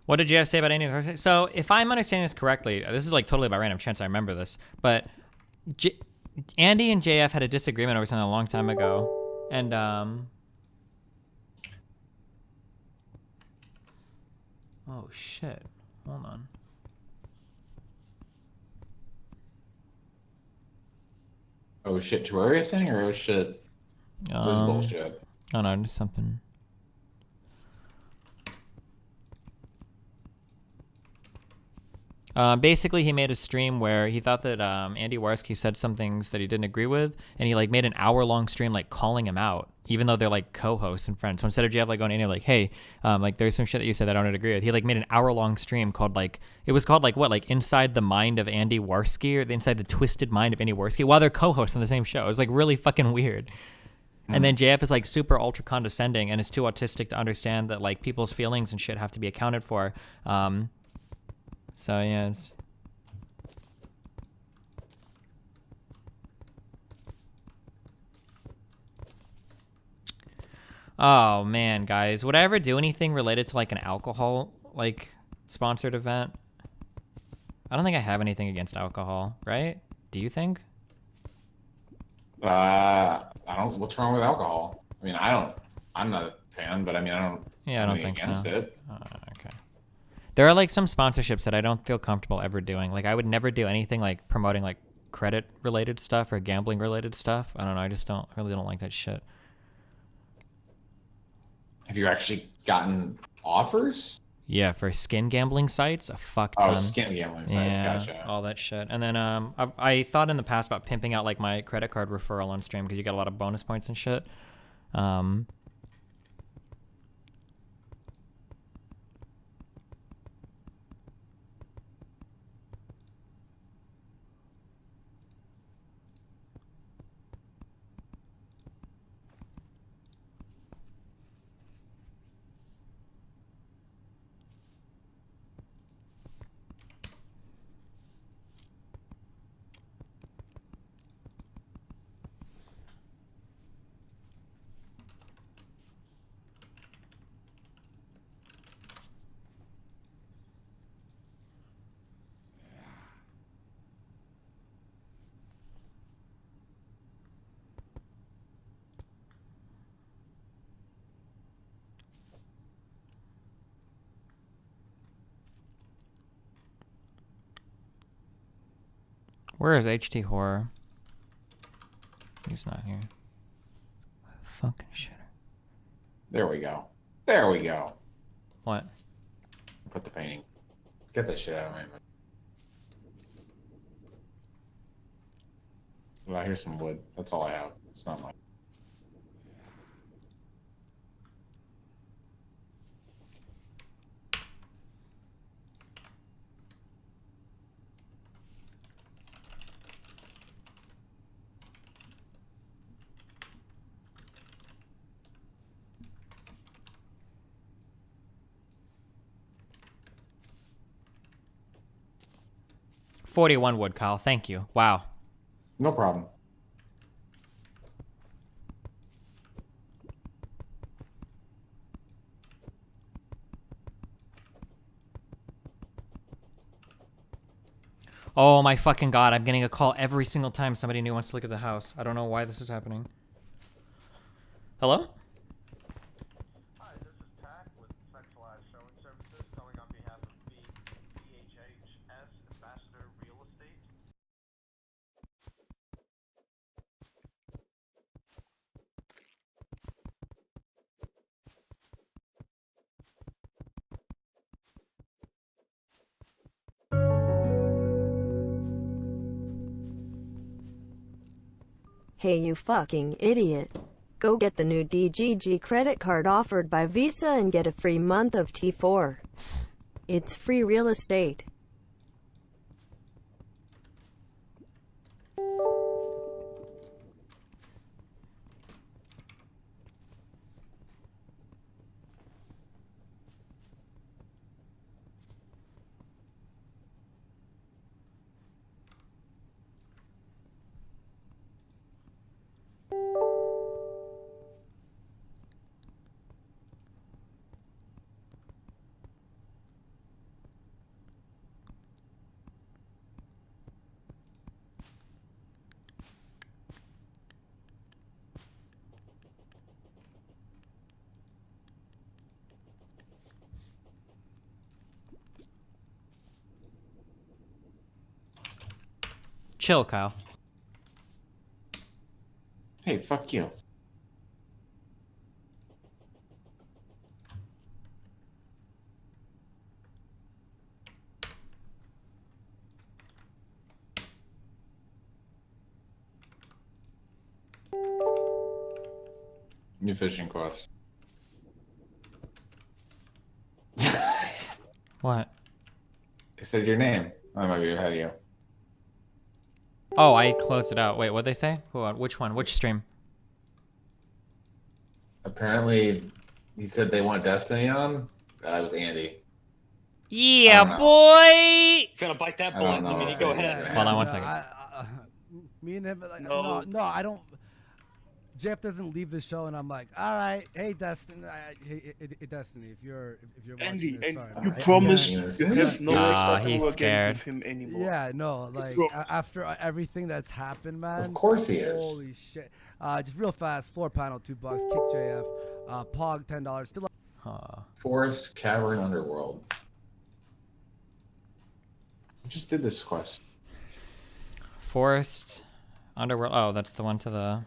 What did JF say about any of the... So, if I'm understanding this correctly, this is like totally by random chance I remember this, but Andy and JF had a disagreement over something a long time ago, and oh shit, hold on. Oh shit, Terraria thing, or oh shit, this bullshit? Oh no, just something. Basically, he made a stream where he thought that Andy Warski said some things that he didn't agree with, and he like made an hour-long stream like calling him out, even though they're like co-hosts and friends. So instead of Jeff like going in there like, hey, like there's some shit that you said that I don't agree with, he like made an hour-long stream called like, it was called like what, like Inside the Mind of Andy Warski, or Inside the Twisted Mind of Andy Warski, while they're co-hosts on the same show. It was like really fucking weird. And then JF is like super ultra condescending and is too autistic to understand that like people's feelings and shit have to be accounted for. So yeah, it's... Oh man, guys, would I ever do anything related to like an alcohol like sponsored event? I don't think I have anything against alcohol, right? Do you think? I don't. What's wrong with alcohol? I mean, I'm not a fan, but I mean, I don't. Yeah, I don't think against so. It. Okay. There are like some sponsorships that I don't feel comfortable ever doing. Like I would never do anything like promoting like credit related stuff or gambling related stuff. I don't know. I just really don't like that shit. Have you actually gotten offers? Yeah, for skin gambling sites, a fuck ton. Oh, skin gambling sites, yeah, gotcha. All that shit. And then I thought in the past about pimping out like my credit card referral on stream because you get a lot of bonus points and shit. Where is HT Horror? He's not here. Fucking shitter. There we go. There we go. What? Put the painting. Get that shit out of my mind. Well, here's some wood. That's all I have. It's not much. $41 wood, Kyle. Thank you. Wow. No problem. Oh my fucking god, I'm getting a call every single time somebody new wants to look at the house. I don't know why this is happening. Hello? Hi, this is Tack with Centralized Showing Services calling on behalf of BHHS Ambassador Real Estate. Hey you fucking idiot. Go get the new DGG credit card offered by Visa and get a free month of T4. It's free real estate. Chill, Kyle. Hey, fuck you. New fishing quest. What? I said your name. I might be ahead of you. Oh, I closed it out. Wait, what'd they say? Which one? Which stream? Apparently, he said they want Destiny on. That was Andy. Yeah, boy! He's gonna bite that I don't bullet. know I mean, if go it's- ahead. Hold on one second. Me and him, like, no, I don't. Jeff doesn't leave the show, and I'm like, all right, hey Destiny, hey Destiny, if you're watching Andy, this, and sorry, you man. promise Yeah. you have no respect he's against scared. him anymore. Yeah, no, like after everything that's happened, man. Of course he is. Holy shit! Just real fast, floor panel $2, kick JF, Pog $10, still. Forest Cavern Underworld. I just did this quest. Forest, Underworld. Oh, that's the one to the.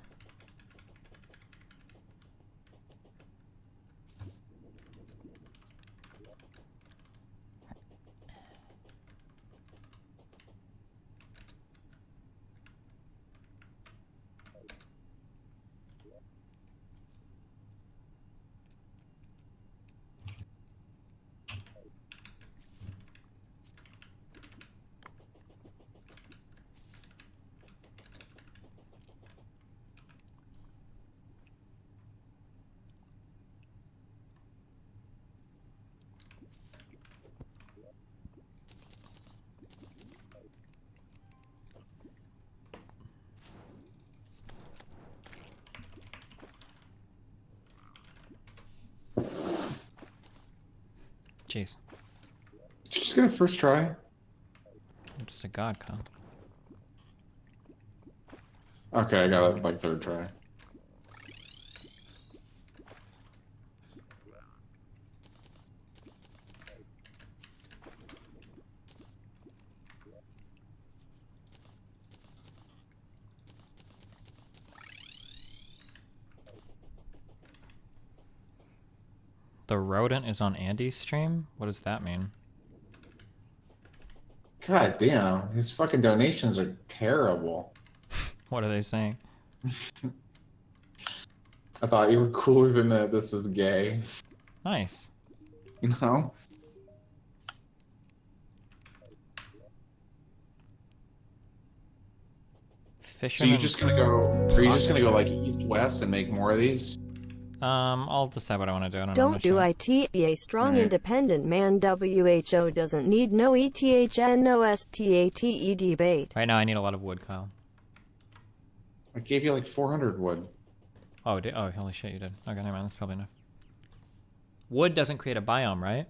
Jeez. Did you just get a first try? I'm just a god, Kyle. Okay, I got it like third try. The rodent is on Andy's stream? What does that mean? God damn, his fucking donations are terrible. What are they saying? I thought you were cooler than that. This is gay. Nice. You know? So you're just gonna go? Are you just gonna go like east-west and make more of these? I'll decide what I want to do. I don't know. Don't do it. Be a strong, independent man. WHO doesn't need no ETHN, no STATE debate. Right now, I need a lot of wood, Kyle. I gave you like 400 wood. Oh, oh, holy shit, you did. Okay, never mind. That's probably enough. Wood doesn't create a biome, right?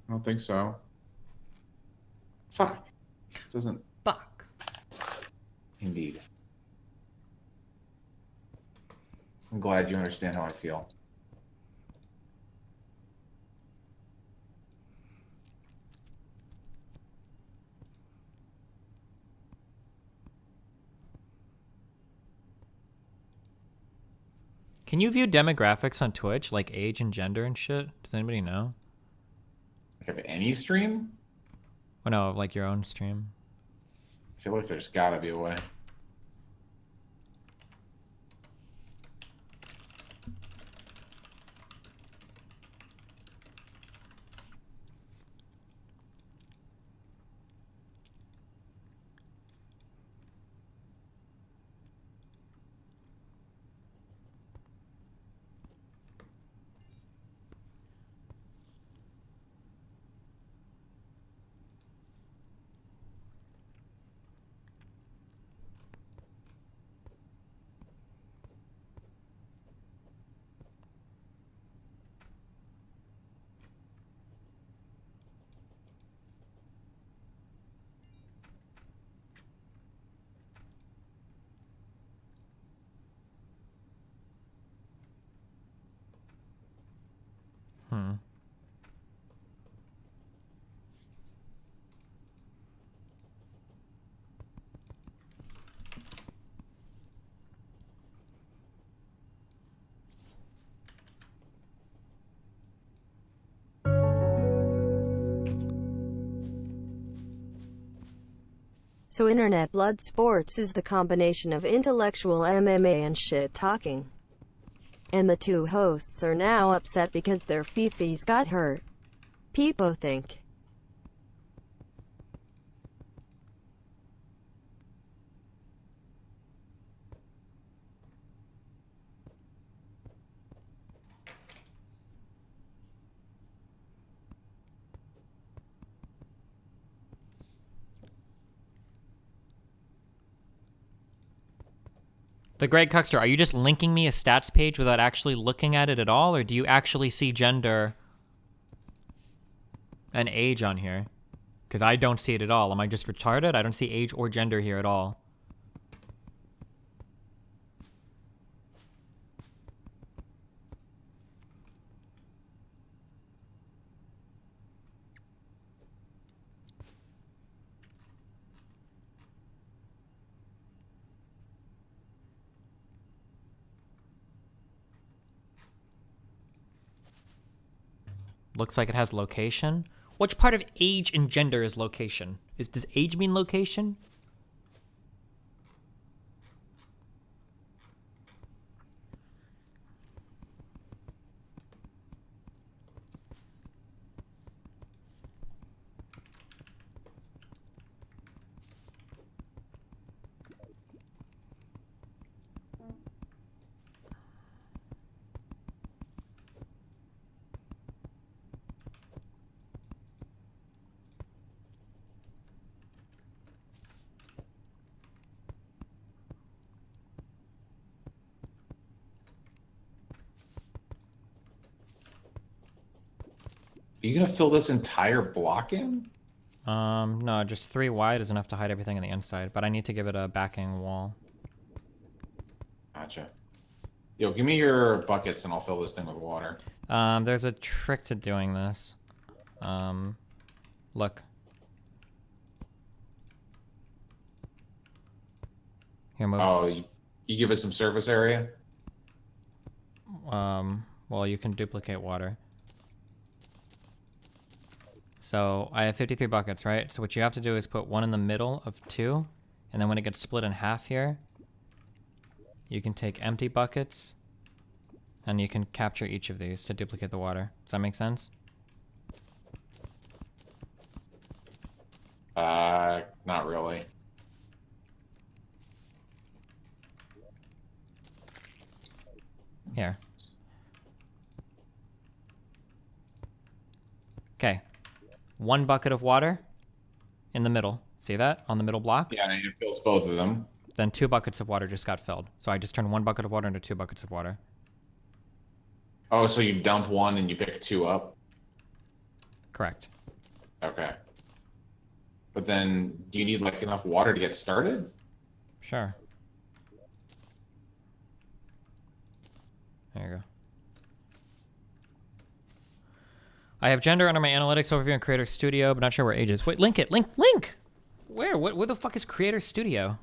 I don't think so. Fuck. This doesn't. Fuck. Indeed. I'm glad you understand how I feel. Can you view demographics on Twitch, like age and gender and shit? Does anybody know? Like of any stream? Oh no, like your own stream. I feel like there's gotta be a way. So internet blood sports is the combination of intellectual MMA and shit talking. And the two hosts are now upset because their fifis got hurt. People think. The Greg Cuckster, are you just linking me a stats page without actually looking at it at all, or do you actually see gender and age on here? Because I don't see it at all. Am I just retarded? I don't see age or gender here at all. Looks like it has location. Which part of age and gender is location? Does age mean location? Are you gonna fill this entire block in? No, just 3 wide is enough to hide everything on the inside, but I need to give it a backing wall. Gotcha. Yo, give me your buckets and I'll fill this thing with water. There's a trick to doing this. Look. Here, move. Oh, you give it some surface area? Well, you can duplicate water. So I have 53 buckets, right? So what you have to do is put one in the middle of 2, and then when it gets split in half here, you can take empty buckets, and you can capture each of these to duplicate the water. Does that make sense? Not really. Here. Okay. 1 bucket of water in the middle. See that? On the middle block? Yeah, and it fills both of them. Then 2 buckets of water just got filled. So I just turned 1 bucket of water into 2 buckets of water. Oh, so you dump 1 and you pick 2 up? Correct. Okay. But then, do you need like enough water to get started? Sure. There you go. I have gender under my analytics overview in Creator Studio, but not sure where age is. Wait, link it. Link! Where? Where the fuck is Creator Studio?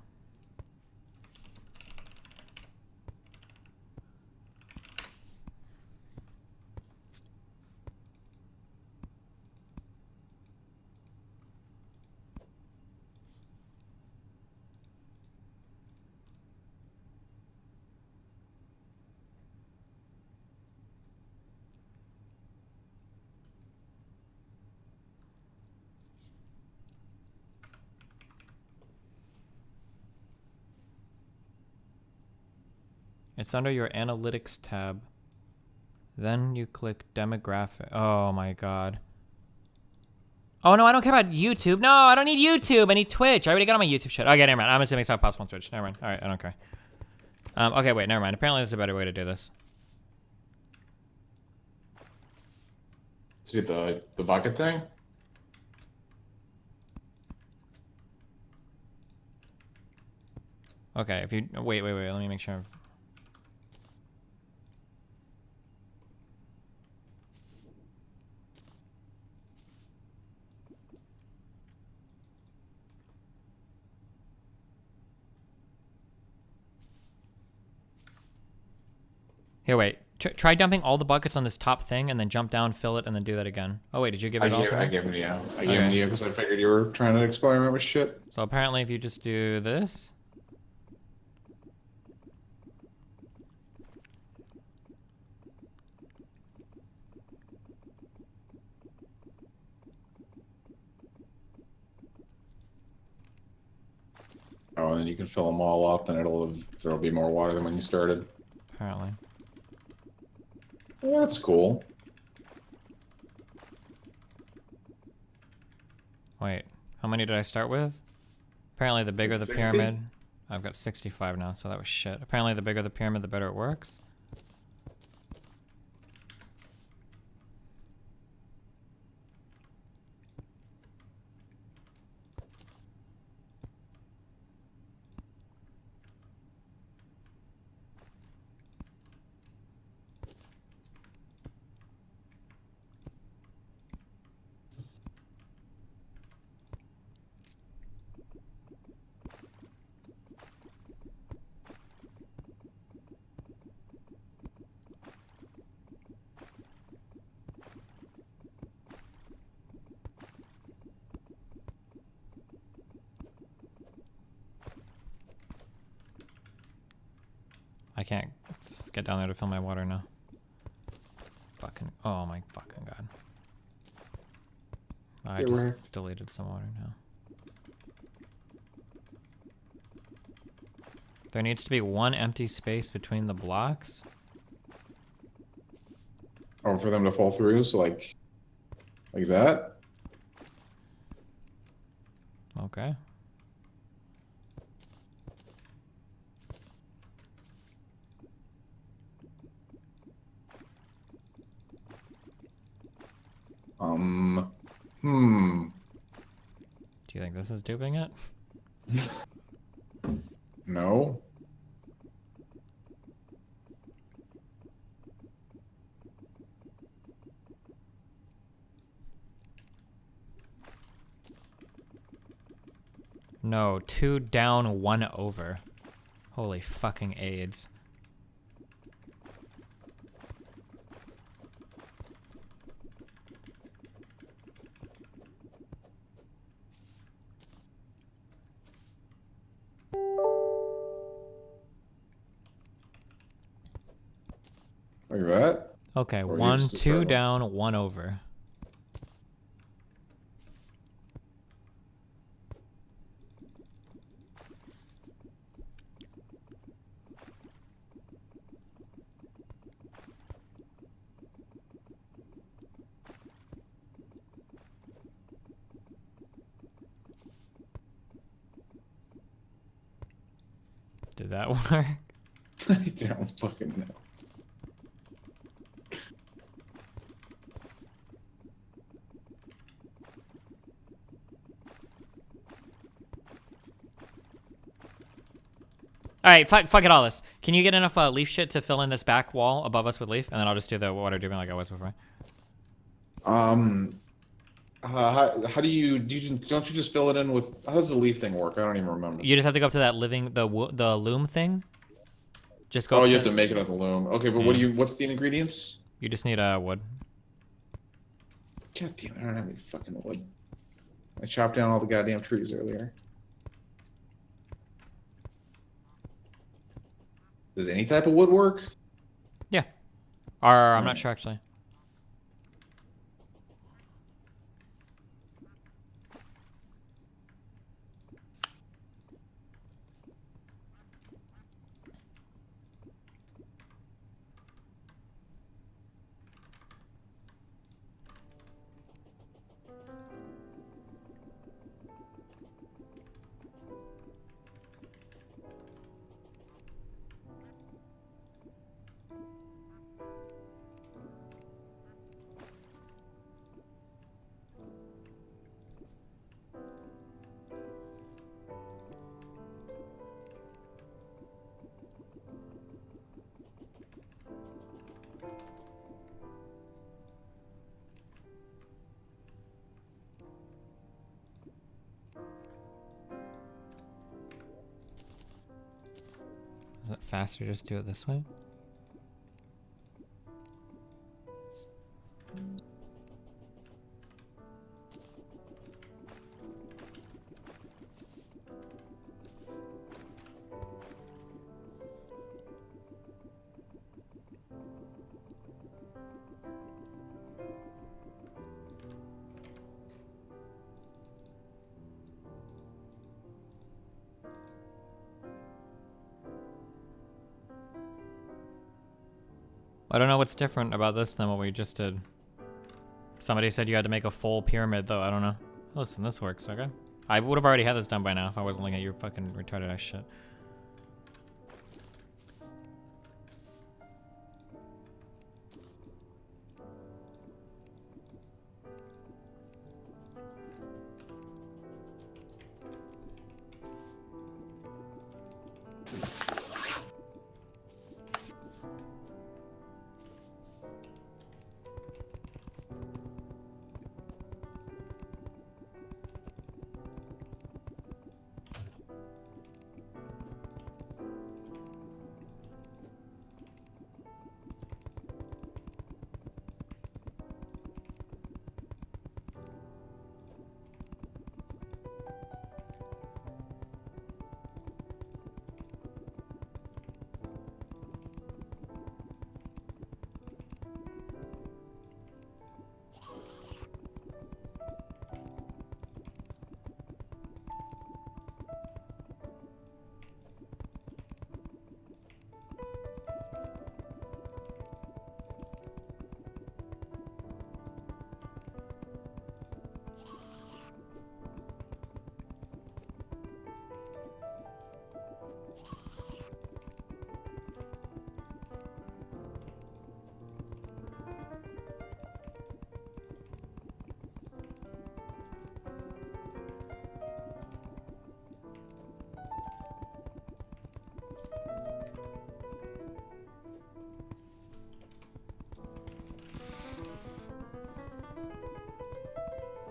It's under your analytics tab. Then you click demographic. Oh my god. Oh no, I don't care about YouTube. No, I don't need YouTube. I need Twitch. I already got on my YouTube shit. Okay, never mind. I'm assuming it's not possible on Twitch. Never mind. Alright, I don't care. Okay, wait, never mind. Apparently there's a better way to do this. To do the bucket thing? Okay, if you wait, let me make sure. Here, wait. Try dumping all the buckets on this top thing and then jump down, fill it, and then do that again. Oh wait, did you give it all to me? I gave it to you. I gave it to you because I figured you were trying to experiment with shit. So apparently if you just do this. Oh, and then you can fill them all up and there'll be more water than when you started. Apparently. Well, that's cool. Wait, how many did I start with? Apparently the bigger the 60? pyramid. I've got 65 now, so that was shit. Apparently the bigger the pyramid, the better it works. I can't get down there to fill my water now. Fucking, oh my fucking god. I just deleted some water now. There needs to be 1 empty space between the blocks. Oh, for them to fall through, so like that? Okay. Do you think this is duping it? No. No, 2 down, 1 over. Holy fucking AIDS. Are you at? Okay, Or 1, 2 down, 1 over. Did that work? I don't fucking know. All right, fuck it all this. Can you get enough leaf shit to fill in this back wall above us with leaf, and then I'll just do the water tubing like I was before. How do you don't you just fill it in with? How does the leaf thing work? I don't even remember. You just have to go up to that the loom thing. Just go. Oh, you have to make it at the loom. Okay, but what's the ingredients? You just need wood. God damn it! I don't have any fucking wood. I chopped down all the goddamn trees earlier. Does any type of wood work? Yeah. Or I'm not sure actually. Is it faster just do it this way? I don't know what's different about this than what we just did. Somebody said you had to make a full pyramid, though. I don't know. Listen, this works, okay? I would have already had this done by now if I wasn't looking at your fucking retarded ass shit.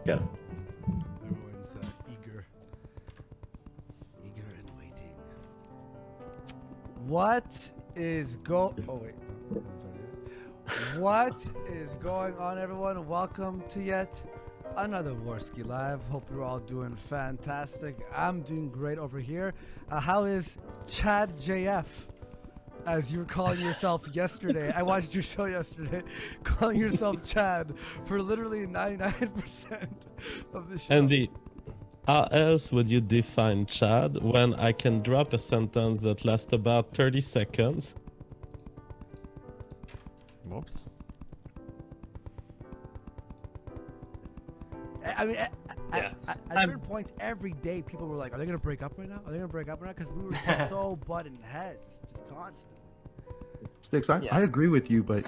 Yeah. Everyone's eager and waiting. What is Oh wait. What is going on, everyone? Welcome to yet another Warski Live. Hope you're all doing fantastic. I'm doing great over here. How is Chad JF? as you were calling yourself yesterday. I watched your show yesterday, calling yourself Chad for literally 99% of the show. Andy, how else would you define Chad when I can drop a sentence that lasts about 30 seconds? Whoops. I mean, at certain points every day, people were like, "Are they gonna break up right now? Are they gonna break up right now?" Because we were just so butting heads, just constantly. Sticks, I agree with you, but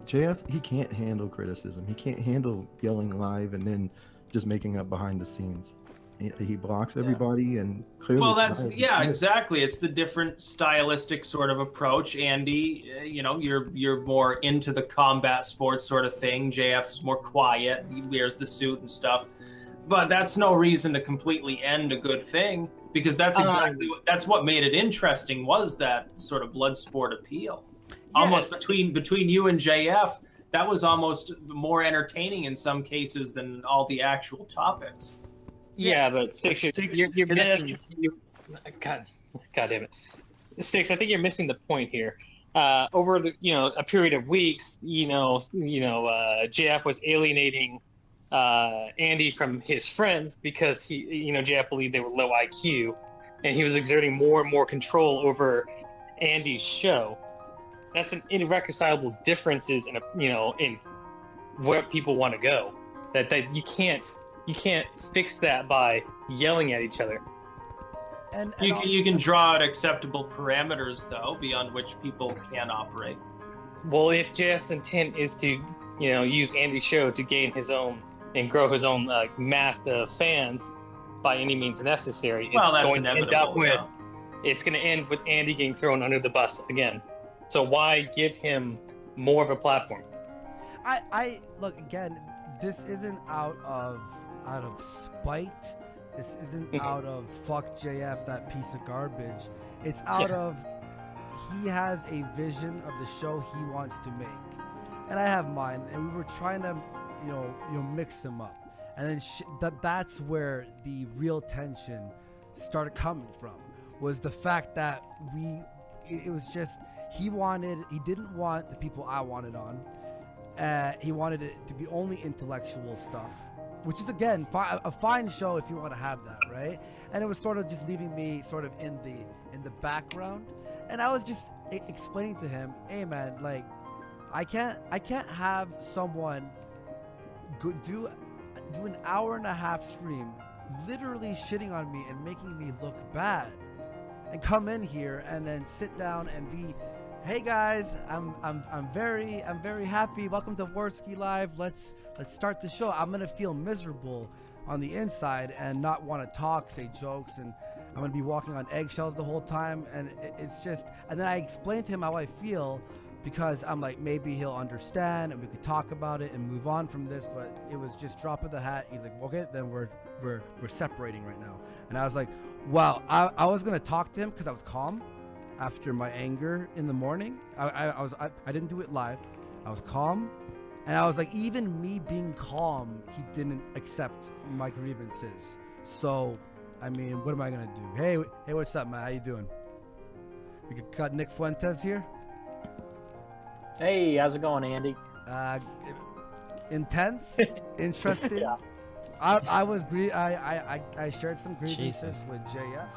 JF, he can't handle criticism. He can't handle yelling live and then just making up behind the scenes. He blocks everybody, and clearly. Well, that's exactly. It's the different stylistic sort of approach. Andy, you know, you're more into the combat sports sort of thing. JF is more quiet. He wears the suit and stuff. But that's no reason to completely end a good thing, because that's exactly that's what made it interesting, was that sort of blood sport appeal. Almost between you and JF, that was almost more entertaining in some cases than all the actual topics. Yeah, but Sticks, you're missing. God damn it, Sticks. I think you're missing the point here. Over a period of weeks, JF was alienating Andy from his friends because JF believed they were low IQ, and he was exerting more and more control over Andy's show. That's an irreconcilable differences in in where people want to go. That you can't fix that by yelling at each other. And you can draw out acceptable parameters, though, beyond which people can operate. Well, if JF's intent is to use Andy's show to gain his own and grow his own mass of fans by any means necessary, it's going to end with Andy getting thrown under the bus again. So why give him more of a platform? I look again. This isn't out of spite. This isn't out of fuck JF, that piece of garbage. It's out of he has a vision of the show he wants to make, and I have mine, and we were trying to mix them up, and then that's where the real tension started coming from, was the fact that it was just he didn't want the people I wanted on. He wanted it to be only intellectual stuff, which is again a fine show if you want to have that, right? And it was sort of just leaving me sort of in the background, and I was just explaining to him, hey man, like I can't have someone do an hour-and-a-half stream literally shitting on me and making me look bad, and come in here and then sit down and be, hey guys, I'm very happy. Welcome to Warski Live. Let's start the show. I'm gonna feel miserable on the inside and not want to talk, say jokes, and I'm gonna be walking on eggshells the whole time. And it's just, and then I explained to him how I feel, because I'm like, maybe he'll understand and we could talk about it and move on from this. But it was just drop of the hat. He's like, okay, then we're separating right now. And I was like, wow. I was gonna talk to him because I was calm after my anger in the morning. I didn't do it live. I was calm, and I was like, even me being calm, he didn't accept my grievances. So, I mean, what am I gonna do? Hey, what's up, man? How you doing? We could cut Nick Fuentes here. Hey, how's it going, Andy? Intense, interesting. Yeah. I shared some grievances with JF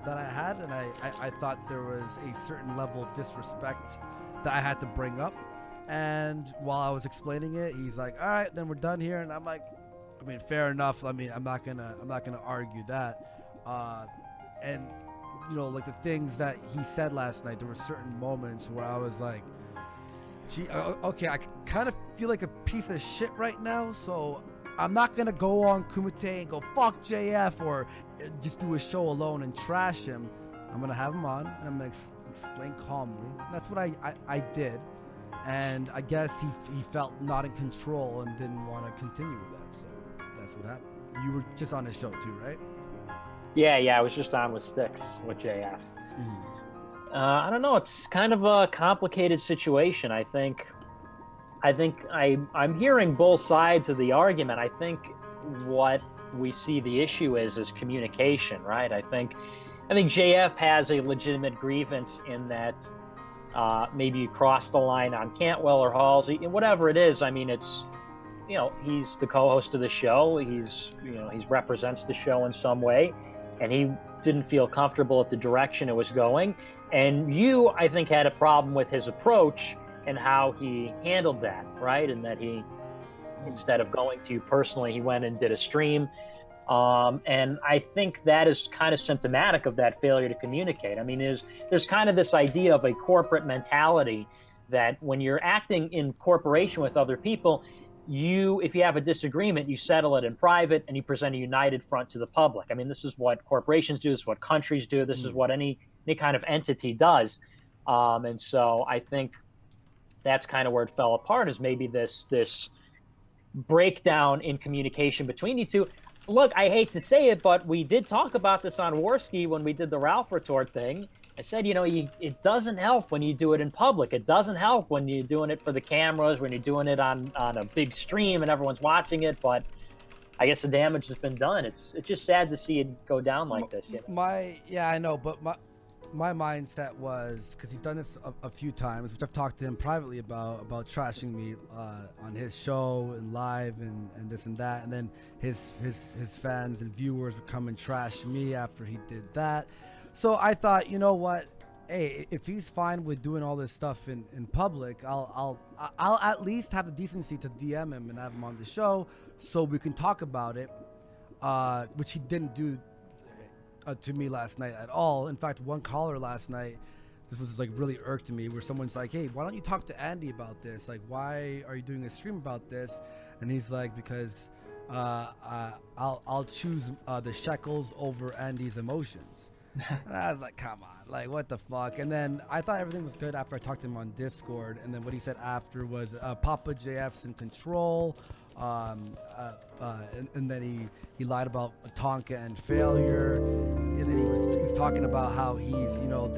that I had, and I thought there was a certain level of disrespect that I had to bring up. And while I was explaining it, he's like, all right, then we're done here. And I'm like, I mean, fair enough. I mean, I'm not gonna argue that. And like the things that he said last night, there were certain moments where I was like, gee, okay, I kind of feel like a piece of shit right now, so I'm not gonna go on Kumite and go fuck JF or just do a show alone and trash him. I'm gonna have him on and I'm gonna explain calmly. That's what I did, and I guess he felt not in control and didn't want to continue with that. So that's what happened. You were just on his show too, right? Yeah, I was just on with Sticks with JF. I don't know. It's kind of a complicated situation. I think I'm hearing both sides of the argument. I think what we see the issue is communication, right? I think JF has a legitimate grievance in that maybe you cross the line on Cantwell or Halsey, whatever it is. I mean, it's, you know, he's the co-host of the show. He's, you know, he represents the show in some way, and he didn't feel comfortable at the direction it was going. And you, I think, had a problem with his approach and how he handled that, right? And that he, instead of going to you personally, he went and did a stream. And I think that is kind of symptomatic of that failure to communicate. I mean, there's kind of this idea of a corporate mentality that when you're acting in corporation with other people, if you have a disagreement, you settle it in private and you present a united front to the public. I mean, this is what corporations do. This is what countries do. This is what any kind of entity does. And so I think that's kind of where it fell apart, is maybe this breakdown in communication between you two. Look, I hate to say it, but we did talk about this on Warski when we did the Ralph retort thing. I said, you know, it doesn't help when you do it in public. It doesn't help when you're doing it for the cameras, when you're doing it on a big stream and everyone's watching it. But I guess the damage has been done. It's just sad to see it go down like this. You know? Yeah, I know, but my mindset was, because he's done this a few times, which I've talked to him privately about trashing me on his show and live and this and that, and then his fans and viewers would come and trash me after he did that. So I thought, you know what, hey, if he's fine with doing all this stuff in public, I'll at least have the decency to DM him and have him on the show so we can talk about it, which he didn't do to me last night at all. In fact, one caller last night, this was like really irked me, where someone's like, hey, why don't you talk to Andy about this? Like, why are you doing a stream about this? And he's like, because I'll choose the shekels over Andy's emotions. And I was like, come on, like, what the fuck? And then I thought everything was good after I talked to him on Discord. And then what he said after was Papa JF's in control. And then he lied about Tonka and failure. And then he was talking about how he's, you know,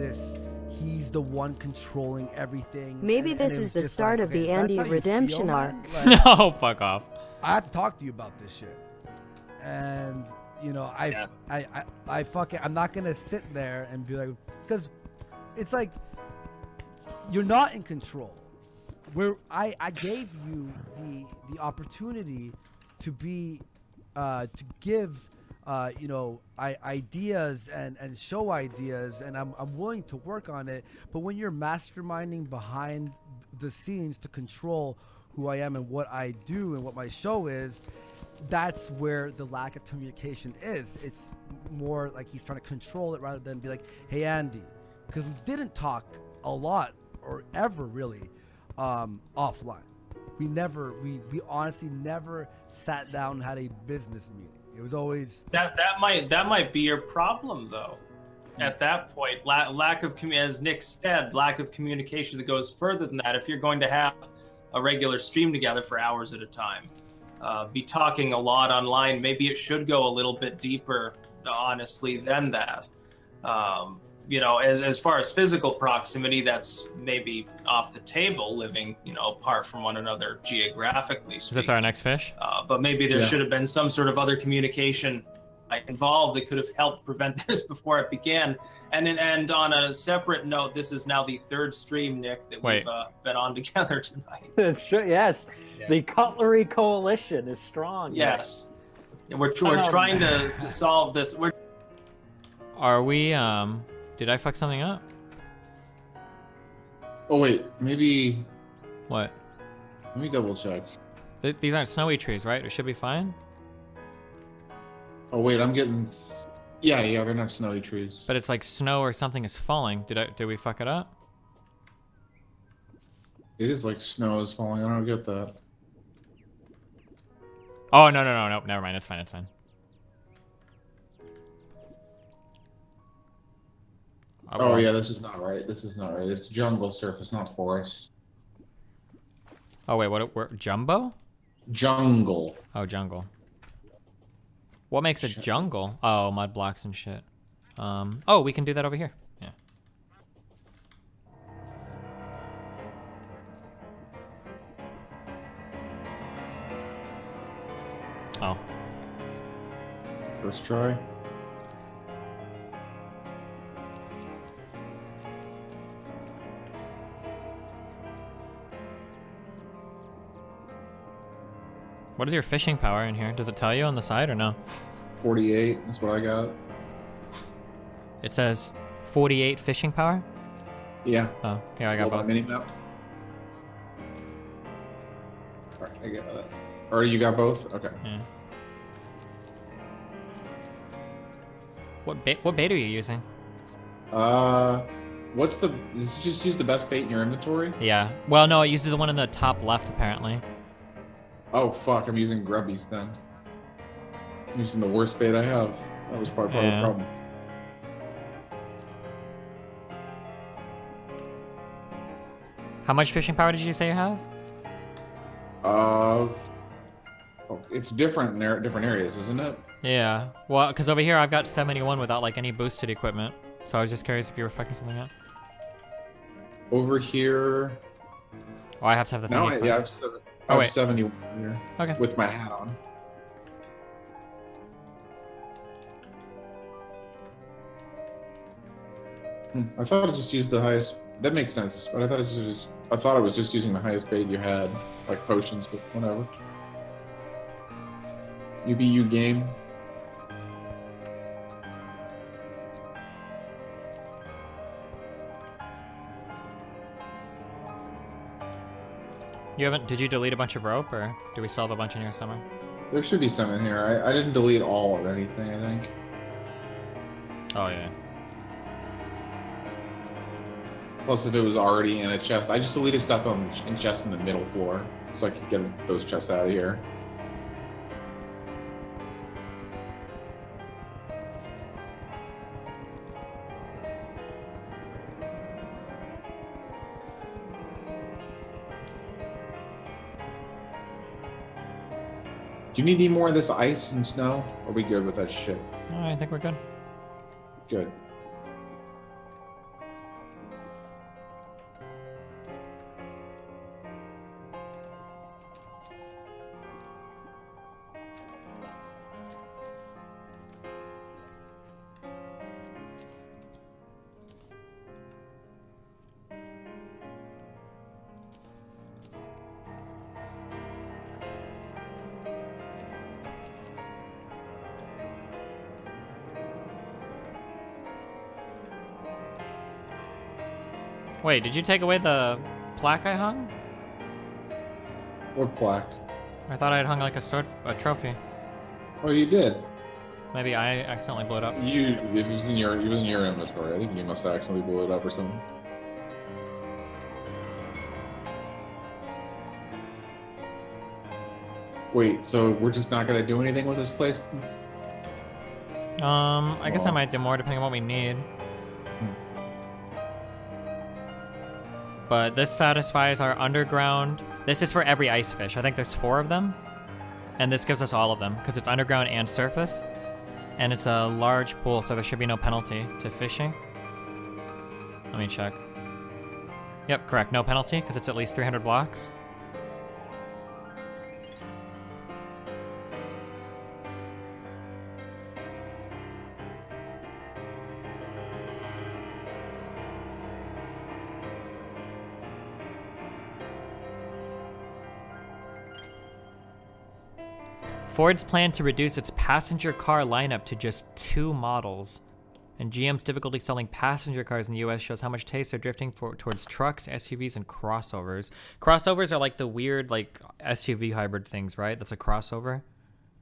he's the one controlling everything. Maybe this is the start of the Andy redemption arc. Like, no, fuck off. I have to talk to you about this shit. And you know, I fucking, I'm not gonna sit there and be like, because it's like, you're not in control. Where I gave you the opportunity to be, to give, you know, ideas and show ideas, and I'm willing to work on it. But when you're masterminding behind the scenes to control who I am and what I do and what my show is, that's where the lack of communication is. It's more like he's trying to control it rather than be like, hey, Andy, because we didn't talk a lot or ever really offline. We honestly never sat down and had a business meeting. It was always that might be your problem though. At that point, lack of as Nick said, lack of communication that goes further than that. If you're going to have a regular stream together for hours at a time, be talking a lot online, maybe it should go a little bit deeper, honestly, than that. You know, as far as physical proximity, that's maybe off the table, living, you know, apart from one another geographically speaking. Is this our next fish? But maybe there should have been some sort of other communication involved that could have helped prevent this before it began. And on a separate note, this is now the third stream, Nick, that we've been on together tonight. That's true. Yes, the Cutlery Coalition is strong. Yes, we're trying to solve this. Are we? Did I fuck something up? Oh wait, maybe. What? Let me double check. These aren't snowy trees, right? It should be fine. Oh wait, I'm getting. Yeah, they're not snowy trees. But it's like snow or something is falling. Did we fuck it up? It is like snow is falling. I don't get that. Oh no, never mind. It's fine. It's fine. Oh yeah, this is not right. This is not right. It's jungle surface, not forest. Oh wait, what? Jumbo? Jungle. Oh, jungle. What makes a jungle? Oh, mud blocks and shit. Oh, we can do that over here. Yeah. Oh. First try. What is your fishing power in here? Does it tell you on the side or no? 48 is what I got. It says 48 fishing power? Yeah. Oh, here I got both. Mini map. Alright, I got that. Or you got both? Okay. Yeah. What bait are you using? What's the? Just use the best bait in your inventory? Yeah. Well, no, it uses the one in the top left apparently. Oh fuck! I'm using grubbies then. I'm using the worst bait I have. That was part of the problem. How much fishing power did you say you have? It's different in different areas, isn't it? Yeah. Well, because over here I've got 71 without like any boosted equipment. So I was just curious if you were fucking something up. Over here. Oh, I have to have the thing. No, yeah, I have 71 here. Okay. With my hat on. I thought I just used the highest. That makes sense, but I thought I was just using the highest bait you had, like potions, but whatever. UBU game. Did you delete a bunch of rope, or do we still have a bunch in here somewhere? There should be some in here. I didn't delete all of anything, I think. Oh, yeah. Plus, if it was already in a chest, I just deleted stuff in chests in the middle floor, so I could get those chests out of here. Do you need any more of this ice and snow? Or are we good with that shit? No, I think we're good. Good. Wait, did you take away the plaque I hung? What plaque? I thought I had hung like a trophy. Oh, you did. Maybe I accidentally blew it up. It was in your inventory. I think you must have accidentally blew it up or something. Wait, so we're just not gonna do anything with this place? I guess I might do more depending on what we need. But this satisfies our underground. This is for every ice fish. I think there's 4 of them. And this gives us all of them because it's underground and surface. And it's a large pool, so there should be no penalty to fishing. Let me check. Yep, correct. No penalty because it's at least 300 blocks. Ford's plan to reduce its passenger car lineup to just 2 models. And GM's difficulty selling passenger cars in the US shows how much taste they're drifting towards trucks, SUVs, and crossovers. Crossovers are like the weird like SUV hybrid things, right? That's a crossover.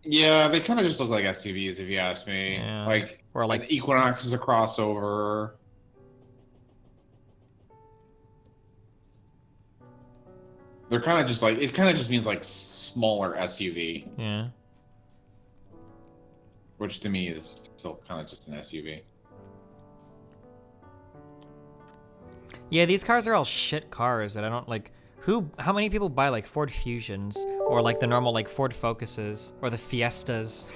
Yeah, they kind of just look like SUVs if you ask me. Yeah. Like, or like Equinox is a crossover. They're kind of just like, it kind of just means like smaller SUV. Yeah. Which to me is still kind of just an SUV. Yeah, these cars are all shit cars that I don't like. How many people buy like Ford Fusions or like the normal like Ford Focuses or the Fiestas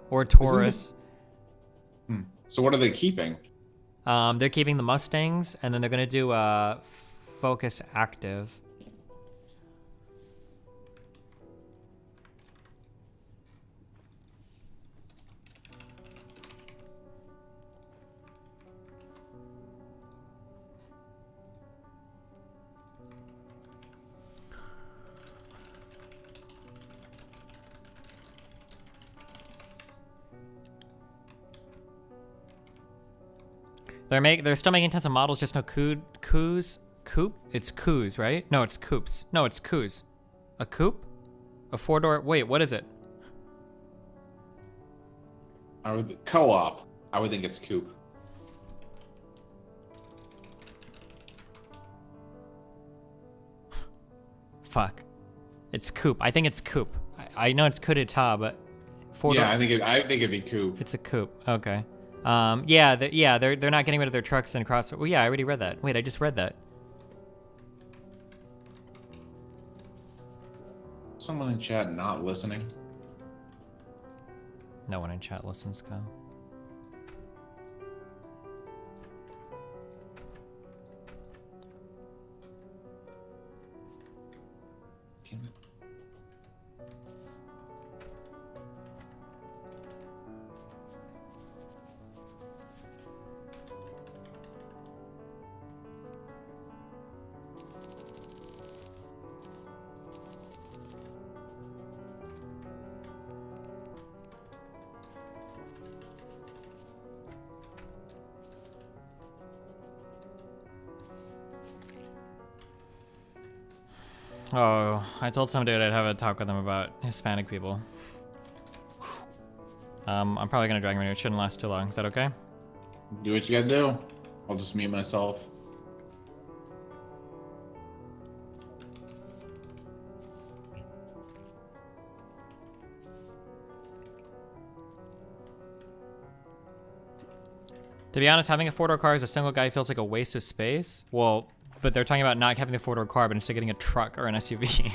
or Taurus? So what are they keeping? They're keeping the Mustangs and then they're gonna do Focus Active. They're still making tons of models, just no coups. Coupe? It's coups, right? No, it's coupes. No, it's coups. A coupe? A 4-door? Wait, what is it? Co-op. I would think it's coupe. Fuck. It's coupe. I think it's coupe. I know it's coup d'etat, but 4-door. Yeah, I think it'd be coupe. It's a coupe. Okay. Yeah, they're not getting rid of their trucks and cross. Well, yeah, I already read that. Wait, I just read that. Someone in chat not listening. No one in chat listens, Kyle. Damn it. Oh, I told somebody I'd have a talk with them about Hispanic people. I'm probably gonna drag me. It shouldn't last too long. Is that okay? Do what you gotta do. I'll just mute myself. To be honest, having a 4-door car as a single guy feels like a waste of space. Well, but they're talking about not having the 4-door car, but instead getting a truck or an SUV.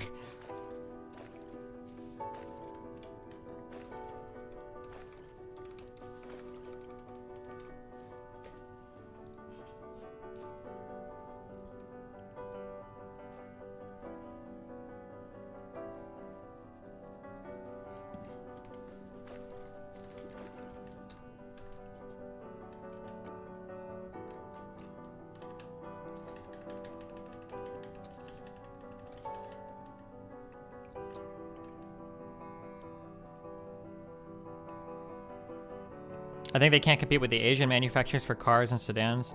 I think they can't compete with the Asian manufacturers for cars and sedans.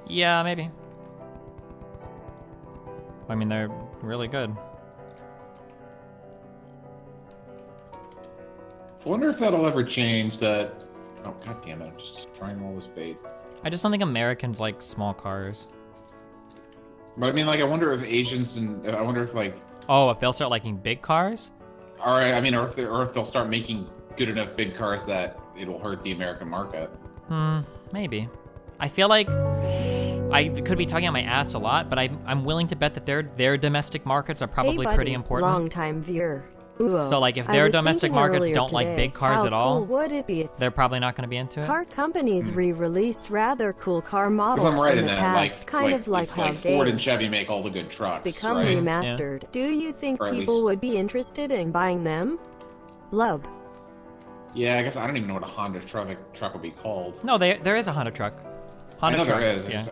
Yeah, maybe. I mean, they're really good. I wonder if that'll ever change that. Oh, god damn it. I'm just trying all this bait. I just don't think Americans like small cars. But I mean, like, I wonder if Asians and I wonder if, like. Oh, if they'll start liking big cars? Or I mean, or if they'll start making good enough big cars that it'll hurt the American market. Maybe. I feel like I could be talking on my ass a lot, but I'm willing to bet that their domestic markets are probably hey buddy, pretty important. Long-time viewer. Ooh, so like if their domestic markets don't like big cars how at all, cool would it be? They're probably not going to be into it. Car companies re-released rather cool car models I'm right from in the that, past, kind of like how Ford and games Chevy make all the good trucks, become right? remastered. Yeah. Do you think Or at people least- would be interested in buying them? Love. Yeah, I guess I don't even know what a Honda truck would be called. No, there is a Honda truck. Honda I know trucks, there is. yeah.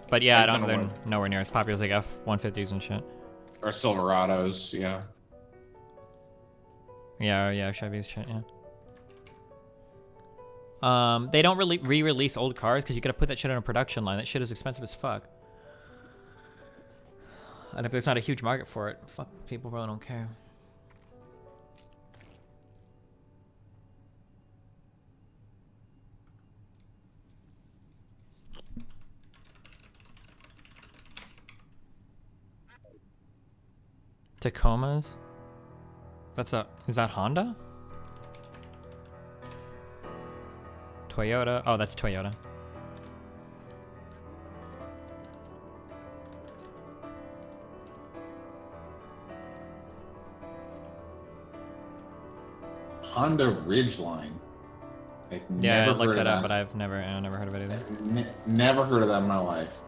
But yeah, I I just don't. don't know They're nowhere near as popular as like F-150s and shit. Or Silverados, yeah. Yeah, Chevy's shit, yeah. They don't really re-release old cars because you gotta put that shit on a production line. That shit is expensive as fuck. And if there's not a huge market for it, fuck, people probably don't care. Tacomas? Is that Honda? Toyota? Oh, that's Toyota. Honda Ridgeline. I've Yeah, I never looked heard that of up, but I've never heard of it either. Never heard of that in my life.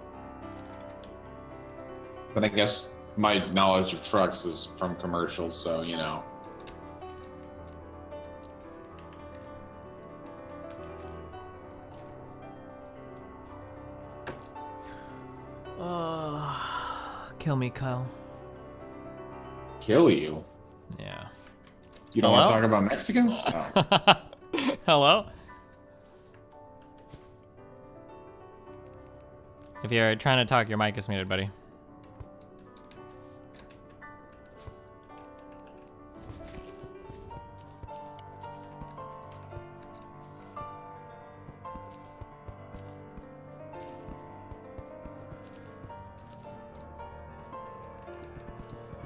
But I guess my knowledge of trucks is from commercials, so you know. Kill me, Kyle. Kill you? Yeah. You don't want to talk about Mexicans? Oh. Hello? If you're trying to talk, your mic is muted, buddy.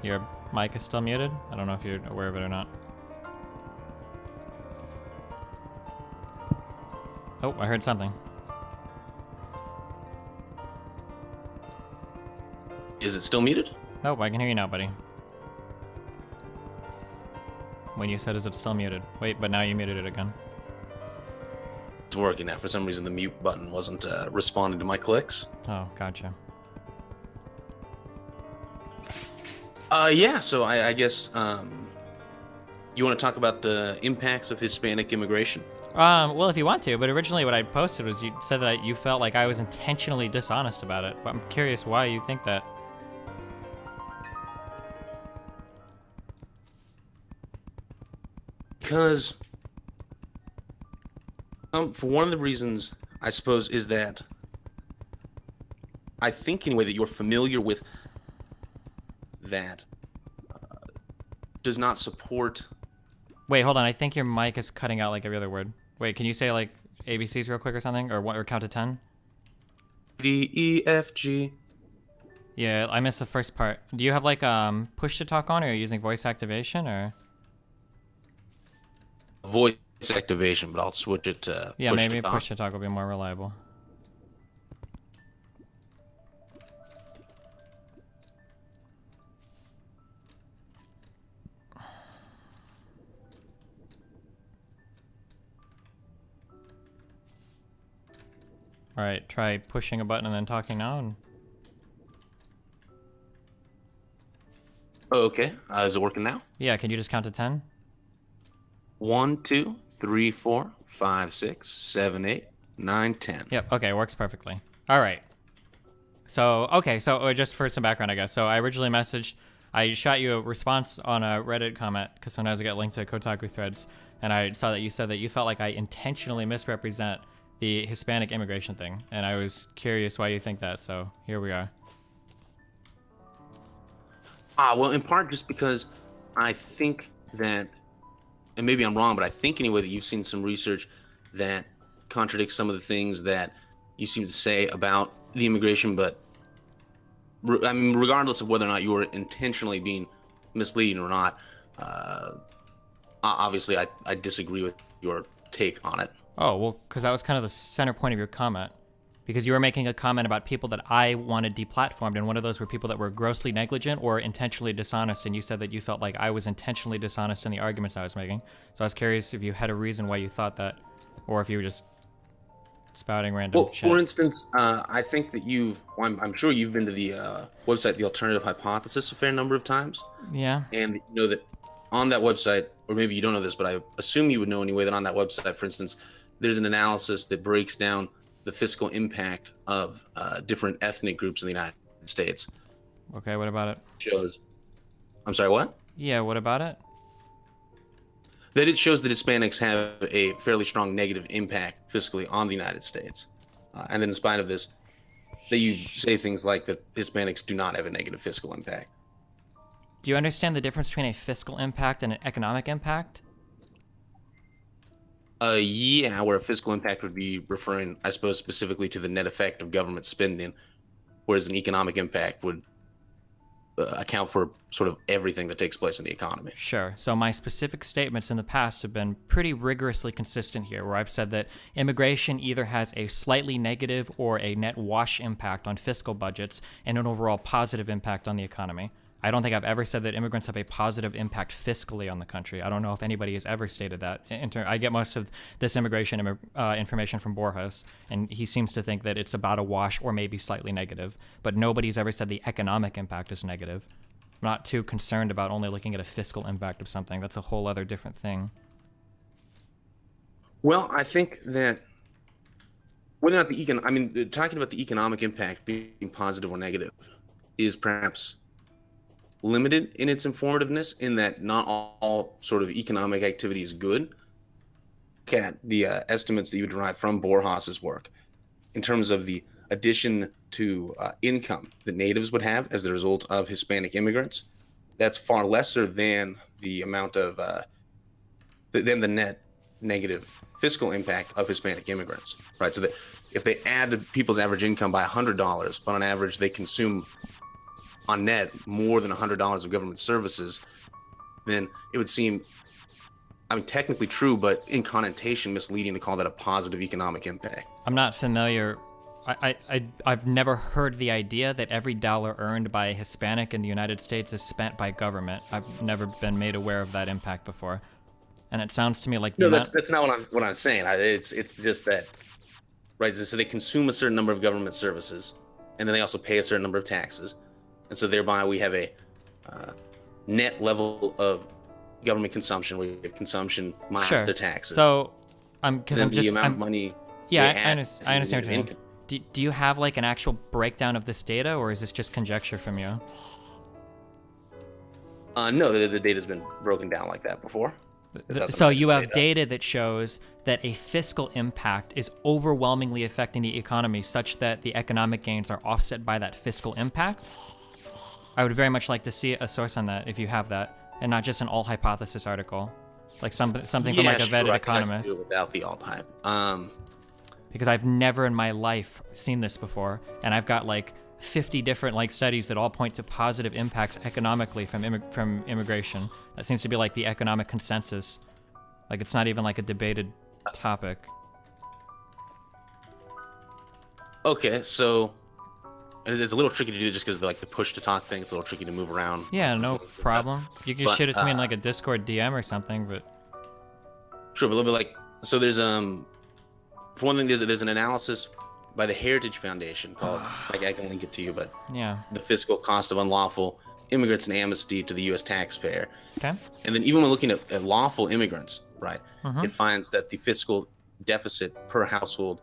Your mic is still muted? I don't know if you're aware of it or not. Oh, I heard something. Is it still muted? Nope, I can hear you now, buddy. When you said, is it still muted? Wait, but now you muted it again. It's working now. For some reason, the mute button wasn't responding to my clicks. Oh, gotcha. Yeah, so I guess you want to talk about the impacts of Hispanic immigration? Well, if you want to, but originally what I posted was you said that you felt like I was intentionally dishonest about it. I'm curious why you think that. Because, for one of the reasons, I suppose, is that I think anyway that you're familiar with that does not support. Wait, hold on. I think your mic is cutting out like every other word. Wait, can you say like ABCs real quick or something, or count to 10? D, E, F, G. Yeah, I missed the first part. Do you have like push to talk on, or are you using voice activation, or? Voice activation, but I'll switch it to Yeah, push maybe to talk. push to talk will be more reliable. All right, try pushing a button and then talking now. And... Oh, okay. Is it working now? Yeah, can you just count to 10? 1, 2, 3, 4, 5, 6, 7, 8, 9, 10. Yep, okay, works perfectly. All right. So, okay, so just for some background, I guess. So I originally I shot you a response on a Reddit comment, because sometimes I get linked to Kotaku threads, and I saw that you said that you felt like I intentionally misrepresent the Hispanic immigration thing, and I was curious why you think that, so here we are. Well, in part just because I think that, and maybe I'm wrong, but I think anyway that you've seen some research that contradicts some of the things that you seem to say about the immigration, but I mean, regardless of whether or not you were intentionally being misleading or not, obviously I disagree with your take on it. Oh, well, because that was kind of the center point of your comment. Because you were making a comment about people that I wanted deplatformed, and one of those were people that were grossly negligent or intentionally dishonest, and you said that you felt like I was intentionally dishonest in the arguments I was making. So I was curious if you had a reason why you thought that, or if you were just spouting random shit. For instance, I think that I'm sure you've been to the website, The Alternative Hypothesis, a fair number of times. Yeah. And you know that on that website, or maybe you don't know this, but I assume you would know anyway, that on that website, for instance, there's an analysis that breaks down the fiscal impact of different ethnic groups in the United States. Okay, what about it? I'm sorry, what? Yeah, what about it? That it shows that Hispanics have a fairly strong negative impact fiscally on the United States. And then in spite of this, that you say things like that Hispanics do not have a negative fiscal impact. Do you understand the difference between a fiscal impact and an economic impact? Yeah, where a fiscal impact would be referring, I suppose, specifically to the net effect of government spending, whereas an economic impact would account for sort of everything that takes place in the economy. Sure. So my specific statements in the past have been pretty rigorously consistent here, where I've said that immigration either has a slightly negative or a net wash impact on fiscal budgets and an overall positive impact on the economy. I don't think I've ever said that immigrants have a positive impact fiscally on the country. I don't know if anybody has ever stated that. I get most of this immigration information from Borjas, and he seems to think that it's about a wash or maybe slightly negative, but nobody's ever said the economic impact is negative. I'm not too concerned about only looking at a fiscal impact of something. That's a whole other different thing. Well, I think that whether or not talking about the economic impact being positive or negative is perhaps limited in its informativeness, in that not all sort of economic activity is good. Look at the estimates that you derive from Borjas's work in terms of the addition to income that natives would have as the result of Hispanic immigrants, that's far lesser than the amount of than the net negative fiscal impact of Hispanic immigrants, right? So that if they add people's average income by $100, but on average they consume on net more than $100 of government services, then it would seem, I mean, technically true, but in connotation misleading to call that a positive economic impact. I'm not familiar. I've never heard the idea that every dollar earned by a Hispanic in the United States is spent by government. I've never been made aware of that impact before, and it sounds to me like No, that's not what I'm saying. It's just that, right? So they consume a certain number of government services, and then they also pay a certain number of taxes, and so thereby we have a net level of government consumption. We have consumption minus their taxes. So I'm the amount of money. Yeah, I understand what you're saying. Do you have like an actual breakdown of this data, or is this just conjecture from you? No, the data's been broken down like that before. So you have data that shows that a fiscal impact is overwhelmingly affecting the economy such that the economic gains are offset by that fiscal impact? I would very much like to see a source on that if you have that, and not just an all hypothesis article, like something from like a vetted economist. I can do it without the all hype. Because I've never in my life seen this before, and I've got like 50 different like studies that all point to positive impacts economically from immigration. That seems to be like the economic consensus. Like it's not even like a debated topic. Okay, so it's a little tricky to do just because like the push to talk thing. It's a little tricky to move around. Yeah, no problem. You can shit it to me in like a Discord DM or something, but sure. But a little bit like, so there's for one thing, there's an analysis by the Heritage Foundation called, like I can link it to you, but yeah, the fiscal cost of unlawful immigrants and amnesty to the U.S. taxpayer. Okay. And then even when looking at lawful immigrants, right, it finds that the fiscal deficit per household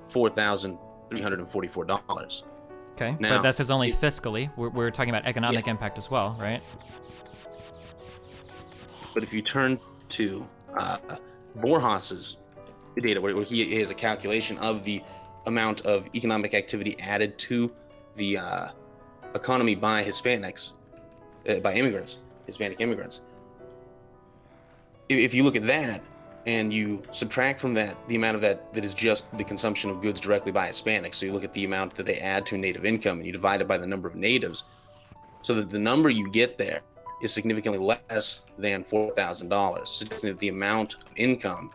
$4,344. Okay, now, but that's just only fiscally. We're talking about economic impact as well, right? But if you turn to Borjas's data, where he has a calculation of the amount of economic activity added to the economy by Hispanics, by immigrants, Hispanic immigrants. If you look at that and you subtract from that the amount of that is just the consumption of goods directly by Hispanics, so you look at the amount that they add to native income and you divide it by the number of natives, so that the number you get there is significantly less than $4,000, suggesting that the amount of income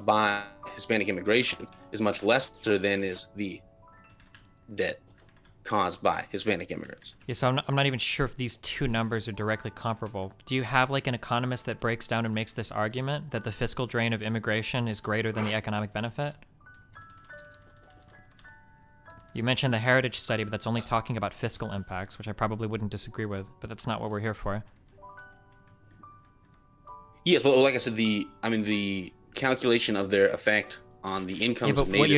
by Hispanic immigration is much lesser than is the debt caused by Hispanic immigrants. Yeah, so I'm not even sure if these two numbers are directly comparable. Do you have like an economist that breaks down and makes this argument that the fiscal drain of immigration is greater than the economic benefit? You mentioned the Heritage study, but that's only talking about fiscal impacts, which I probably wouldn't disagree with, but that's not what we're here for. Yes, well, like I said, the calculation of their effect on the incomes but of natives. What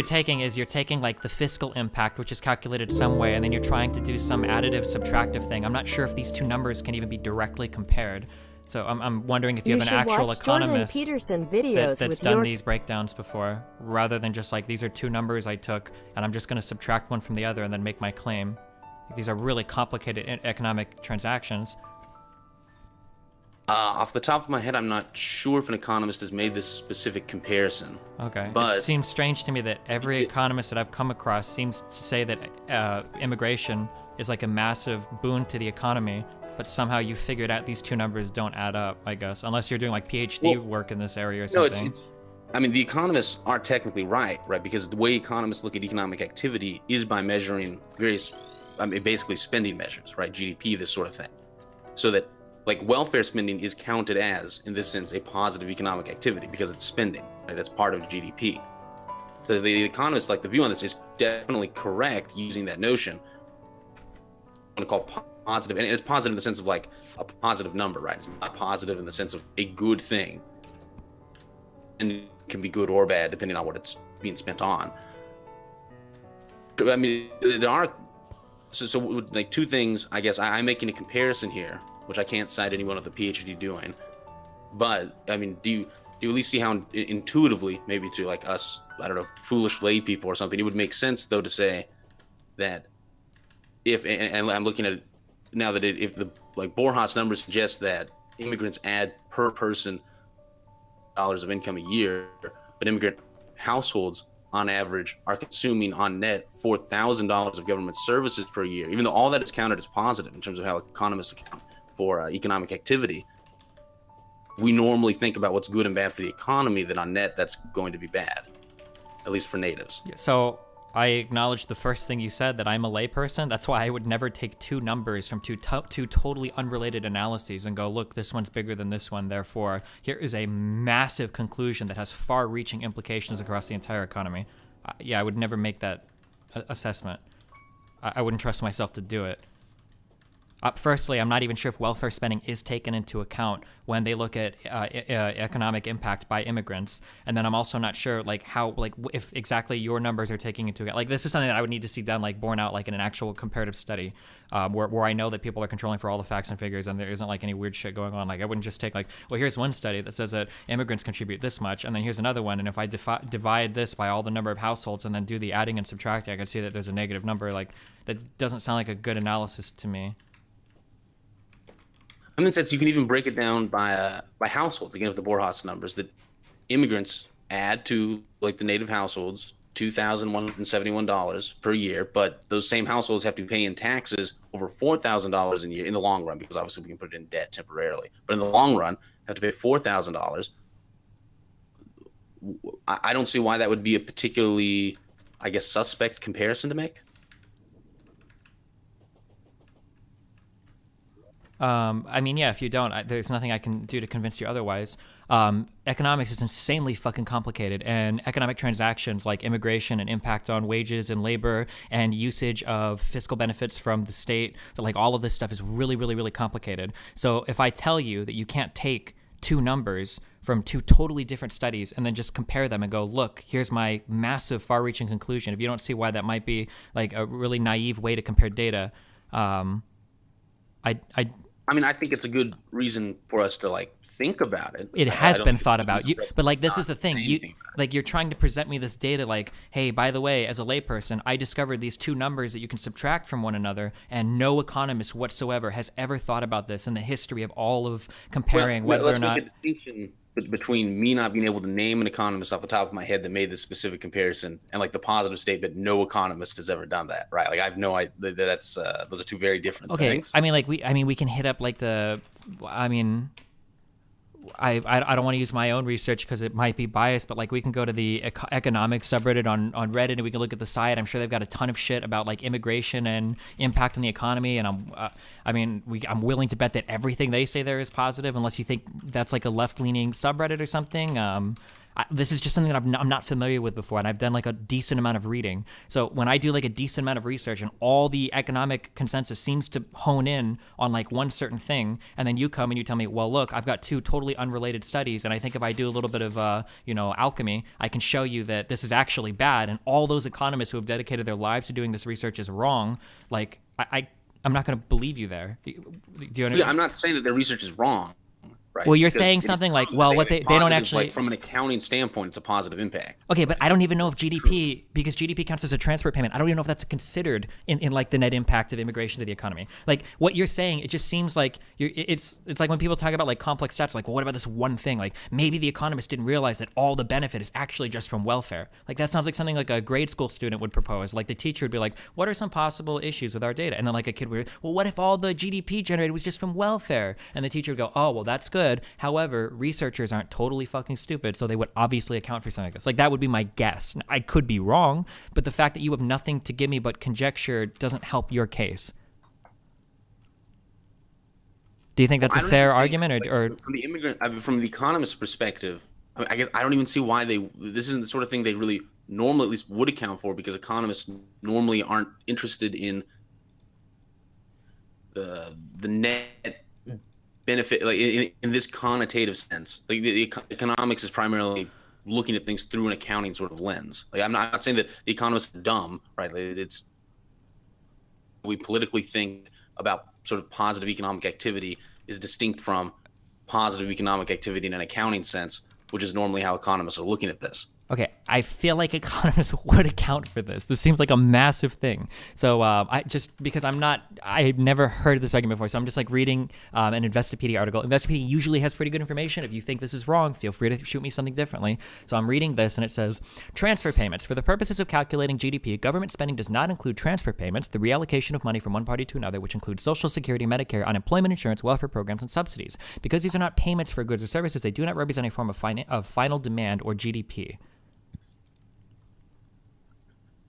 you're taking like the fiscal impact, which is calculated some way, and then you're trying to do some additive subtractive thing. I'm not sure if these two numbers can even be directly compared. So I'm wondering if you have an actual economist that's done these breakdowns before, rather than just like, these are two numbers I took, and I'm just going to subtract one from the other and then make my claim. These are really complicated economic transactions. Off the top of my head, I'm not sure if an economist has made this specific comparison. Okay. But it seems strange to me that every economist that I've come across seems to say that immigration is like a massive boon to the economy, but somehow you figured out these two numbers don't add up, I guess, unless you're doing like PhD work in this area or something. No, the economists are technically right, because the way economists look at economic activity is by measuring various, basically spending measures, right? GDP, this sort of thing. So that like welfare spending is counted as, in this sense, a positive economic activity because it's spending, right? That's part of GDP. So the economists, like the view on this is definitely correct using that notion. I want to call positive, and it's positive in the sense of like a positive number, right? It's not positive in the sense of a good thing, and it can be good or bad depending on what it's being spent on. There are so like two things. I guess I'm making a comparison here, which I can't cite anyone with a PhD doing. But do you at least see how intuitively, maybe to like us, I don't know, foolish lay people or something, it would make sense though to say that if, and I'm looking at it now, that if the like Borjas numbers suggest that immigrants add per person dollars of income a year, but immigrant households on average are consuming on net $4,000 of government services per year, even though all that is counted as positive in terms of how economists account for economic activity. We normally think about what's good and bad for the economy, that on net that's going to be bad, at least for natives. So I acknowledge the first thing you said, that I'm a layperson. That's why I would never take two numbers from two totally unrelated analyses and go, look, this one's bigger than this one, therefore here is a massive conclusion that has far-reaching implications across the entire economy. Yeah, I would never make that assessment. I wouldn't trust myself to do it. Firstly, I'm not even sure if welfare spending is taken into account when they look at economic impact by immigrants, and then I'm also not sure like how, like if exactly your numbers are taking into account. Like this is something that I would need to see done, like borne out like in an actual comparative study, where I know that people are controlling for all the facts and figures, and there isn't like any weird shit going on. Like I wouldn't just take like, well, here's one study that says that immigrants contribute this much, and then here's another one, and if I divide this by all the number of households and then do the adding and subtracting, I could see that there's a negative number. Like that doesn't sound like a good analysis to me. And then since you can even break it down by households, again, with the Borjas numbers, that immigrants add to like the native households $2,171 per year, but those same households have to pay in taxes over $4,000 a year in the long run, because obviously we can put it in debt temporarily, but in the long run have to pay $4,000. I don't see why that would be a particularly, I guess, suspect comparison to make. I mean, yeah, if you don't, there's nothing I can do to convince you otherwise. Economics is insanely fucking complicated, and economic transactions like immigration and impact on wages and labor and usage of fiscal benefits from the state, like all of this stuff is really, really, really complicated. So if I tell you that you can't take two numbers from two totally different studies and then just compare them and go, look, here's my massive far-reaching conclusion, if you don't see why that might be like a really naive way to compare data, I mean, I think it's a good reason for us to like think about it. It has been thought about. But like, this is the thing. You're trying to present me this data like, hey, by the way, as a layperson, I discovered these two numbers that you can subtract from one another, and no economist whatsoever has ever thought about this in the history of all of comparing whether or not. Let's make a distinction between me not being able to name an economist off the top of my head that made this specific comparison, and like the positive statement, no economist has ever done that, right? Like I have no idea. That's those are two very different things. I mean, like we can hit up like the, I mean, I don't want to use my own research because it might be biased, but like we can go to the economics subreddit on Reddit and we can look at the site. I'm sure they've got a ton of shit about like immigration and impact on the economy. And I'm willing to bet that everything they say there is positive, unless you think that's like a left-leaning subreddit or something. This is just something that I'm not familiar with before, and I've done like a decent amount of reading. So when I do like a decent amount of research and all the economic consensus seems to hone in on like one certain thing, and then you come and you tell me, well, look, I've got two totally unrelated studies, and I think if I do a little bit of alchemy, I can show you that this is actually bad, and all those economists who have dedicated their lives to doing this research is wrong. Like I'm not going to believe you there. Do you understand? Yeah, I'm not saying that their research is wrong. Right? Well, you're saying something like, well, what they don't actually, like from an accounting standpoint, it's a positive impact. Okay, but I don't even know if GDP, because GDP counts as a transport payment, I don't even know if that's considered in like the net impact of immigration to the economy. Like what you're saying, it just seems like it's like when people talk about like complex stats, like, well, what about this one thing? Like maybe the economist didn't realize that all the benefit is actually just from welfare. Like that sounds like something like a grade school student would propose. Like the teacher would be like, what are some possible issues with our data? And then like a kid would, well, what if all the GDP generated was just from welfare? And the teacher would go, oh, well, that's good. However, researchers aren't totally fucking stupid, so they would obviously account for something like this. Like that would be my guess. I could be wrong, but the fact that you have nothing to give me but conjecture doesn't help your case. Do you think that's a fair argument, or from the from the economist's perspective? I guess I don't even see why this isn't the sort of thing they really normally at least would account for, because economists normally aren't interested in the net benefit, like in this connotative sense. Like the economics is primarily looking at things through an accounting sort of lens. Like I'm not saying that the economists are dumb, right? It's we politically think about sort of positive economic activity is distinct from positive economic activity in an accounting sense. which is normally how economists are looking at this. Okay, I feel like economists would account for this. This seems like a massive thing. So I just, because I've never heard of this argument before, so I'm just like reading an Investopedia article. Investopedia usually has pretty good information. If you think this is wrong, feel free to shoot me something differently. So I'm reading this, and it says, transfer payments. For the purposes of calculating GDP, government spending does not include transfer payments, the reallocation of money from one party to another, which includes Social Security, Medicare, unemployment insurance, welfare programs, and subsidies. Because these are not payments for goods or services, they do not represent a form of final demand or GDP.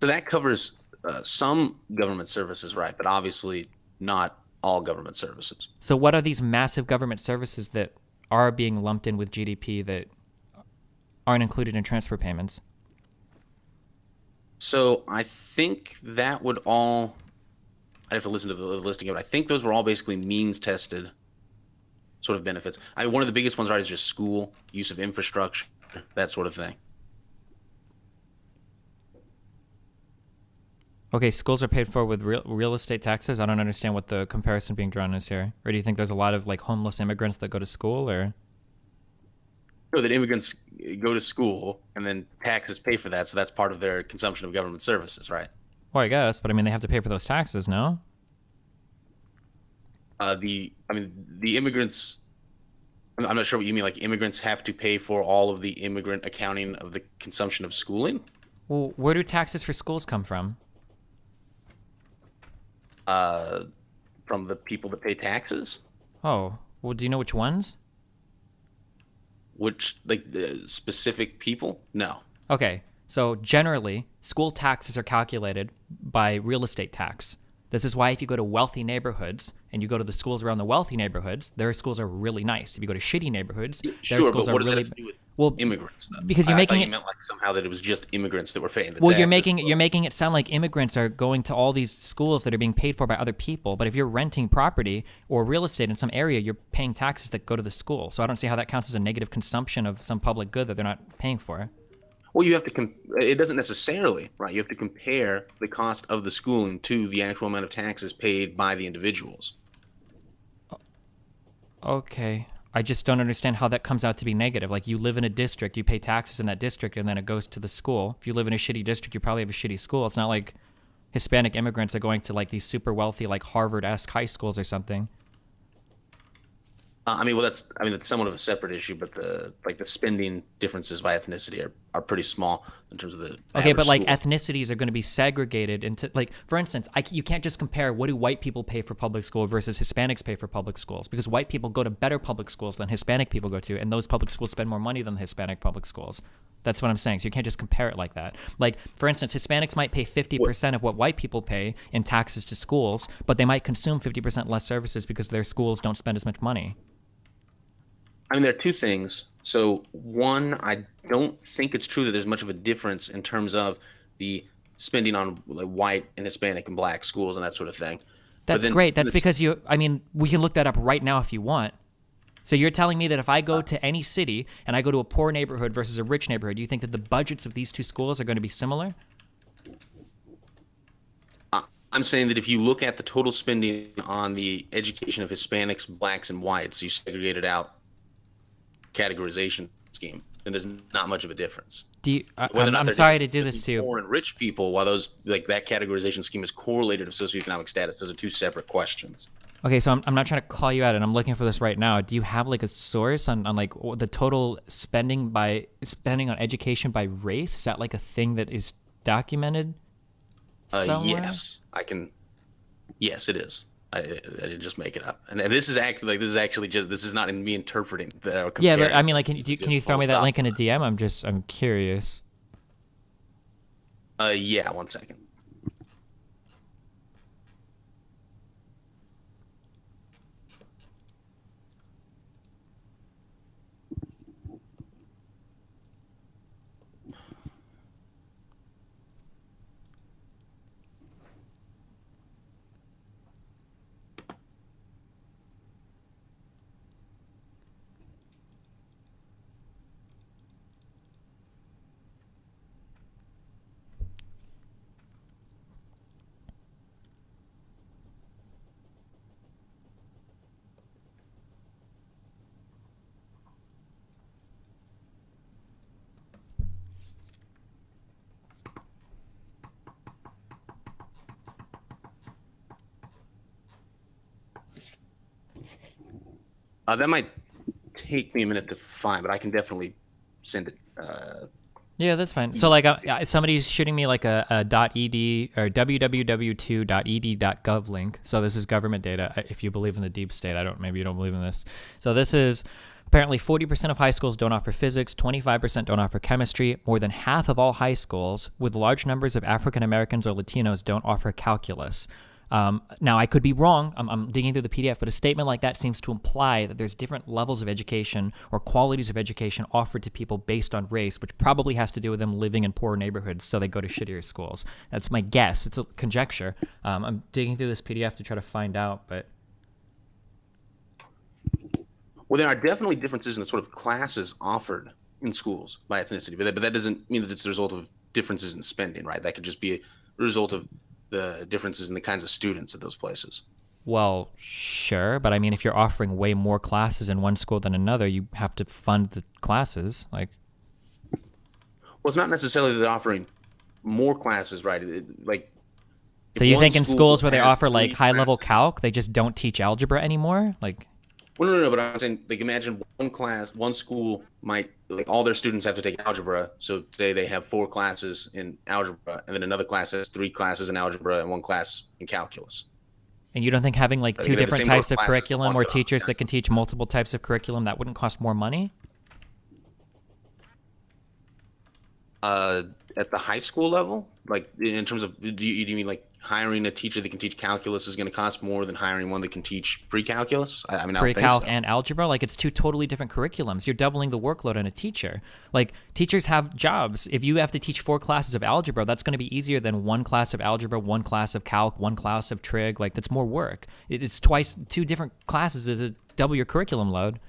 So that covers some government services, right? But obviously not all government services. So what are these massive government services that are being lumped in with GDP that aren't included in transfer payments? So I think that would all, I'd have to listen to the listing of it. I think those were all basically means tested sort of benefits. One of the biggest ones, right, is just school, use of infrastructure, that sort of thing. Okay, schools are paid for with real estate taxes. I don't understand what the comparison being drawn is here. Or do you think there's a lot of like homeless immigrants that go to school, or? No, that immigrants go to school and then taxes pay for that, so that's part of their consumption of government services, right? Well, I guess, but I mean they have to pay for those taxes, no? The immigrants. I'm not sure what you mean. Like immigrants have to pay for all of the immigrant accounting of the consumption of schooling. Well, where do taxes for schools come from? From the people that pay taxes. Oh, well, do you know which ones? Which, like, the specific people? No. Okay, so generally, school taxes are calculated by real estate tax. This is why if you go to wealthy neighborhoods and you go to the schools around the wealthy neighborhoods, their schools are really nice. If you go to shitty neighborhoods, their schools are really well immigrants. Though? Because you're making it meant like somehow that it was just immigrants that were paying the well, taxes. you're making it sound like immigrants are going to all these schools that are being paid for by other people. But if you're renting property or real estate in some area, you're paying taxes that go to the school. So I don't see how that counts as a negative consumption of some public good that they're not paying for. Well, you have to. It doesn't necessarily, right? You have to compare the cost of the schooling to the actual amount of taxes paid by the individuals. Okay, I just don't understand how that comes out to be negative. Like you live in a district, you pay taxes in that district, and then it goes to the school. If you live in a shitty district, you probably have a shitty school. It's not like Hispanic immigrants are going to like these super wealthy, like Harvard-esque high schools or something. That's somewhat of a separate issue, but the spending differences by ethnicity are pretty small in terms of the okay, but like school. ethnicities are going to be segregated into like, for instance, you can't just compare what do white people pay for public school versus Hispanics pay for public schools, because white people go to better public schools than Hispanic people go to, and those public schools spend more money than the Hispanic public schools. That's what I'm saying. So you can't just compare it like that. Like, for instance, Hispanics might pay 50% of what white people pay in taxes to schools, but they might consume 50% less services because their schools don't spend as much money. There are two things. So one, I don't think it's true that there's much of a difference in terms of the spending on like white and Hispanic and black schools and that sort of thing. That's great. That's because we can look that up right now if you want. So you're telling me that if I go to any city and I go to a poor neighborhood versus a rich neighborhood, do you think that the budgets of these two schools are going to be similar? I'm saying that if you look at the total spending on the education of Hispanics, blacks, and whites, you segregate it out categorization scheme, and there's not much of a difference. I'm sorry to do this to you. Poor and rich people, while those like that categorization scheme is correlated to socioeconomic status, those are two separate questions. Okay, so I'm not trying to call you out, and I'm looking for this right now. Do you have like a source on like the total spending on education by race? Is that like a thing that is documented somewhere? Yes, I can. Yes, it is. I didn't just make it up, and this is actually this is not in me interpreting that. Yeah, but I mean, like, can you throw me that link in a DM? I'm curious. Yeah, 1 second. That might take me a minute to find, but I can definitely send it. Yeah, that's fine. So like somebody's shooting me like a .ed or www.ed.gov link. So this is government data. If you believe in the deep state, maybe you don't believe in this. So this is apparently 40% of high schools don't offer physics, 25% don't offer chemistry. More than half of all high schools with large numbers of African Americans or Latinos don't offer calculus. Now, I could be wrong. I'm digging through the PDF, but a statement like that seems to imply that there's different levels of education or qualities of education offered to people based on race, which probably has to do with them living in poor neighborhoods, so they go to shittier schools. That's my guess. It's a conjecture. I'm digging through this PDF to try to find out, but... Well, there are definitely differences in the sort of classes offered in schools by ethnicity, but that doesn't mean that it's the result of differences in spending, right? That could just be a result of the differences in the kinds of students at those places. Well, sure, but I mean, if you're offering way more classes in one school than another, you have to fund the classes. Like, well, it's not necessarily that they're offering more classes, right? So you think in schools where they offer like high-level calc, they just don't teach algebra anymore? Like, well, no, but I'm saying, like, imagine one school might, like, all their students have to take algebra. So today they have 4 classes in algebra, and then another class has 3 classes in algebra and 1 class in calculus. and you don't think having like 2 different types of curriculum or teachers that can teach multiple types of curriculum, that wouldn't cost more money? At the high school level, like in terms of, do you mean like hiring a teacher that can teach calculus is going to cost more than hiring one that can teach pre-calculus? I mean, I don't think Pre-calc so. and algebra, like it's 2 totally different curriculums. You're doubling the workload on a teacher. Like teachers have jobs. If you have to teach 4 classes of algebra, that's going to be easier than 1 class of algebra, 1 class of calc, 1 class of trig. Like that's more work. It's 2 different classes to double your curriculum load.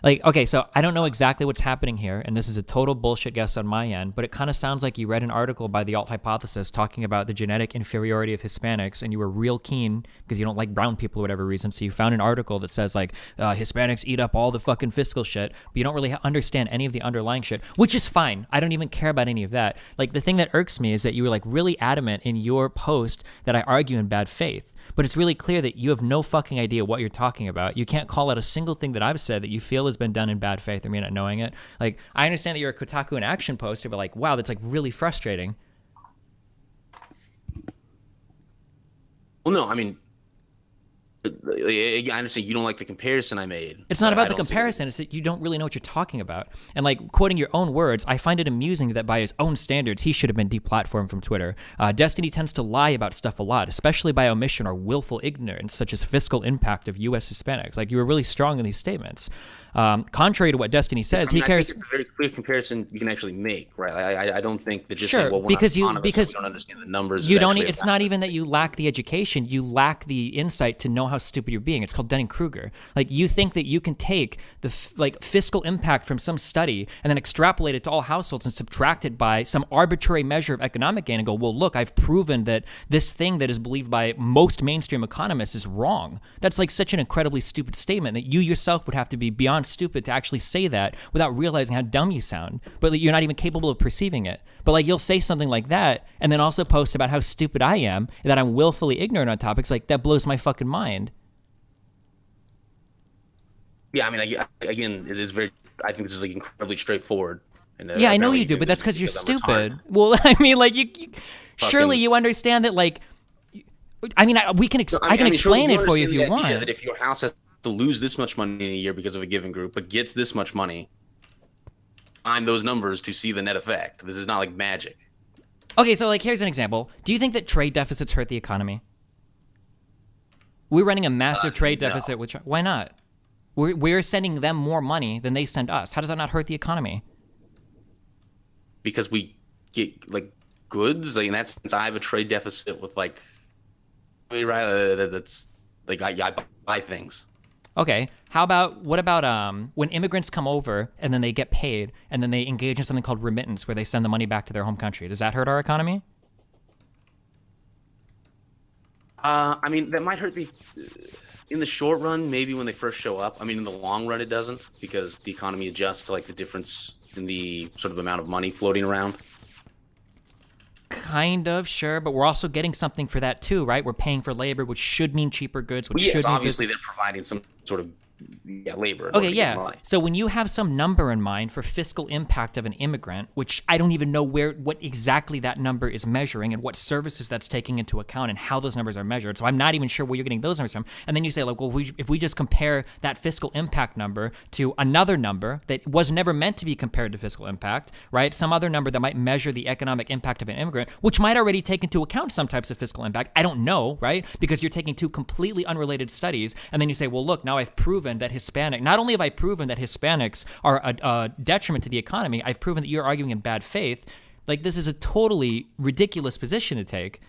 Like, okay, so I don't know exactly what's happening here, and this is a total bullshit guess on my end, but it kind of sounds like you read an article by the Alt Hypothesis talking about the genetic inferiority of Hispanics, and you were real keen, because you don't like brown people for whatever reason, so you found an article that says, like, Hispanics eat up all the fucking fiscal shit, but you don't really understand any of the underlying shit, which is fine. I don't even care about any of that. Like, the thing that irks me is that you were, like, really adamant in your post that I argue in bad faith. But it's really clear that you have no fucking idea what you're talking about. You can't call out a single thing that I've said that you feel has been done in bad faith or me not knowing it. Like, I understand that you're a Kotaku in Action poster, but like, wow, that's like really frustrating. Well, no, I mean, I understand you don't like the comparison I made. It's not about the comparison. It's that you don't really know what you're talking about. And like quoting your own words, I find it amusing that by his own standards, he should have been deplatformed from Twitter. Destiny tends to lie about stuff a lot, especially by omission or willful ignorance, such as fiscal impact of U.S. Hispanics. Like, you were really strong in these statements. Contrary to what Destiny says, he cares. I think it's a very clear comparison you can actually make, right? I don't think that just sure, saying, well, we're because not you because we don't understand the numbers. You don't. It's not even that you lack the education. You lack the insight to know how stupid you're being. It's called Dunning-Kruger. Like, you think that you can take the fiscal impact from some study and then extrapolate it to all households and subtract it by some arbitrary measure of economic gain and go, well, look, I've proven that this thing that is believed by most mainstream economists is wrong. That's like such an incredibly stupid statement that you yourself would have to be beyond stupid to actually say that without realizing how dumb you sound, but like, you're not even capable of perceiving it. But like, you'll say something like that and then also post about how stupid I am and that I'm willfully ignorant on topics. Like, that blows my fucking mind. Yeah, I mean, again, it is very. I think this is like incredibly straightforward. And yeah, I know you do, but that's because you're stupid. Well, I mean, like, you surely you understand that. Like, I mean, I can explain it for you if you want. That if your house has to lose this much money in a year because of a given group, but gets this much money, find those numbers to see the net effect. This is not like magic. Okay, so like, here's an example. Do you think that trade deficits hurt the economy? We're running a massive trade deficit. Which why not? We're sending them more money than they send us. How does that not hurt the economy? Because we get like goods. Like, in that sense, I have a trade deficit with like, right? That's like I buy things. Okay. What about when immigrants come over and then they get paid and then they engage in something called remittance, where they send the money back to their home country? Does that hurt our economy? I mean, that might hurt in the short run, maybe when they first show up. I mean, in the long run, it doesn't, because the economy adjusts to like the difference in the sort of amount of money floating around. Kind of, sure, but we're also getting something for that too, right? We're paying for labor, which should mean cheaper goods, which Yes, should mean obviously business. they're providing some sort of labor. In Okay, order to get yeah. money. So when you have some number in mind for fiscal impact of an immigrant, which I don't even know what exactly that number is measuring and what services that's taking into account and how those numbers are measured. So I'm not even sure where you're getting those numbers from. And then you say, like, well, if we just compare that fiscal impact number to another number that was never meant to be compared to fiscal impact, right? Some other number that might measure the economic impact of an immigrant, which might already take into account some types of fiscal impact. I don't know, right? Because you're taking two completely unrelated studies, and then you say, well, look, now I've proven that not only have I proven that Hispanics are a detriment to the economy, I've proven that you're arguing in bad faith. Like, this is a totally ridiculous position to take.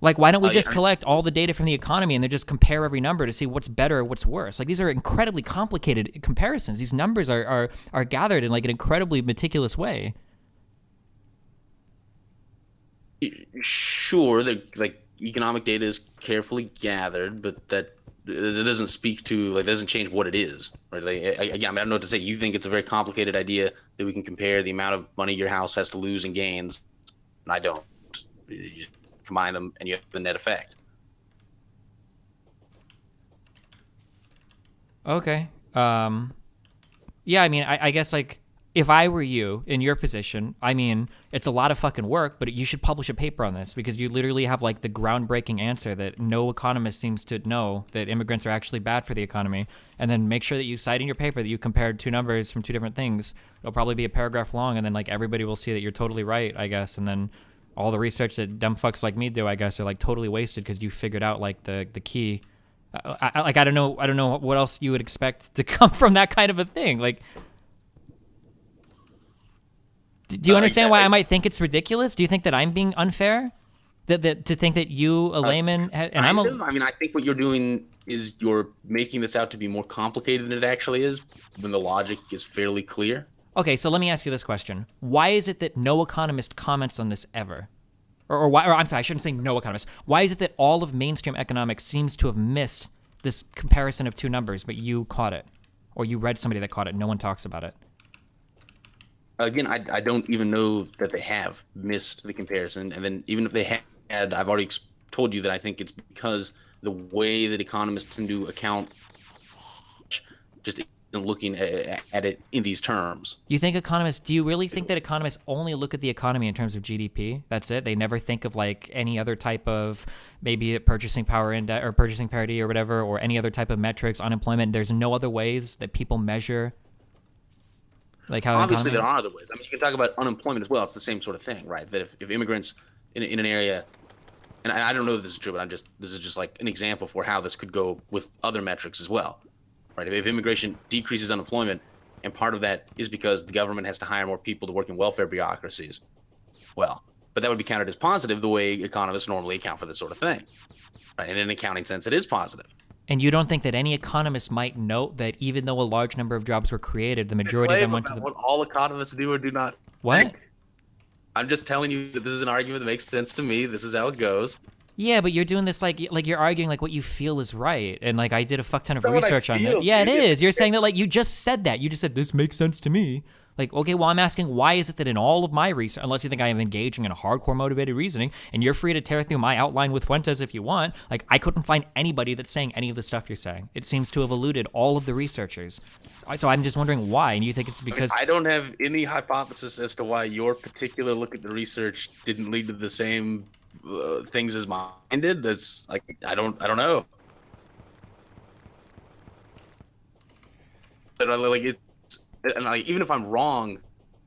Like, why don't we just collect all the data from the economy and then just compare every number to see what's better or what's worse? Like, these are incredibly complicated comparisons. These numbers are gathered in like an incredibly meticulous way. Sure, like economic data is carefully gathered, but that it doesn't speak to, like, doesn't change what it is, right? Like, again, I don't know what to say. You think it's a very complicated idea that we can compare the amount of money your house has to lose and gains, and I don't. You just combine them, and you have the net effect. Okay. Yeah, I mean, I guess, like, if I were you in your position, I mean, it's a lot of fucking work, but you should publish a paper on this because you literally have like the groundbreaking answer that no economist seems to know, that immigrants are actually bad for the economy. And then make sure that you cite in your paper that you compared two numbers from two different things. It'll probably be a paragraph long, and then like everybody will see that you're totally right, I guess. And then all the research that dumb fucks like me do, I guess, are like totally wasted because you figured out like the key. I don't know what else you would expect to come from that kind of a thing. Like, do you understand why I might think it's ridiculous? Do you think that I'm being unfair? That to think that you, a layman, and I'm a... I mean, I think what you're doing is you're making this out to be more complicated than it actually is, when the logic is fairly clear. Okay, so let me ask you this question. Why is it that no economist comments on this ever? Or why? Or I'm sorry, I shouldn't say no economist. Why is it that all of mainstream economics seems to have missed this comparison of two numbers, but you caught it? Or you read somebody that caught it, no one talks about it? Again, I don't even know that they have missed the comparison. And then even if they had, I've already told you that I think it's because the way that economists tend to account just isn't looking at it in these terms. Do you really think that economists only look at the economy in terms of GDP? That's it? They never think of like any other type of, maybe a purchasing power index or purchasing parity or whatever, or any other type of metrics, unemployment? There's no other ways that people measure like how obviously there are other ways. I mean, you can talk about unemployment as well. It's the same sort of thing, right? That if immigrants in an area, and I don't know that this is true, but this is just like an example for how this could go with other metrics as well, right? If immigration decreases unemployment, and part of that is because the government has to hire more people to work in welfare bureaucracies, well, but that would be counted as positive the way economists normally account for this sort of thing, right? In an accounting sense, it is positive. And you don't think that any economist might note that even though a large number of jobs were created, the majority of them went to the... What all economists do or do not What? think. I'm just telling you that this is an argument that makes sense to me. This is how it goes. Yeah, but you're doing this like you're arguing like what you feel is right. And like I did a fuck ton of That's not what I research on feel, that. Yeah, it dude. is. You're saying that like you just said that. You just said this makes sense to me. Like, okay, well, I'm asking why is it that in all of my research, unless you think I am engaging in a hardcore motivated reasoning, and you're free to tear through my outline with Fuentes if you want, like I couldn't find anybody that's saying any of the stuff you're saying. It seems to have eluded all of the researchers. So I'm just wondering why, and you think it's because... I don't have any hypothesis as to why your particular look at the research didn't lead to the same things as mine did. That's like, I don't know. But like it. And like, even if I'm wrong,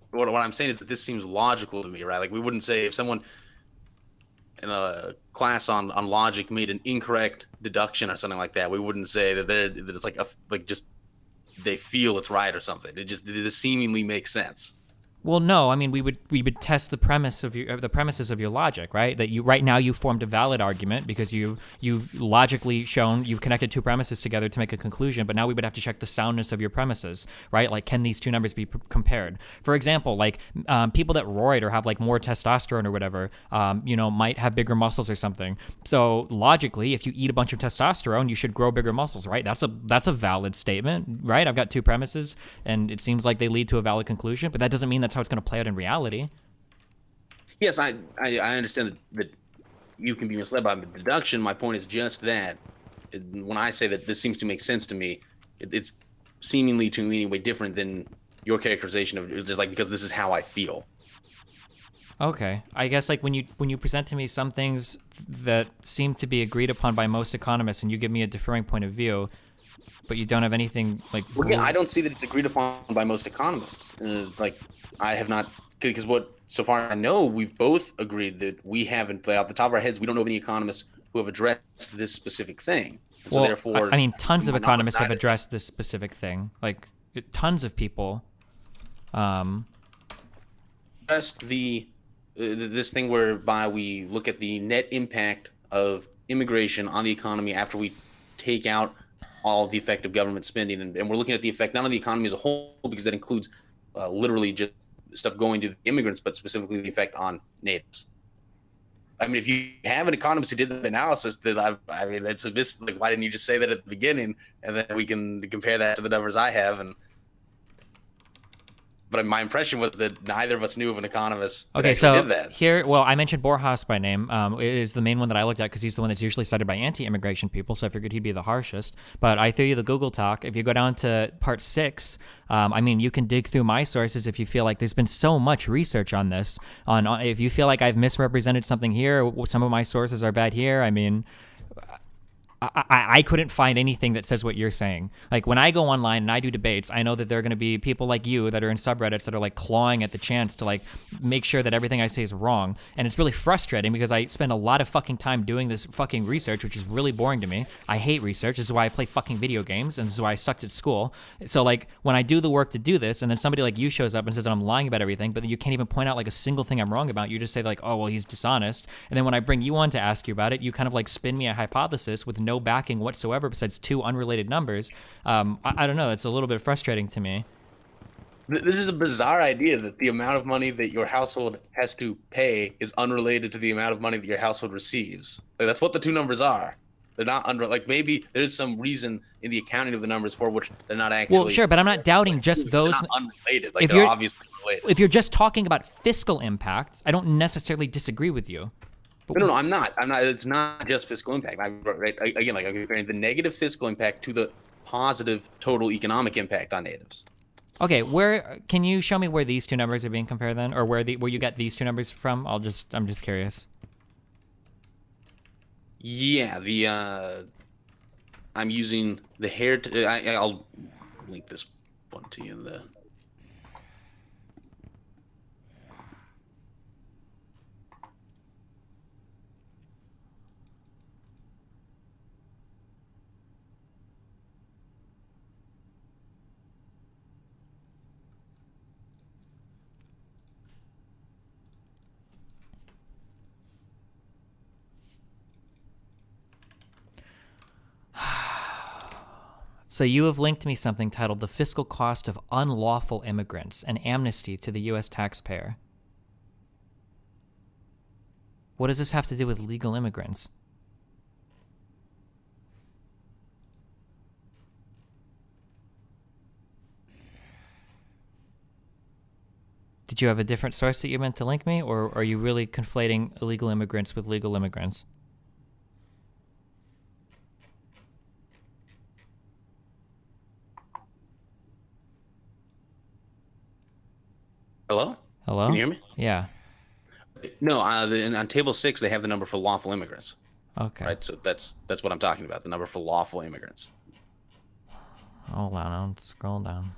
what I'm saying is that this seems logical to me, right? Like we wouldn't say if someone in a class on logic made an incorrect deduction or something like that, we wouldn't say that it's like just they feel it's right or something. It seemingly makes sense. Well, no, I mean we would test the premises of your logic, right? That right now you formed a valid argument because you've logically shown you've connected two premises together to make a conclusion. But now we would have to check the soundness of your premises, right? Like, can these two numbers be compared? For example, like people that roid or have like more testosterone or whatever, might have bigger muscles or something. So logically, if you eat a bunch of testosterone, you should grow bigger muscles, right? That's a valid statement, right? I've got two premises, and it seems like they lead to a valid conclusion. But that doesn't mean that's how it's going to play out in reality. Yes, I understand that you can be misled by the deduction. My point is just that when I say that this seems to make sense to me, it's seemingly to me way different than your characterization of just like because this is how I feel. Okay, I guess like when you present to me some things that seem to be agreed upon by most economists, and you give me a differing point of view, but you don't have anything like. Well, yeah, I don't see that it's agreed upon by most economists. Like I have not, because so far I know we've both agreed that we haven't played out the top of our heads. We don't know of any economists who have addressed this specific thing. And so therefore, I mean, tons of economists have addressed this specific thing. Like tons of people. Just this thing whereby we look at the net impact of immigration on the economy after we take out all of the effect of government spending, and we're looking at the effect not on the economy as a whole, because that includes literally just stuff going to the immigrants, but specifically the effect on natives. I mean, if you have an economist who did the analysis, that I mean, it's a miss. Like, why didn't you just say that at the beginning, and then we can compare that to the numbers I have? But my impression was that neither of us knew of an economist that actually did that. Here, well, I mentioned Borjas by name. It is the main one that I looked at because he's the one that's usually cited by anti-immigration people, so I figured he'd be the harshest. But I threw you the Google talk. If you go down to part 6, I mean, you can dig through my sources if you feel like there's been so much research on this. If you feel like I've misrepresented something here, some of my sources are bad here, I mean... I couldn't find anything that says what you're saying. Like when I go online and I do debates, I know that there are going to be people like you that are in subreddits that are like clawing at the chance to like make sure that everything I say is wrong. And it's really frustrating because I spend a lot of fucking time doing this fucking research, which is really boring to me. I hate research. This is why I play fucking video games, and this is why I sucked at school. So like when I do the work to do this, and then somebody like you shows up and says that I'm lying about everything, but then you can't even point out like a single thing I'm wrong about. You just say like, oh, well, he's dishonest. And then when I bring you on to ask you about it, you kind of like spin me a hypothesis with no backing whatsoever besides 2 unrelated numbers. I don't know. It's a little bit frustrating to me. This is a bizarre idea that the amount of money that your household has to pay is unrelated to the amount of money that your household receives. Like, that's what the 2 numbers are. They're not like maybe there's some reason in the accounting of the numbers for which they're not actually. Well, sure, but I'm not doubting just those. They're not unrelated. Like they're obviously related. If you're just talking about fiscal impact, I don't necessarily disagree with you. No, I'm not. It's not just fiscal impact. Again, like I'm comparing the negative fiscal impact to the positive total economic impact on natives. Okay, where can you show me where these 2 numbers are being compared then, or where you got these 2 numbers from? I'm just curious. Yeah, I'm using the I'll link this one to you in the. So you have linked me something titled "The Fiscal Cost of Unlawful Immigrants: An Amnesty to the U.S. Taxpayer." What does this have to do with legal immigrants? Did you have a different source that you meant to link me, or are you really conflating illegal immigrants with legal immigrants? Hello? Hello? Can you hear me? Yeah. No, on table 6 they have the number for lawful immigrants. Okay. Right, so that's what I'm talking about. The number for lawful immigrants. Hold on, I'll scroll down.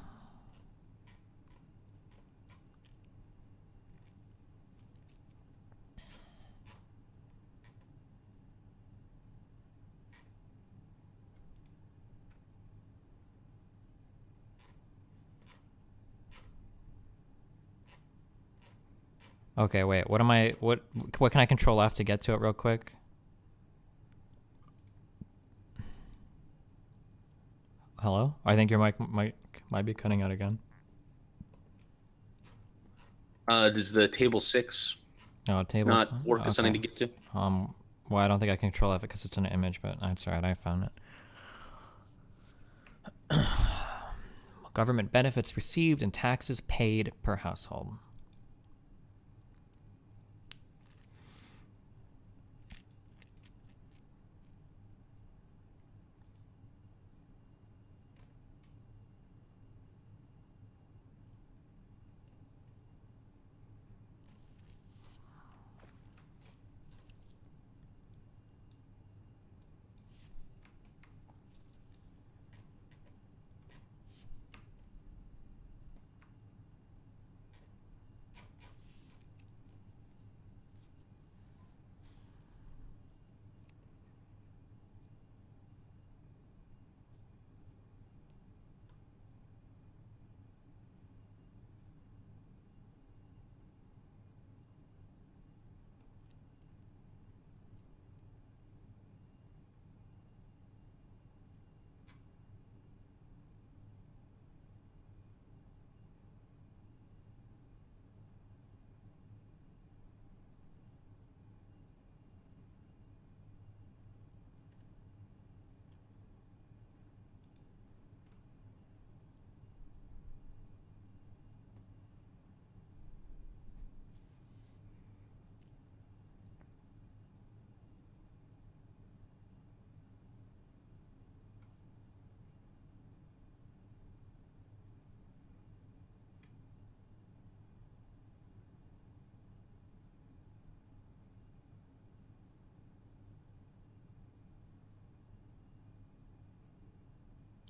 Okay, wait. What can I control F to get to it real quick? Hello? I think your mic might be cutting out again. Does the table 6 not work as something to get to? Well, I don't think I can control F because it's an image, but that's alright, I found it. Government benefits received and taxes paid per household.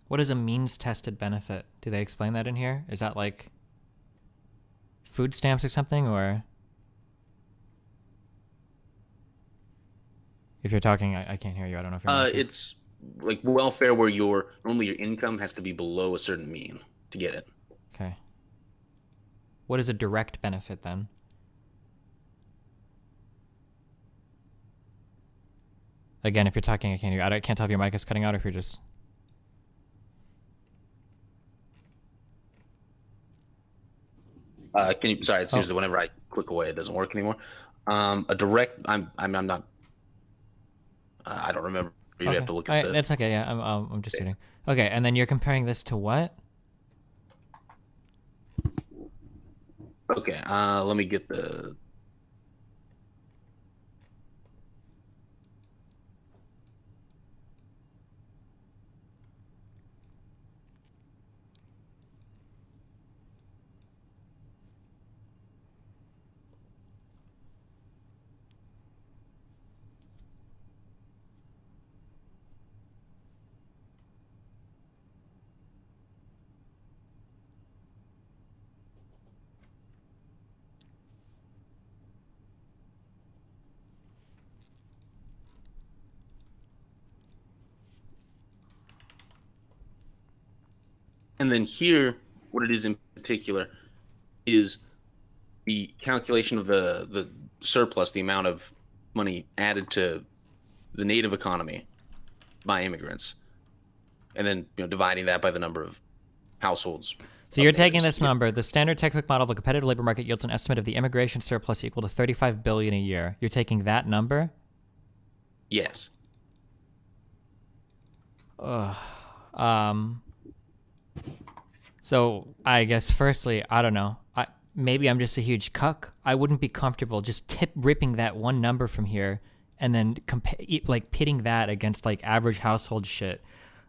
What is a means-tested benefit? Do they explain that in here? Is that like food stamps or something, or if you're talking, I can't hear you. I don't know if you're. It's like welfare where normally your income has to be below a certain mean to get it. Okay. What is a direct benefit then? Again, if you're talking, I can't hear you. I can't tell if your mic is cutting out or if you're just. Can you? Sorry, it seems that whenever I click away, it doesn't work anymore. A direct. I'm not. I don't remember. You'd have to look at the. It's okay. Yeah, I'm just kidding. Okay, and then you're comparing this to what? Okay. Let me get the. And then here, what it is in particular is the calculation of the surplus, the amount of money added to the native economy by immigrants, and then dividing that by the number of households. So you're taking this number. The standard textbook model of a competitive labor market yields an estimate of the immigration surplus equal to $35 billion a year. You're taking that number? Yes. So I guess firstly, I don't know. Maybe I'm just a huge cuck. I wouldn't be comfortable just ripping that one number from here and then pitting that against like average household shit.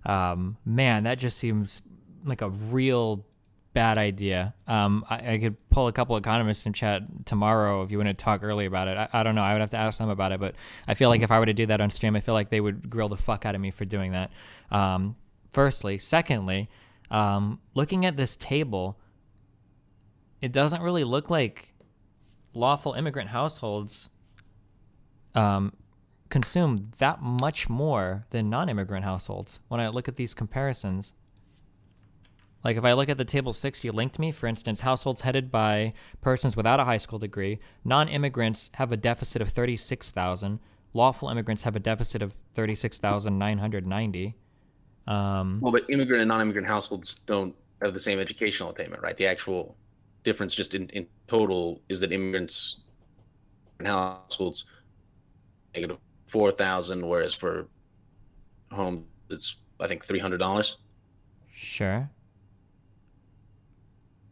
Man, that just seems like a real bad idea. I could pull a couple economists in chat tomorrow if you want to talk early about it. I don't know. I would have to ask them about it, but I feel like if I were to do that on stream, I feel like they would grill the fuck out of me for doing that. Firstly. Secondly, looking at this table, it doesn't really look like lawful immigrant households consume that much more than non-immigrant households when I look at these comparisons. Like if I look at the table 6 you linked me, for instance, households headed by persons without a high school degree, non-immigrants have a deficit of 36,000, lawful immigrants have a deficit of 36,990. Well, but immigrant and non-immigrant households don't have the same educational attainment, right? The actual difference just in total is that immigrants and households negative 4,000, whereas for home it's I think $300. Sure.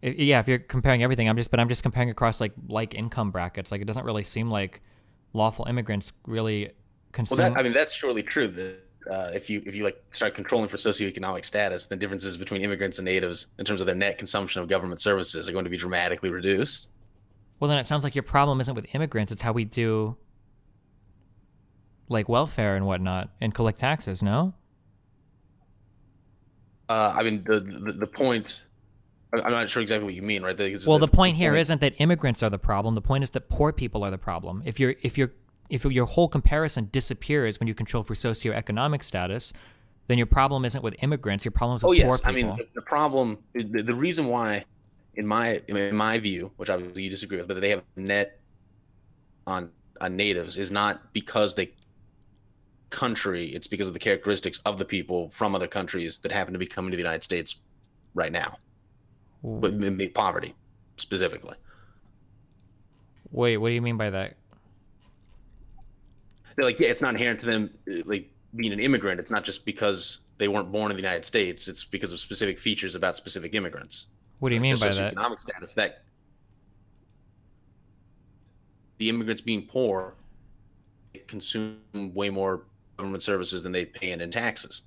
Yeah, if you're comparing everything, I'm just comparing across like income brackets. Like it doesn't really seem like lawful immigrants really consume. Well, that's surely true. That if you like start controlling for socioeconomic status, the differences between immigrants and natives in terms of their net consumption of government services are going to be dramatically reduced. Well, then it sounds like your problem isn't with immigrants; it's how we do like welfare and whatnot and collect taxes. No. The point. I'm not sure exactly what you mean, right? Well, the point here isn't that immigrants are the problem. The point is that poor people are the problem. If your whole comparison disappears when you control for socioeconomic status, then your problem isn't with immigrants. Your problem is with poor people. The problem, the reason why, in my view, which obviously you disagree with, but they have net on natives is not because they country. It's because of the characteristics of the people from other countries that happen to be coming to the United States right now. But poverty, specifically. Wait, what do you mean by that? They're like, yeah, it's not inherent to them, like being an immigrant. It's not just because they weren't born in the United States. It's because of specific features about specific immigrants. What do you mean by that? Socioeconomic status. That the immigrants being poor consume way more government services than they pay in taxes.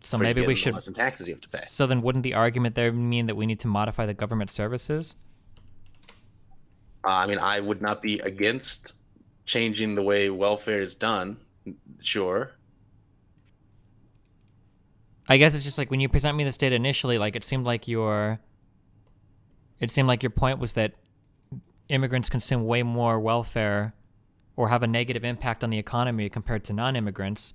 So maybe we should less in taxes you have to pay. So then wouldn't the argument there mean that we need to modify the government services? I would not be against changing the way welfare is done, sure. I guess it's just like when you present me this data initially, like it seemed like your point was that immigrants consume way more welfare or have a negative impact on the economy compared to non-immigrants.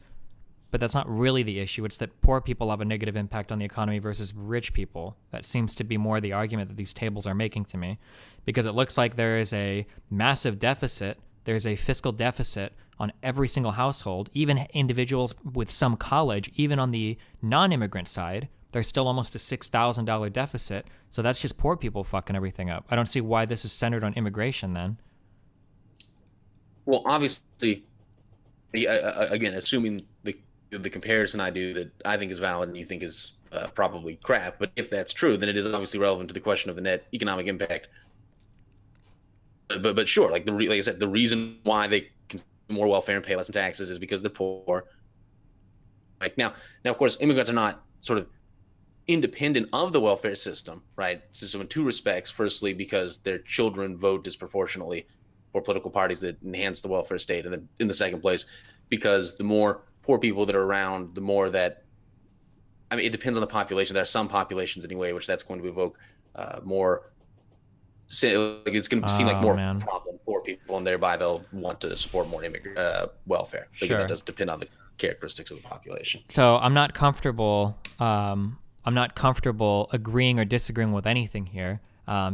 But that's not really the issue. It's that poor people have a negative impact on the economy versus rich people. That seems to be more the argument that these tables are making to me, because it looks like there is a massive deficit. There's a fiscal deficit on every single household, even individuals with some college, even on the non-immigrant side. There's still almost a $6,000 deficit. So that's just poor people fucking everything up. I don't see why this is centered on immigration then. Well, obviously, again, assuming the comparison I do that I think is valid and you think is probably crap, but if that's true, then it is obviously relevant to the question of the net economic impact. But sure, like like I said, the reason why they consume more welfare and pay less in taxes is because they're poor. Like now, of course, immigrants are not sort of independent of the welfare system, right? So in two respects. Firstly, because their children vote disproportionately for political parties that enhance the welfare state, and then in the second place, because the more poor people that are around, the more that, I mean, it depends on the population. There are some populations anyway, which that's going to evoke more, like it's going to seem like more problem poor people, and thereby they'll want to support more immigrant welfare. Sure. That does depend on the characteristics of the population. So I'm not comfortable agreeing or disagreeing with anything here,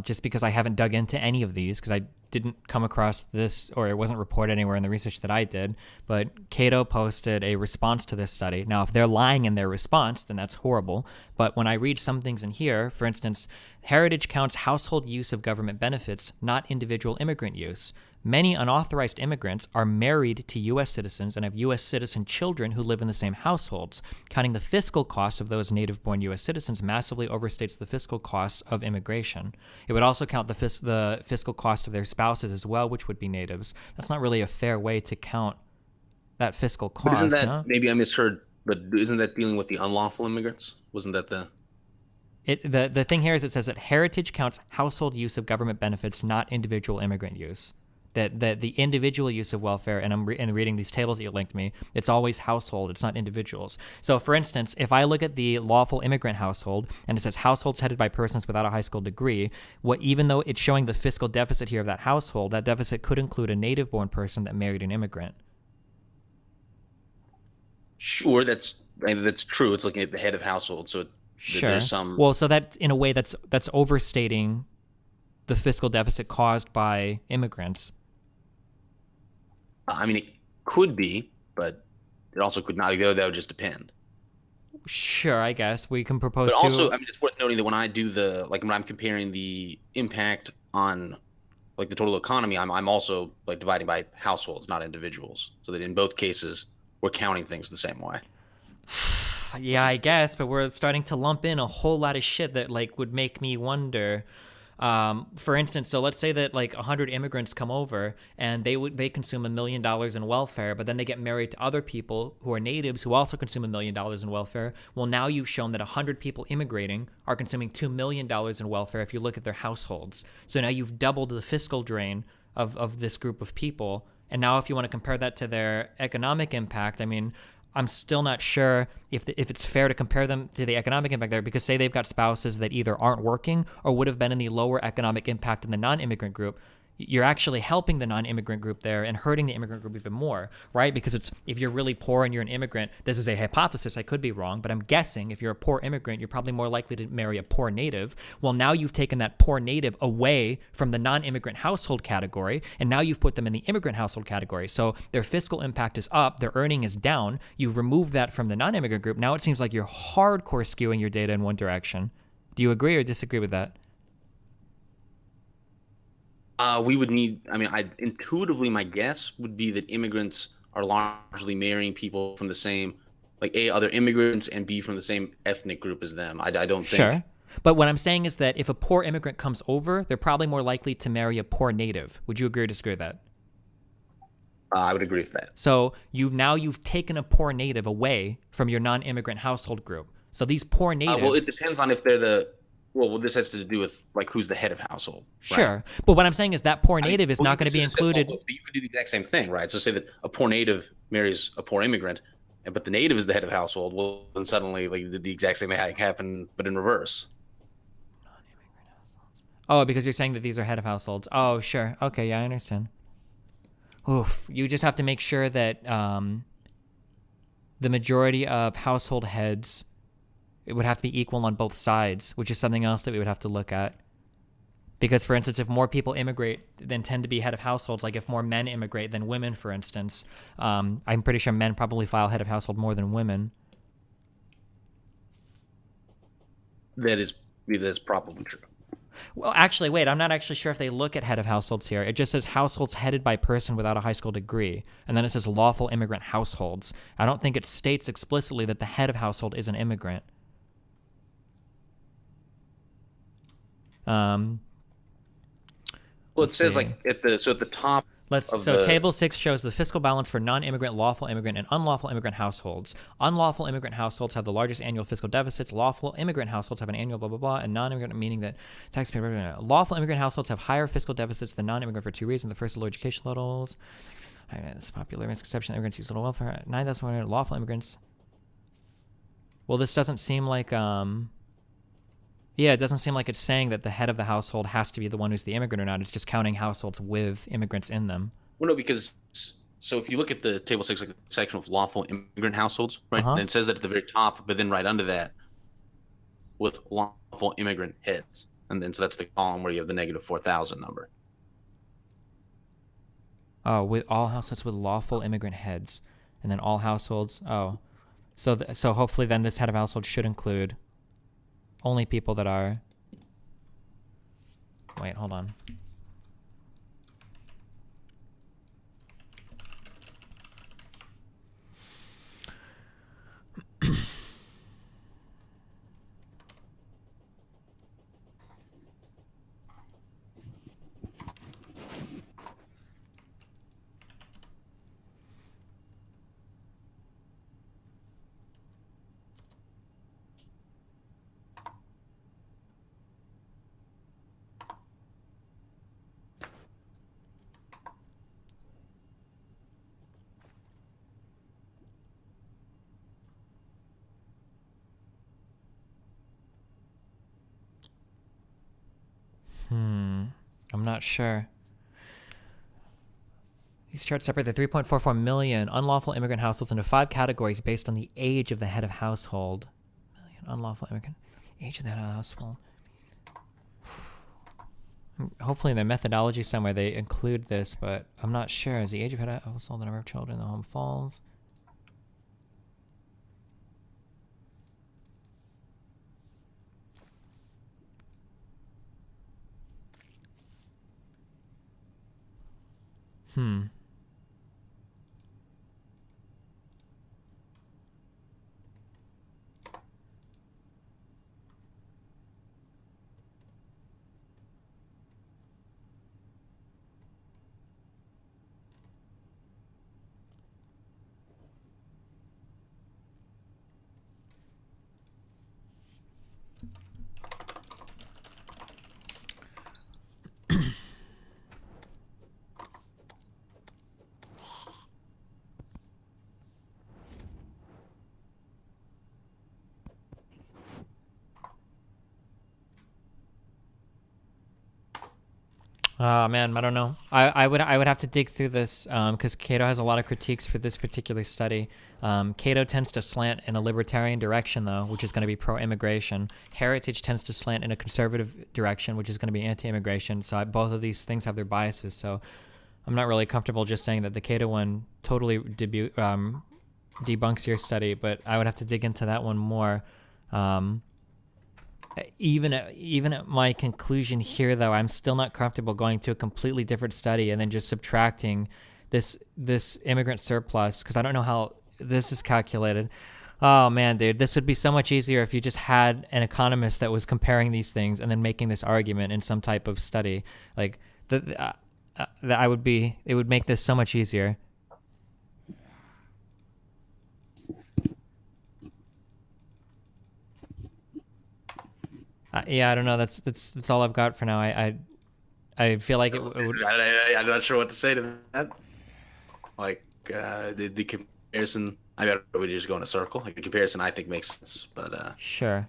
just because I haven't dug into any of these, because I didn't come across this, or it wasn't reported anywhere in the research that I did. But Cato posted a response to this study. Now, if they're lying in their response, then that's horrible. But when I read some things in here, for instance, heritage counts household use of government benefits, not individual immigrant use. Many unauthorized immigrants are married to U.S. citizens and have U.S. citizen children who live in the same households. Counting the fiscal cost of those native-born U.S. citizens massively overstates the fiscal cost of immigration. It would also count the fiscal cost of their spouses as well, which would be natives. That's not really a fair way to count that fiscal cost. But isn't that, no? Maybe I misheard, but isn't that dealing with the unlawful immigrants? Wasn't that the... The thing here is it says that heritage counts household use of government benefits, not individual immigrant use. That the individual use of welfare, and I'm reading these tables that you linked me, it's always household, it's not individuals. So for instance, if I look at the lawful immigrant household, and it says households headed by persons without a high school degree, even though it's showing the fiscal deficit here of that household, that deficit could include a native-born person that married an immigrant. Sure, that's true. It's looking at the head of household, so sure. There's some... Well, so that, in a way, that's overstating the fiscal deficit caused by immigrants. I mean, it could be, but it also could not. That would just depend. Sure, I guess we can propose. But also, I mean, it's worth noting that when I do when I'm comparing the impact on like the total economy, I'm also like dividing by households, not individuals, so that in both cases we're counting things the same way. Yeah, I guess, but we're starting to lump in a whole lot of shit that like would make me wonder. For instance, so let's say that like 100 immigrants come over and they consume $1 million in welfare, but then they get married to other people who are natives who also consume $1 million in welfare. Well, now you've shown that 100 people immigrating are consuming $2 million in welfare if you look at their households. So now you've doubled the fiscal drain of this group of people. And now if you want to compare that to their economic impact, I mean, I'm still not sure if it's fair to compare them to the economic impact there, because say they've got spouses that either aren't working or would have been in the lower economic impact in the non-immigrant group. You're actually helping the non-immigrant group there and hurting the immigrant group even more, right? Because if you're really poor and you're an immigrant, this is a hypothesis, I could be wrong, but I'm guessing if you're a poor immigrant, you're probably more likely to marry a poor native. Well, now you've taken that poor native away from the non-immigrant household category, and now you've put them in the immigrant household category. So their fiscal impact is up, their earning is down. You've removed that from the non-immigrant group. Now it seems like you're hardcore skewing your data in one direction. Do you agree or disagree with that? We would need, intuitively my guess would be that immigrants are largely marrying people from the same, like A, other immigrants, and B, from the same ethnic group as them. I don't think. Sure. But what I'm saying is that if a poor immigrant comes over, they're probably more likely to marry a poor native. Would you agree or disagree with that? I would agree with that. So you've taken a poor native away from your non-immigrant household group. So these poor natives... well, it depends on if they're Well, this has to do with like who's the head of household. Right? Sure, but what I'm saying is that poor native is not going to be included. You could do the exact same thing, right? So say that a poor native marries a poor immigrant. but the native is the head of the household, well, then suddenly like the exact same thing happened, but in reverse. Oh, because you're saying that these are head of households. Oh, sure. Okay, yeah, I understand. Oof. You just have to make sure that the majority of household heads, it would have to be equal on both sides, which is something else that we would have to look at. Because, for instance, if more people immigrate than tend to be head of households, like if more men immigrate than women, for instance, I'm pretty sure men probably file head of household more than women. That's probably true. Well, actually, wait, I'm not actually sure if they look at head of households here. It just says households headed by person without a high school degree. And then it says lawful immigrant households. I don't think it states explicitly that the head of household is an immigrant. Well, it says like at the top. Table 6 shows the fiscal balance for non-immigrant, lawful immigrant, and unlawful immigrant households. Unlawful immigrant households have the largest annual fiscal deficits. Lawful immigrant households have an annual blah, blah, blah, and non-immigrant meaning that taxpayer... Lawful immigrant households have higher fiscal deficits than non-immigrant for 2 reasons. The first is low education levels. This popular misconception immigrants use little welfare. 9,100 lawful immigrants. Well, this doesn't seem like... Yeah, it doesn't seem like it's saying that the head of the household has to be the one who's the immigrant or not. It's just counting households with immigrants in them. Well, no, because so if you look at the table 6, like the section of lawful immigrant households, right, and it says that at the very top, but then right under that, with lawful immigrant heads, and then so that's the column where you have the negative 4,000 number. Oh, with all households with lawful immigrant heads, and then all households. Oh, so hopefully then this head of household should include only people that are... Wait, hold on. I'm not sure. These charts separate the 3.44 million unlawful immigrant households into 5 categories based on the age of the head of household. Million unlawful immigrant, age of the head of household. Hopefully in their methodology somewhere they include this, but I'm not sure. Is the age of head of household the number of children in the home falls? Man, I don't know. I would have to dig through this because Cato has a lot of critiques for this particular study. Cato tends to slant in a libertarian direction, though, which is going to be pro-immigration. Heritage tends to slant in a conservative direction, which is going to be anti-immigration. So both of these things have their biases. So I'm not really comfortable just saying that the Cato one totally debunks your study, but I would have to dig into that one more. Even at my conclusion here, though, I'm still not comfortable going to a completely different study and then just subtracting this immigrant surplus, because I don't know how this is calculated. Oh man, dude, this would be so much easier if you just had an economist that was comparing these things and then making this argument in some type of study. Like it would make this so much easier. Yeah, I don't know. That's all I've got for now. I feel like it would. I'm not sure what to say to that. Like the comparison, I mean, we just go in a circle. Like a comparison, I think makes sense, but Sure.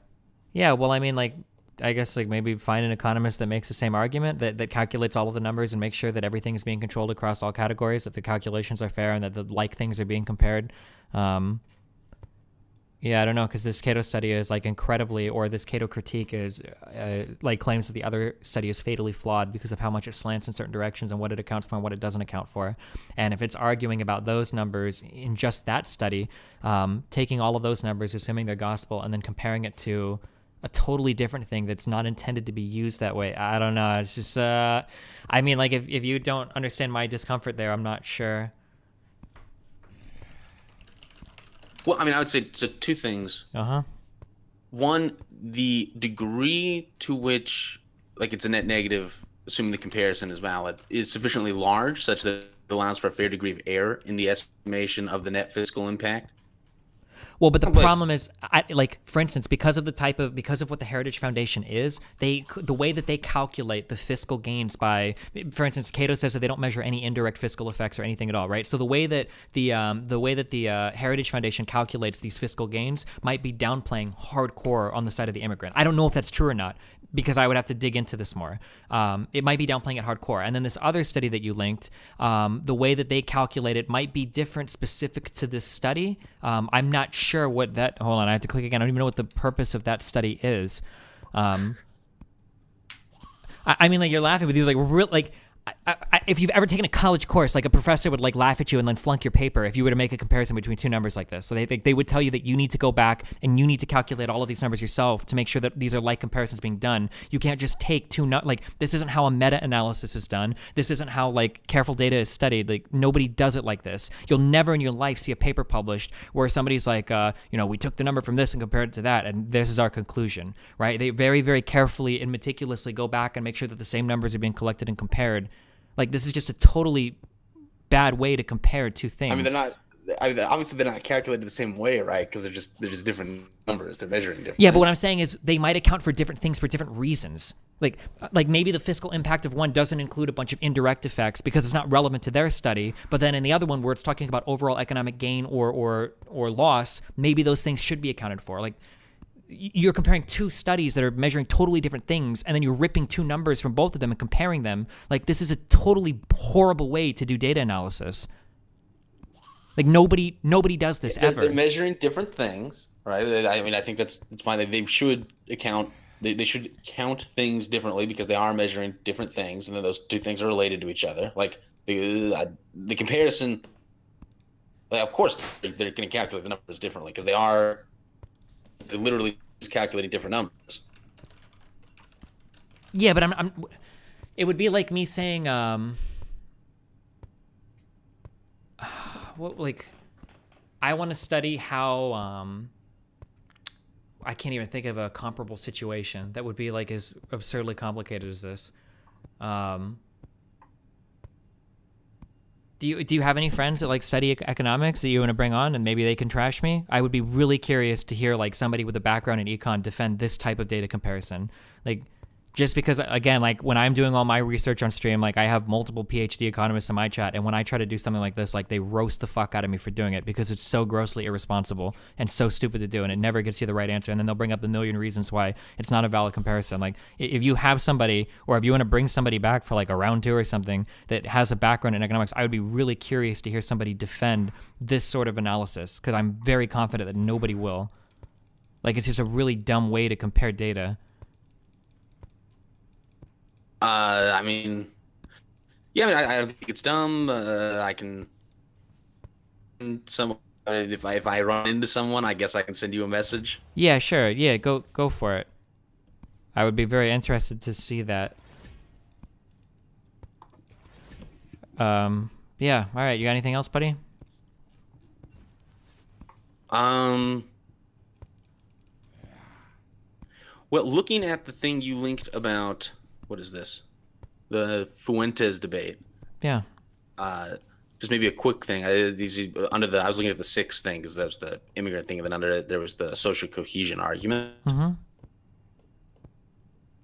Yeah. Well, I mean, like, I guess like maybe find an economist that makes the same argument that calculates all of the numbers and makes sure that everything is being controlled across all categories, that the calculations are fair and that the like things are being compared. Yeah, I don't know, because this Cato study is like incredibly, or this Cato critique is like claims that the other study is fatally flawed because of how much it slants in certain directions and what it accounts for and what it doesn't account for. And if it's arguing about those numbers in just that study, taking all of those numbers, assuming they're gospel, and then comparing it to a totally different thing that's not intended to be used that way. I don't know. It's just, I mean, like if you don't understand my discomfort there, I'm not sure. Well, I mean, I would say so. Two things. One, the degree to which, like, it's a net negative, assuming the comparison is valid, is sufficiently large such that it allows for a fair degree of error in the estimation of the net fiscal impact. Well, but the problem is, like, for instance, because of what the Heritage Foundation is, the way that they calculate the fiscal gains by, for instance, Cato says that they don't measure any indirect fiscal effects or anything at all, right? So the way that the Heritage Foundation calculates these fiscal gains might be downplaying hardcore on the side of the immigrant. I don't know if that's true or not, because I would have to dig into this more. It might be downplaying it hardcore. And then this other study that you linked, the way that they calculate it might be different specific to this study. I'm not sure what that, hold on, I have to click again. I don't even know what the purpose of that study is. I mean, like, you're laughing, but these like real, like, if you've ever taken a college course, like a professor would like laugh at you and then flunk your paper if you were to make a comparison between two numbers like this. So they would tell you that you need to go back and you need to calculate all of these numbers yourself to make sure that these are like comparisons being done. You can't just take like, this isn't how a meta-analysis is done. This isn't how like careful data is studied. Like, nobody does it like this. You'll never in your life see a paper published where somebody's like, we took the number from this and compared it to that, and this is our conclusion, right? They very, very carefully and meticulously go back and make sure that the same numbers are being collected and compared. Like, this is just a totally bad way to compare two things. I mean, obviously they're not calculated the same way, right? Because they're just different numbers. They're measuring different. Yeah, things. but what I'm saying is they might account for different things for different reasons. Like maybe the fiscal impact of one doesn't include a bunch of indirect effects because it's not relevant to their study. But then in the other one, where it's talking about overall economic gain or loss, maybe those things should be accounted for. Like, you're comparing two studies that are measuring totally different things, and then you're ripping two numbers from both of them and comparing them. Like, this is a totally horrible way to do data analysis. Like, nobody does this ever. They're measuring different things, right? I mean, I think it's fine. They should account. They should count things differently because they are measuring different things, and then those two things are related to each other. Like the comparison. Like, of course, they're going to calculate the numbers differently because they're literally just calculating different numbers. Yeah, but I'm it would be like me saying like, I want to study how I can't even think of a comparable situation that would be like as absurdly complicated as this. Do you have any friends that like study economics that you want to bring on and maybe they can trash me? I would be really curious to hear like somebody with a background in econ defend this type of data comparison. Like, just because, again, like when I'm doing all my research on stream, like I have multiple PhD economists in my chat, and when I try to do something like this, like they roast the fuck out of me for doing it because it's so grossly irresponsible and so stupid to do, and it never gets you the right answer. And then they'll bring up a million reasons why it's not a valid comparison. Like, if you have somebody, or if you want to bring somebody back for like a round two or something that has a background in economics, I would be really curious to hear somebody defend this sort of analysis, because I'm very confident that nobody will. Like, it's just a really dumb way to compare data. I mean, yeah, I don't think it's dumb. I can, if I run into someone, I guess I can send you a message. Yeah, sure. Yeah, go for it. I would be very interested to see that. Yeah. All right. You got anything else, buddy? Well, looking at the thing you linked about. What is this? The Fuentes debate. Yeah. Just maybe a quick thing. I was looking at the sixth thing because that was the immigrant thing, and then under it there was the social cohesion argument. Mm-hmm.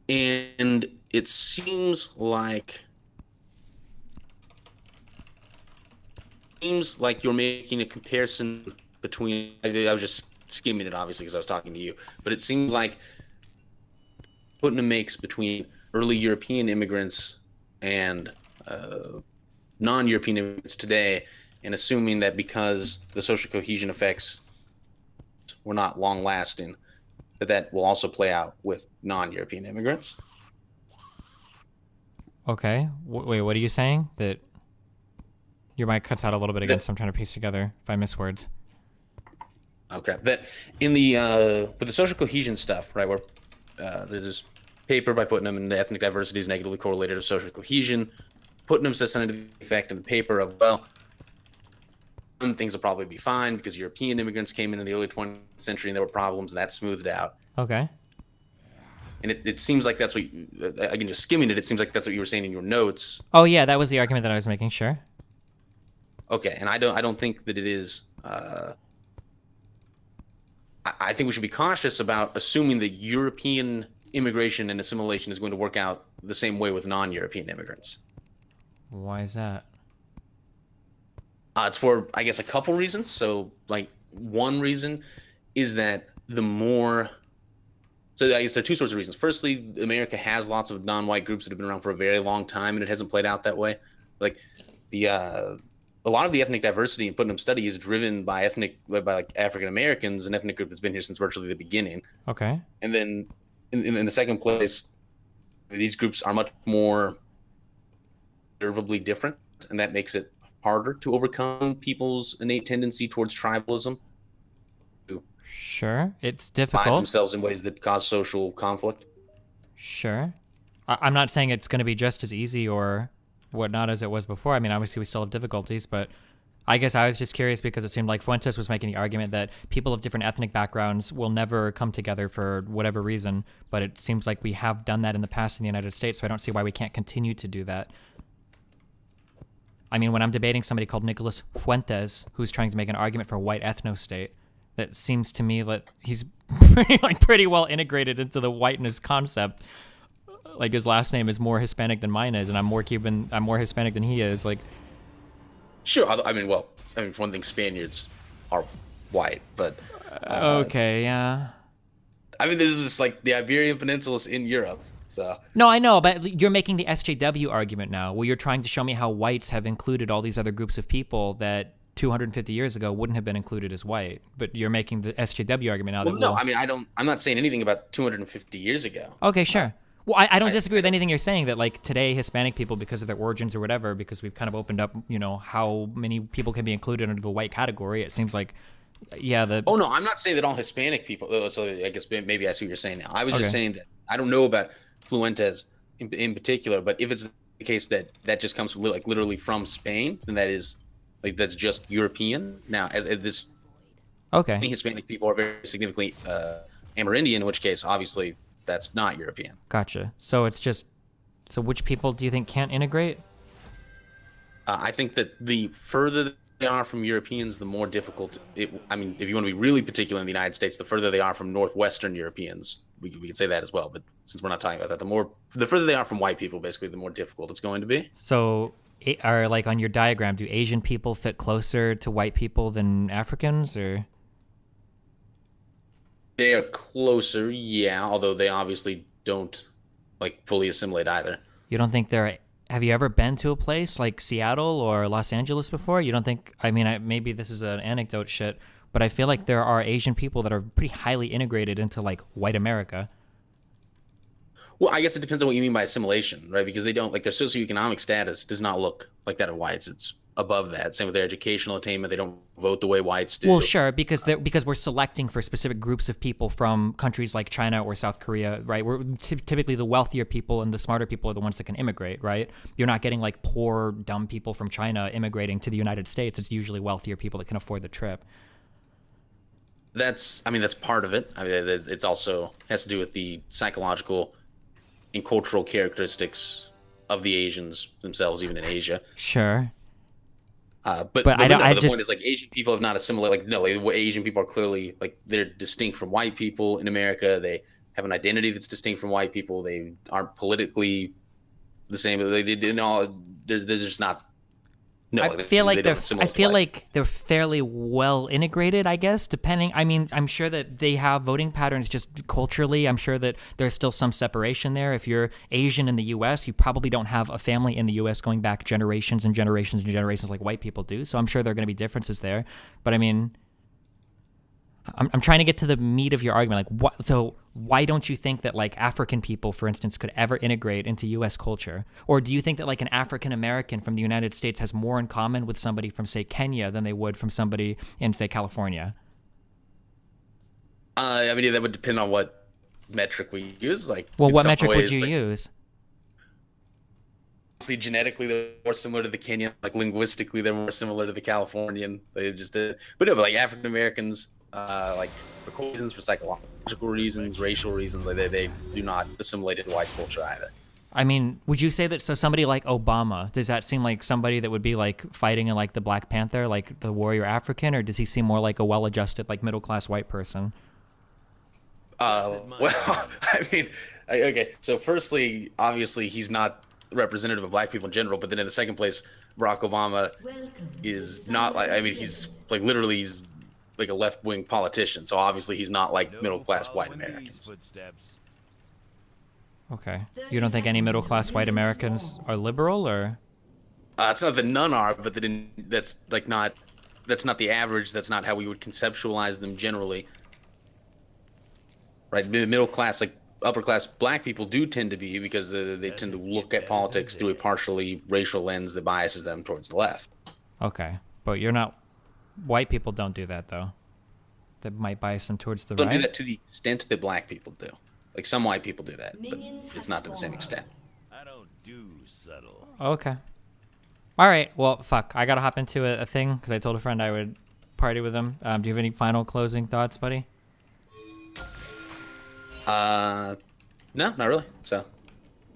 And it seems like seems like you're making a comparison between. I was just skimming it, obviously, because I was talking to you. But it seems like Putnam makes between early European immigrants and non-European immigrants today, and assuming that because the social cohesion effects were not long-lasting, that will also play out with non-European immigrants. Okay. Wait, what are you saying? That your mic cuts out a little bit again, so I'm trying to piece together if I miss words. Okay. That in the with the social cohesion stuff, right? Where there's this paper by Putnam, and the ethnic diversity is negatively correlated to social cohesion. Putnam says something to the effect in the paper of, well, things will probably be fine because European immigrants came in the early 20th century and there were problems, and that smoothed out. Okay. And it seems like that's what, again, just skimming it, it seems like that's what you were saying in your notes. Oh yeah, that was the argument that I was making. Sure. Okay, and I don't think that it is. I think we should be cautious about assuming that European immigration and assimilation is going to work out the same way with non-European immigrants. Why is that? It's for, I guess, a couple reasons. So, like, one reason is that the more... So I guess there are two sorts of reasons. Firstly, America has lots of non-white groups that have been around for a very long time, and it hasn't played out that way. Like, a lot of the ethnic diversity in Putnam's study is driven by like African Americans, an ethnic group that's been here since virtually the beginning. Okay. And then in the second place, these groups are much more observably different, and that makes it harder to overcome people's innate tendency towards tribalism. Sure, it's Find difficult. themselves in ways that cause social conflict. Sure. I'm not saying it's going to be just as easy or whatnot as it was before. I mean, obviously we still have difficulties, but I guess I was just curious because it seemed like Fuentes was making the argument that people of different ethnic backgrounds will never come together for whatever reason, but it seems like we have done that in the past in the United States, so I don't see why we can't continue to do that. I mean, when I'm debating somebody called Nicholas Fuentes, who's trying to make an argument for a white ethno-state, that seems to me that he's pretty well integrated into the whiteness concept. Like, his last name is more Hispanic than mine is, and I'm more Hispanic than he is. Like, sure. I mean, for one thing, Spaniards are white, but okay, yeah. I mean, this is like the Iberian Peninsula is in Europe, so. No, I know, but you're making the SJW argument now, where you're trying to show me how whites have included all these other groups of people that 250 years ago wouldn't have been included as white. But you're making the SJW argument now. Well, I mean, I'm not saying anything about 250 years ago. Okay, sure. Well, I don't disagree with anything you're saying, that like today Hispanic people, because of their origins or whatever, because we've kind of opened up, how many people can be included under the white category. It seems like, yeah. Oh no, I'm not saying that all Hispanic people. So I guess maybe I see what you're saying now. I was just saying that I don't know about Fuentes in particular, but if it's the case that just comes from, like, literally from Spain, then that is like that's just European. Now, as this, many Hispanic people are very significantly Amerindian, in which case, obviously, that's not European. Gotcha. So it's just, so which people do you think can't integrate? I think that the further they are from Europeans, the more difficult I mean, if you want to be really particular in the United States, the further they are from Northwestern Europeans, we could say that as well. But since we're not talking about that, the further they are from white people, basically, the more difficult it's going to be. So, are, like, on your diagram, do Asian people fit closer to white people than Africans, or? They are closer, yeah, although they obviously don't, like, fully assimilate either. You don't think they're... Have you ever been to a place like Seattle or Los Angeles before? You don't think... I mean, maybe this is an anecdote shit, but I feel like there are Asian people that are pretty highly integrated into, like, white America. Well, I guess it depends on what you mean by assimilation, right? Because they don't, like, their socioeconomic status does not look like that of whites. It's above that. Same with their educational attainment. They don't vote the way whites do. Well, sure, because we're selecting for specific groups of people from countries like China or South Korea, right? We're typically the wealthier people and the smarter people are the ones that can immigrate, right? You're not getting, like, poor, dumb people from China immigrating to the United States. It's usually wealthier people that can afford the trip. That's part of it. I mean, it's also has to do with the psychological and cultural characteristics of the Asians themselves, even in Asia. Sure. But the point is, like, Asian people have not assimilated. Like, no, like, Asian people are clearly, like, they're distinct from white people in America. They have an identity that's distinct from white people. They aren't politically the same. They're just not No, I feel like they're fairly well integrated, I guess, depending. I mean, I'm sure that they have voting patterns just culturally. I'm sure that there's still some separation there. If you're Asian in the U.S., you probably don't have a family in the U.S. going back generations and generations and generations like white people do. So I'm sure there are going to be differences there. But I mean, I'm trying to get to the meat of your argument. Like, so why don't you think that like African people, for instance, could ever integrate into U.S. culture? Or do you think that like an African American from the United States has more in common with somebody from, say, Kenya than they would from somebody in, say, California? I mean, that would depend on what metric we use. Like, well, what metric would you use? Obviously, genetically, they're more similar to the Kenyan. Like, linguistically, they're more similar to the Californian. They just did. But no, but like African Americans, like for reasons, for psychological reasons, racial reasons, like they do not assimilate into white culture either. I mean, would you say that, so somebody like Obama, does that seem like somebody that would be like fighting in like the Black Panther, like the warrior African, or does he seem more like a well-adjusted, like middle-class white person? Well, I mean, okay, so firstly, obviously, he's not representative of black people in general, but then in the second place, Barack Obama is not like, I mean, he's like literally, he's like a left-wing politician, so obviously he's not like middle-class white Americans. Okay. You don't think any middle-class white Americans are liberal, or? It's not that none are, but that's like not, that's not the average. That's not how we would conceptualize them generally. Right? Middle class, like upper class black people do tend to be, because they tend to look at politics through a partially racial lens that biases them towards the left. Okay. But you're not, white people don't do that though. That might bias them towards the Don't right. do that to the extent that black people do. Like some white people do that, but it's not to the same extent. I don't do subtle. Okay. All right. Well, fuck. I gotta hop into a thing because I told a friend I would party with him. Do you have any final closing thoughts, buddy? No, not really. So,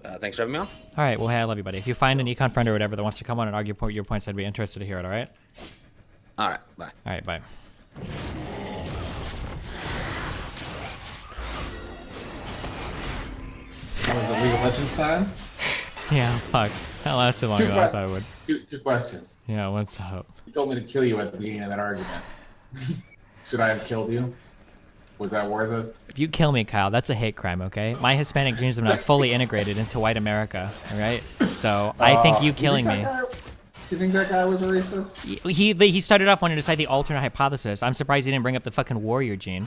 thanks for having me on. All right. Well, hey, I love you, buddy. If you find an econ friend or whatever that wants to come on and argue your points, I'd be interested to hear it. All right. All right. Bye. All right. Bye. Was it League of Legends time? Yeah, fuck. That lasted longer than I thought it would. Two questions. Yeah, what's up? You told me to kill you at the beginning of that argument. Should I have killed you? Was that worth it? If you kill me, Kyle, that's a hate crime, okay? My Hispanic genes have not fully integrated into white America, all right? So I think you killing me. Do you think that guy was a racist? He started off wanting to cite the alternate hypothesis. I'm surprised he didn't bring up the fucking warrior gene.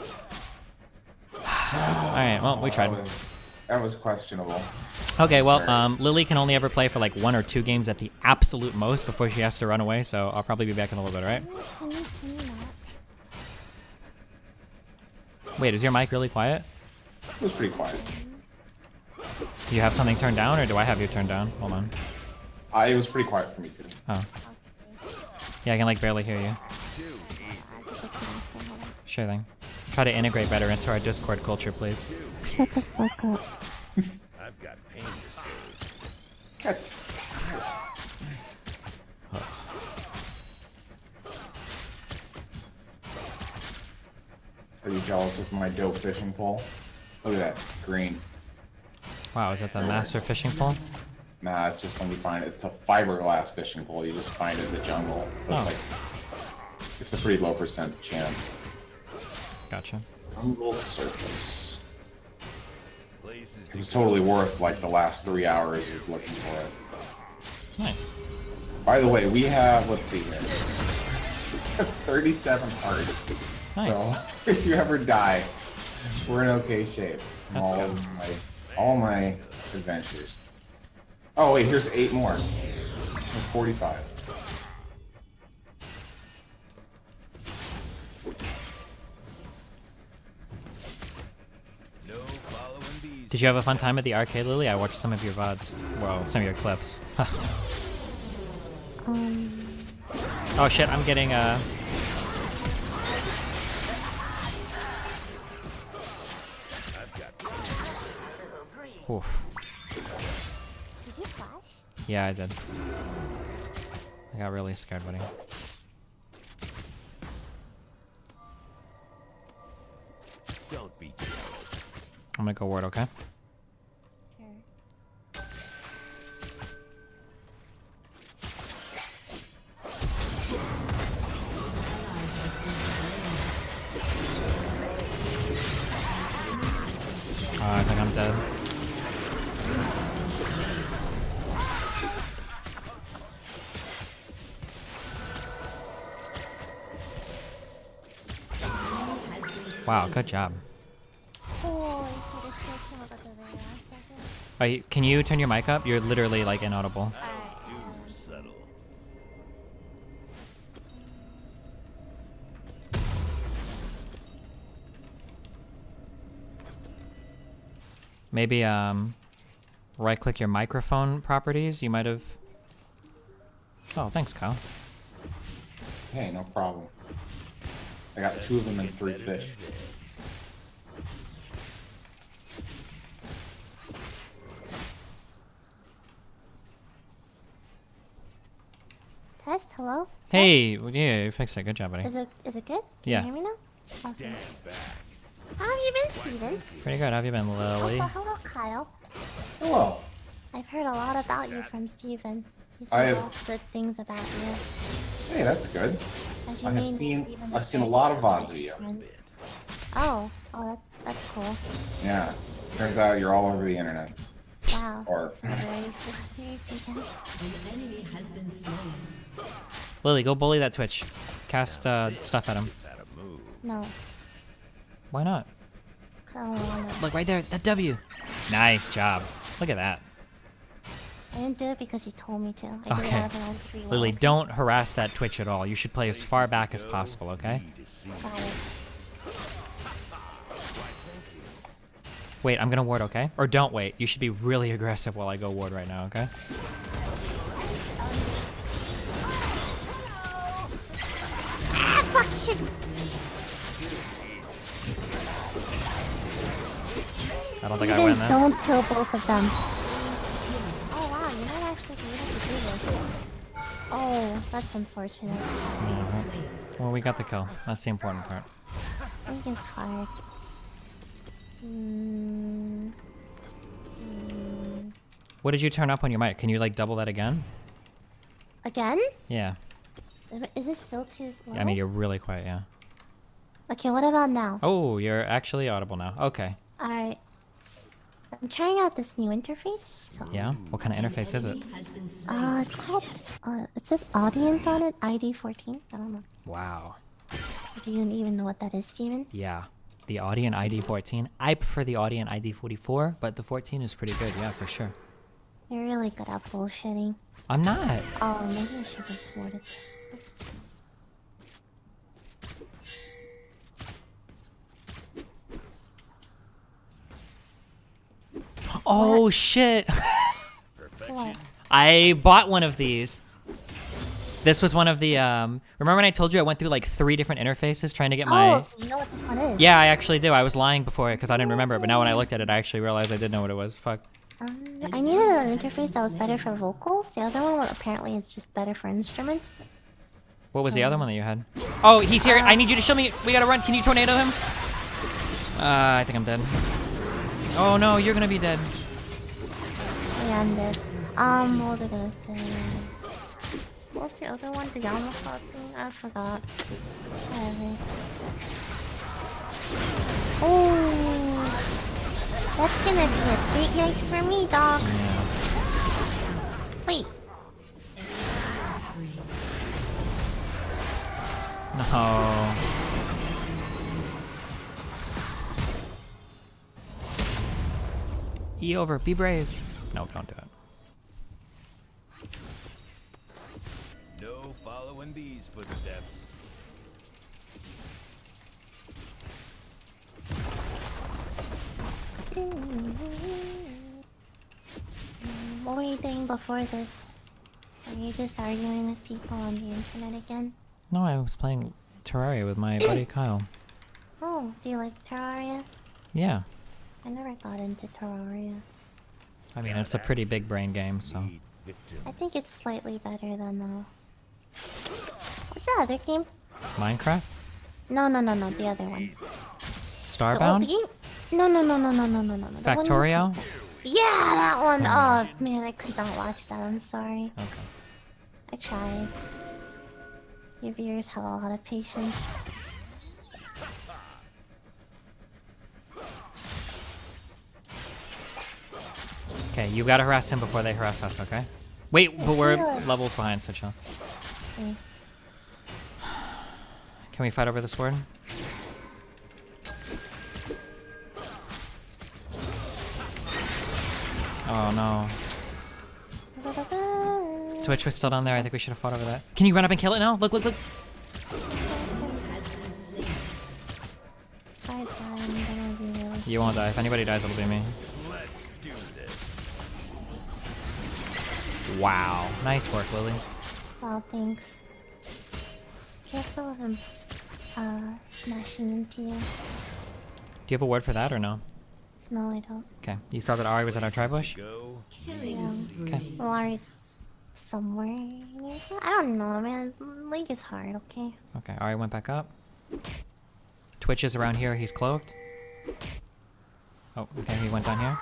All right, well, we tried. That was questionable. Okay, well, Lily can only ever play for like 1 or 2 games at the absolute most before she has to run away, so I'll probably be back in a little bit, all right? Wait, is your mic really quiet? It was pretty quiet. Do you have something turned down, or do I have you turned down? Hold on. It was pretty quiet for me, too. Oh. Yeah, I can like barely hear you. Sure thing. Try to integrate better into our Discord culture, please. Shut the fuck up. I've got pain to save. Are you jealous of my dope fishing pole? Look at that, green. Wow, is that the master fishing pole? Nah, it's just when you find it. It's a fiberglass fishing pole. You just find it in the jungle. It's like, it's a pretty low % chance. Gotcha. Jungle surface. It was totally worth like the last 3 hours of looking for it. Nice. By the way, we have, let's see here, 37 hearts. Nice. So if you ever die, we're in okay shape. From all my adventures. Oh wait, here's 8 more. 45. Did you have a fun time at the arcade, Lily? I watched some of your VODs. Well, some of your clips. Oh shit, I'm getting Oof. Did you flash? Yeah, I did. I got really scared, buddy. Don't be jealous. I'm gonna go ward, okay? I think I'm dead. Wow, good job. Can you turn your mic up? You're literally like inaudible. Maybe right click your microphone properties. You might have. Oh, thanks, Kyle. Hey, no problem. I got 2 of them and 3 fish. Test, hello? Hey, yeah, you fixed it. Good job, buddy. Is it good? Can Yeah. you hear me now? Awesome. How have you been, Steven? Pretty good. How have you been, Lily? Also, hello, Kyle. Hello. I've heard a lot about you from Steven. He I said have- all good things about you. Hey, that's good. As you I've may seen know, even I've seen a if lot of you're VODs of you. friends. Oh, that's cool. Yeah. Turns out you're all over the internet. Wow. Or Very significant. Lily, go bully that Twitch. Cast stuff at him. No, Why not? I don't want to. Look right there, that W. Nice job. Look at that. I didn't do it because you told me to. I did it Okay. out of my own free will. Lily, don't harass that Twitch at all. You should play as far back as possible, okay? Got it. Wait, I'm gonna ward, okay? Or don't wait. You should be really aggressive while I go ward right now, okay? Ah, fuck shit! I don't think I win this. Don't kill both of them. Oh wow, you might actually be able to do this. Oh, that's unfortunate. Well, we got the kill. That's the important part. I think it's hard. What did you turn up on your mic? Can you like double that again? Again? Yeah. Is it still too slow? I mean, you're really quiet, yeah. Okay, what about now? Oh, you're actually audible now. Okay. Alright. I'm trying out this new interface. So. Yeah? What kind of interface is it? It's called, it says audience on it, ID 14. I don't know. Wow. Do you even know what that is, Steven? Yeah. The Audient ID 14. I prefer the Audient ID 44, but the 14 is pretty good, yeah, for sure. You're really good at bullshitting. I'm not. Oh, maybe I should have worded. Oh, shit. What? I bought one of these. This was one of the, remember when I told you I went through like 3 different interfaces trying to get my... Oh, so you know what this one is? Yeah, I actually do. I was lying before because I didn't remember it, but now when I looked at it, I actually realized I did know what it was. Fuck. I needed an interface that was better for vocals. The other one apparently is just better for instruments. What was the other one that you had? Oh, he's here. I need you to show me. We gotta run. Can you tornado him? I think I'm dead. Oh no, you're gonna be dead. Yeah, I'm dead. What was I gonna say? What's the other one? The Yamaha thing? I forgot. Whatever. Oh, that's gonna be a big next for me, dog. Wait. No. E over. Be brave. No, don't do it. No following these footsteps. What were you doing before this? Are you just arguing with people on the internet again? No, I was playing Terraria with my buddy Kyle. Oh, do you like Terraria? Yeah. I never got into Terraria. I mean, it's a pretty big brain game, so. I think it's slightly better than what's the other game? Minecraft? No, the other one. Starbound? The old game? No. The one you Factorio? played. Yeah, that one. Oh man, I could not watch that. I'm sorry. Okay. I tried. Your viewers have a lot of patience. Okay, you gotta harass him before they harass us, okay? Wait, but we're levels behind, so chill. Okay. Can we fight over the sword? Oh no. Twitch was still down there. I think we should have fought over that. Can you run up and kill it now? Look, look, look. You won't die. If anybody dies, it'll be me. Let's do this. Wow. Nice work, Lily. Oh, thanks. Careful of him smashing into you. Do you have a word for that or no? No, I don't. Okay. You saw that Ari was at our tri-bush? Yeah. Okay. Well, Ari's somewhere. I don't know, man. League is hard, okay? Okay, Ari went back up. Twitch is around here. He's cloaked. Oh, okay. He went down here.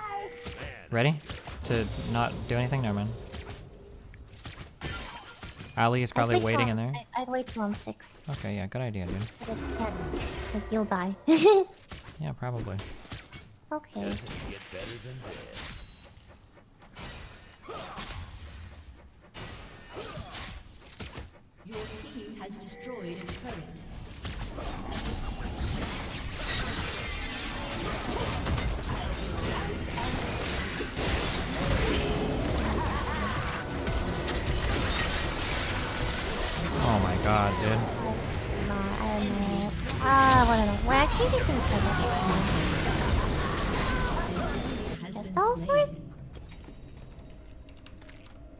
Ready? To not do anything? Never mind. Ali is probably waiting in there. I'd wait till I'm 6. Okay, yeah. Good idea, dude. But I can't. Like, you'll die. Yeah, probably. Okay. Doesn't get better than this. Your team has destroyed a turret. Oh my god, dude. No, I don't know. Whatever. Wait, I can't get this Yes, that was worth.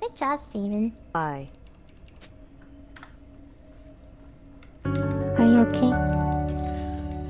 Good job, Steven. Bye. Are you okay?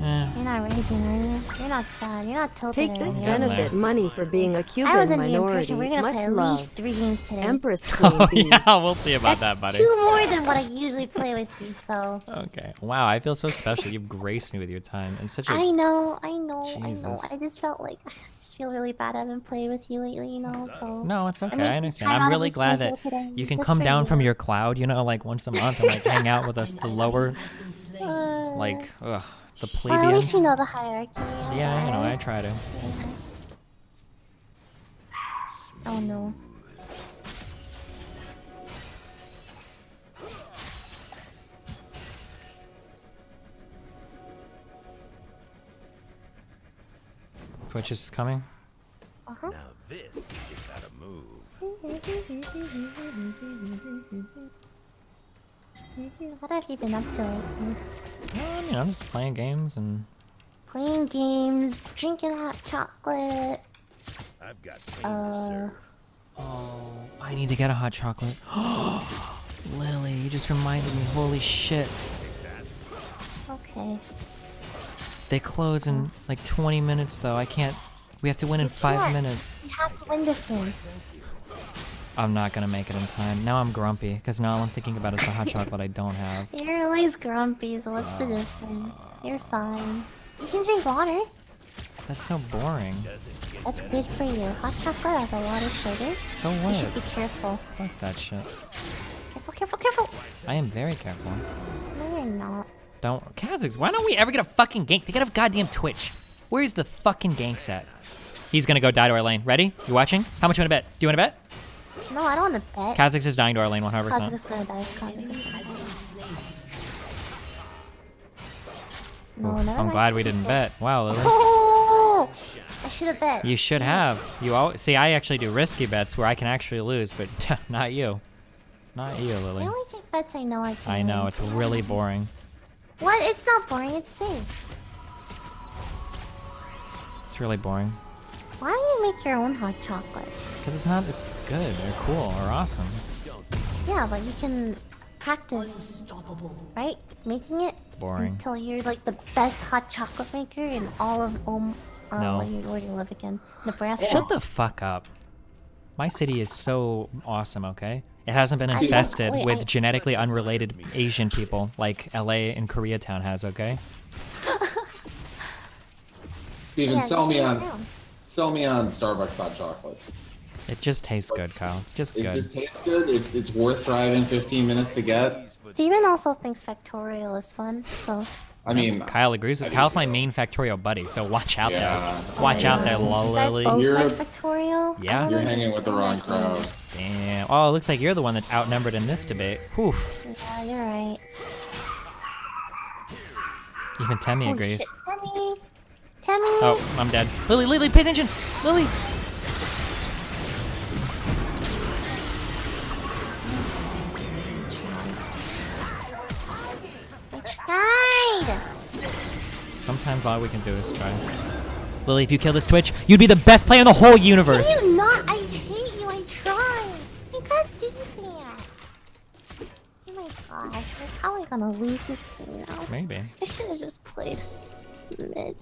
Yeah. You're not raging, are you? You're not sad. You're not tilted. Take this benefit money for being a I Cuban was under the minority. impression we're gonna Much play at love. least 3 games today. Empress Queen Oh Bee. yeah, we'll see about that, buddy. 2 more than what I usually play with you, so. Okay. Wow, I feel so special. You've graced me with your time and such a. I know. I know. Jesus. I just felt like I just feel really bad. I haven't played with you lately, you know. So. No, it's okay. I I understand. I'm really glad that you can come down from your cloud, you know, like once a month and like hang out with us, the lower, like, ugh, the Well, at least plebeians. you know the hierarchy. Yeah, you know, I try to. Oh no. Twitch is coming. Uh-huh. Now this is how to move. What have you been up to lately? You know, just playing games and. Playing games, drinking hot chocolate. I've got pain to serve. Oh, I need to get a hot chocolate. Lily, you just reminded me. Holy shit. Okay. They close in like 20 minutes though. I can't. We have to win in 5 minutes. You have to win this game. I'm not gonna make it in time. Now I'm grumpy because now all I'm thinking about is the hot chocolate I don't have. You're always grumpy, so what's the difference? You're fine. You can drink water. That's so boring. That's good for you. Hot chocolate has a lot of sugar. So You what? should be careful. Fuck that shit. Careful, careful, careful. I am very careful. No, you're not. Don't. Kazakhs, why don't we ever get a fucking gank? They got a goddamn Twitch. Where's the fucking gank at? He's gonna go die to our lane. Ready? You watching? How much you wanna bet? Do you wanna bet? No, I don't want to bet. Kazakhs is dying to our lane 100%. Kazakhs is gonna die. Kazakhs is gonna die. No, Oof, never I'm mind. glad we didn't bet. Wow, Lily. Oh! I should have bet. You should have. You always see. I actually do risky bets where I can actually lose, but not you. Not you, I Lily. only take bets I know I can. I know win. it's really boring. What? It's not boring. It's safe. It's really boring Why don't you make your own hot chocolate? because it's not as good or cool or awesome. Yeah, but you can practice, right? Making it Boring. until you're like the best hot chocolate maker in all of No. where do you live again? Nebraska. Shut the fuck up. My city is so awesome, okay? It hasn't been I know. infested Wait, with I- genetically unrelated Asian people like LA and Koreatown has, okay? Steven, Yeah, sell just me shut it on down. Starbucks hot chocolate. It just tastes good, Kyle. It's just It good. just tastes good. It's worth driving 15 minutes to get. Steven also thinks Factorial is fun, so I mean, Kyle agrees with. Kyle's my main Factorial buddy, so watch out there. Watch out there, Lily. You guys both like Factorial? Yeah. You're hanging with the wrong crowd. Damn. Oh, it looks like you're the one that's outnumbered in this debate. Whew. Yeah, you're right. Even Temmie agrees. Shit. Temmie! Oh, I'm dead. Lily, pay attention! Lily! I tried! Sometimes all we can do is try. Lily, if you kill this Twitch, you'd be the best player in the whole universe. Can you not? I hate you. I tried. You can't do that. Oh my gosh. How are we gonna lose this game now? Maybe. I should have just played mid.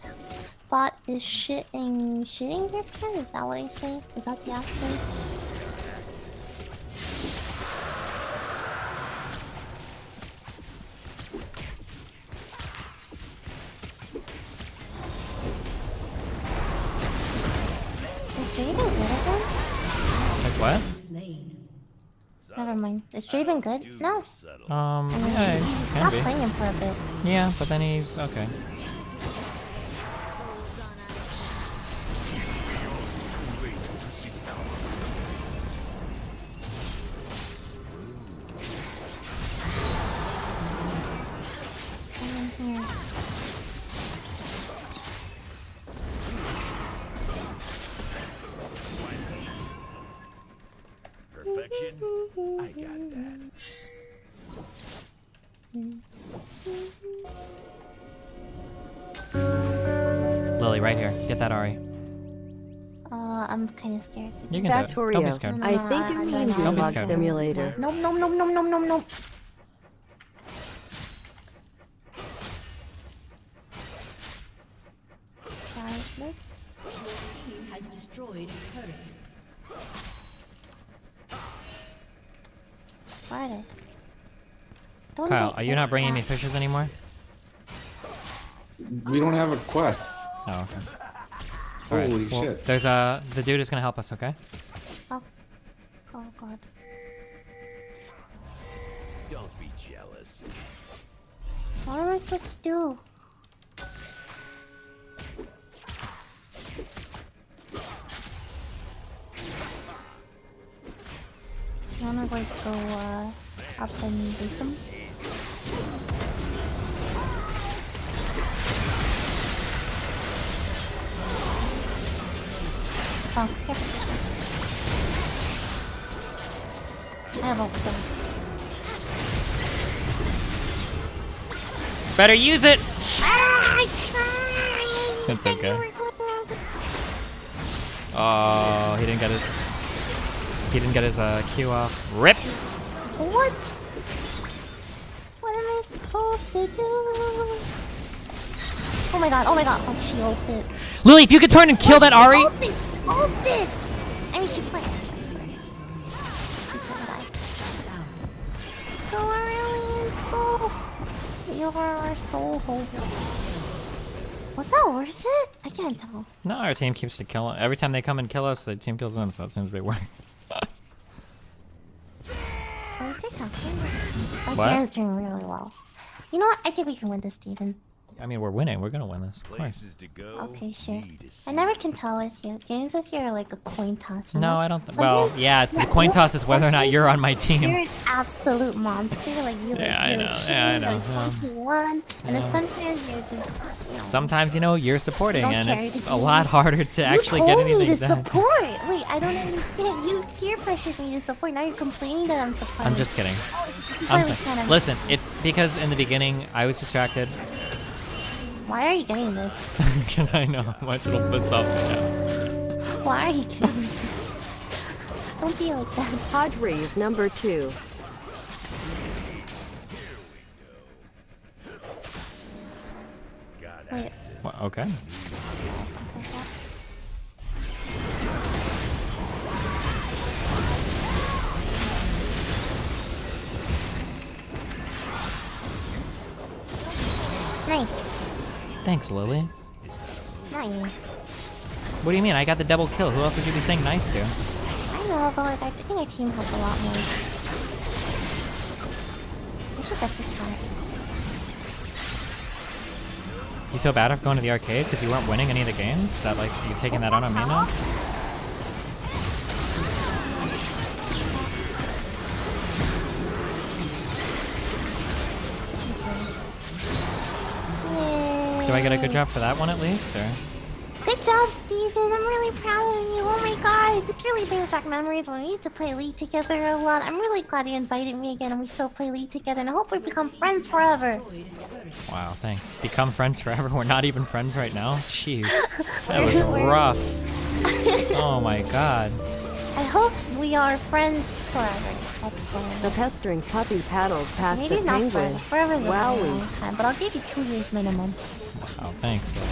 Bot is shitting Griffin? Is that what I say? Is that the aspect? Is Draven good again? That's what? Never mind. Is Draven good? No. Yeah, he can Stop be. playing him for a bit. Yeah, but then he's okay. Come in here. Perfection? I got that. Lily, right here. Get that Ari. I'm kind of scared. You can do it. Don't be scared. I think you mean Don't be Roblox scared. Simulator. Nope, nope, nope, nope, nope, nope, nope. Guys, nope. Team has destroyed a turret. Where are they? Don't Kyle, they are you not stay bringing me flat? fishes anymore? We don't have a quest. Oh, okay. Holy Alright, well, shit. there's the dude is gonna help us, okay? Oh. Oh god. Don't be jealous. What am I supposed to do? You wanna like go up and beat them? Oh, here. I have ult. Better use it! I tried! It's okay. Oh, he didn't get his Q off. Rip! What? What am I supposed to do? Oh my god, oh she ulted. Lily, if you could turn and kill that Ari! Ulted! I mean, she played. Go Aurelian soul. You are our soul holder. Was that worth it? I can't tell. No, our team keeps to kill. Every time they come and kill us, the team kills them, so it seems to be working. What is your casting? What? Karen's doing really well. You know what? I think we can win this, Steven. I mean, we're winning. We're gonna win this. Of course. Okay, sure. I never can tell with you. Games with you are like a coin toss. You know? No, I don't. Well, yeah, it's the coin toss is whether or not you're on my team. You're an absolute monster. Like you. Yeah, I you're know. cheating, Yeah, I know. Like 21, and then Yeah. sometimes you're just. You know, Sometimes, you know, you're supporting, don't and care it's to a be- lot harder to actually get told me anything to done. support. Wait, I don't understand. You peer pressured me to support. Now you're complaining that I'm supporting. I'm just kidding. This is I'm why we sorry. can't have- Listen, it's because in the beginning I was distracted Why are you getting this? because I know how much it'll piss off the chat. Why are you getting this? Don't be like that. Padres number 2. Wait. Well, okay. Nice. Thanks, Lily. Not you. What do you mean? I got the double kill. Who else would you be saying nice to? I know, but like I think our team has a lot more. We should get this back. You feel bad after going to the arcade because you weren't winning any of the games? Is that like you taking that out on me now? Do I get a good job for that one at least, or? Good job, Steven. I'm really proud of you. Oh my gosh, it really brings back memories when we used to play League together a lot. I'm really glad you invited me again and we still play League together, and I hope we become friends forever. Wow, thanks. Become friends forever? We're not even friends right now? Jeez. That was rough. Oh my god. I hope we are friends forever. The pestering puppy paddled past Maybe the not penguin. forever. Forever is a Wowie. long time, but I'll give you 2 years minimum. Wow, thanks, Lily.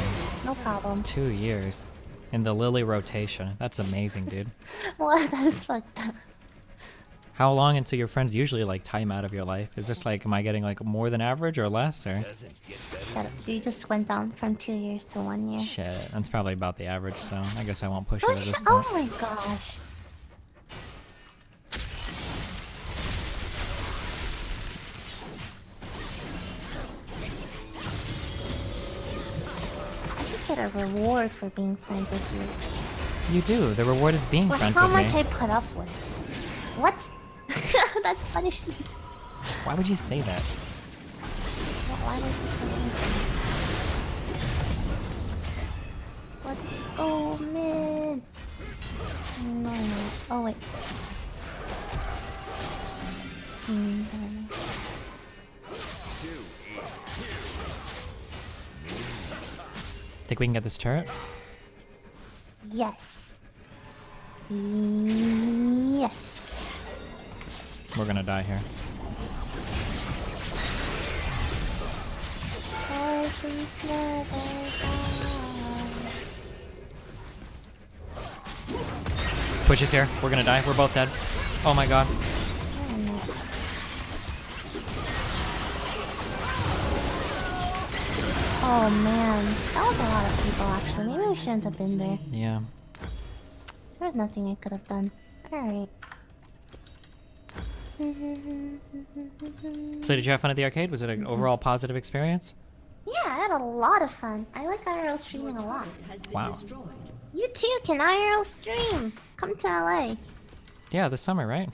No problem. 2 years. In the Lily rotation. That's amazing, dude. What? That is fucked up. How long until your friends usually like time out of your life? Is this like, am I getting like more than average or less, or? Shut up. You just went down from 2 years to 1 year. Shit, that's probably about the average, so I guess I won't push it at this point. Oh my gosh. Get a reward for being friends with you. You do. The reward is being Well, friends how with me. much I put up with? What? That's punishment. Why would you say that? Why would you say anything? Let's go mid. No. Oh wait. Never mind. Think we can get this turret? Yes. Yes. We're gonna die here. Twitch is here. We're gonna die. We're both dead. Oh my god. Oh man, that was a lot of people actually. Maybe we shouldn't have been there. Yeah. There was nothing I could have done. Alright. So did you have fun at the arcade? Was it an overall positive experience? Yeah, I had a lot of fun. I like IRL streaming a lot. Wow. You too can IRL stream. Come to LA. Yeah, this summer, right?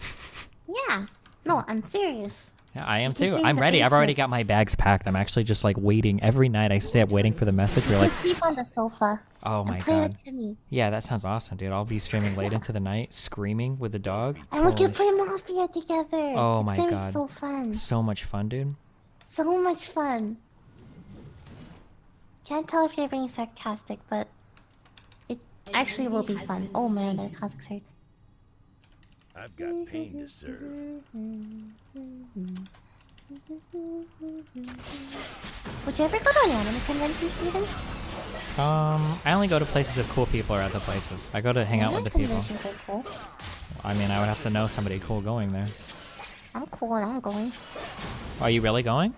Yeah. No, I'm serious. Yeah, I am You can too. stay in I'm the ready. I've already basement. got my bags packed. I'm actually just like waiting. Every night I stay up waiting for the message. We're You like, can sleep on the sofa. oh my and play god. with Jimmy. Yeah, that sounds awesome, dude. I'll be streaming late into the night, screaming with the dog. And we can Holy play Mafia together. Oh it's my gonna god. be so fun. So much fun, dude. So much fun. Can't tell if you're being sarcastic, but it actually will be fun. Oh man, the cosmic hurts. I've got pain to serve. Would you ever go to an anime convention, Steven? I only go to places if cool people are at the places. I go to hang out with the people. Conventions are cool. I mean, I would have to know somebody cool going there. I'm cool and I'm going. Are you really going?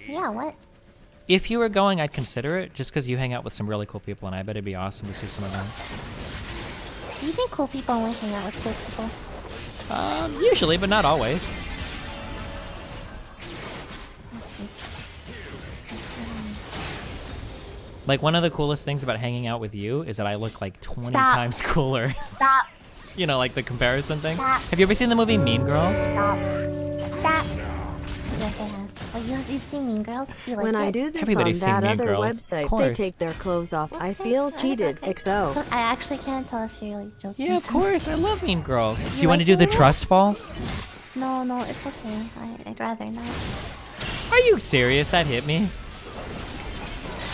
Yeah, what? If you were going, I'd consider it, just because you hang out with some really cool people, and I bet it'd be awesome to see some of them. Do you think cool people only hang out with cool people? Usually, but not always. Like, one of the coolest things about hanging out with you is that I look like 20 Stop. times cooler. Stop. You know, like the comparison thing. Stop. Have you ever seen the movie Mean Girls? Stop. Stop. Yes, I have. Oh, you've seen Mean Girls? You like When it? I do this Everybody's on seen that Mean other Girls. Of website, they course. take their clothes off. I feel cheated. XO. So I actually can't tell if you're like joking. Yeah, of course. I love Mean Girls. Do You you want to like do the Mean Girls? trust fall? No, it's okay. I'd rather not. Are you serious? That hit me.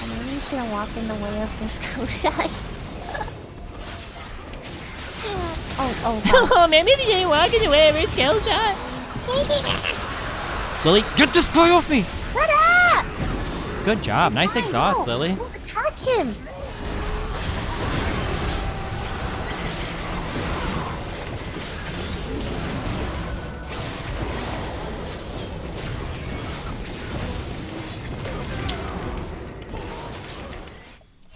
Maybe you shouldn't walk in the way of your school shine. Oh, maybe you didn't walk in the way of your skill shot. Lily, get this guy off me! Shut up! Good job. Nice exhaust, No, Lily. don't attack him!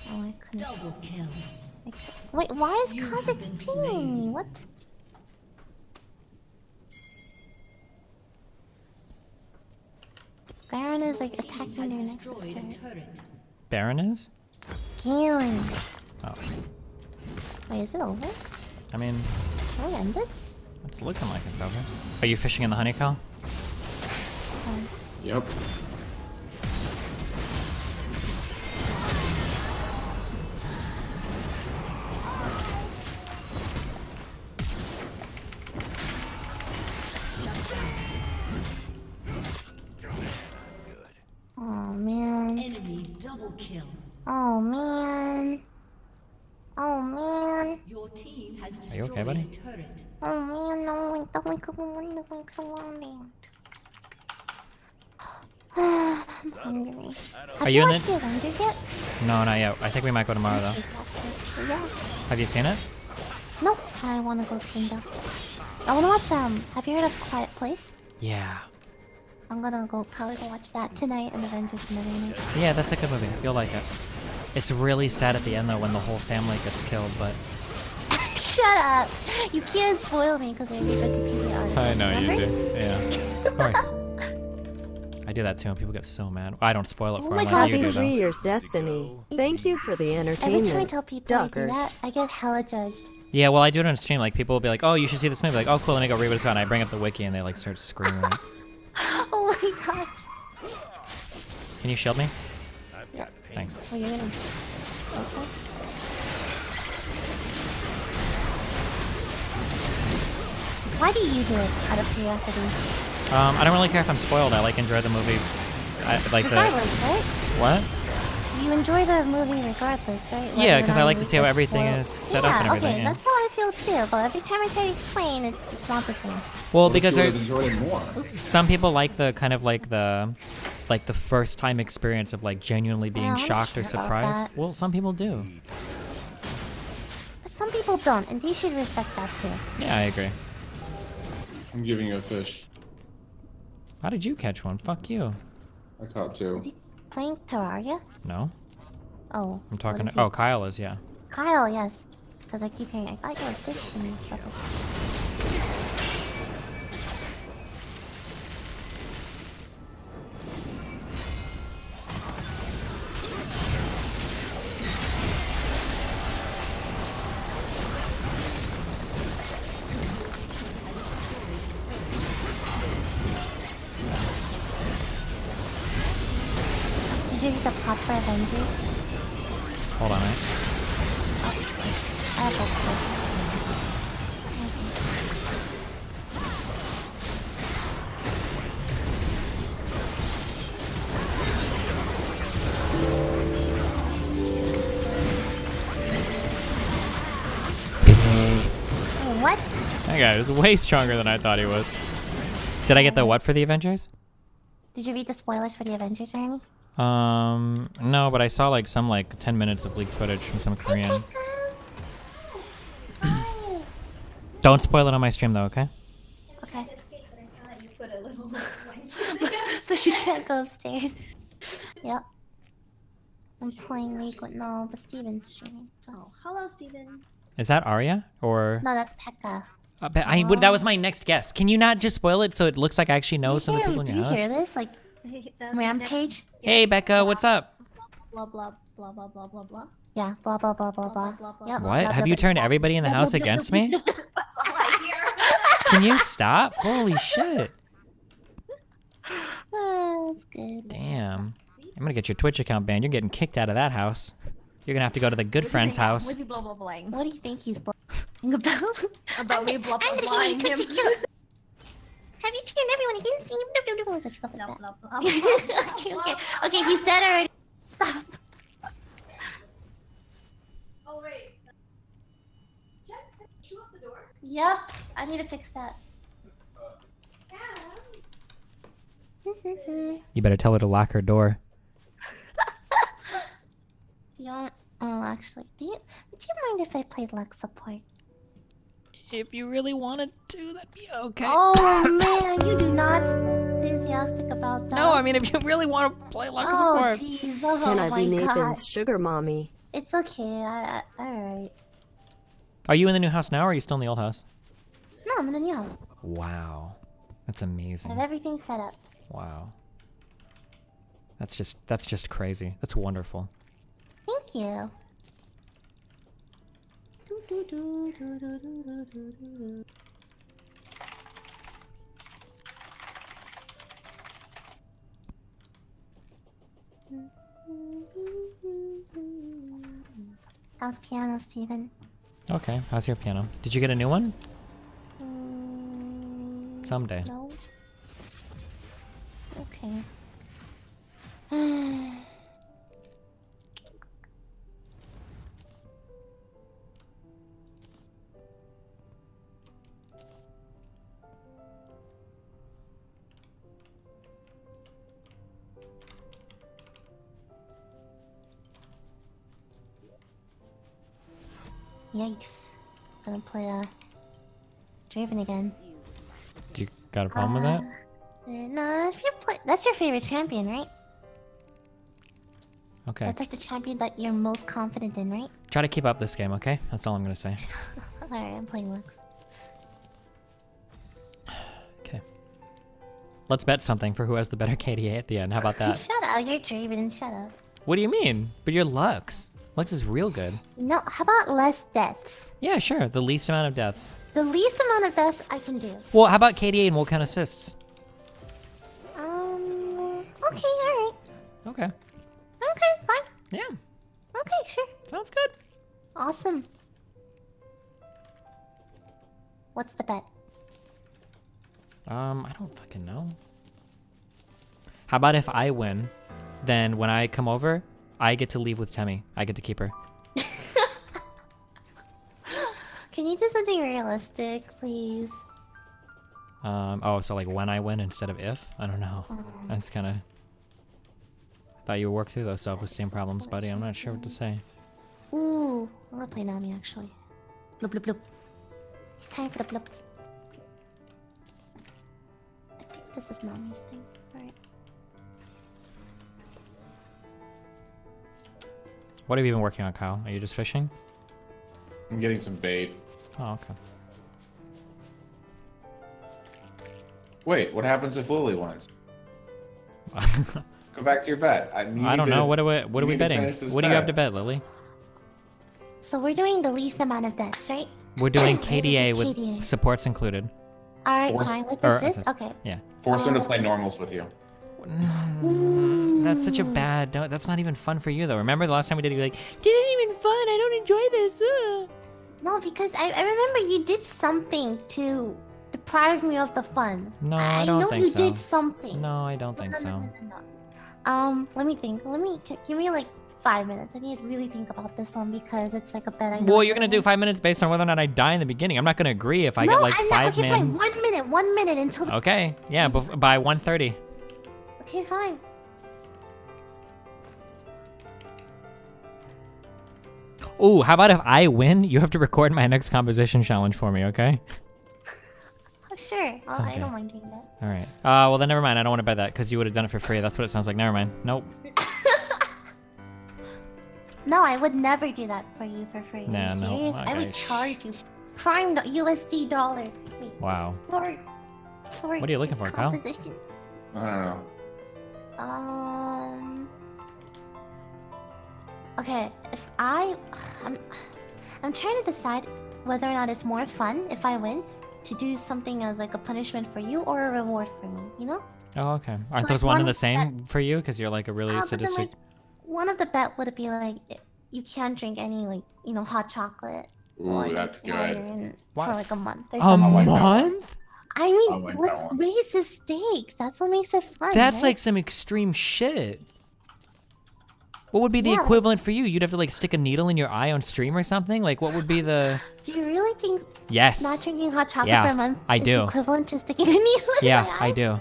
Oh, I couldn't. Double kill. Wait, why is Kha'Zix pinging me? What? Baron is like attacking their next turret. Baron is? Galen. Oh. Wait, is it over? I mean, Can we end this? it's looking like it's over. Are you fishing in the honeycomb? Yep. Oh man. Enemy double kill. Oh man. Oh man. Your team has Are you destroyed okay, buddy? a turret. Oh man, no, wait, don't wake up on the wake up on me. I'm hungry. Are Have you you in watched the Avengers yet? No, not yet. I think we might go tomorrow though. Yeah. Have you seen it? Nope, I wanna go see that. I wanna watch, have you heard of Quiet Place? Yeah. I'm gonna probably go watch that tonight and Avengers tomorrow night. Yeah, that's a good movie. You'll like it. It's really sad at the end though when the whole family gets killed, but Shut up! You can't spoil me because I read Wikipedia articles. I know you remember? do. Yeah. Of course. I do that too and people get so mad. I don't spoil it for Oh my them God, like you Happy do 3 though. years, Destiny. Thank you for the Every time I entertainment. tell people I do Duckers. that, I get hella judged. Yeah, well I do it on stream. Like people will be like, oh, you should see this movie. Like, oh cool, let me go read what it's about. And I bring up the wiki and they like start screaming. Oh my gosh. Can you shield me? Yeah. Thanks. Oh, you're gonna... Okay. Why do you do it out of curiosity? I don't really care if I'm spoiled. I like enjoy the movie. I like Regardless, the right? what? You enjoy the movie regardless, right? Yeah, because I like to see how everything is set up and everything. Okay, Yeah. that's how I feel too. But every time I try to explain, it's not the same. Well, because you would have enjoyed it more. some people like the kind of like the first time experience of like genuinely being I'm shocked or sure about surprised. that. Well, some people do. But some people don't, and they should respect that too. Yeah, I agree. I'm giving you a fish. How did you catch one? Fuck you. I caught two. Playing Terraria? No, Oh. I'm talking. what is Oh, it? Kyle is, yeah. Kyle, yes. Because I keep hearing, I thought you were fishing and stuff. Did you get the pot for Avengers? Hold on, I have that. What? That guy is way stronger than I thought he was. Did I get the what for the Avengers? Did you read the spoilers for the Avengers, Ernie? No, but I saw like some like 10 minutes of leaked footage from some Korean. Don't spoil it on my stream though, okay? Okay. So she can't go upstairs. Yep. I'm playing League with but Steven's streaming. Oh, hello, Steven. Is that Arya or? No, that's Pekka. That was my next guess. Can you not just spoil it so it looks like I actually know some of the people in Do your you house? hear this? Like, Rampage? Hey Becca, what's up? Blah blah blah blah blah blah blah. Yeah, blah blah blah blah blah. Yep, What? blah, Have blah, you blah. turned everybody in the house against me? That's all I hear. Can you stop? Holy shit. That's good. Damn. I'm gonna get your Twitch account banned. You're getting kicked out of that house. You're gonna have to go to the good friend's house. What's he blah blah blah? What do you think he's blah about? About me blah blah blah him. Have you turned everyone against me? It's like stuff like that. Blah blah blah. Okay, he's dead already. Stop. Oh wait. Jack, did you lock the door? Yep, I need to fix that. You better tell her to lock her door. You don't. Oh, actually, do you mind if I played Lux support? If you really wanted to, that'd be okay. Oh man, you do not enthusiastic about that. No, I mean if you really want to play Lux Oh support. jeez, oh Can I my be god. Nathan's sugar mommy? It's okay. Alright. Are you in the new house now or are you still in the old house? No, I'm in the new house. Wow. That's I amazing. have everything set up. Wow. That's just crazy. That's wonderful. Thank you. Do, do, do, do, do, do, do, do. How's piano, Steven? Okay, how's your piano? Did you get a new one? Someday. No. Okay. Yikes. Gonna play Draven again. Do you got a problem with that? No, if you're that's your favorite champion, right? Okay. That's like the champion that you're most confident in, right? Try to keep up this game, okay? That's all I'm gonna say. Alright, I'm playing Lux. Okay. Let's bet something for who has the better KDA at the end. How about that? Shut up, you're Draven, shut up. What do you mean? But you're Lux. Lux is real good. No, how about less deaths? Yeah, sure. The least amount of deaths. The least amount of deaths I can do. Well, how about KDA and what kind of assists? Okay, alright. Okay. Okay, fine. Yeah. Okay, sure. Sounds good. Awesome. What's the bet? I don't fucking know. How about if I win, then when I come over, I get to leave with Temmie. I get to keep her. Can you do something realistic, please? Oh, so like when I win instead of if? I don't know. That's kind of... I thought you would work through those self-esteem problems, buddy. I'm not sure what to say. Ooh, I'm gonna play Nami actually. Bloop bloop bloop. It's time for the bloops. I think this is Nami's thing. Alright. What have you been working on, Kyle? Are you just fishing? I'm getting some bait. Oh, okay. Wait, what happens if Lily wins? Go back to your bet. I don't know. What are we betting? What do you have to bet, Lily? So we're doing the least amount of deaths, right? We're doing Or KDA just with KDA? supports included. Alright, Force- fine with or assist? assist. Okay. Yeah. Force him to play normals with you. That's such a bad... That's not even fun for you, though. Remember the last time we did it, you're like, this isn't even fun. I don't enjoy this. No, because I remember you did something to deprive me of the fun. No, I don't know think you so. did something. No, I don't think so. Let me think. Give me like 5 minutes. I need to really think about this one because it's like a bet I know. Well, you're going to do 5 minutes based on whether or not I die in the beginning. I'm not going to agree if I get like I'm 5 not. Okay, min. fine. 1 minute until the... Okay, yeah, by 1:30. Okay, fine. Ooh, how about if I win, you have to record my next composition challenge for me, okay? Oh, sure. I Okay. don't mind doing that. All right. Well, then never mind. I don't want to bet that because you would have done it for free. That's what it sounds like. Never mind. Nope. No, I would never do that for you for free. Nah, Are you no. serious? I would Okay. charge you prime USD dollar. Wait, Wow. for What are you looking for, Kyle? composition. I don't know. Okay, if I'm trying to decide whether or not it's more fun if I win to do something as like a punishment for you or a reward for me, you know? Oh, okay. Aren't Like those one and one the same for you? Because you're like a really But then, sadistic... like, one of the bet would be like you can't drink any like hot chocolate or Ooh, that's like, water good. for like a month or A something. month? I I mean, like let's that one. raise the stakes. That's what makes it fun. That's right? like some extreme shit. What would be the Yeah. equivalent for you? You'd have to like stick a needle in your eye on stream or something? Like what would be the... Do you really think Yes. not drinking hot chocolate Yeah, for a month I is do. equivalent to sticking a needle in Yeah, my eye? I do.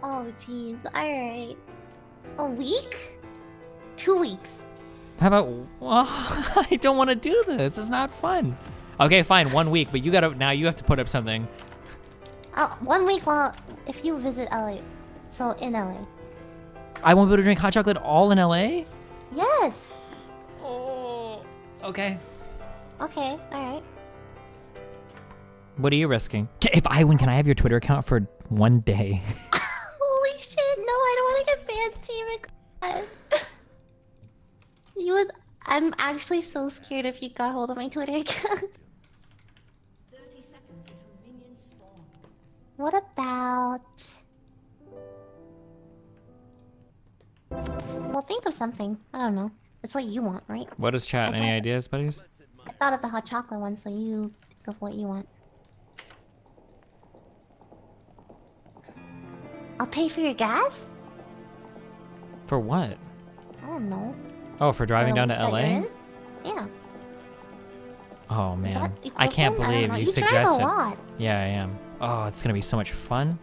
Oh, jeez. Alright. A week? 2 weeks. How about... Well, I don't want to do this. It's not fun. Okay, fine. 1 week, but you gotta... Now you have to put up something. 1 week while... If you visit LA. So, in LA. I won't be able to drink hot chocolate all in LA? Yes! Oh... Okay. Okay, alright. What are you risking? If I win, can I have your Twitter account for 1 day? Holy shit, no, I don't want to get banned, Steven. God. You would. I'm actually so scared if you got hold of my Twitter account. 30 seconds until minions spawn. What about? Well, think of something. I don't know. It's what you want, right? What is chat? Any ideas, buddies? I thought of the hot chocolate one, so you think of what you want. I'll pay for your gas? For what? I don't know. Oh, for driving down to That you're LA? in? Yeah. Oh man, that I can't equivalent? I don't believe know. you You drive a suggested. lot. Yeah, I am. Oh, it's gonna be so much fun.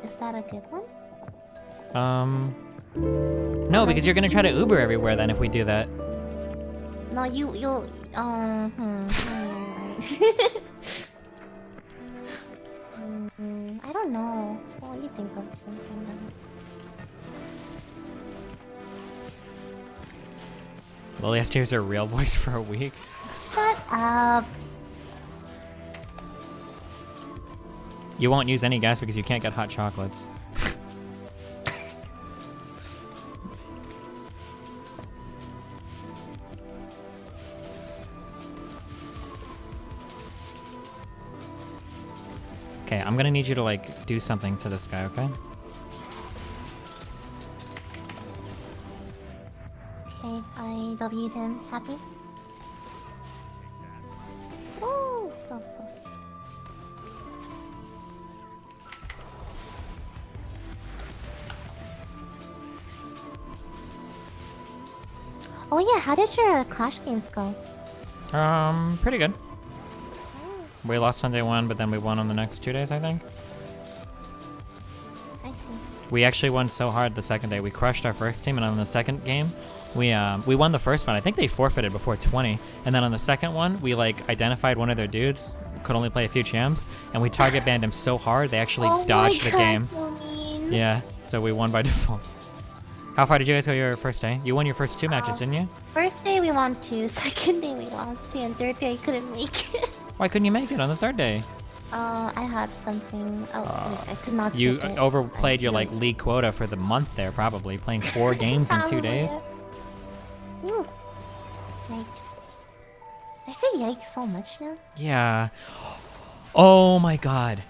Is that a good one? No, because you're gonna try to Uber everywhere then if we do that. No, you'll I don't know. Well, you think of something then. Lily has to use her real voice for a week. Shut up. You won't use any gas because you can't get hot chocolates. Okay, I'm gonna need you to like do something to this guy, okay? Okay, I W'd him. Happy? Woo! That was close. Oh yeah, how did your Clash games go? Pretty good. We lost on day 1, but then we won on the next 2 days, I think. I see. We actually won so hard the second day. We crushed our first team, and on the second game, we won the first one. I think they forfeited before 20. And then on the second one, we like identified one of their dudes, could only play a few champs, and we target banned him so hard they actually dodged the game. So mean. Yeah, so we won by default. How far did you guys go your first day? You won your first 2 matches, didn't you? First day we won 2, second day we lost 2, and third day I couldn't make it. Why couldn't you make it on the third day? I had something. I could not. You skip it. overplayed your like league quota for the month there, probably playing 4 games in 2 days. Ooh. Yikes! I say yikes so much now. Yeah. Oh my god.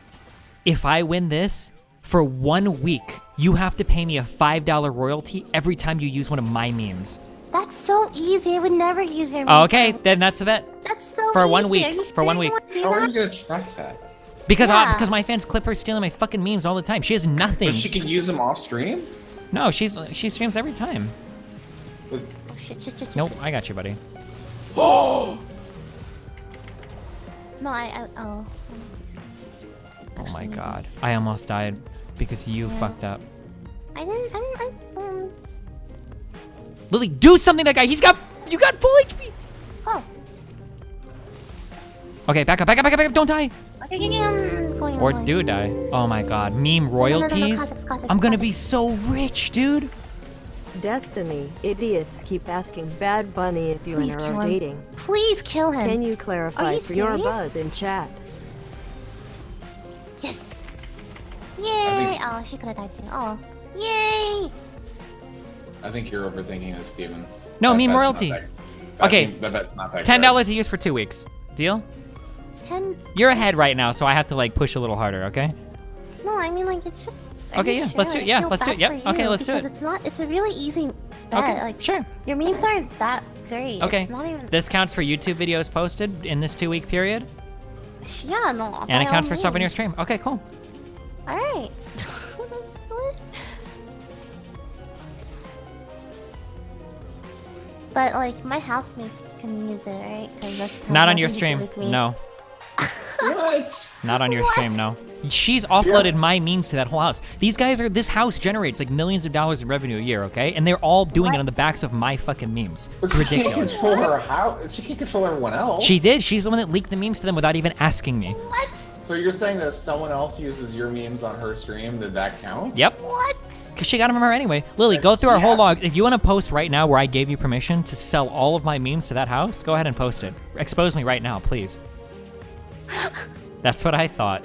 If I win this, for 1 week, you have to pay me a $5 royalty every time you use one of my memes. That's so easy. I would never use your. Oh, okay, then that's the bet. That's so for easy. 1 week. Are you For sure 1 you week. wanna do How are that? you gonna track that? Because Yeah. because my fans clip her stealing my fucking memes all the time. She has nothing. So she can use them off stream? No, she streams every time. Oh, shit. Nope, I got you, buddy. Oh. No, oh. Oh my god. I almost died because you fucked up. I didn't. Lily, do something to that guy. You got full HP. Oh. Okay, back up. Don't die. Okay, I'm going. Or going. do die. Oh my god. Meme royalties. Context, I'm gonna be so rich, dude. Destiny, idiots keep asking Bad Bunny if you Please and her kill are him. dating. Please kill him. Can you Are clarify you for your serious? buzz in chat? Yes. Yay! Oh, she could have died too. Oh. Yay! I think you're overthinking this, Steven. No, That meme bet's royalty. not Okay. That bet's not that $10 a use for 2 weeks. Deal? 10. You're ahead right now, so I have to like push a little harder, okay? No, I mean like it's just. are Okay, you yeah, sure? let's do it. I Yeah, feel let's do it. bad Yep. for Okay, you let's do because it. It's not. It's a really easy bet. Okay, Like sure. Your memes aren't that great. Okay. It's not even. This counts for YouTube videos posted in this 2-week period, Yeah, no. and it counts for stuff on your stream. Okay, cool. All right. But like my housemates can use it, right? 'Cause that's Not on your nothing to do stream. with me. No. What? Not on your stream, no. She's offloaded my memes to that whole house. This house generates like millions of dollars in revenue a year, okay? And they're all doing it on the backs of my fucking memes. But It's she can't ridiculous. control her house. She can't control everyone else. She did. She's the one that leaked the memes to them without even asking me. What? So you're saying that if someone else uses your memes on her stream, that counts? Yep. What? Because she got them from her anyway. Lily, go through our whole log. If you want to post right now where I gave you permission to sell all of my memes to that house, go ahead and post it. Expose me right now, please. That's what I thought.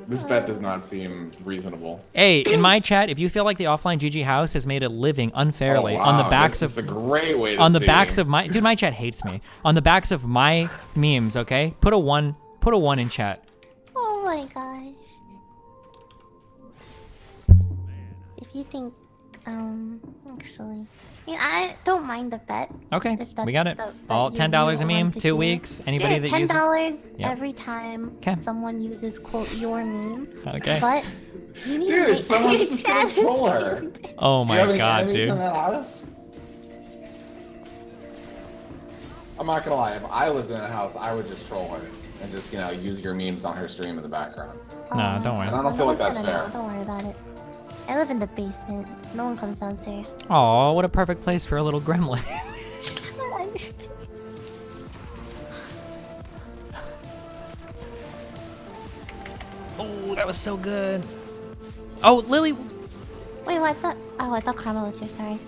This bet does not seem reasonable. Hey, in my chat, if you feel like the offline GG house has made a living unfairly Oh, wow. on the backs This of is a great way to on the see. backs of my my chat hates me. On the backs of my memes, okay? Put a 1 in chat. Oh my gosh. If you think, actually, yeah, I don't mind the bet. Okay, if that's we got it. the bet All you $10 a really meme, want to 2 do. weeks. Anybody Sure, that $10 uses Yep. every time 'Kay. someone uses quote your meme. Okay. But you need Dude, to someone's just gonna troll her. Oh Do you have my any god, enemies dude. in that house? I'm not gonna lie, if I lived in a house, I would just troll her and just, you know, use your memes on her stream in the background. No, don't worry. And I don't feel like that's fair. Don't worry about it. I live in the basement. No one comes downstairs. Aw, what a perfect place for a little gremlin. Oh, that was so good. Oh, Lily. Wait, what? I thought Karma was here. Sorry.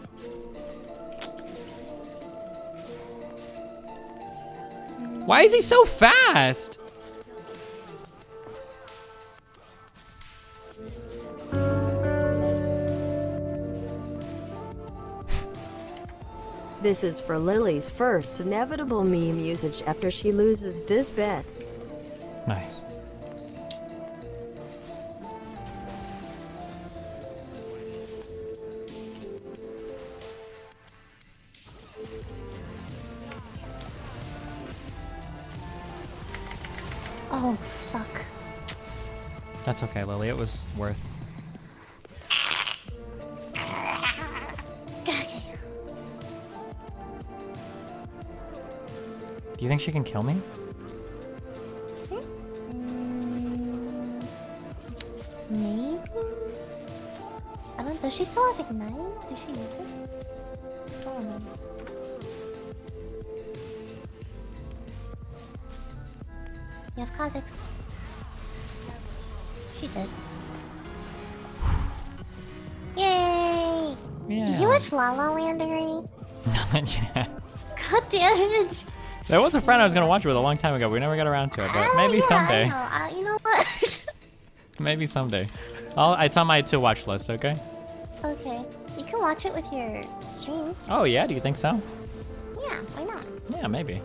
Why is he so fast? This is for Lily's first inevitable meme usage after she loses this bet. Nice. Oh, fuck. That's okay, Lily. It was worth. Do you think she can kill me? Maybe? I don't know. Does she still have Ignite? Did she use it? Don't remember. You have Kha'Zix. She did. Yay! Yeah. Did you watch La La Land already? Yeah. God damn it! There was a friend I was gonna watch with a long time ago. We never got around to it, but maybe someday. I know. You know what? Maybe someday. It's on my to watch list. Okay. Okay. You can watch it with your stream. Oh yeah. Do you think so? Yeah, why not? Yeah, maybe.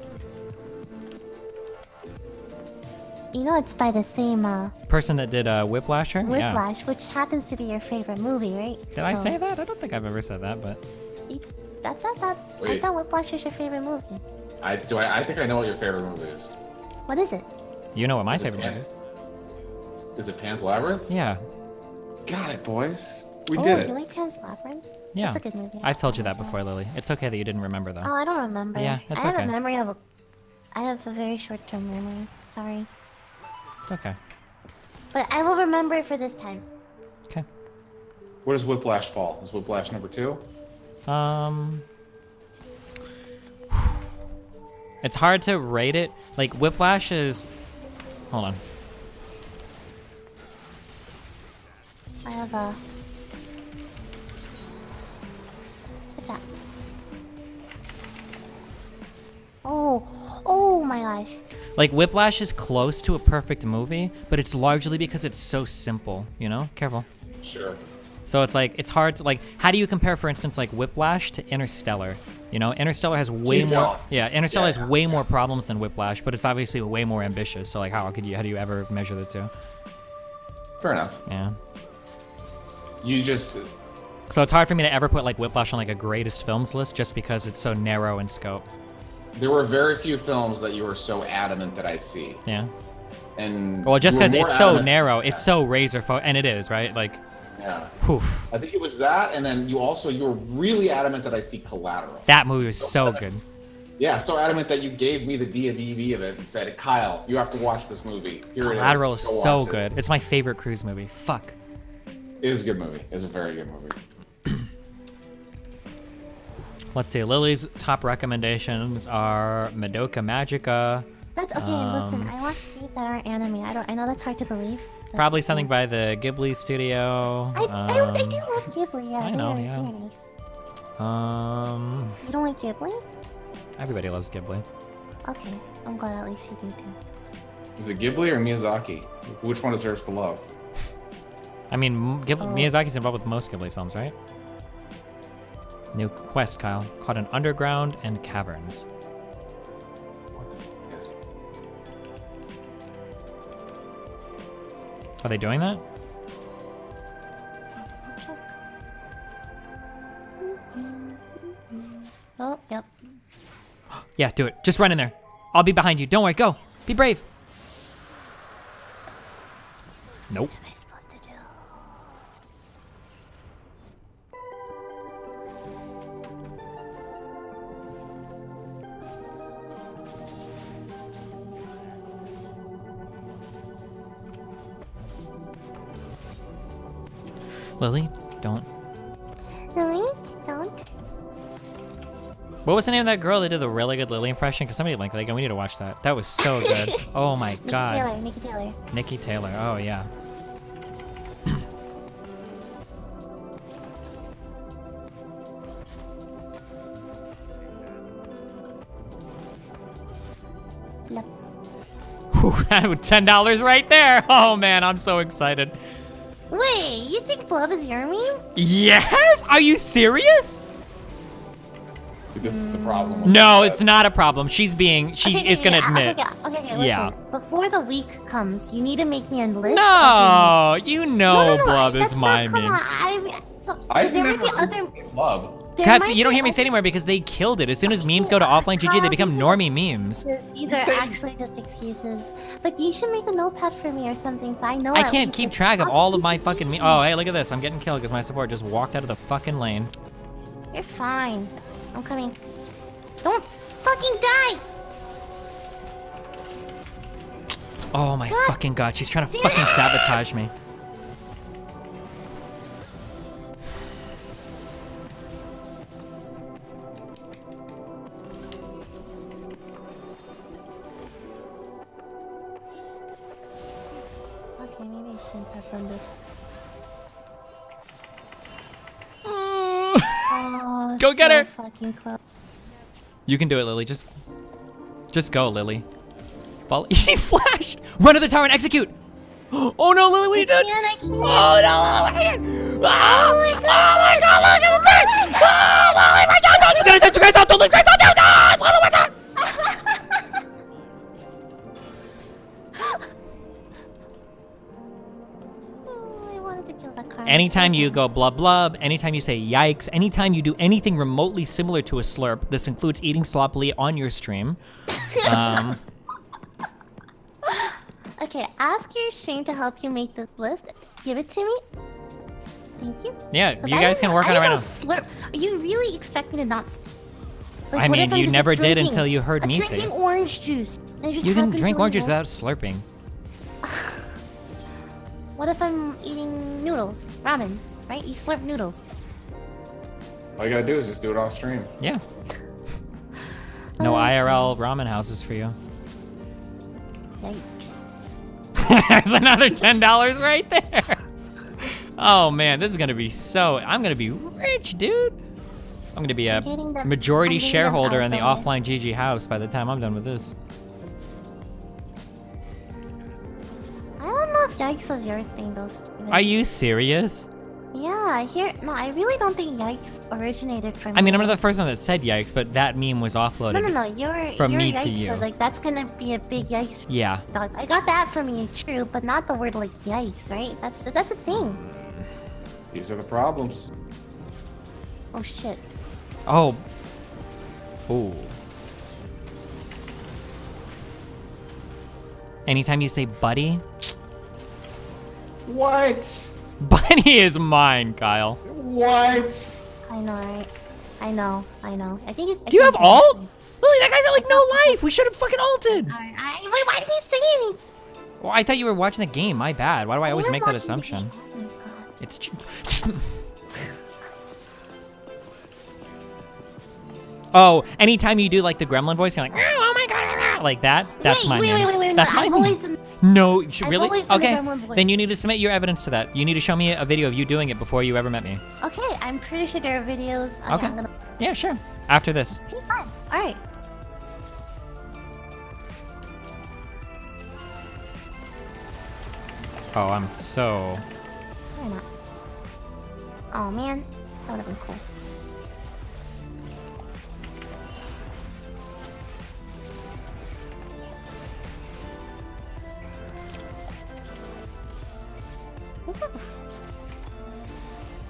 You know it's by the same Person that did Whiplasher. Yeah. Whiplash, which happens to be your favorite movie, right? Did I say that? I don't think I've ever said that, but. I Wait. thought Whiplash is your favorite movie. I think I know what your favorite movie is. What is it? You know what my Is it favorite Pan? movie is? Is it Pan's Labyrinth? Yeah. Got it, boys. We Oh, did it. you like Pan's Labyrinth? Yeah. That's a good movie. I've told you that before, Lily. It's okay that you didn't remember though. Oh, I don't remember. Yeah, it's I have okay. a memory of I have a very short-term memory. Sorry. It's okay. But I will remember it for this time. Where does Whiplash fall? Is Whiplash number 2? It's hard to rate it. Like Whiplash is. Hold on. I have a. Good job. Oh my gosh. Like Whiplash is close to a perfect movie, but it's largely because it's so simple. You know, careful. Sure. So it's like it's hard to like. How do you compare, for instance, like Whiplash to Interstellar? You know, Interstellar has way Keep more. going. Yeah, Interstellar Yeah, has way more problems than Whiplash, but it's obviously way more ambitious. So like, how do you ever measure the two? Fair enough. Yeah. You just. So it's hard for me to ever put like Whiplash on like a greatest films list just because it's so narrow in scope. There were very few films that you were so adamant that I see. Yeah. And. Well, just you were because more it's so adamant- narrow, it's so razor focused, and it is, right? Like. Yeah. Whew. I think it was that, and then you were really adamant that I see Collateral. That movie was so good. Yeah, so adamant that you gave me the DVD of it and said, Kyle, you have to watch this movie. Here Collateral it is is. so Go watch good. It's my favorite cruise movie. Fuck. It is a good movie. It's a very good movie. Let's see. Lily's top recommendations are Madoka Magica. That's okay. Listen, I watched these that are anime. I know that's hard to believe. but- Probably something by the Ghibli studio. I do love Ghibli. Yeah, I know, they're yeah. nice. You don't like Ghibli? Everybody loves Ghibli. Okay, I'm glad at least you do too. Is it Ghibli or Miyazaki? Which one deserves the love? I mean, Miyazaki's involved with most Ghibli films, right? New quest, Kyle. Caught in underground and caverns. Are they doing that? Oh, yep. Yeah, do it. Just run in there. I'll be behind you. Don't worry. Go. Be brave. Nope. What am I supposed to do? Lily, don't. Lily, don't. What was the name of that girl that did the really good Lily impression? Because somebody linked that. We need to watch that. That was so good. Oh my god. Nikki Taylor. Nikki Taylor. Oh yeah. Yep. Whew, $10 right there. Oh man, I'm so excited. Wait, you think Blub is your meme? Yes? Are you serious? See, this is the problem. No, it's not a problem. She is gonna admit. Okay, listen. Yeah. Before the week comes, you need to make me a list. No, you know Blub is that's my not, come meme. on, I've there never might be other. Blub. Cats, you don't hear me say anymore because they killed it. As soon as memes go to offline GG, they become normie memes. These are actually just excuses. But you should make a notepad for me or something so I know. I can't keep track of all of my fucking memes. Oh, hey, look at this. I'm getting killed because my support just walked out of the fucking lane. You're fine. I'm coming. Don't fucking die! Oh my fucking god, she's trying to fucking sabotage me. Okay, maybe I shouldn't have done this. Oh, Go get her! Fucking close. You can do it, Lily. Just go, Lily. Follow. He flashed! Run to the tower and execute! Oh no, Lily, what are you doing? I can't. Oh no, Lily, what are you doing? Oh my god, look at the thing! Oh, Lily, my god, you gotta touch your guys out, don't leave guys out, don't Lily, watch out! I wanted to kill that car. Anytime you go blub blub, anytime you say yikes, anytime you do anything remotely similar to a slurp, this includes eating sloppily on your stream. Okay, ask your stream to help you make the list. Give it to me. Thank you. Yeah, you guys can work on it right now. Slurp. Are you really expect me to not? I mean, you never did until you heard me say it. Drinking orange juice. You can drink orange juice without slurping. What if I'm eating noodles, ramen, right? You slurp noodles. All you gotta do is just do it off stream. Yeah. No IRL ramen houses for you. Yikes. There's another $10 right there. Oh man, this is gonna be I'm gonna be rich, dude. I'm gonna be a majority shareholder in the offline GG house by the time I'm done with this. I don't know if yikes was your thing, though, Steven. Are you serious? Yeah, no, I really don't think yikes originated from. I mean, I'm not the first one that said yikes, but that meme was offloaded. No, from your me yikes to you. was like, that's gonna be a big yikes. Yeah. I got that from you, true, but not the word like yikes, right? That's a thing. These are the problems. Oh shit. Oh. Ooh. Anytime you say buddy. What? Buddy is mine, Kyle. What? I know, right? I know. I think Do you have ult? Lily, that guy's got like no life. We should have fucking ulted. Wait, why did he say anything? Well, I thought you were watching the game. My bad. Why do I always make that assumption? It's Oh, anytime you do like the gremlin voice, you're like, oh my god, like that. That's my name. Wait, That's my I've name. always done. No, I've really? always done the Okay, gremlin voice. then you need to submit your evidence to that. You need to show me a video of you doing it before you ever met me. Okay, I'm pretty sure there are videos. Okay. I'm gonna... Yeah, sure. After this. Okay, fine. All right. Oh, I'm so... Why not? Oh man, that would have been cool.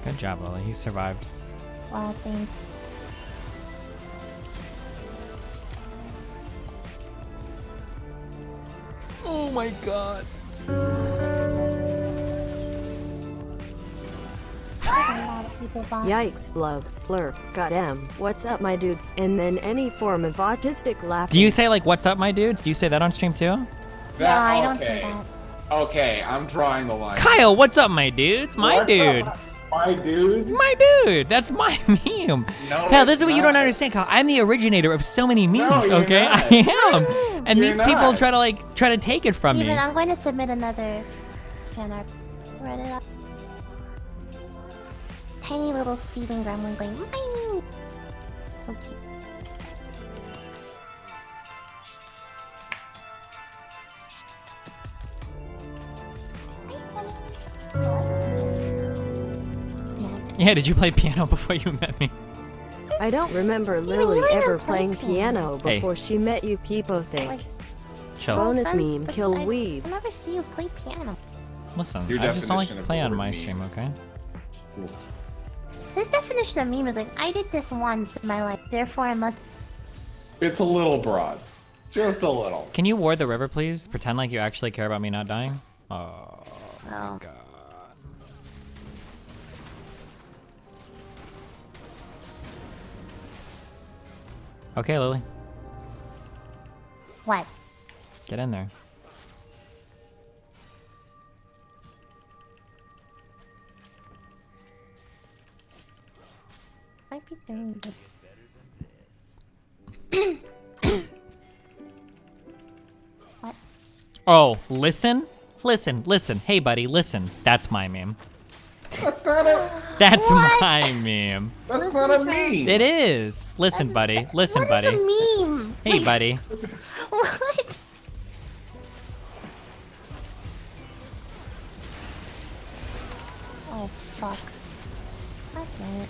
Good job, Lily. You survived. Wow, thanks. Oh my god. Yikes, blub, slurp, goddamn, what's up my dudes, and then any form of autistic laughing. Do you say like, what's up, my dudes? Do you say that on stream too? No, I don't say that. Okay, I'm drawing the line. Kyle, what's up, my dudes? My What's dude. up, my dudes? My dude. That's my meme. No, Kyle, this is it's what you don't not. understand, Kyle. I'm the originator of so many memes, you're okay? not. I am. And You're these people not. try to take it from Steven, me. I'm going to submit another fan art. Read it up. Tiny little Steven Gremlin going, my meme. So cute. Yeah, did you play piano before you met me? I don't remember Steven, Lily you don't ever even play playing piano Hey. before she met you people think. Chill. Bonus Friends, meme, but kill I weaves. never see you play piano. Listen, Your I just don't like definition to of play the on word my meme. stream, okay? This definition of meme is like, I did this once in my life, therefore I must. It's a little broad. Just a little. Can you ward the river, please? Pretend like you actually care about me not dying? Oh, my Oh. god. Okay, Lily. What? Get in there. Might be doing this. What? Oh, listen? Listen, listen. Hey, buddy, listen. That's my meme. That's not a. That's What? my meme. That's not a meme. It is. Listen, buddy. Listen, What buddy. is a meme? Hey, buddy. What? Oh, fuck. God damn it.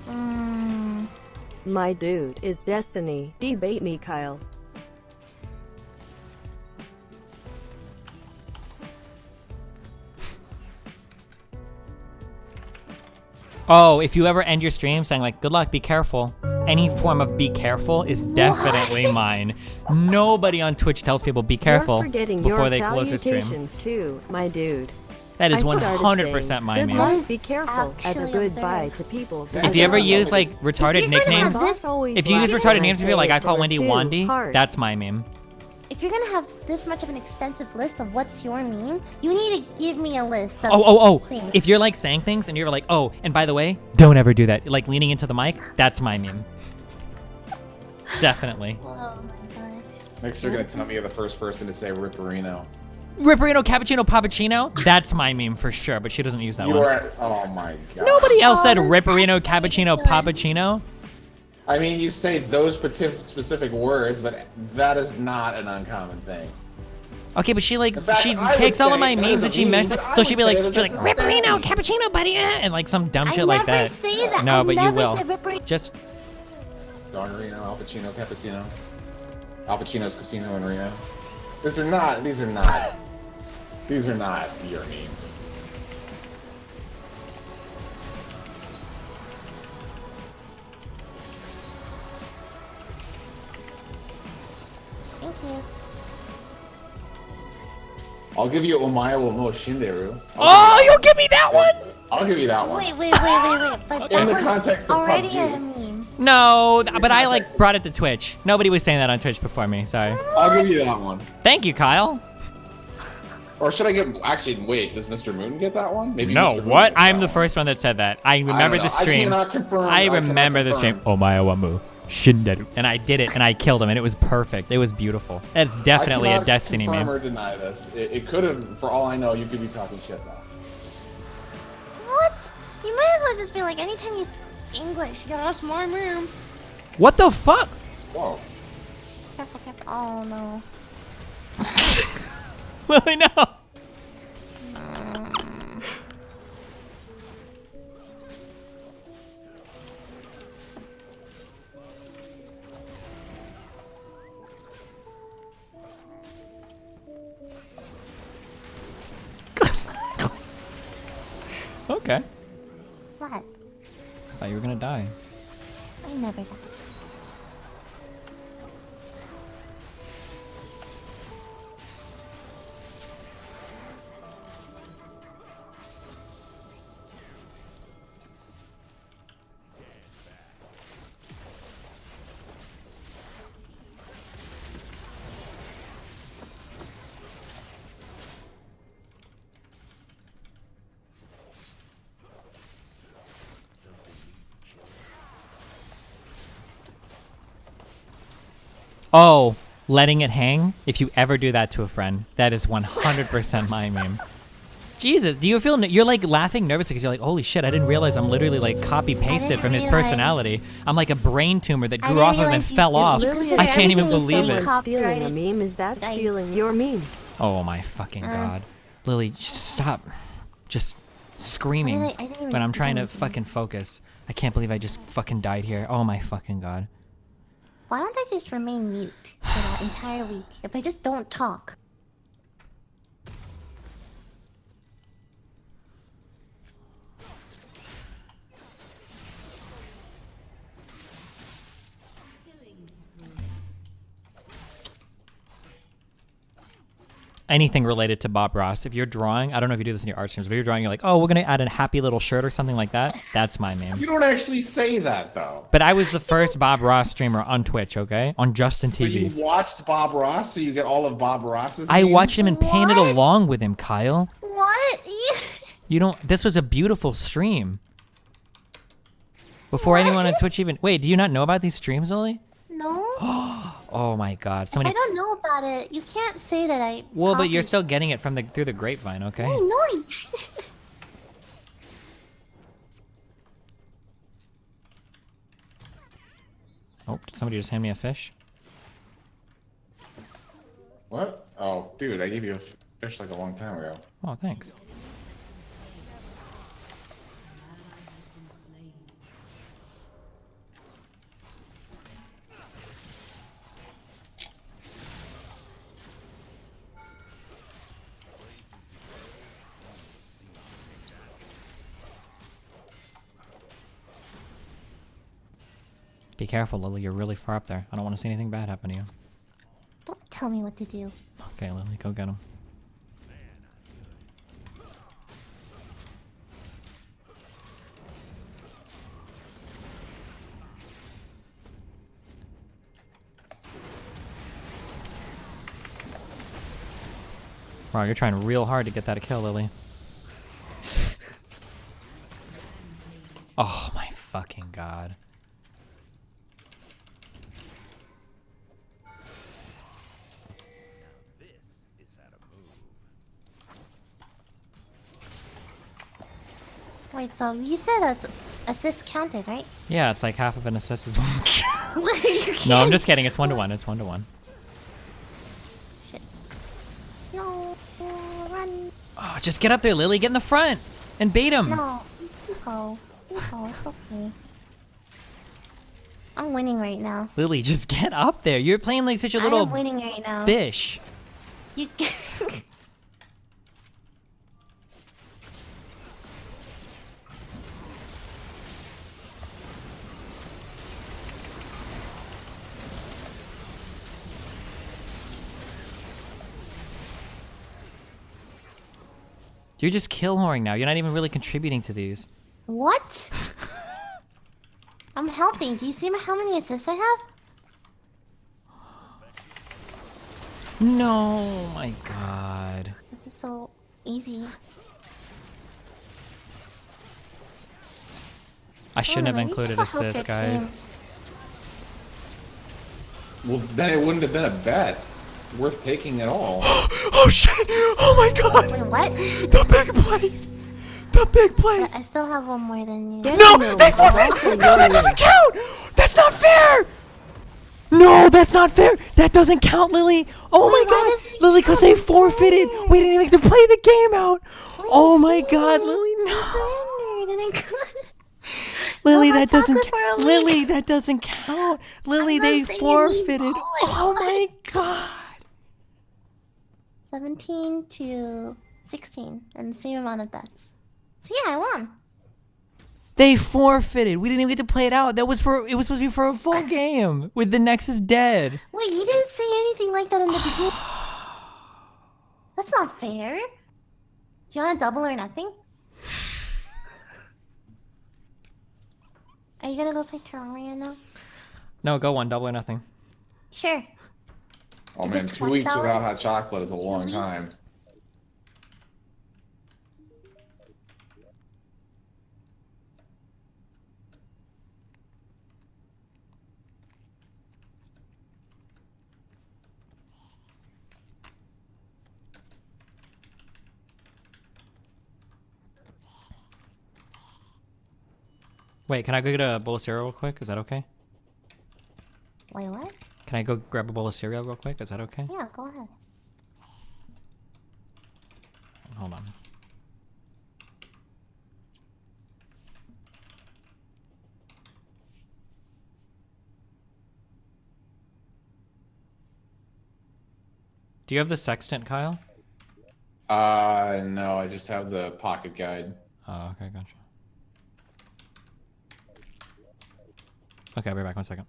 Ooh! My dude is destiny. Debate me, Kyle. Oh, if you ever end your stream saying like, good luck, be careful. Any form of be careful is definitely mine. Nobody on Twitch tells people be careful You're forgetting before your they close their stream. salutations too, my dude. That is I started 100% saying, my good meme. luck, be careful as a Actually goodbye observed. to people. If you ever use like retarded you're gonna have nicknames, this- if you use retarded names to be like, I call Or Wendy two, Wandy, heart. that's my meme. If you're gonna have this much of an extensive list of what's your meme, you need to give me a list of Oh, things. if you're like saying things and you're like, oh, and by the way, don't ever do that. Like leaning into the mic, that's my meme. Definitely. Oh my gosh. Next, you're gonna tell me you're the first person to say Ripperino. Ripperino, cappuccino, pappuccino, that's my meme for sure, but she doesn't use that You one. are. Oh my god. Nobody else said Oh, Ripperino, cappuccino, pappuccino. I mean, you say those specific words, but that is not an uncommon thing. Okay, but she like, In fact, she I would takes all of say my that memes is and a she meme, meshes but it. I So would she'd be say like, that she'd be like, that's a Ripperino, statement. cappuccino, buddy, and like some dumb I shit like never that. say that. No, I but you never will. say Ripperino. Just, Don Reno, Al Pacino, Cappuccino, Al Pacino's Casino in Reno. These are not your memes. Thank you. I'll give you Omae wo no Shinderu. oh, you'll give me that one? I'll give you that one. Wait. But In that the was context of already PUBG. a meme. No, but I like brought it to Twitch. Nobody was saying that on Twitch before me, sorry. I'll give you that one. Thank you, Kyle. Or should I get? Actually, wait. Does Mr. Moon get that one? Maybe. No, Mr. Moon what? gets I'm that the one. first one that said that. I remember know. the stream. I cannot confirm. I cannot remember the stream. confirm. Omaewamu Shinderu. And I did it, and I killed him, and it was perfect. It was beautiful. That's definitely I a cannot Destiny confirm meme. or deny this. It could have, for all I know, you could be talking shit though. You might as well just be like, anytime you speak English, yeah, that's my room. What the fuck? Whoa. Careful, careful. Oh no. Lily, no. Okay. What? I thought you were gonna die. I never die. Oh, letting it hang? If you ever do that to a friend, that is 100% my meme. Jesus, do you feel you're like laughing nervous because you're like, holy shit, I didn't realize I'm literally like copy pasted from his personality. I'm like a brain tumor that grew off of him and fell off. I can't even believe it. Stealing a meme, is that stealing your meme? Oh my fucking god. Lily, just stop. Just screaming when I'm trying to fucking focus. I can't believe I just fucking died here. Oh my fucking god. Why don't I just remain mute for that entire week? If I just don't talk. Anything related to Bob Ross. If you're drawing, I don't know if you do this in your art streams, but you're drawing, you're like, oh, we're going to add a happy little shirt or something like that. That's my meme. You don't actually say that, though. But I was the first Bob Ross streamer on Twitch, okay? On Justin So TV. you watched Bob Ross, so you get all of Bob Ross's I memes? watched him and painted along with him, Kyle. What? You don't, this was a beautiful stream. Before anyone on Twitch even, wait, do you not know about these streams, Lily? No. Oh my god. I don't know about it. You can't say that I. Well, but you're still getting it from through the grapevine, okay? I know I did. Oh, did somebody just hand me a fish? What? Oh, dude, I gave you a fish like a long time ago. Oh, thanks. Be careful, Lily. You're really far up there. I don't want to see anything bad happen to you. Don't tell me what to do. Okay, Lily, go get him. Wow, you're trying real hard to get that a kill, Lily. Oh my fucking god. Wait, so you said assist counted, right? Yeah, it's like half of an assist is one. You No, I'm can't- just kidding. It's 1-to-1. It's 1-to-1. Shit. No, run. Oh, just get up there, Lily. Get in the front and bait him. No, you go. You go. It's okay. I'm winning right now. Lily, just get up there. You're playing like such a I little am winning right now. fish. You. You're just kill whoring now. You're not even really contributing to these. What? I'm helping. Do you see how many assists I have? No, my god. This is so easy. I shouldn't have Lily, you included have to help assist, your guys. team. Well, then it wouldn't have been a bet worth taking at all. Oh shit! Oh my god! Wait, what? The big plays! The big place. I still have one more than you. No, they forfeited. No, that doesn't count. That's not fair. No, that's not fair. That doesn't count, Lily. Oh my God, Lily, because they forfeited. We didn't even get to play the game out. Oh my God, Lily, no. Lily, that doesn't count. Lily, that doesn't count. Lily, they forfeited. Oh my God. 17 to 16, and the same amount of bets. So yeah, I won. They forfeited. We didn't even get to play it out. It was supposed to be for a full game with the Nexus dead. Wait, you didn't say anything like that in the beginning. That's not fair. Do you want to double or nothing? Are you gonna go play Terraria now? No, go one, double or nothing. Sure. Oh man, 2 weeks without hot chocolate is a long time. Wait, can I go get a bowl of cereal real quick? Is that okay? Wait, what? Can I go grab a bowl of cereal real quick? Is that okay? Yeah, go ahead. Hold on. Do you have the sextant, Kyle? No, I just have the pocket guide. Oh, okay, gotcha. Okay, I'll be back 1 second.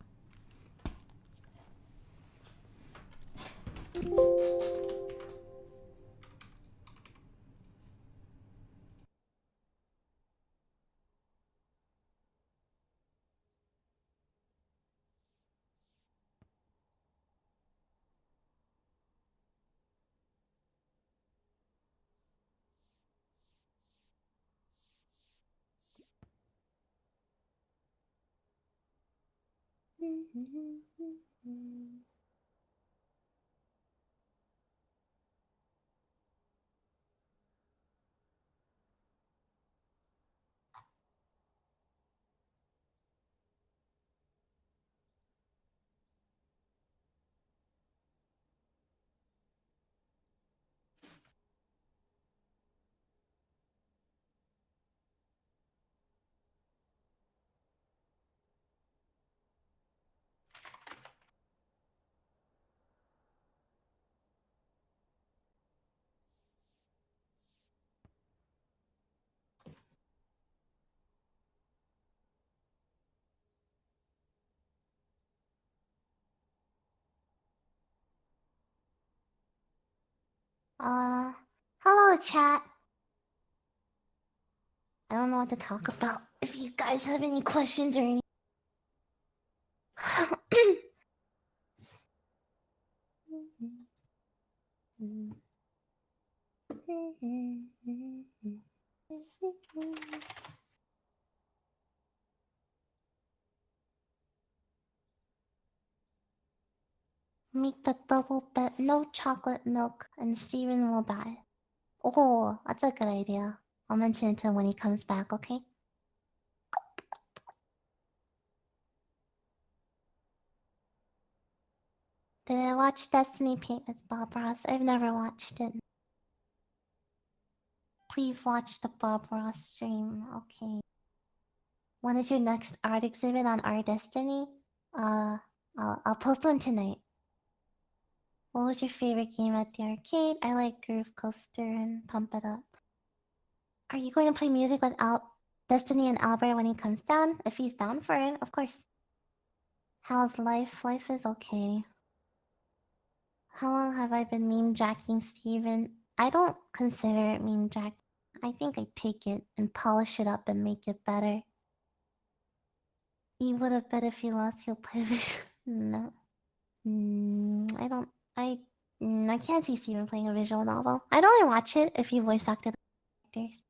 Hello, chat. I don't know what to talk about. If you guys have any questions or any... Make the double bet, no chocolate milk, and Steven will die. Oh, that's a good idea. I'll mention it to him when he comes back, okay? Did I watch Destiny Paint with Bob Ross? I've never watched it. Please watch the Bob Ross stream, okay? When is your next art exhibit on Our Destiny? I'll post one tonight. What was your favorite game at the arcade? I like Groove Coaster and Pump It Up. Are you going to play music with Destiny and Albert when he comes down? If he's down for it, of course. How's life? Life is okay. How long have I been meme jacking Steven? I don't consider it meme jack. I think I take it and polish it up and make it better. You would have bet if he lost, he'll play Vision. No. I don't. I can't see Steven playing a visual novel. I'd only watch it if he voice acted characters.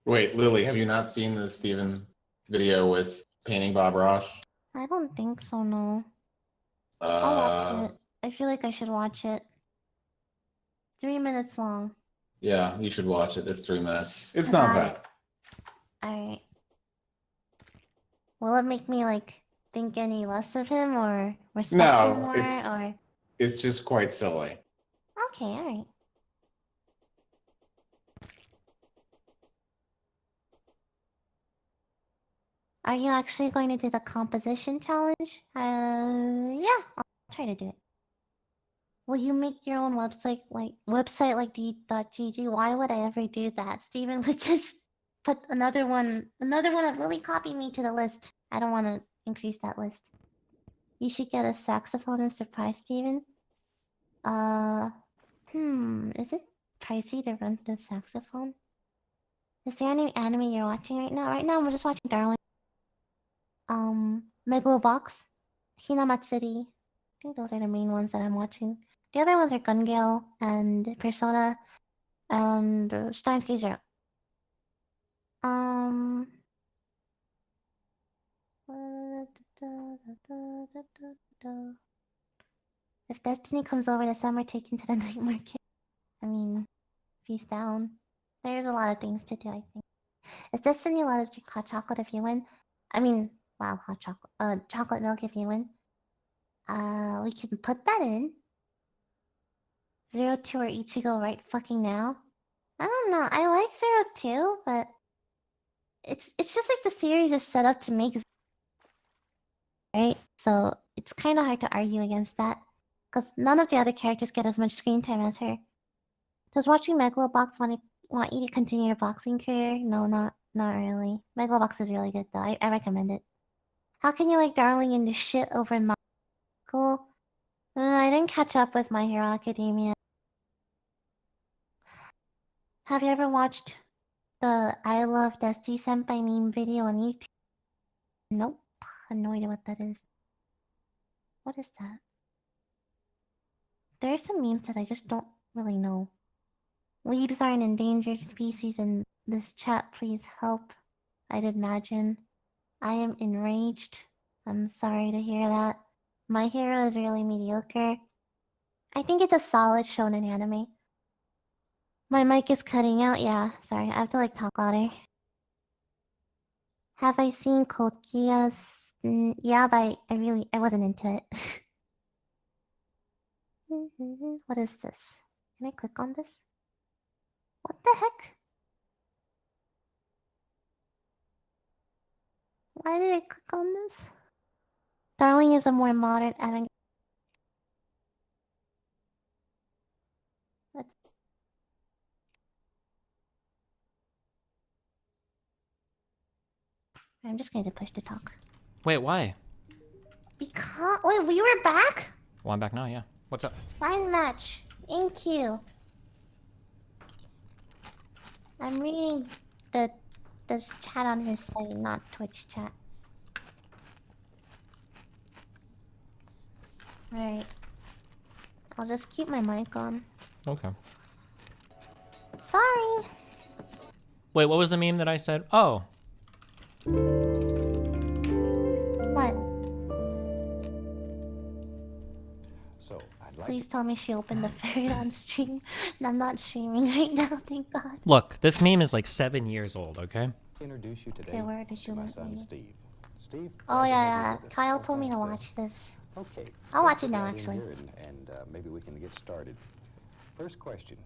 Wait, Lily, have you not seen the Steven video with painting Bob Ross? I don't think so, no. I'll watch it. I feel like I should watch it. 3 minutes long. Yeah, you should watch it. It's 3 minutes. It's I not got bad. it. Alright. Will it make me like think any less of him or respect him No, more or it's just quite silly. okay, alright. Are you actually going to do the composition challenge? Yeah, I'll try to do it. Will you make your own website like D.GG? Why would I ever do that? Steven would just put another one that really copied me to the list. I don't want to increase that list. You should get a saxophone and surprise Steven. Is it pricey to rent the saxophone? Is there any anime you're watching right now? Right now I'm just watching Darling. Megalobox, Hinamatsuri. I think those are the main ones that I'm watching. The other ones are Gun Gale and Persona and Steins Gate Zero. If Destiny comes over this summer, take him to the night market. I mean, if he's down. There's a lot of things to do, I think. Is Destiny allowed to drink hot chocolate if you win? I mean, wow, hot chocolate. Chocolate milk if you win. We can put that in. 02 or Ichigo right fucking now. I don't know. I like 02, but it's just like the series is set up to make, right? So it's kind of hard to argue against that, because none of the other characters get as much screen time as her. Does watching Megalobox want you to continue your boxing career? No, not really. Megalobox is really good though. I recommend it. How can you like Darling and the shit over in my school? I didn't catch up with My Hero Academia. Have you ever watched the I Love Dusty Senpai meme video on YouTube? Nope. I have no idea what that is. What is that? There are some memes that I just don't really know. Weebs are an endangered species in this chat. Please help. I'd imagine. I am enraged. I'm sorry to hear that. My Hero is really mediocre. I think it's a solid shonen anime. My mic is cutting out. Yeah, sorry. I have to like talk louder. Have I seen Code Geass? Yeah, but I wasn't into it. What is this? Can I click on this? What the heck? Why did I click on this? Darling is a more modern avant. I'm just going to push to talk. Wait, why? Because wait, we were back? Well, I'm back now, yeah. What's up? Fine match. In queue. I'm reading this chat on his site, not Twitch chat. Alright. I'll just keep my mic on. Okay. Sorry. Wait, what was the meme that I said? Oh. What? So, Please tell me she opened the ferret on stream. I'm not streaming right now, thank God. Look, this meme is like 7 years old, okay? Introduce you today Okay, where did you to my want son me? Steve. Steve. Oh yeah. Kyle told me to watch this. Okay. I'll watch let's it now, dive in actually. here and maybe we can get started. First question.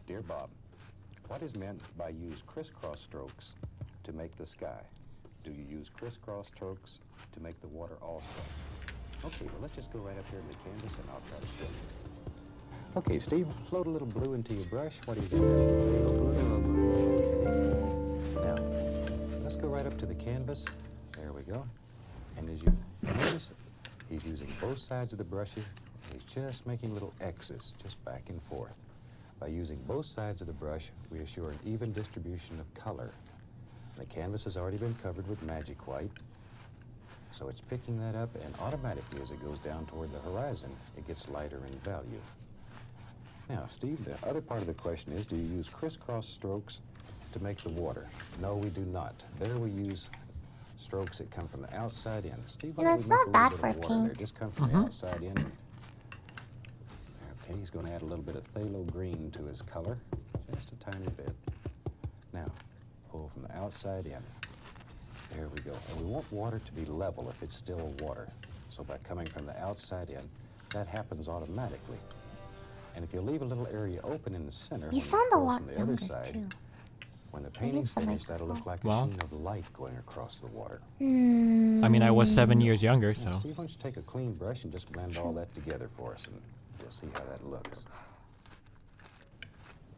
Dear Bob, what is meant by use crisscross strokes to make the sky? Do you use crisscross strokes to make the water also? Okay, well, let's just go right up here to the canvas and I'll try to show you. Okay, Steve, float a little blue into your brush. What do you think? A little blue. Okay. Now, let's go right up to the canvas. There we go. And as you notice, he's using both sides of the brushes. He's just making little X's, just back and forth. By using both sides of the brush, we assure an even distribution of color. The canvas has already been covered with magic white, so it's picking that up, and automatically as it goes down toward the horizon, it gets lighter in value. Now, Steve, the other part of the question is, do you use crisscross strokes to make the water? No, we do not. There we use strokes that come from the outside in. Steve, why don't we That's make not a bad little for bit of water there? pink. Just come from the outside in. Okay, he's going to add a little bit of phthalo green to his color, just a tiny bit. Now, pull from the outside in. There we go. And we want water to be level if it's still water. So by coming from the outside in, that happens automatically. And if you leave a little area open in the center, You when sound a pull lot from the other younger side, too. when the painting's finished, that'll look like a Well. sheen of light going across the water. I mean, I was 7 years younger, Now, so. Steve, why don't you take a clean brush and just blend all that together for us, and we'll see how that looks.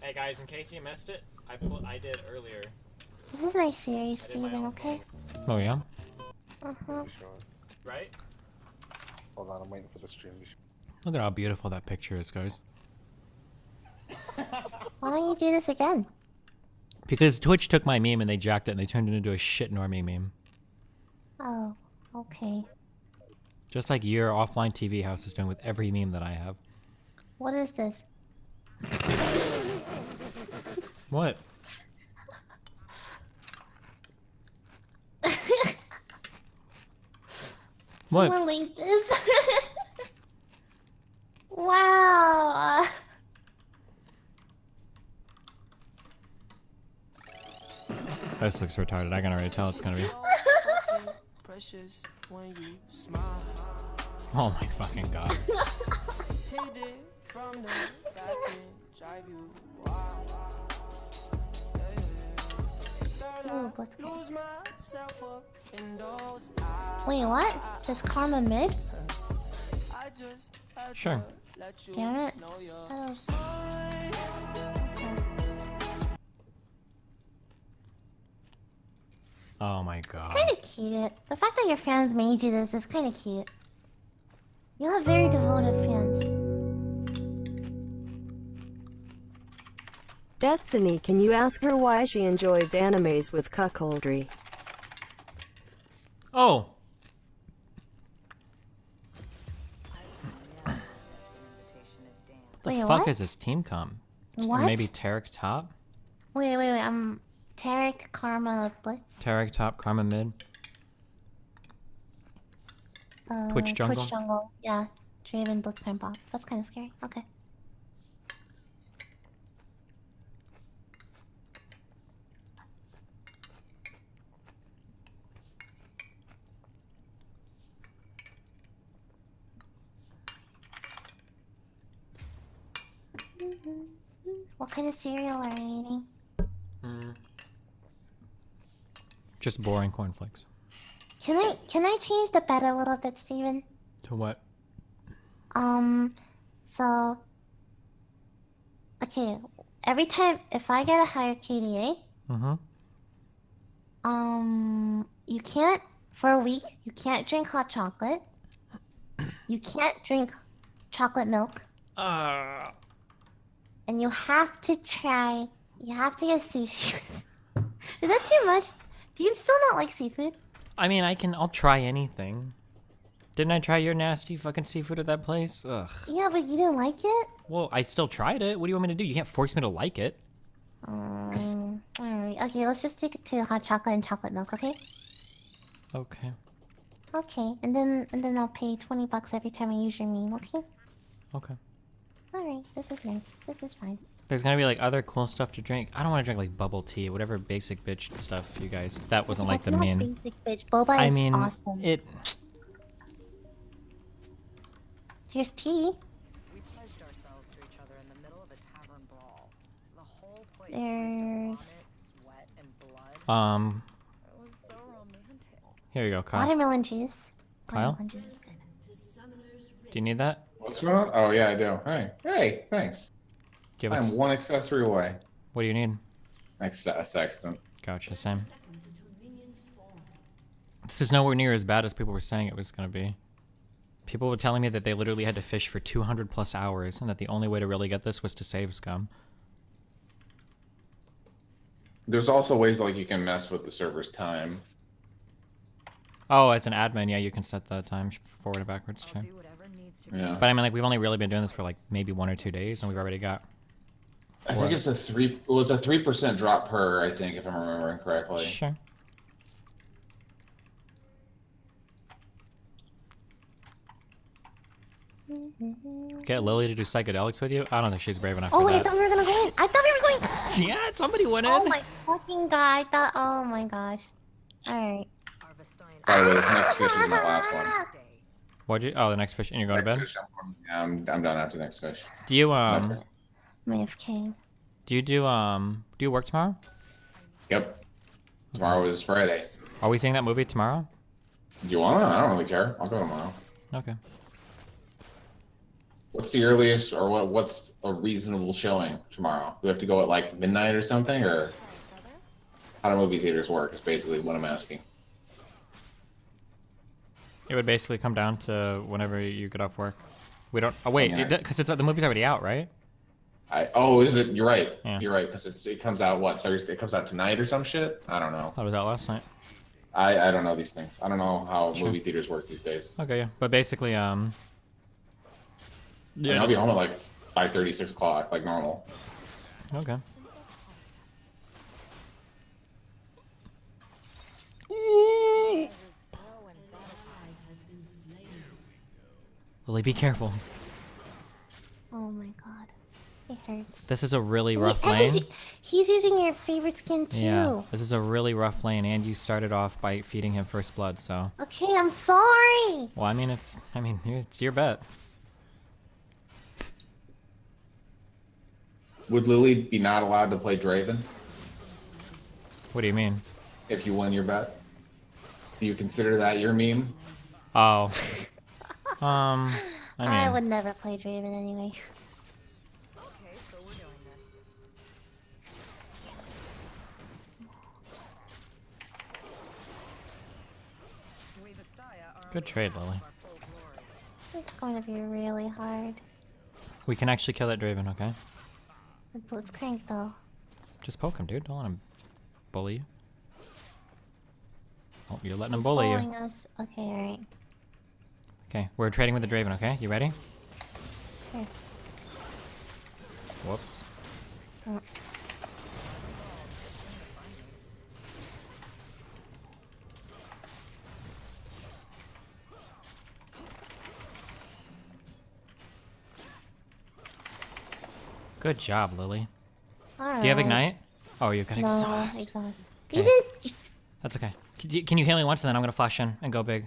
Hey guys, in case you missed it, I did earlier. This is my series, Steven, okay? Oh yeah? Uh-huh. Right? Hold on, I'm waiting for the stream to show. Look at how beautiful that picture is, guys. Why don't you do this again? Because Twitch took my meme and they jacked it and they turned it into a shit normie meme. Oh, okay. Just like your offline TV house is doing with every meme that I have. What is this? What? What? Someone linked this. Wow. This looks retarded. I can already tell it's gonna be. Oh my fucking god. Ooh, let's go. Wait, what? Is Karma mid? Sure. Damn it. That was... Oh my god. Kind of cute. The fact that your fans made you this is kind of cute. You have very devoted fans. Destiny, can you ask her why she enjoys animes with cuckoldry? Oh. The Wait, fuck what? is this team com? What? Maybe Tarek top? Wait. Tarek, Karma, Blitz. Tarek top, Karma mid. Twitch jungle? Twitch jungle. Yeah. Draven, Blitz, Prime Bob. That's kind of scary. Okay. What kind of cereal are you eating? Just boring cornflakes. Can I change the bet a little bit, Steven? To what? So okay, every time if I get a higher KDA, you can't for a week, you can't drink hot chocolate. You can't drink chocolate milk. And you have to get sushi. Is that too much? Do you still not like seafood? I mean, I'll try anything. Didn't I try your nasty fucking seafood at that place? Ugh. Yeah, but you didn't like it? Well, I still tried it. What do you want me to do? You can't force me to like it. Alright. Okay, let's just take it to hot chocolate and chocolate milk, okay? Okay. Okay, and then I'll pay $20 every time I use your meme, okay? Okay. Alright, this is nice. This is fine. There's gonna be like other cool stuff to drink. I don't want to drink like bubble tea, whatever basic bitch stuff you guys. That wasn't like the That's main. not basic, bitch. Boba I is mean, awesome. Here's tea. We pledged ourselves to each other in the middle of a tavern brawl. The whole place There's sweat and blood. It was so romantic. Here you go, Kyle. Watermelon juice. Kyle? Watermelon juice is good. Do you need that? What's going on? Oh yeah, I do. Hey, thanks. Do you have I'm one accessory away. What do you need? A sextant. Gotcha, same. This is nowhere near as bad as people were saying it was gonna be. People were telling me that they literally had to fish for 200 plus hours and that the only way to really get this was to save scum. There's also ways like you can mess with the server's time. Oh, as an admin, yeah, you can set the time forward and backwards too. Yeah. But I mean, like, we've only really been doing this for like maybe 1 or 2 days, and we've already got. I think it's a 3% drop per, I think, if I'm remembering correctly. Sure. Get Lily to do psychedelics with you? I don't think she's brave enough Oh for wait, I that. thought we were gonna go in. I thought we were going. Yeah, somebody went in. Oh my fucking god! I thought. Oh my gosh. All right. By the way, this next fish is my last one. What'd you? Oh, the next fish, and you're going to bed. Fish, I'm done after the next fish. Do you My FK. Do you work tomorrow? Yep. Tomorrow is Friday. Are we seeing that movie tomorrow? Do you want to? I don't really care. I'll go tomorrow. Okay. What's the earliest, or what's a reasonable showing tomorrow? Do we have to go at like midnight or something, or how do movie theaters work? Is basically what I'm asking. It would basically come down to whenever you get off work. We don't. Oh wait, Okay. because the movie's already out, right? Is it? You're right. Yeah. You're right, because it comes out what, Thursday? It comes out tonight or some shit. I don't know. That was out last night. I don't know these things. I don't know how Sure. movie theaters work these days. Okay, yeah, but basically, Yeah, I'll be home at like 5:30, 6 o'clock, like normal. Okay. Lily, be careful. Oh my god. It hurts. This is a really rough Wait, lane. He's using your favorite skin too. Yeah, this is a really rough lane, and you started off by feeding him first blood, so. Okay, I'm sorry. Well, I mean, it's your bet. Would Lily be not allowed to play Draven What do you mean? if you win your bet? Do you consider that your meme? Oh. I I mean, would never play Draven anyway. good trade, Lily. It's going to be really hard. We can actually kill that Draven, okay? The Blitz crank though. Just poke him, dude. Don't let him bully you. Oh, you're letting him He's bully following you. us. Okay, alright. Okay, we're trading with the Draven, okay? You ready? Sure. Whoops. Mm. Good job, Lily. Alright. Do you have Ignite? Oh, you got No, Exhaust. exhaust. Okay. You didn't. That's okay. Can you heal me once, and then I'm gonna flash in and go big.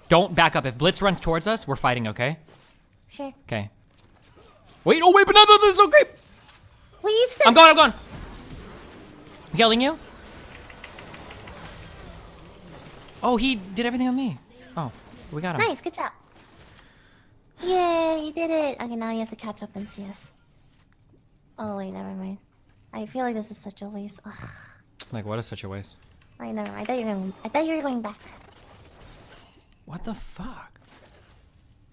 Don't back up. If Blitz runs towards us, we're fighting, okay? Sure. Okay. Wait, oh wait, but no, this is okay! Well, you said. I'm gone. I'm healing you? Oh, he did everything on me. Oh, we got him. Nice, good job. Yay, you did it. Okay, now you have to catch up and see us. Oh wait, never mind. I feel like this is such a waste. Ugh. Like, what is such a waste? I know. I thought you were going back. What the fuck?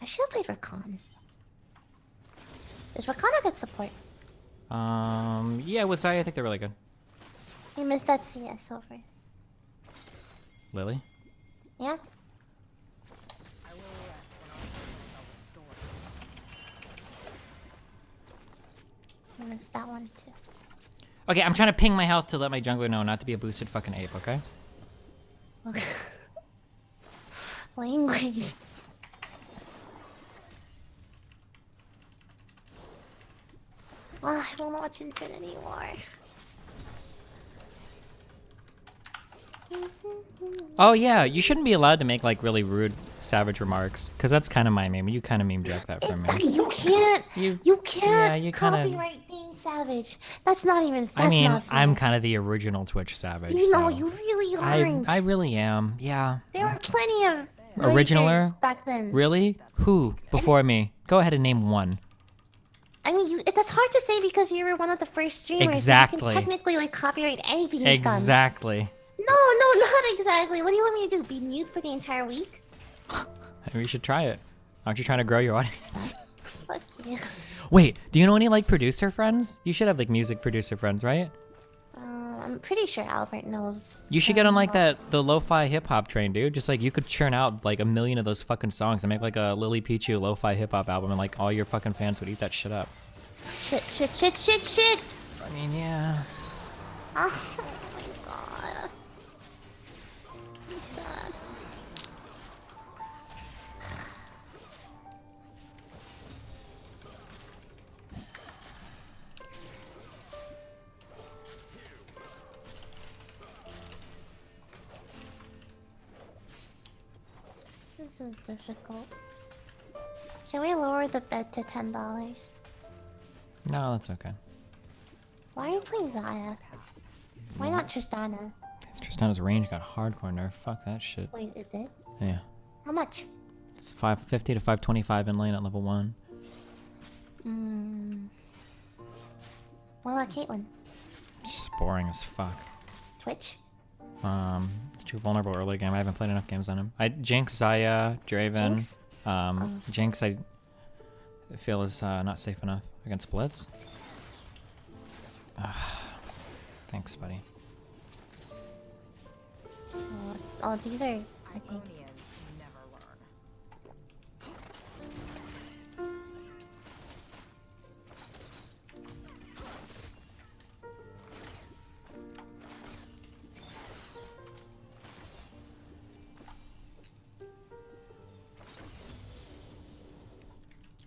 I should have played Rakan. Is Rakan a good support? Yeah, with Zaya, I think they're really good. You missed that CS over. Lily? Yeah? I missed that one too. Okay, I'm trying to ping my health to let my jungler know not to be a boosted fucking ape, okay? Okay. Language. I don't watch Infinite anymore. Oh yeah, you shouldn't be allowed to make like really rude, savage remarks, because that's kind of my meme. You kind of meme jack that from me. You can't. You can't yeah, you kinda- copyright being savage. That's not even. That's I mean, not fair. I'm kind of the original Twitch savage. You know, so. you really aren't. I really am. Yeah. There were plenty of Originaler? ragers back then. Really? Who before me? Go ahead and name one. I mean, that's hard to say because you were one of the first streamers. So Exactly. you can technically like copyright anything you've done. Exactly. No, not exactly. What do you want me to do? Be mute for the entire week? Maybe you should try it. Aren't you trying to grow your audience? Fuck you. Wait, do you know any like producer friends? You should have like music producer friends, right? I'm pretty sure Albert knows. You should get on like the lo-fi hip hop train, dude. Just like you could churn out like 1 million of those fucking songs and make like a Lily Pichu lo-fi hip hop album, and like all your fucking fans would eat that shit up. Shit. I mean, yeah. Oh my god. I'm sad. This is difficult. Can we lower the bed to $10? No, that's okay. Why are you playing Zaya? Why not Tristana? It's Tristana's range got hardcore nerf. Fuck that shit. Wait, it did? Yeah. How much? It's 550 to 525 in lane at level 1. What about Caitlyn? It's just boring as fuck. Twitch? It's too vulnerable early game. I haven't played enough games on him. Jinx, Zaya, Draven. Jinx? Jinx I feel is not safe enough against Blitz. Thanks, buddy. Oh, these are... Okay.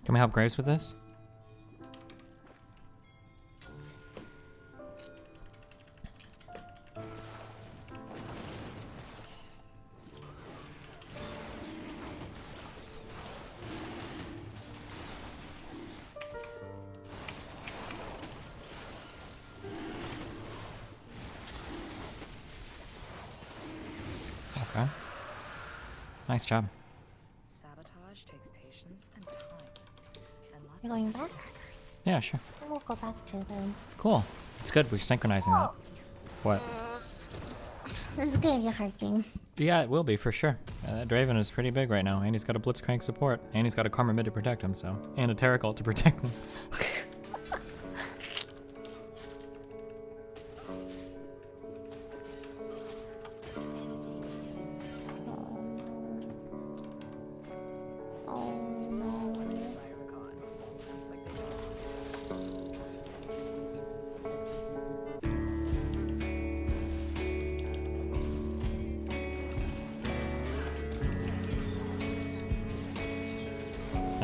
Can we help Graves with this? Okay. Nice job. Sabotage takes patience and time. And lots You're going back? Yeah, sure. Then we'll go back to them. Cool. It's good. We're synchronizing that. What? This is gonna be a hard game. Yeah, it will be for sure. That Draven is pretty big right now, and he's got a Blitzcrank support, and he's got a Karma mid to protect him, so, and a Terracolt to protect him.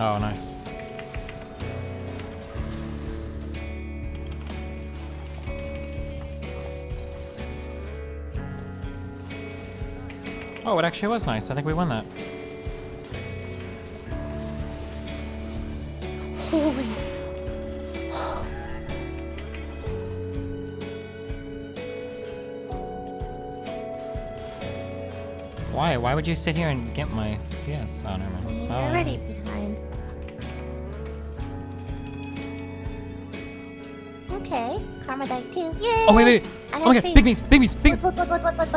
Oh, nice. Oh, it actually was nice. I think we won that. Holy. Why? Why would you sit here and get my CS? Oh, never mind. You're already behind. Okay, Karma died too. Yay! Oh, wait. I Oh my have god, faith. big me's. What? What?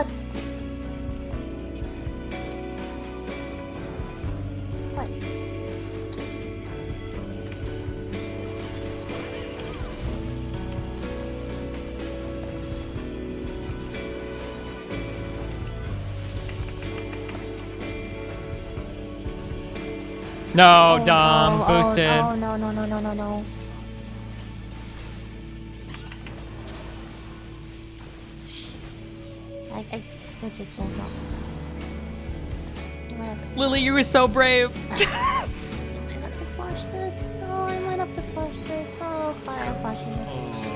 No, Dom, boosted. Oh, no. I legit can't help. Lily, you were so brave. I have to flash this. Oh, I might have to flash this. Oh, fire flashing this.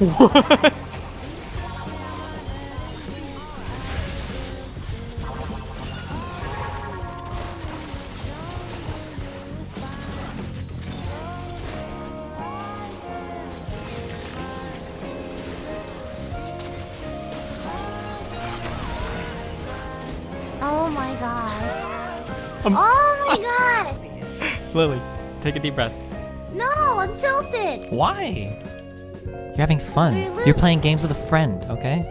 What? Oh my god. I'm Oh my god! Lily, take a deep breath. No, I'm tilted! Why? You're having fun. Really? You're playing games with a friend, okay?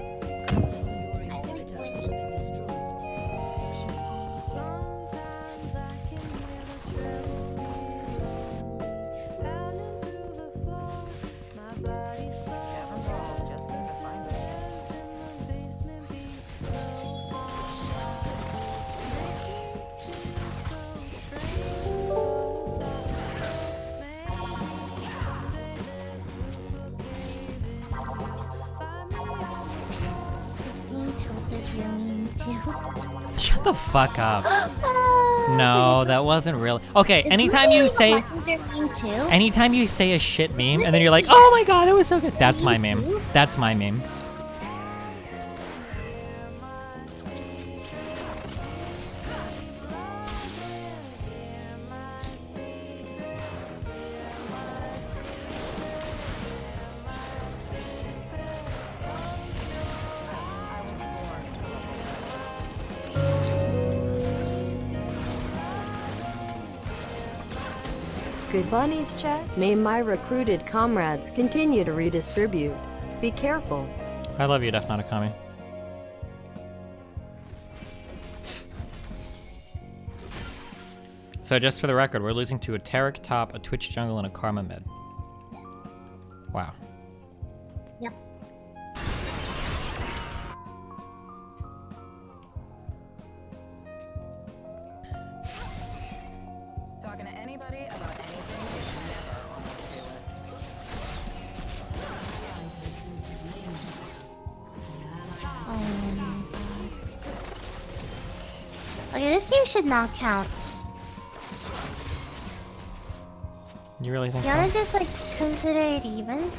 Being tilted, you're mean too. Shut the fuck up. Oh, No, that wasn't really. Okay, anytime you say you're mean too. anytime you say a shit meme and then you're like, "Oh my god, it was so good." That's my meme. That's my meme. Good bunnies chat. May my recruited comrades continue to redistribute. Be careful. I love you, Def Notakami. So just for the record, we're losing to a Tarek top, a Twitch jungle, and a Karma mid. Wow. Yep. Talking to anybody about anything is never on the to-do list. Oh my god. Okay, this game should not count. You really think You wanna so? just like consider it even?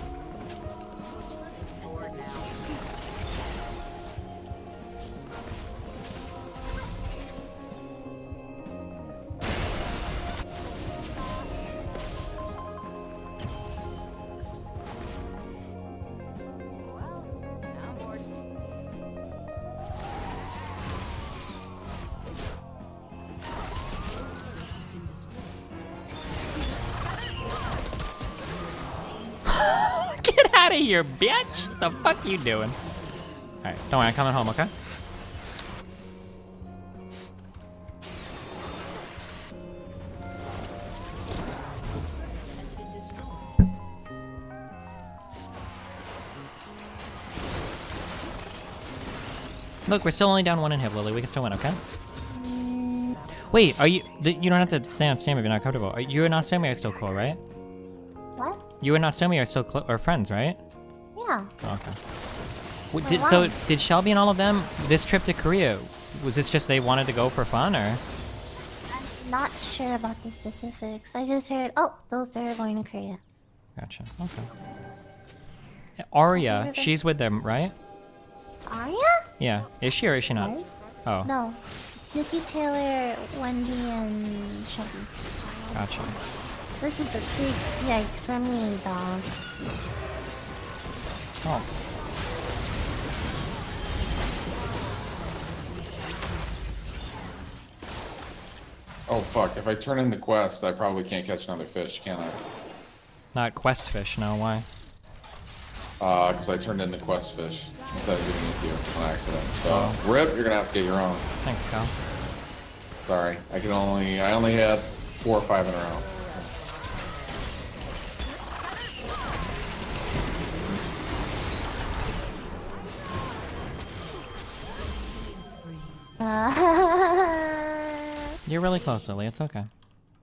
Get out of here, bitch! The fuck you doing? Alright, don't worry, I'm coming home, okay? Look, we're still only down 1 inhib, Lily. We can still win, okay? Wait, are you... You don't have to stay on stream if you're not comfortable. You and Natsumi are still cool, right? What? You and Natsumi are still are friends, right? Yeah. Oh, okay. So, did Shelby and all of them, this trip to Korea, was this just they wanted to go for fun, or? I'm not sure about the specifics. I just heard, oh, those are going to Korea. Gotcha, okay. Arya, she's with them, right? Arya? Yeah. Is she or is she not? No. Oh, No. Nikki Taylor, Wendy, and Shelby. gotcha. This is a big yikes for me, dog. Oh. Oh fuck, if I turn in the quest, I probably can't catch another fish, can I? Not quest fish, no, why? Because I turned in the quest fish instead of giving it to you on accident. So, RIP, you're gonna have to get your own. Thanks, Kyle. Sorry, I only had 4 or 5 in a row. You're really close, Lily. It's okay.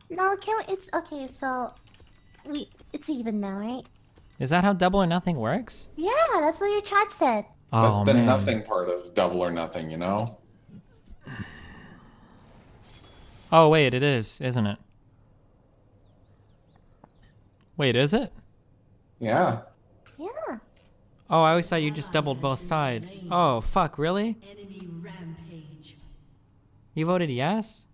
No, it's okay, so it's even now, right? Is that how double or nothing works? Yeah, that's what your chat said. Oh, That's the man. nothing part of double or nothing, you know? Oh, wait, it is, isn't it? Wait, is it? Yeah. Yeah. Oh, I always thought you just doubled both sides. Oh, fuck, really? Enemy rampage. You voted yes?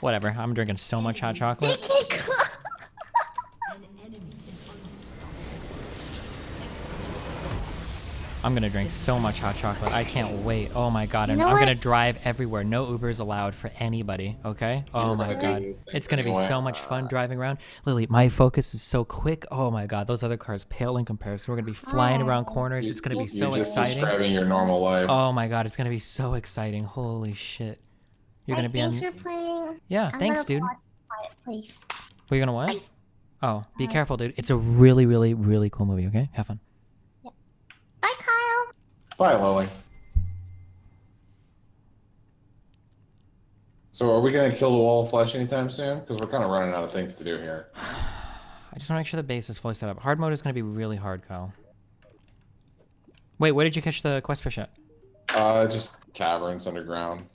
Whatever, I'm drinking so much hot chocolate. An enemy is unstoppable. I'm gonna drink so much hot chocolate. I can't wait. Oh my god, and You know I'm what? gonna drive everywhere. No Ubers allowed for anybody, okay? Oh my god. It's gonna be so much fun driving around. Lily, my focus is so quick. Oh my god, those other cars pale in comparison. We're gonna be flying around corners. It's gonna be so You're just exciting. describing your normal life. Oh my god, it's gonna be so exciting. Holy shit. You're gonna be on. Thanks for playing. Yeah, I'm thanks, gonna dude. watch Quiet Place. Were you gonna what? Oh, be careful, dude. It's a really, really, really cool movie, okay? Have fun. Bye, Kyle. Bye, Lily. So are we gonna kill the wall of flesh anytime soon? Because we're kind of running out of things to do here. I just want to make sure the base is fully set up. Hard mode is gonna be really hard, Kyle. Wait, where did you catch the quest fish at? Just caverns underground.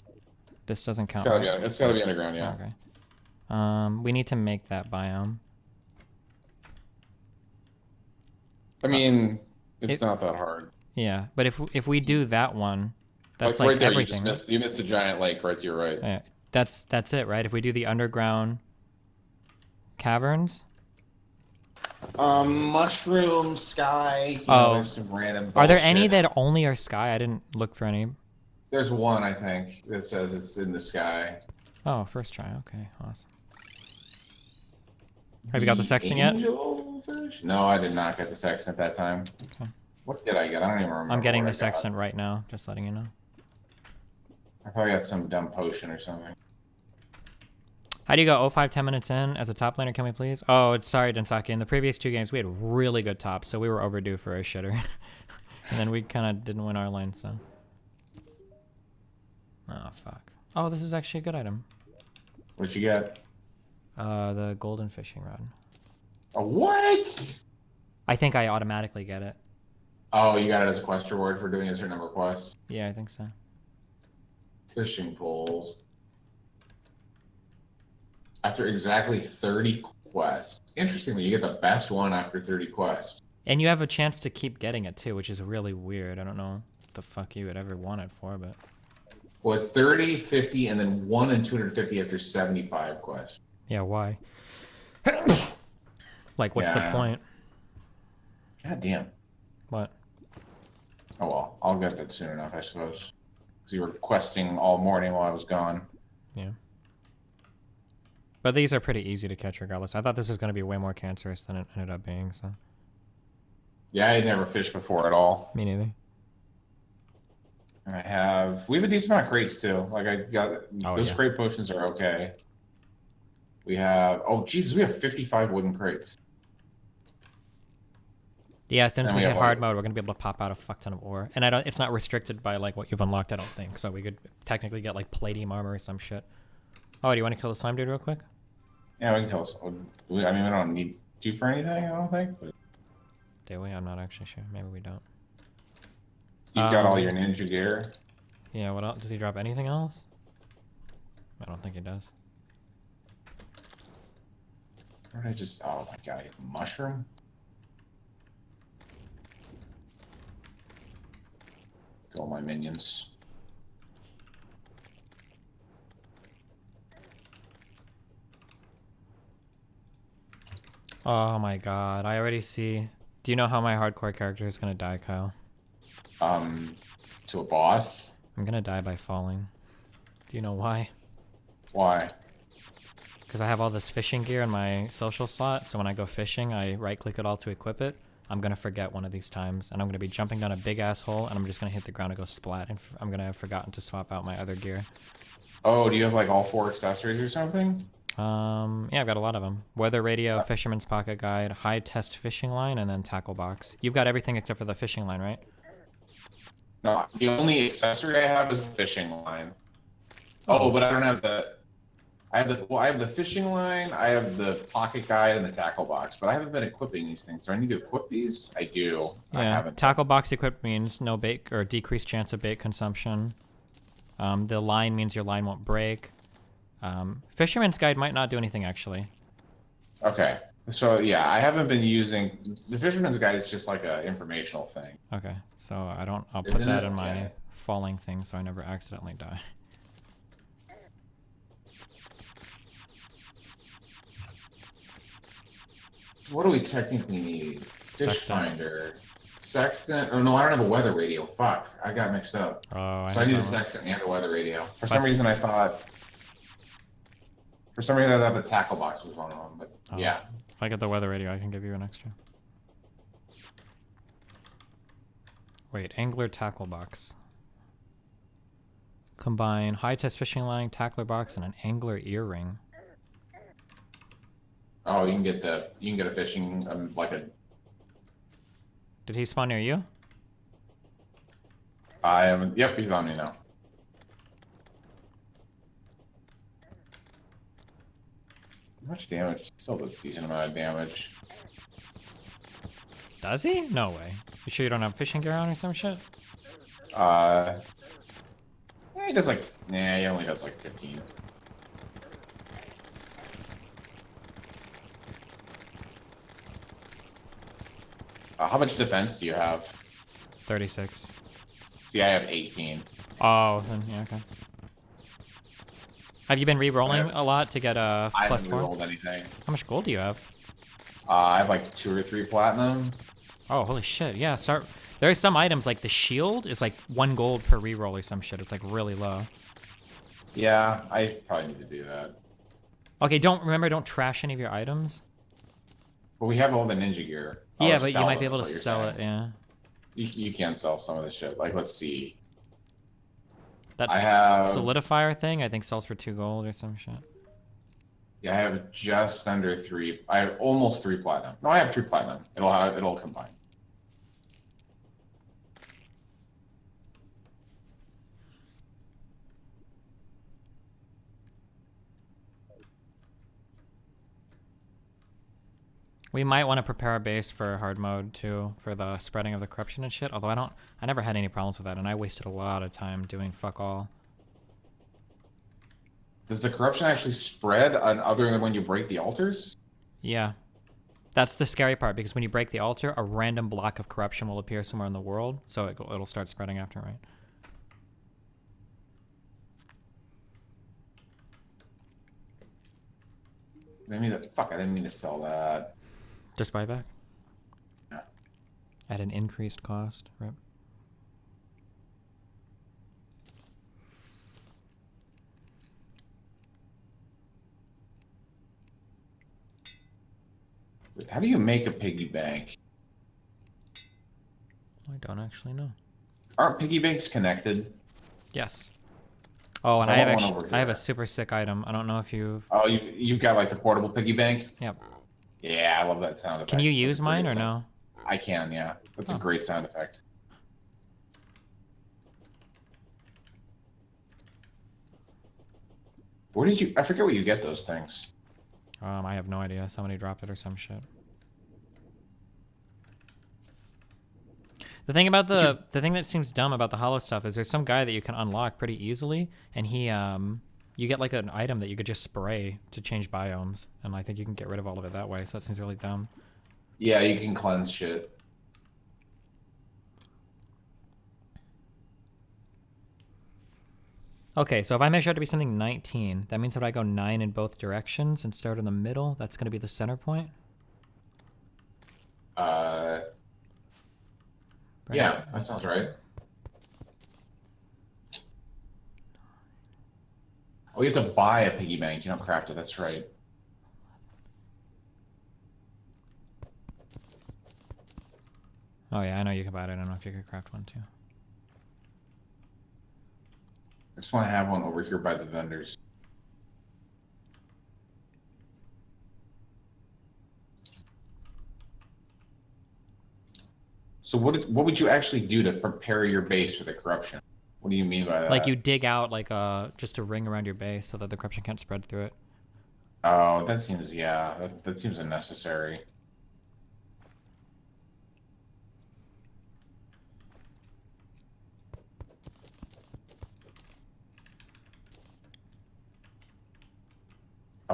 This doesn't count. It's gotta be underground, yeah. Okay. We need to make that biome. I mean, it's not that hard. Yeah, but if we do that one, that's like like right there, everything. you missed a giant lake right to your right. Yeah, that's it, right? If we do the underground caverns. Mushroom, sky. There's some random Are there bullshit. any that only are sky? I didn't look for any. There's one, I think, that says it's in the sky. Oh, first try. Okay, awesome. Have you got the sextant yet? No, I did not get the sextant that time. Okay. What did I get? I don't even remember. I'm getting what the I got. sextant right now, just letting you know. I probably got some dumb potion or something. How do you go 05 10 minutes in as a top laner, can we please? Oh, sorry, Densaki. In the previous 2 games, we had really good tops, so we were overdue for a shitter. And then we kind of didn't win our lane, so. Oh, fuck. Oh, this is actually a good item. What'd you get? The golden fishing rod. A what? I think I automatically get it. Oh, you got it as a quest reward for doing a certain number of quests? Yeah, I think so. Fishing poles. After exactly 30 quests. Interestingly, you get the best one after 30 quests. And you have a chance to keep getting it too, which is really weird. I don't know what the fuck you would ever want it for, but... Well, it's 30, 50, and then 1 and 250 after 75 quests. Yeah, why? Like, what's the Yeah. point? God damn. What? Oh well, I'll get that soon enough, I suppose. Because you were questing all morning while I was gone. Yeah. But these are pretty easy to catch regardless. I thought this was going to be way more cancerous than it ended up being, so... Yeah, I had never fished before at all. Me neither. And we have a decent amount of crates too. Like I got, those yeah. crate potions are okay. We have, oh Jesus, we have 55 wooden crates. Yeah, as soon as And we we hit have, hard like- mode, we're gonna be able to pop out a fuck ton of ore, and it's not restricted by like what you've unlocked. I don't think so. We could technically get like palladium armor or some shit. Oh, do you want to kill the slime dude real quick? Yeah, we can kill us. I mean, we don't need to for anything, I don't think. But Do we? I'm not actually sure. Maybe we don't. you've got all your ninja gear. Yeah. What else? Does he drop anything else? I don't think he does. Where did I just? Oh my god, I have a mushroom. Kill my minions. Oh my god, I already see. Do you know how my hardcore character is gonna die, Kyle? To a boss. I'm gonna die by falling. Do you know why? Why? Because I have all this fishing gear in my social slot, so when I go fishing, I right-click it all to equip it. I'm gonna forget one of these times, and I'm gonna be jumping down a big ass hole, and I'm just gonna hit the ground and go splat, and I'm gonna have forgotten to swap out my other gear. Oh, do you have like all 4 accessories or something? Yeah, I've got a lot of them. Weather radio, fisherman's pocket guide, high test fishing line, and then tackle box. You've got everything except for the fishing line, right? No, the only accessory I have is the fishing line. Oh, but I don't have the. I have the fishing line. I have the pocket guide and the tackle box, but I haven't been equipping these things. Do I need to equip these? I do. I Yeah, haven't. tackle box equipped means no bait or decreased chance of bait consumption. The line means your line won't break. Fisherman's guide might not do anything actually. Okay. So yeah, I haven't been using the Fisherman's Guide. Is just like a informational thing. Okay, so I'll put Isn't that it? in my Yeah. falling thing so I never accidentally die. What do we technically need? Fish Sextant. finder, sextant. Oh no, I don't have a weather radio. Fuck, I got mixed up. Oh, So I need a sextant and a weather radio. For some But- reason, I thought. For some reason, I thought the tackle box was one of them. But Oh. yeah, If I get the weather radio, I can give you an extra. Wait, angler tackle box. Combine high test fishing line, tackler box, and an angler earring. oh, you can get a fishing like a. Did he spawn near you? I haven't. Yep, he's on me now. How much damage? Still does a decent amount of damage. Does he? No way. You sure you don't have fishing gear on or some shit? Yeah, he does like. Nah, he only does like 15. How much defense do you have? 36. See, I have 18. Oh, then yeah, okay. Have you been re-rolling a lot to get a I plus haven't 4? rolled anything. How much gold do you have? I have like 2 or 3 platinum. Oh, holy shit. Yeah, start. There are some items like the shield is like 1 gold per reroll or some shit. It's like really low. Yeah, I probably need to do that. Okay, don't trash any of your items. But we have all the ninja gear. Yeah, I'll but you sell might be them, able is to what sell you're it, saying. yeah. You can sell some of this shit. Like, let's see. That I have- solidifier thing I think sells for 2 gold or some shit. Yeah, I have just under 3. I have almost 3 platinum. No, I have 3 platinum. It'll combine. We might want to prepare our base for hard mode too, for the spreading of the corruption and shit. Although I never had any problems with that, and I wasted a lot of time doing fuck all. Does the corruption actually spread other than when you break the altars? Yeah. That's the scary part, because when you break the altar, a random block of corruption will appear somewhere in the world, so it'll start spreading after, right? Fuck, I didn't mean to sell that. Just buy back? Yeah. At an increased cost, right? Wait, how do you make a piggy bank? I don't actually know. Aren't piggy banks connected? Yes. Oh, and So I have one over actually, I have here. a super sick item. I don't know if you've... Oh, you've got like the portable piggy bank? Yep. Yeah, I love that sound effect. Can you That's use a mine great or sound. no? I can, yeah. That's a Oh. great sound effect. Where did you... I forget where you get those things. I have no idea. Somebody dropped it or some shit. The thing about the thing that seems dumb about the hollow stuff is there's some guy that you can unlock pretty easily, and he you get like an item that you could just spray to change biomes, and I think you can get rid of all of it that way. So that seems really dumb. Yeah, you can cleanse shit. Okay, so if I measure out to be something 19, that means that I go 9 in both directions and start in the middle. That's going to be the center point. Yeah, that sounds right. Oh, you have to buy a piggy bank. You don't craft it. That's right. Oh yeah, I know you can buy it. I don't know if you could craft one too. I just want to have one over here by the vendors. So what would you actually do to prepare your base for the corruption? What do you mean by that? Like you dig out like just a ring around your base so that the corruption can't spread through it. Oh, that seems, yeah, that seems unnecessary.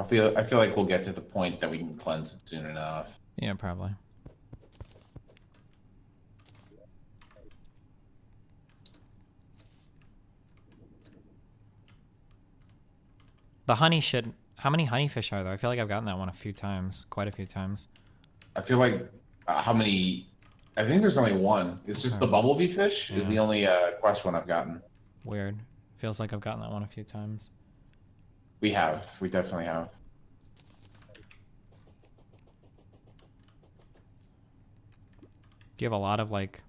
I feel like we'll get to the point that we can cleanse it soon enough. Yeah, probably. The honey should... How many honeyfish are there? I feel like I've gotten that one a few times. Quite a few times. I feel like how many... I think there's only one. It's just the bumblebee fish is the only quest one I've gotten. Weird. Feels like I've gotten that one a few times. We have. We definitely have. Do you have a lot of, like...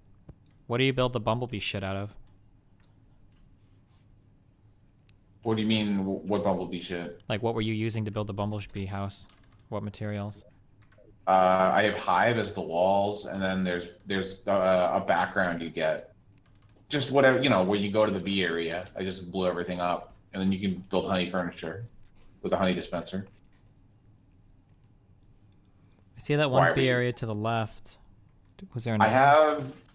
What do you build the bumblebee shit out of? What do you mean, what bumblebee shit? Like, what were you using to build the bumblebee house? What materials? I have hive as the walls, and then there's a background you get. Just whatever, you know, where you go to the bee area. I just blew everything up, and then you can build honey furniture with a honey dispenser. I see that one bee area to the left. Was there another?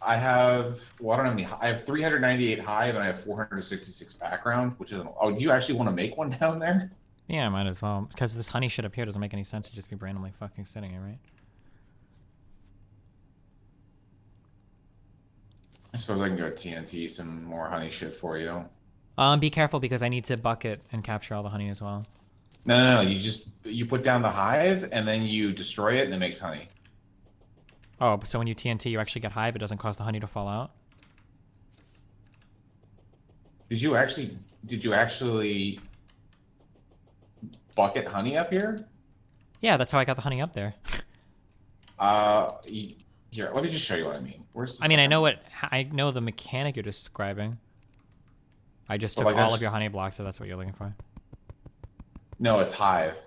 I have. Well, I don't have any. I have 398 hive, and I have 466 background, which is. Oh, do you actually want to make one down there? Yeah, I might as well. Because this honey shit up here doesn't make any sense to just be randomly fucking sitting here, right? I suppose I can go TNT some more honey shit for you. Be careful because I need to bucket and capture all the honey as well. No. You put down the hive and then you destroy it and it makes honey. Oh, so when you TNT, you actually get hive. It doesn't cause the honey to fall out. Did you actually bucket honey up here? Yeah, that's how I got the honey up there. Here, let me just show you what I mean. I mean, I know the mechanic you're describing. I just took like all of your honey blocks, so that's what you're looking for. No, it's hive.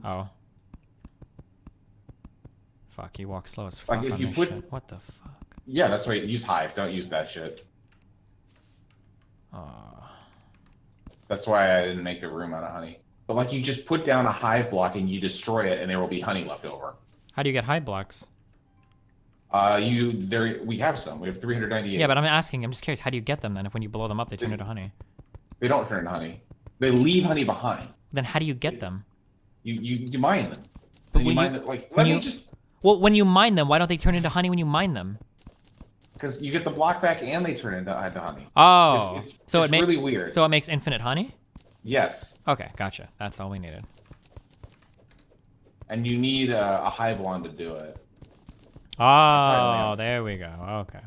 Oh. Fuck, you walk slow as fuck Like if on you this put, shit. What the fuck? Yeah, that's right. Use hive. Don't use that shit. That's why I didn't make a room out of honey. But like, you just put down a hive block and you destroy it, and there will be honey left over. How do you get hive blocks? We have some. We have 398. Yeah, but I'm just curious, how do you get them then? If when you blow them up, they turn into honey. They don't turn into honey. They leave honey behind. Then how do you get them? You mine them. But when Well, when you mine them, why don't they turn into honey when you mine them? Because you get the block back and they turn into honey. Oh, it's really weird. So it makes infinite honey? Yes. Okay, gotcha. That's all we needed. And you need a hive wand to do it. Oh, there we go. Okay.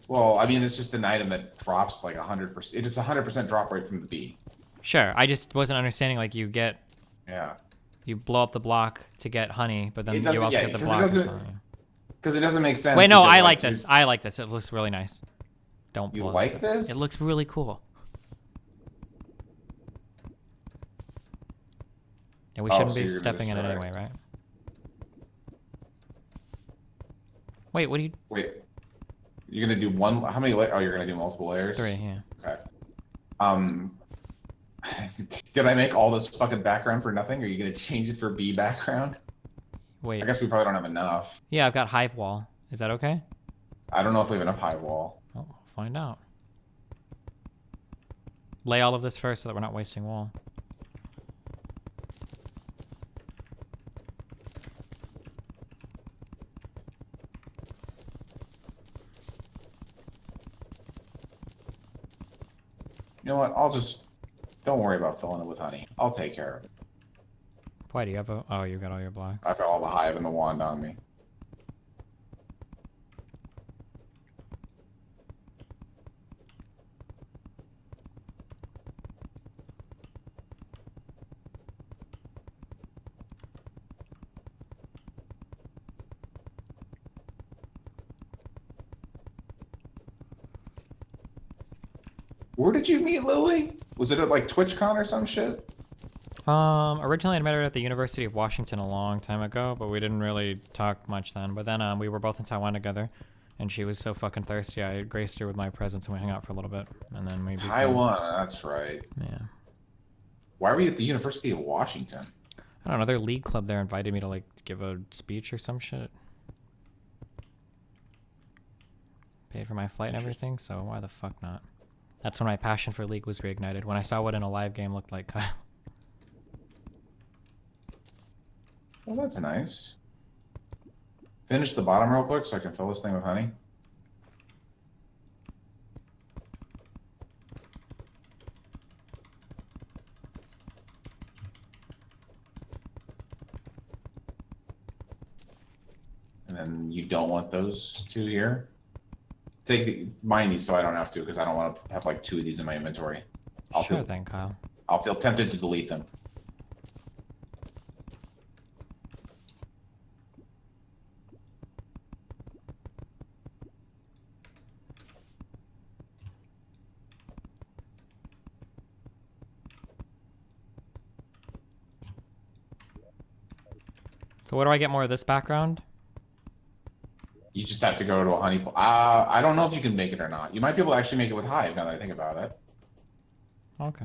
Well, I mean, it's just an item that drops like 100%. It's a 100% drop rate from the bee. Sure. I just wasn't understanding, like, you get... Yeah. You blow up the block to get honey, but then you also get the block. Because it doesn't make sense. Wait, no, I like this. I like this. It looks really nice. Don't blow You like this? It looks really cool. And we shouldn't be stepping in it anyway, right? Wait, what do you... Wait. You're going to do one... How many layers? Oh, you're going to do multiple layers? 3, yeah. Okay. Did I make all this fucking background for nothing? Are you going to change it for bee background? Wait. I guess we probably don't have enough. Yeah, I've got hive wall. Is that okay? I don't know if we have enough hive wall. Oh, we'll find out. Lay all of this first so that we're not wasting wall. You know what? I'll just... Don't worry about filling it with honey. I'll take care of it. Why do you have a... Oh, you got all your blocks. I've got all the hive and the wand on me. Where did you meet Lily? Was it at like TwitchCon or some shit? Originally I met her at the University of Washington a long time ago, but we didn't really talk much then. But then we were both in Taiwan together, and she was so fucking thirsty, I graced her with my presence, and we hung out for a little bit, and then we Taiwan, that's right. Yeah. Why were you at the University of Washington? I don't know, their league club there invited me to like give a speech or some shit. Paid for my flight and everything, so why the fuck not? That's when my passion for League was reignited, when I saw what an alive game looked like. Well, that's nice. Finish the bottom real quick so I can fill this thing with honey. And then you don't want those two here. Mine these so I don't have to, because I don't want to have like 2 of these in my inventory. Sure thing, Kyle. I'll feel tempted to delete them. So where do I get more of this background? You just have to go to a honey. I don't know if you can make it or not. You might be able to actually make it with hive now that I think about it. Okay.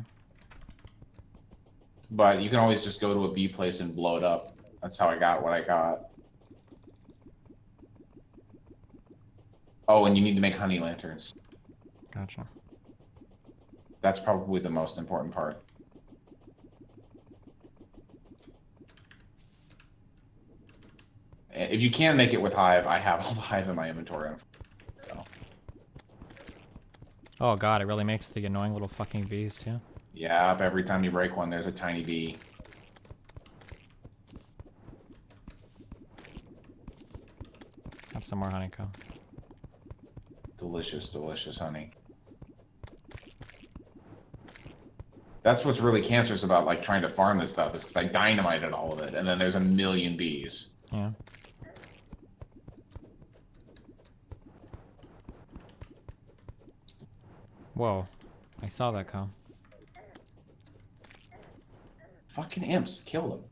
But you can always just go to a bee place and blow it up. That's how I got what I got. Oh, and you need to make honey lanterns. Gotcha. That's probably the most important part. If you can make it with hive, I have all the hive in my inventory. So. Oh god, it really makes the annoying little fucking bees too. Yeah, every time you break one, there's a tiny bee. Have some more honeycomb. Delicious, delicious honey. That's what's really cancerous about like trying to farm this stuff is because I dynamited all of it, and then there's a million bees. Yeah. Whoa, I saw that come. Fucking imps, kill them.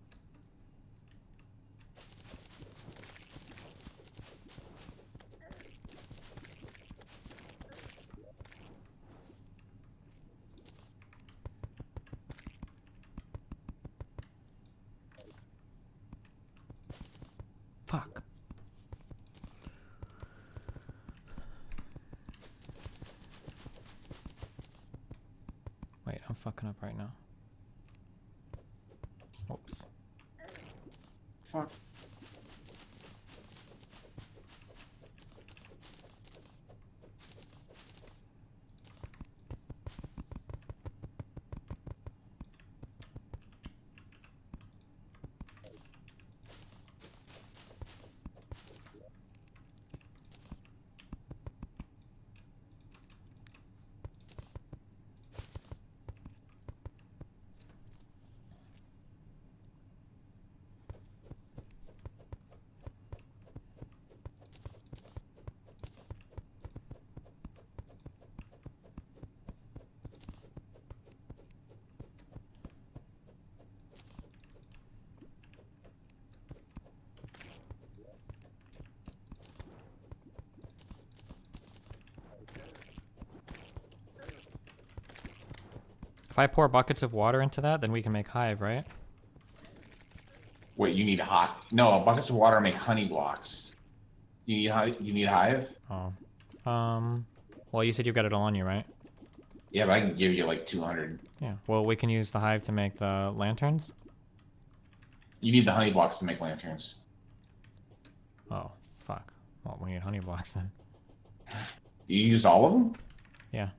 Fuck. Wait, I'm fucking up right now. Oops. Fuck. If I pour buckets of water into that, then we can make hive, right? Wait, you need hot? No, buckets of water make honey blocks. You need hive? You need hive? Oh. Well, you said you've got it all on you, right? Yeah, but I can give you like 200. Yeah. Well, we can use the hive to make the lanterns. You need the honey blocks to make lanterns. Oh, fuck. Well, we need honey blocks then. You used all of them? Yeah.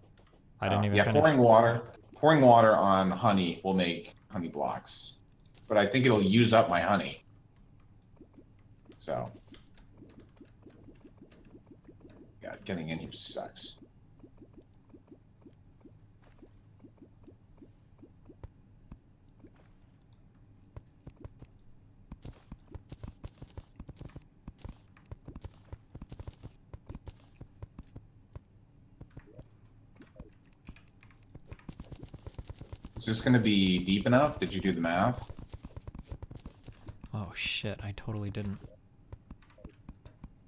I didn't even finish. Pouring water on honey will make honey blocks. But I think it'll use up my honey. So. God, getting in here sucks. Is this going to be deep enough? Did you do the math? Oh shit, I totally didn't.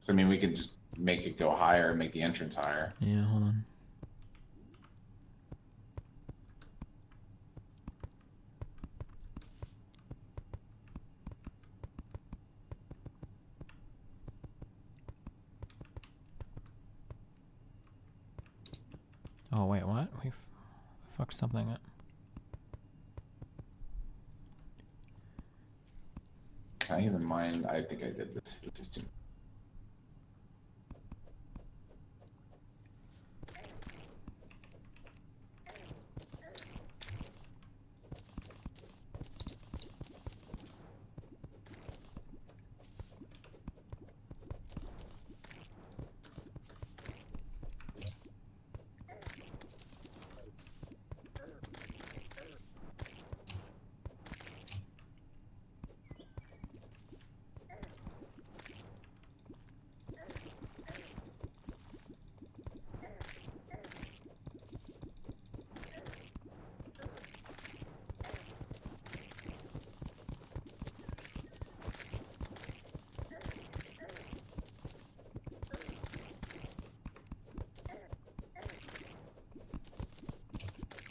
So, I mean, we could just make it go higher and make the entrance higher. Yeah, hold on. Oh wait, what? We fucked something up. Okay. I even mind. I think I did this. This is too.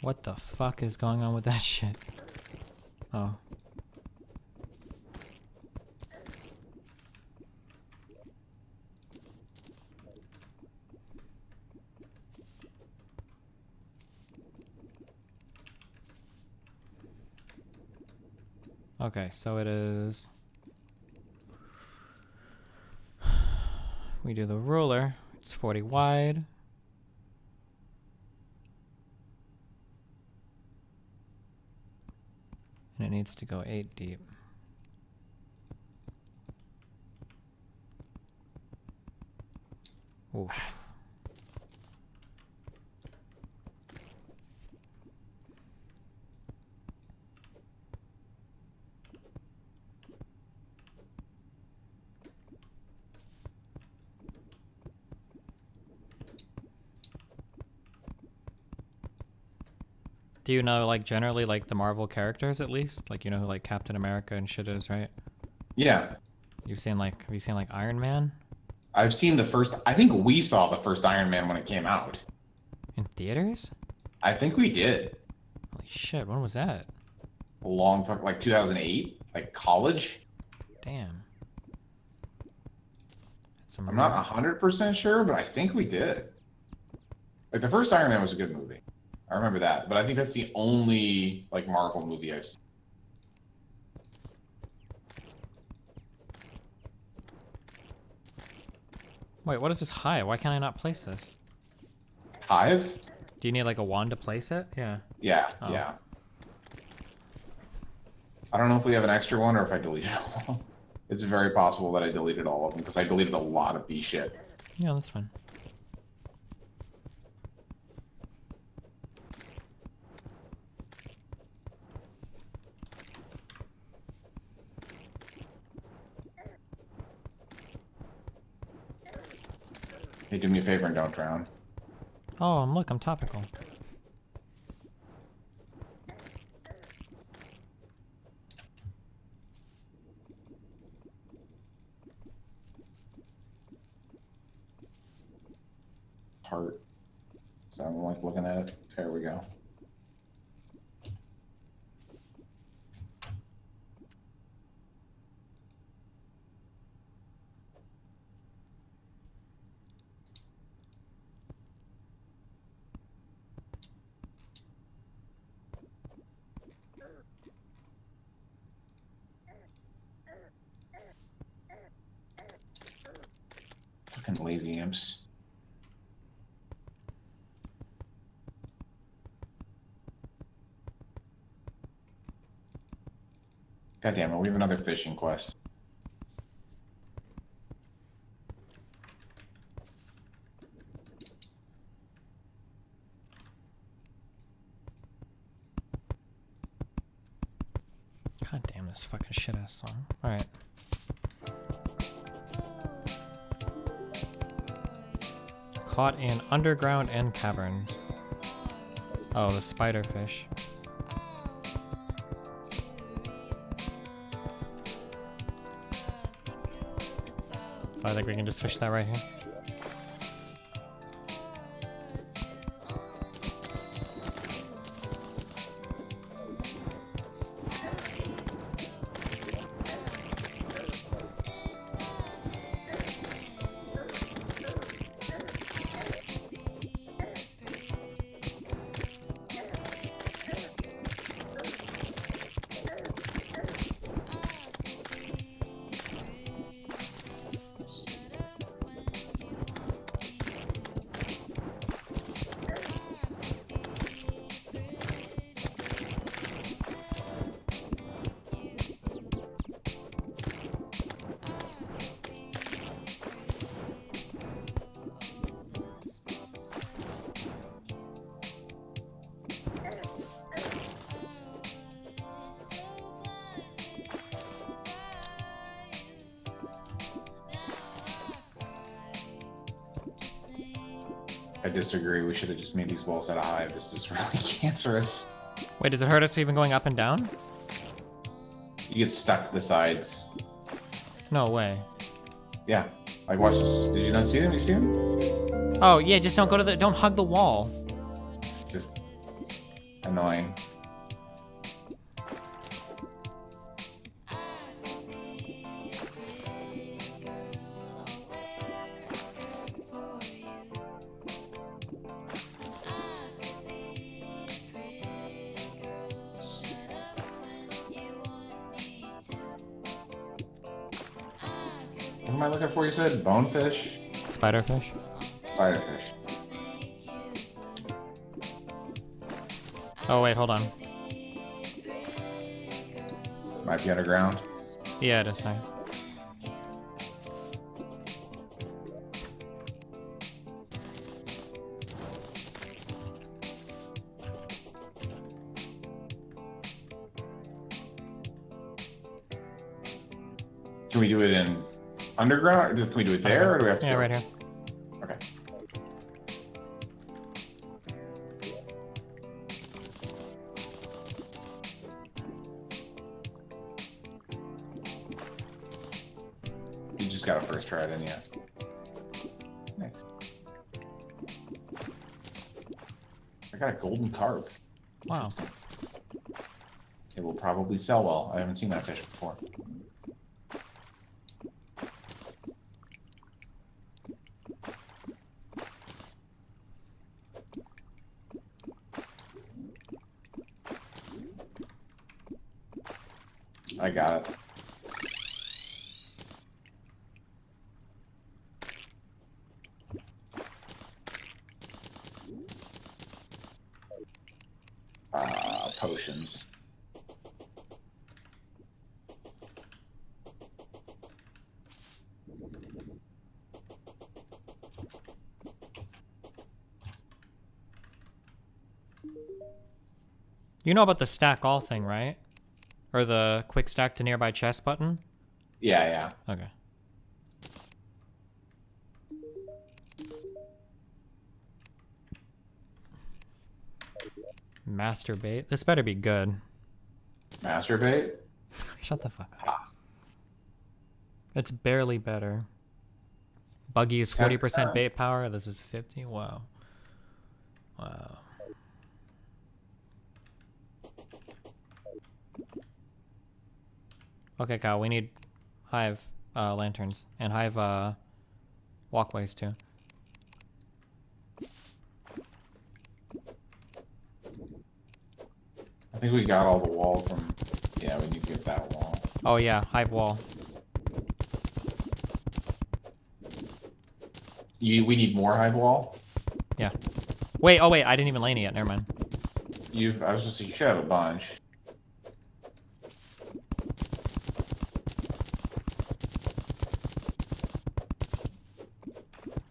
What the fuck is going on with that shit? Oh. Okay, so it is... We do the ruler. It's 40 wide. And it needs to go 8 deep. Oof. Do you know, like, generally, like, the Marvel characters, at least? Like, you know who, like, Captain America and shit is, right? Yeah. You've seen, like, have you seen, like, Iron Man? I've seen the first. I think we saw the first Iron Man when it came out. In theaters? I think we did. Holy shit, when was that? A long time, like 2008, like college. Damn. I'm not 100% sure, but I think we did. Like, the first Iron Man was a good movie. I remember that, but I think that's the only, like, Marvel movie I've seen. Wait, what is this hive? Why can't I not place this? Hive? Do you need, like, a wand to place it? Yeah. Yeah, Oh. yeah. I don't know if we have an extra one or if I deleted all. It's very possible that I deleted all of them, because I deleted a lot of B shit. Yeah, that's fine. Hey, do me a favor and don't drown. Oh, look, I'm topical. Heart. So I'm like looking at it. There we go. Fucking lazy imps. God damn it, we have another fishing quest. God damn this fucking shit ass song. Alright. Caught in underground and caverns. Oh, the spiderfish. So I think we can just fish that right here. I disagree. We should have just made these walls out of hive. This is really cancerous. Wait, does it hurt us even going up and down? You get stuck to the sides. No way. Yeah. Like, watch this. Did you not see them? You see them? Oh, yeah, just don't go to the... Don't hug the wall. It's just annoying. What am I looking for? You said bonefish? Spiderfish. Spiderfish. Oh, wait, hold on. Might be underground. Yeah, it is, sorry. Can we do it in underground? Can we do it there, or do we have to? Yeah, go? right here. Okay. You just got a first try, didn't you? Nice. I got a golden carp. Wow. It will probably sell well. I haven't seen that fish before. I got it. Potions. You know about the stack all thing, right? Or the quick stack to nearby chest button? Yeah, yeah. Okay. Masturbate. This better be good. Masturbate? Shut the fuck up. It's barely better. Buggy is 40% bait power. This is 50. Wow. Wow. Okay, Kyle, we need hive lanterns and hive walkways too. I think we got all the wall from... Yeah, we need to get that wall. Oh yeah, hive wall. We need more hive wall? Yeah. Wait, oh wait, I didn't even lay any yet. Never mind. I was just... You should have a bunch.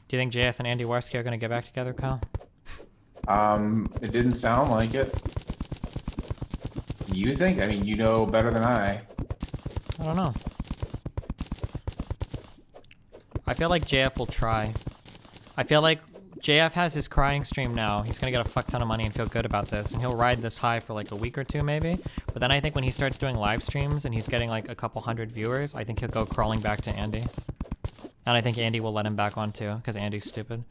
Do you think JF and Andy Warski are gonna get back together, Kyle? It didn't sound like it. You think? I mean, you know better than I. I don't know. I feel like JF will try. I feel like JF has his crying stream now. He's gonna get a fuck ton of money and feel good about this, and he'll ride this high for like a week or two maybe. But then I think when he starts doing live streams and he's getting like a couple hundred viewers, I think he'll go crawling back to Andy. And I think Andy will let him back on too, because Andy's stupid.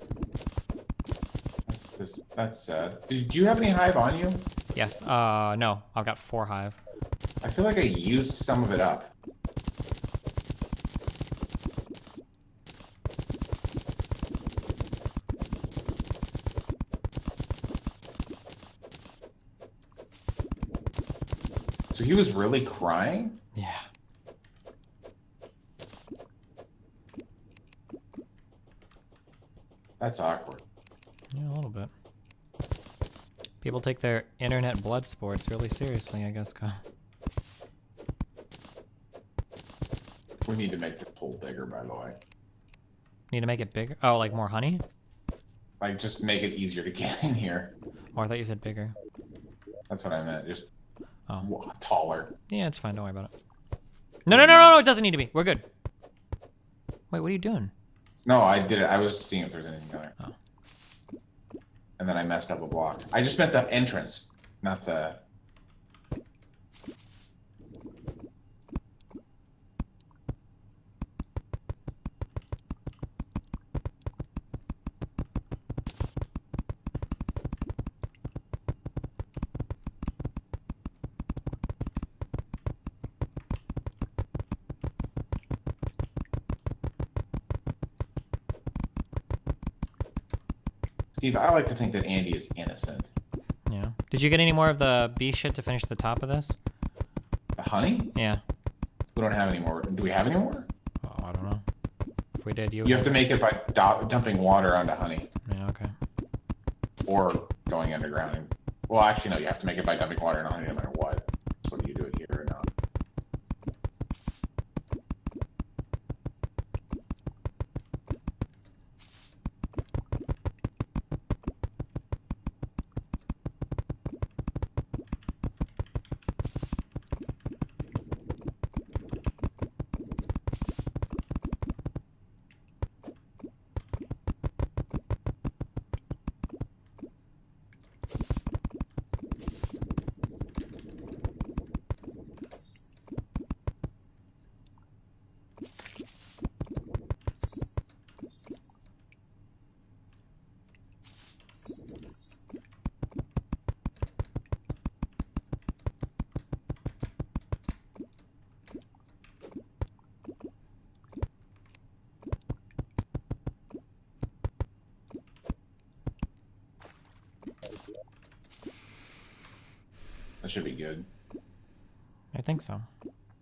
That's sad. Did you have any hive on you? Yes. No. I've got 4 hive. I feel like I used some of it up. So he was really crying? Yeah. That's awkward. Yeah, a little bit. People take their internet blood sports really seriously, I guess, Kyle. We need to make this hole bigger, by the way. Need to make it bigger? Oh, like more honey? Like, just make it easier to get in here. Oh, I thought you said bigger. That's what I meant. Just Oh. taller. Yeah, it's fine. Don't worry about it. No, it doesn't need to be. We're good. Wait, what are you doing? No, I did it. I was seeing if there's anything there. Oh. And then I messed up a block. I just meant the entrance, not the... Steve, I like to think that Andy is innocent. Yeah. Did you get any more of the bee shit to finish the top of this? The honey? Yeah. We don't have any more. Do we have any more? Oh, I don't know. If we did, You have to make it by dumping water onto honey. Yeah, okay. Or going underground. Well, actually, no, you have to make it by dumping water on honey no matter what. So whether you do it here or not. That should be good. I think so.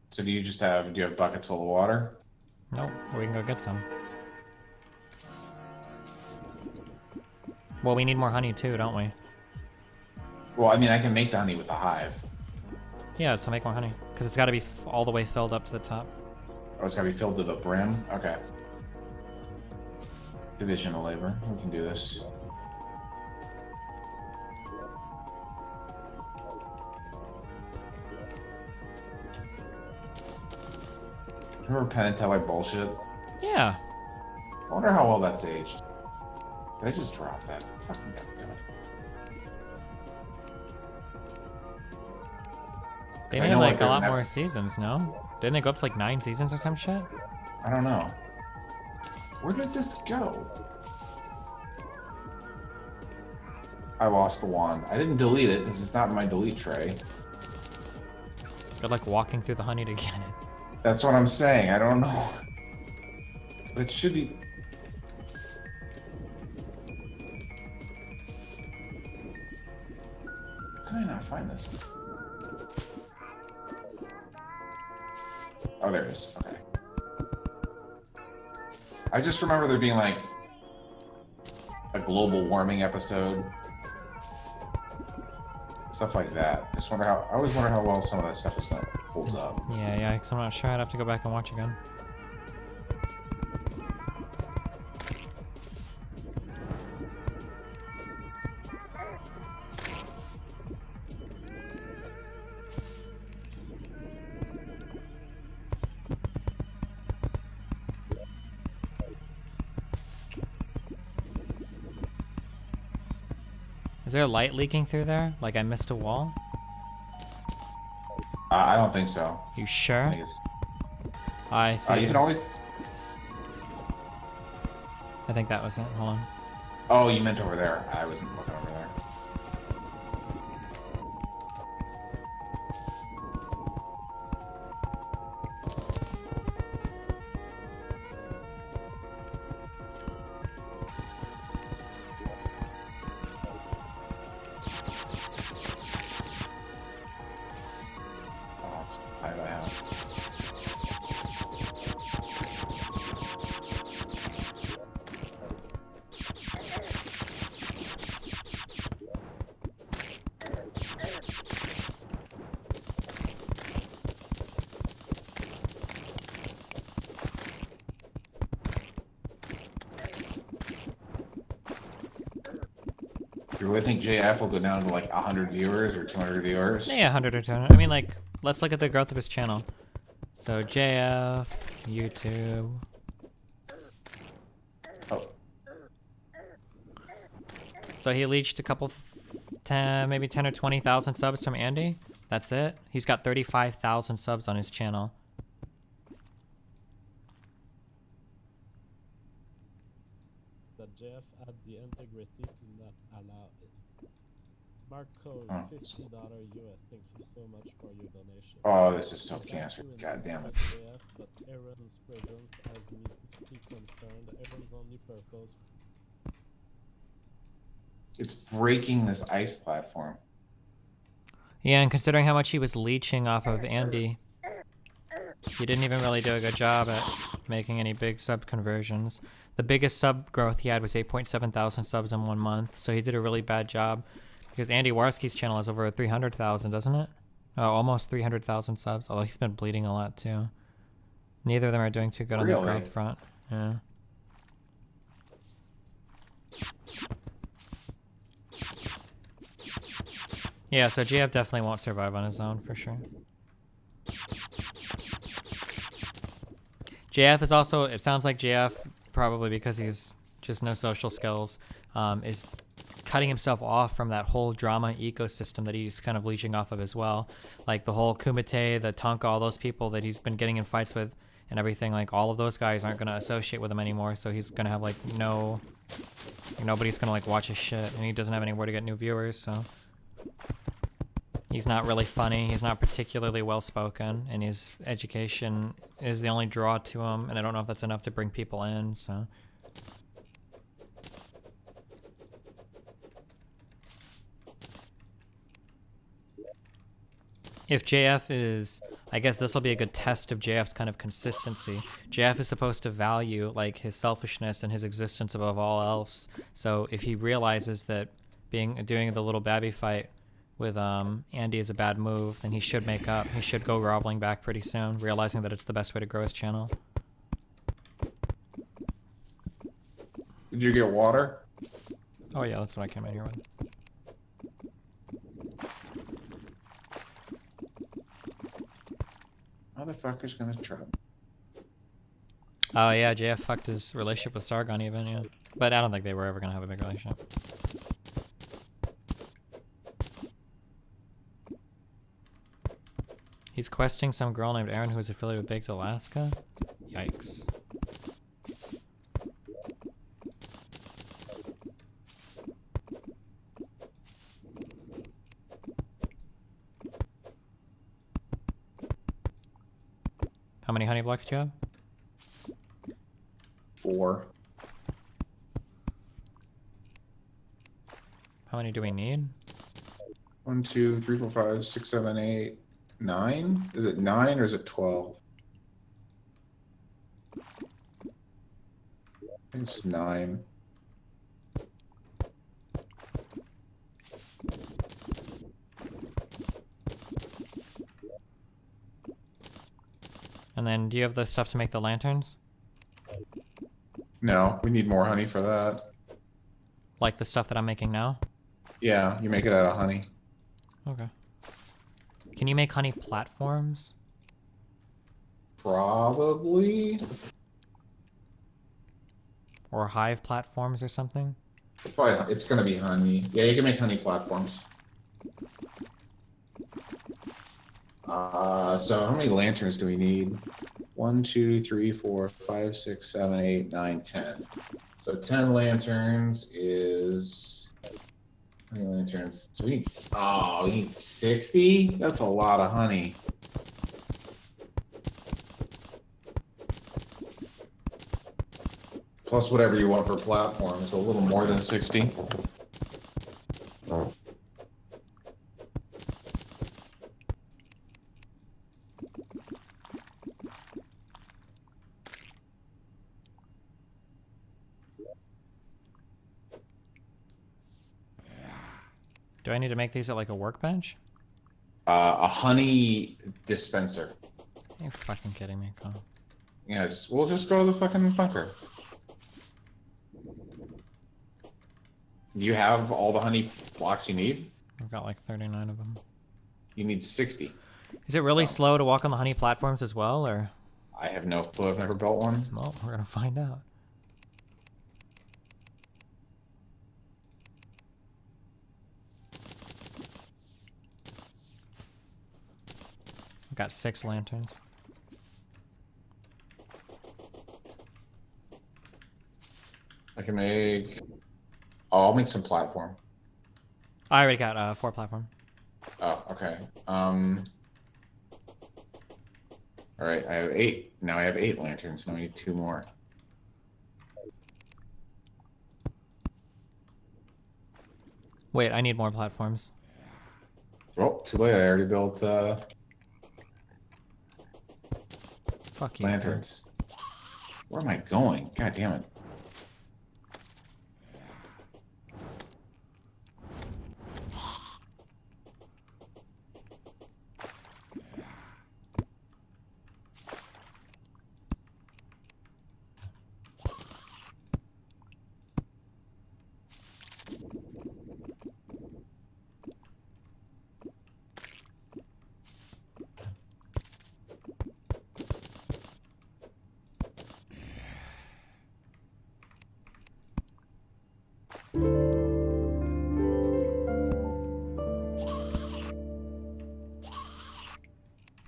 So do you have buckets full of water? Nope, we can go get some. Well, we need more honey too, don't we? Well, I mean, I can make the honey with the hive. Yeah, so make more honey. Because it's got to be all the way filled up to the top. Oh, it's got to be filled to the brim? Okay. Division of labor. We can do this. Remember Penn and Teller bullshit? Yeah. I wonder how well that's aged. Did I just drop that? Fucking goddammit. They made like a lot more seasons, no? Didn't they go up to like 9 seasons or some shit? I don't know. Where did this go? I lost the wand. I didn't delete it because it's not in my delete tray. Good luck walking through the honey to get it. That's what I'm saying. I don't know. But it should be... How can I not find this? Oh, there it is. Okay. I just remember there being like a global warming episode. Stuff like that. I always wonder how well some of that stuff is gonna hold up. Yeah, because I'm not sure. I'd have to go back and watch again. Is there a light leaking through there? Like I missed a wall? I don't think so. You sure? I see. You can always... I think that was it. Hold on. Oh, you meant over there. I wasn't looking over there. You really think JF will go down to like 100 viewers or 200 viewers? Yeah, 100 or 200. I mean, like, let's look at the growth of his channel. So JF, YouTube. Oh. So he leached a couple, 10, maybe 10 or 20,000 subs from Andy. That's it. He's got 35,000 subs on his channel. That Jeff had the integrity to not allow it. Mark code $50 US. Thank you so much for your donation. Oh, this is so cancer. God damn it. JF, but Aaron's presence has me deeply concerned. Aaron's only purpose. It's breaking this ice platform. Yeah, and considering how much he was leeching off of Andy, he didn't even really do a good job at making any big sub conversions. The biggest sub growth he had was 8.7 thousand subs in 1 month, so he did a really bad job. Because Andy Warski's channel has over 300,000, doesn't it? Oh, almost 300,000 subs, although he's been bleeding a lot too. Neither of them are doing too good on the growth front. Yeah. Yeah, so GF definitely won't survive on his own, for sure. JF is also, it sounds like JF, probably because he's just no social skills, is cutting himself off from that whole drama ecosystem that he's kind of leeching off of as well. Like the whole Kumite, the Tonka, all those people that he's been getting in fights with and everything, like all of those guys aren't going to associate with him anymore, so he's going to have like nobody's going to like watch his shit, and he doesn't have anywhere to get new viewers, so... He's not really funny, he's not particularly well-spoken, and his education is the only draw to him, and I don't know if that's enough to bring people in, so... If JF is... I guess this will be a good test of JF's kind of consistency. JF is supposed to value, like, his selfishness and his existence above all else, so if he realizes that doing the little babby fight with Andy is a bad move, then he should make up. He should go groveling back pretty soon, realizing that it's the best way to grow his channel. Did you get water? Oh yeah, that's what I came in here with. Motherfucker's gonna trap. Oh yeah, JF fucked his relationship with Sargon even, yeah. But I don't think they were ever gonna have a big relationship. He's questing some girl named Erin who is affiliated with Baked Alaska? Yikes. How many honey blocks do you have? 4. How many do we need? 1, 2, 3, 4, 5, 6, 7, 8, 9? Is it 9 or is it 12? I think it's 9. And then do you have the stuff to make the lanterns? No, we need more honey for that. Like the stuff that I'm making now? Yeah, you make it out of honey. Okay. Can you make honey platforms? Probably. Or hive platforms or something? Probably, it's gonna be honey. Yeah, you can make honey platforms. So how many lanterns do we need? 1, 2, 3, 4, 5, 6, 7, 8, 9, 10. So 10 lanterns is... How many lanterns? So we need 60? That's a lot of honey. Plus whatever you want for platforms, so a little more than 60. Do I need to make these at like a workbench? A honey dispenser. You're fucking kidding me, Cole. Yeah, we'll just go to the fucking bunker. Do you have all the honey blocks you need? I've got like 39 of them. You need 60. Is it really slow to walk on the honey platforms as well, or? I have no clue. I've never built one. Well, we're gonna find out. I got 6 lanterns. I can make. Oh, I'll make some platform. I already got 4 platform. Oh, okay. All right, I have 8. Now I have 8 lanterns. Now I need 2 more. Wait, I need more platforms. Oh, too late. I already built Fuck you. lanterns. Where am I going? God damn it.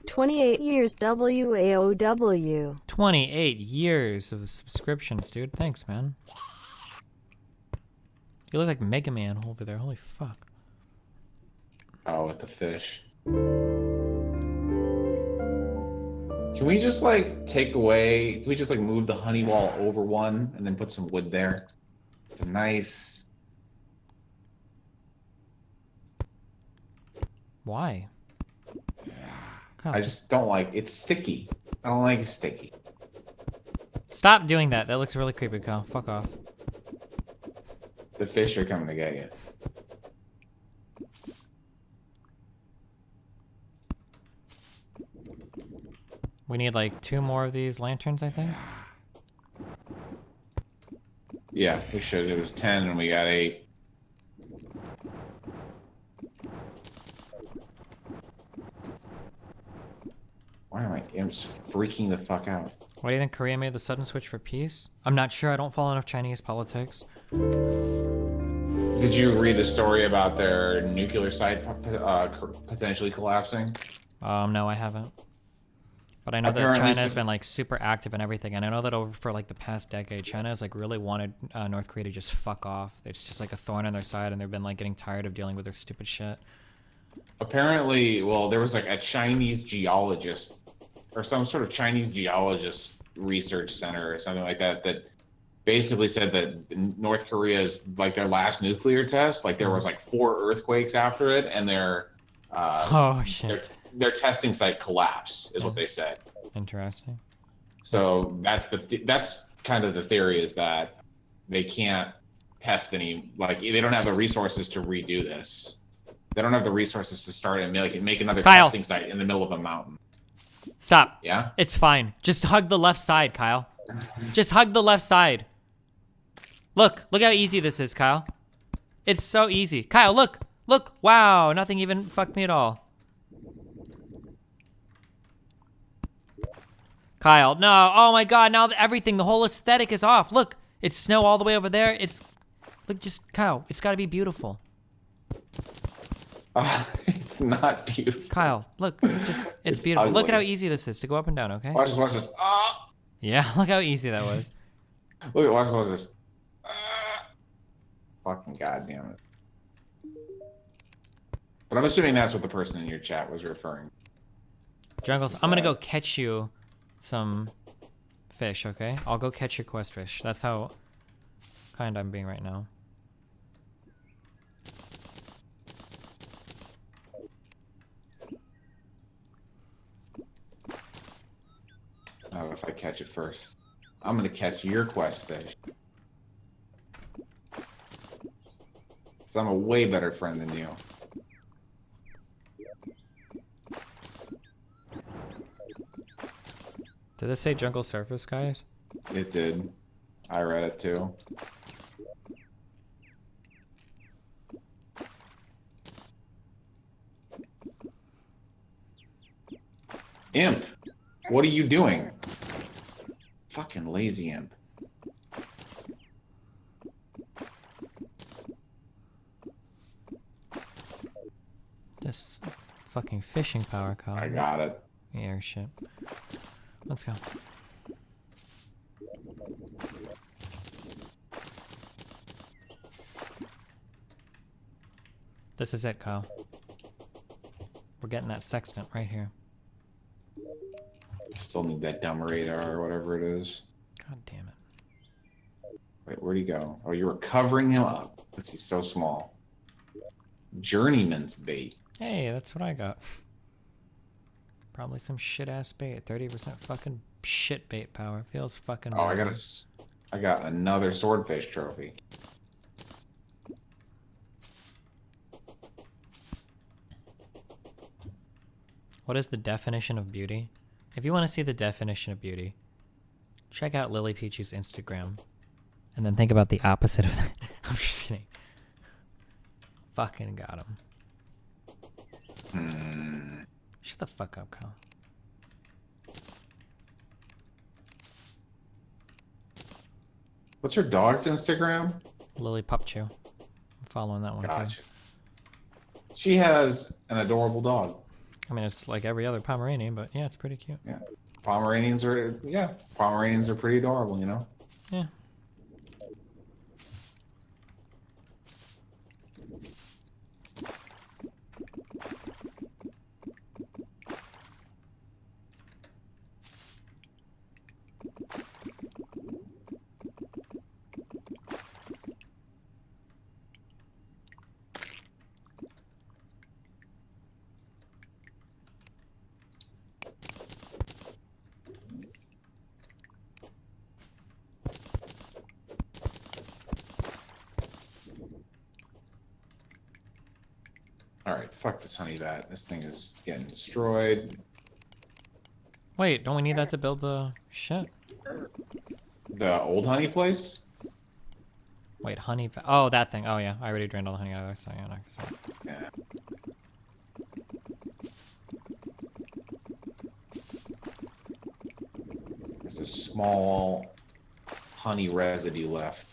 $28 WAOW. 28 years of subscriptions, dude. Thanks, man. You look like Mega Man over there. Holy fuck. Oh, with the fish. Can we just like take away? Can we just like move the honey wall over one and then put some wood there? It's a nice. Why? God. I just don't like it's sticky. I don't like it sticky. Stop doing that. That looks really creepy, Kyle. Fuck off. The fish are coming to get you. We need like 2 more of these lanterns, I think. Yeah, we should. It was 10 and we got 8. Why are my imps freaking the fuck out? Why do you think Korea made the sudden switch for peace? I'm not sure. I don't follow enough Chinese politics. Did you read the story about their nuclear site potentially collapsing? No, I haven't. But I know that China has been like super active and everything, and I know that over for like the past decade, China has like really wanted North Korea to just fuck off. It's just like a thorn on their side, and they've been like getting tired of dealing with their stupid shit. Apparently, well, there was like a Chinese geologist or some sort of Chinese geologist research center or something like that that basically said that North Korea's like their last nuclear test, like there was like 4 earthquakes after it, and their oh shit, their testing site collapsed, is what they said. Interesting. So that's kind of the theory, is that they can't test any, like they don't have the resources to redo this. They don't have the resources to start and make another testing site in the middle of a mountain. Stop. Yeah? It's fine. Just hug the left side, Kyle. Just hug the left side. Look how easy this is, Kyle. It's so easy. Kyle, look. Wow, nothing even fucked me at all. Kyle, no. Oh my god, now everything, the whole aesthetic is off. Look, it's snow all the way over there. Look, just, Kyle, it's gotta be beautiful. It's not beautiful. Kyle, look, it's beautiful. Ugly. Look at how easy this is to go up and down, okay? Watch this. Yeah, look how easy that was. Watch this. Fucking goddamn it. But I'm assuming that's what the person in your chat was referring to. Jungles, I'm gonna go catch you some fish, okay? I'll go catch your quest fish. That's how kind I'm being right now. Oh, if I catch it first. I'm gonna catch your quest fish. So I'm a way better friend than you. Did this say jungle surface, guys? It did. I read it too. Imp, what are you doing? Fucking lazy imp. This fucking fishing power, Kyle. I got it. Airship. Let's go. This is it, Kyle. We're getting that sextant right here. Still need that dumb radar or whatever it is. God damn it. Wait, where'd he go? Oh, you were covering him up because he's so small. Journeyman's bait. Hey, that's what I got. Probably some shit ass bait. 30% fucking shit bait power. Feels fucking. Oh, bad. I got another swordfish trophy. What is the definition of beauty? If you want to see the definition of beauty, check out Lily Peachy's Instagram. And then think about the opposite of that. I'm just kidding. Fucking got him. Shut the fuck up, Kyle. What's her dog's Instagram? Lily Pupchu. I'm following that one Gotcha. too. She has an adorable dog. I mean, it's like every other Pomeranian, but yeah, it's pretty cute. Yeah. Pomeranians are pretty adorable, you know? Yeah. Alright, fuck this honey vat. This thing is getting destroyed. Wait, don't we need that to build the shit? The old honey place? Wait, honey. Oh, that thing. Oh, yeah. I already drained all the honey out of there, so yeah, no, Yeah. There's a small honey residue left.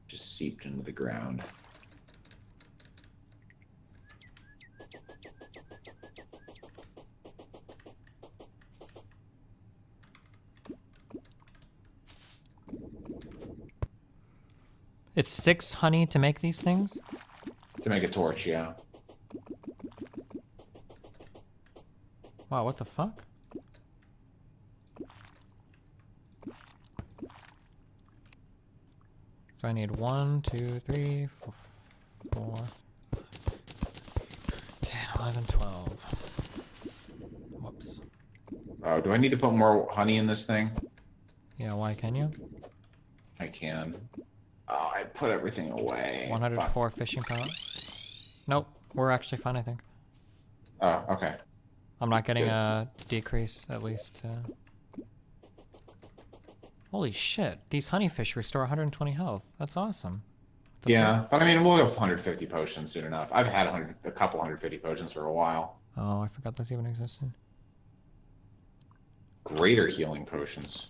Just seeped into the ground. It's 6 honey to make these things? To make a torch, yeah. Wow, what the fuck? So I need 1, 2, 3, 4, 10, 11, 12. Whoops. Oh, do I need to put more honey in this thing? Yeah, why can you? I can. Oh, I put everything away. 104 fishing power. Nope, we're actually fine, I think. Oh, okay. I'm not getting Good. a decrease, at least. Holy shit, these honeyfish restore 120 health. That's awesome. Yeah, but I mean, we'll have 150 potions soon enough. I've had a couple 150 potions for a while. Oh, I forgot those even existed. Greater healing potions.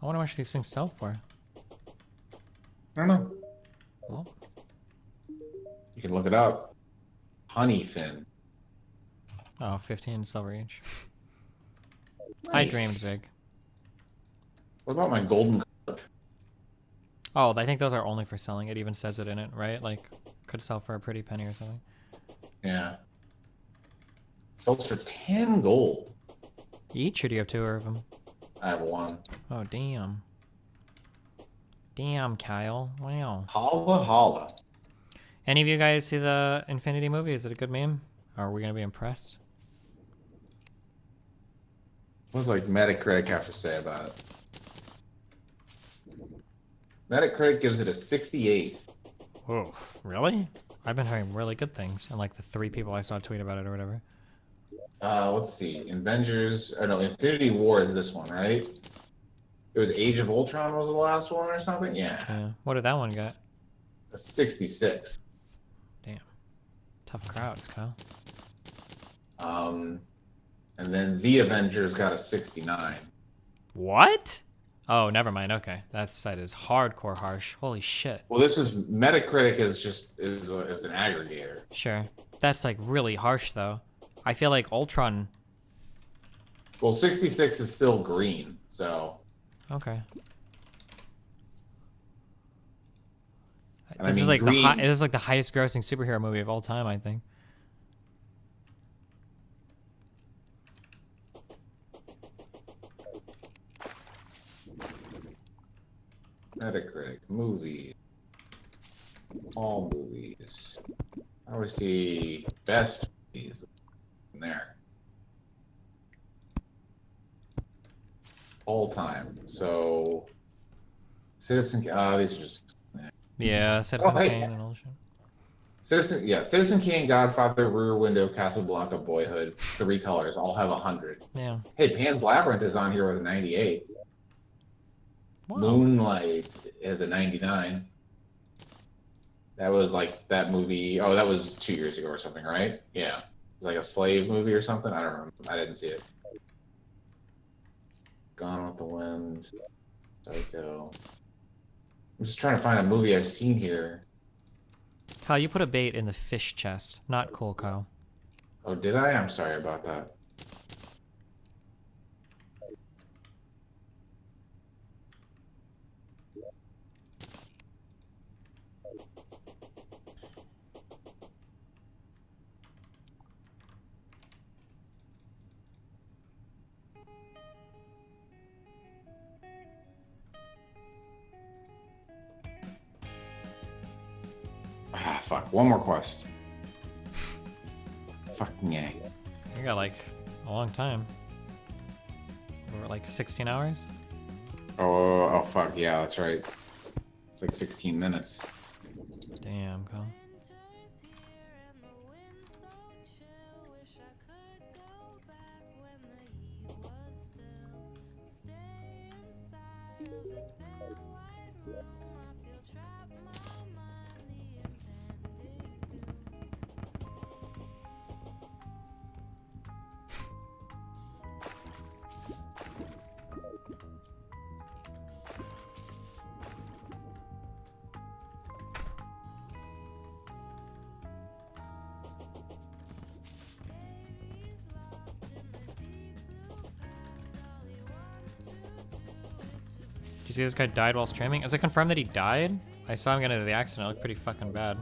I wonder how much these things sell for. I don't know. Well, You can look it up. Honey fin. oh, 15 silver each. I dreamed big. What about my golden carp? Oh, I think those are only for selling. It even says it in it, right? Like, could sell for a pretty penny or something. Yeah. Sells for 10 gold. Each, or do you have 2 of them? I have 1. Oh, damn. Damn, Kyle. Wow. Holla holla. Any of you guys see the Infinity movie? Is it a good meme? Are we going to be impressed? What does like Metacritic have to say about it? Metacritic gives it a 68. Whoa, really? I've been hearing really good things, and like the 3 people I saw tweet about it or whatever. Let's see. Avengers. Oh no, Infinity War is this one, right? It was Age of Ultron was the last one or something? Yeah. What did that one get? A 66. Damn. Tough crowds, Kyle. And then The Avengers got a 69. What? Oh, never mind. Okay, that site is hardcore harsh. Holy shit. Well, this is Metacritic is an aggregator. Sure. That's like really harsh though. I feel like Ultron. Well, 66 is still green, so. Okay. And This I is mean, like green, this is like the highest grossing superhero movie of all time, I think. Metacritic, movie, all movies. I always see best movies in there. All time. So, Citizen, these are just. Yeah, Citizen Kane and all shit. Citizen Kane, Godfather, Rear Window, Casablanca, Boyhood, Three Colors, all have 100. Yeah. Hey, Pan's Labyrinth is on here with a 98. Wow. Moonlight is a 99. That was like that movie. Oh, that was 2 years ago or something, right? Yeah. It was like a slave movie or something. I don't remember. I didn't see it. Gone with the Wind, Psycho. I'm just trying to find a movie I've seen here. Kyle, you put a bait in the fish chest. Not cool, Kyle. Oh, did I? I'm sorry about that. Ah, fuck. One more quest. Fucking yay. You got like a long time. We're like 16 hours? Oh, fuck. Yeah, that's right. It's like 16 minutes. Damn, Kyle. Did you see this guy died while streaming? Is it confirmed that he died? I saw him get into the accident. It looked pretty fucking bad.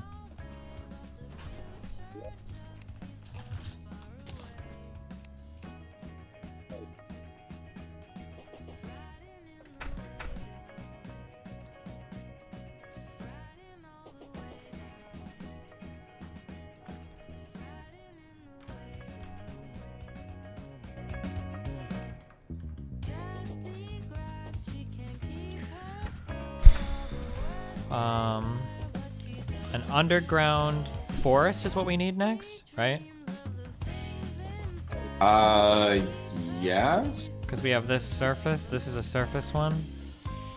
An underground forest is what we need next, right? Yes? Because we have this surface. This is a surface one.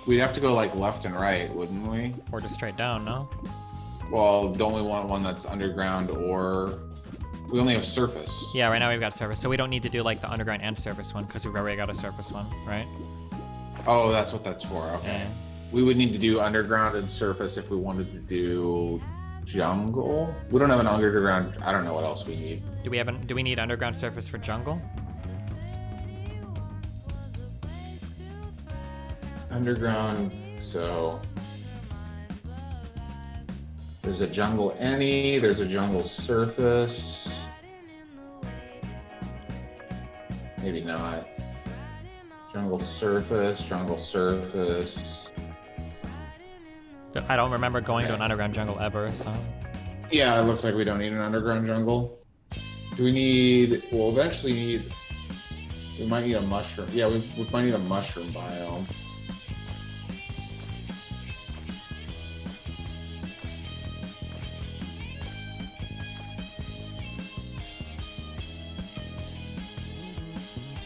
We'd have to go like left and right, wouldn't we? Or just straight down, no? Well, don't we want one that's underground or... We only have surface. Yeah, right now we've got surface, so we don't need to do like the underground and surface one because we've already got a surface one, right? Oh, that's what that's for, okay. Yeah. We would need to do underground and surface if we wanted to do jungle. We don't have an underground. I don't know what else we need. Do we need underground surface for jungle? Underground, so there's a jungle any, there's a jungle surface. Maybe not. Jungle surface, jungle surface. I don't remember going to an underground jungle ever, so. Yeah, it looks like we don't need an underground jungle. Do we need, we'll eventually need, we might need a mushroom. Yeah, we might need a mushroom biome.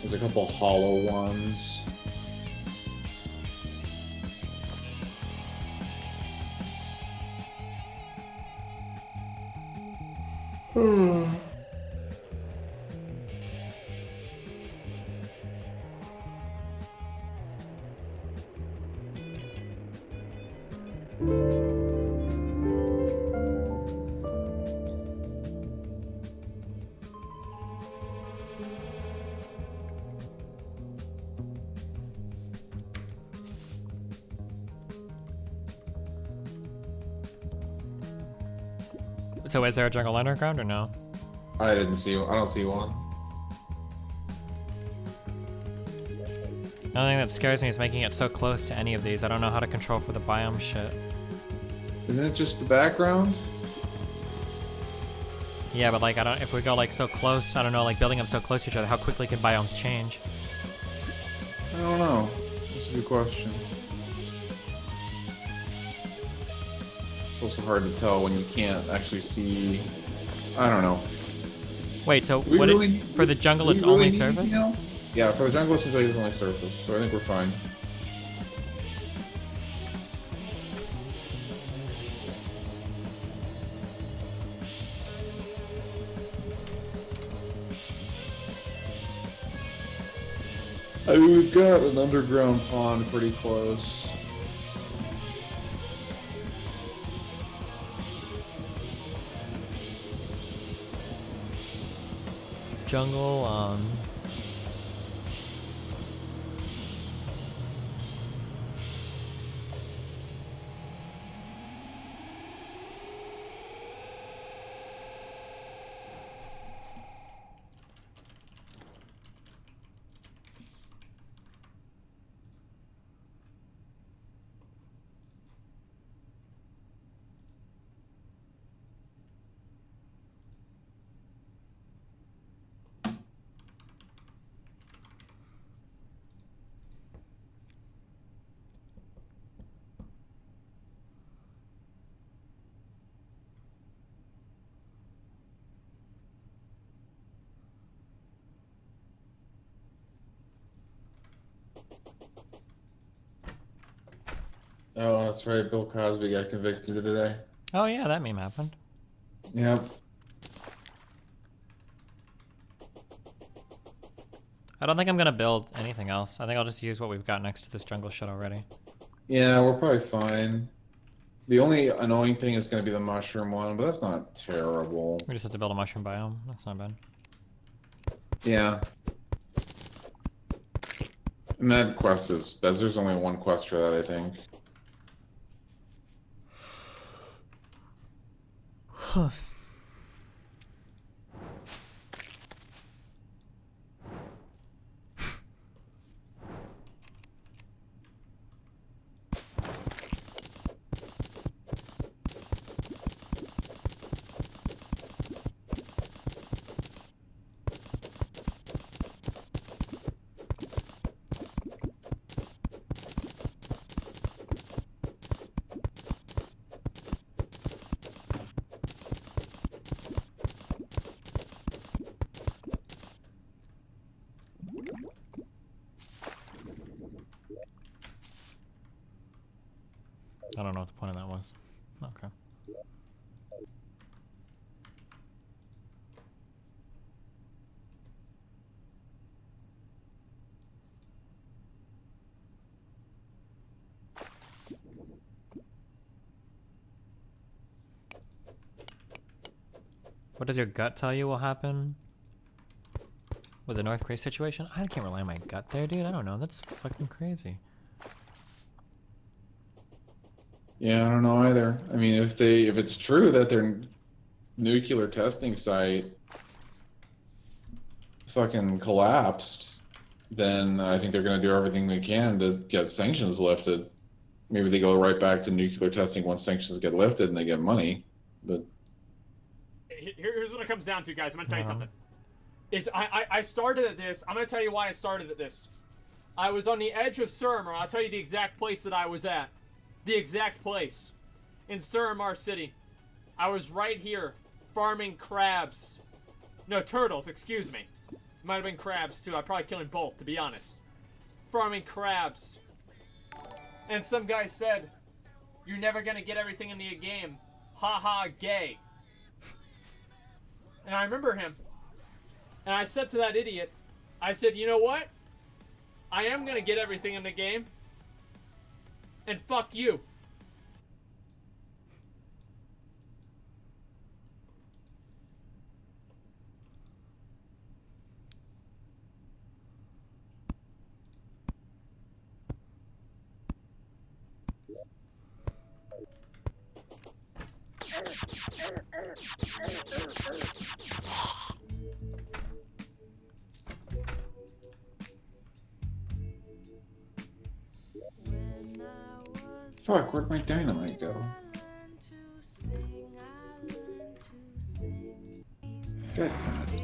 There's a couple hollow ones. So is there a jungle underground or no? I don't see one. The only thing that scares me is making it so close to any of these. I don't know how to control for the biome shit. Isn't it just the background? Yeah, but like, I don't. If we go like so close, I don't know, like building them so close to each other, how quickly can biomes change? I don't know. That's a good question. It's also hard to tell when you can't actually see. I don't know. Wait, so what? For the jungle, it's only surface? Yeah, for the jungle, it seems like it's only surface, so I think we're fine. I mean, we've got an underground pond pretty close. Jungle, Oh, that's right. Bill Cosby got convicted today. Oh yeah, that meme happened. Yep. I don't think I'm gonna build anything else. I think I'll just use what we've got next to this jungle shit already. Yeah, we're probably fine. The only annoying thing is going to be the mushroom one, but that's not terrible. We just have to build a mushroom biome. That's not bad. Yeah. And that quest is, there's only one quest for that, I think. Huh. I don't know what the point of that was. Okay. What does your gut tell you will happen with the North Korea situation? I can't rely on my gut there, dude. I don't know. That's fucking crazy. Yeah, I don't know either. I mean, if it's true that their nuclear testing site fucking collapsed, then I think they're going to do everything they can to get sanctions lifted. Maybe they go right back to nuclear testing once sanctions get lifted and they get money. But here's what it comes down to, guys. I'm going to tell you something. I started at this. I'm going to tell you why I started at this. I was on the edge of Suramar. I'll tell you the exact place that I was at. The exact place. In Suramar City. I was right here farming crabs. No, turtles, excuse me. Might have been crabs too. I'd probably kill them both, to be honest. Farming crabs. And some guy said, "You're never gonna get everything in the game. Ha ha, gay." And I remember him. And I said to that idiot, I said, "You know what? I am gonna get everything in the game. And fuck you." Fuck, where'd my dynamite go? God damn it.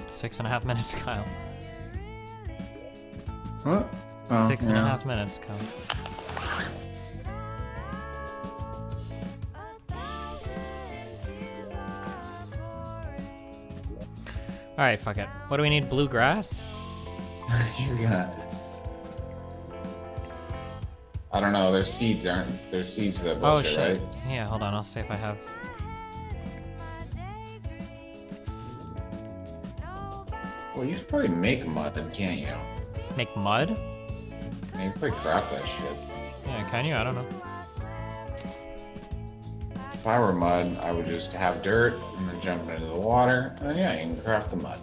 Six and a half minutes, Kyle. What? Oh, Six and a yeah. half minutes, Kyle. Alright, fuck it. What do we need? Bluegrass? You're gonna. I don't know. There's seeds, aren't there's seeds to that Oh bullshit, shit. right? Yeah, hold on. I'll see if I have. Well, you should probably make mud, can't you? Make mud? Yeah, you can probably craft that shit. Yeah, can you? I don't know. If I were mud, I would just have dirt and then jump into the water, and then yeah, you can craft the mud.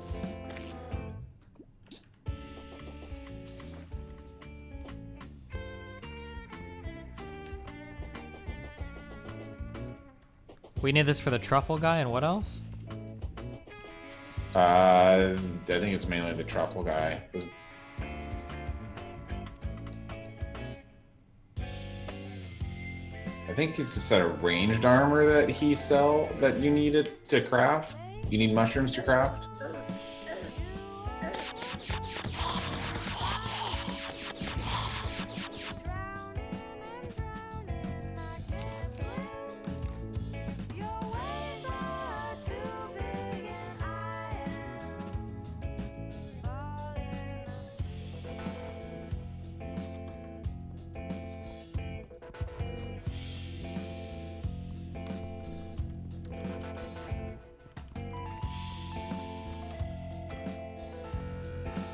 We need this for the truffle guy, and what else? I think it's mainly the truffle guy. I think it's a set of ranged armor that that you needed to craft. You need mushrooms to craft.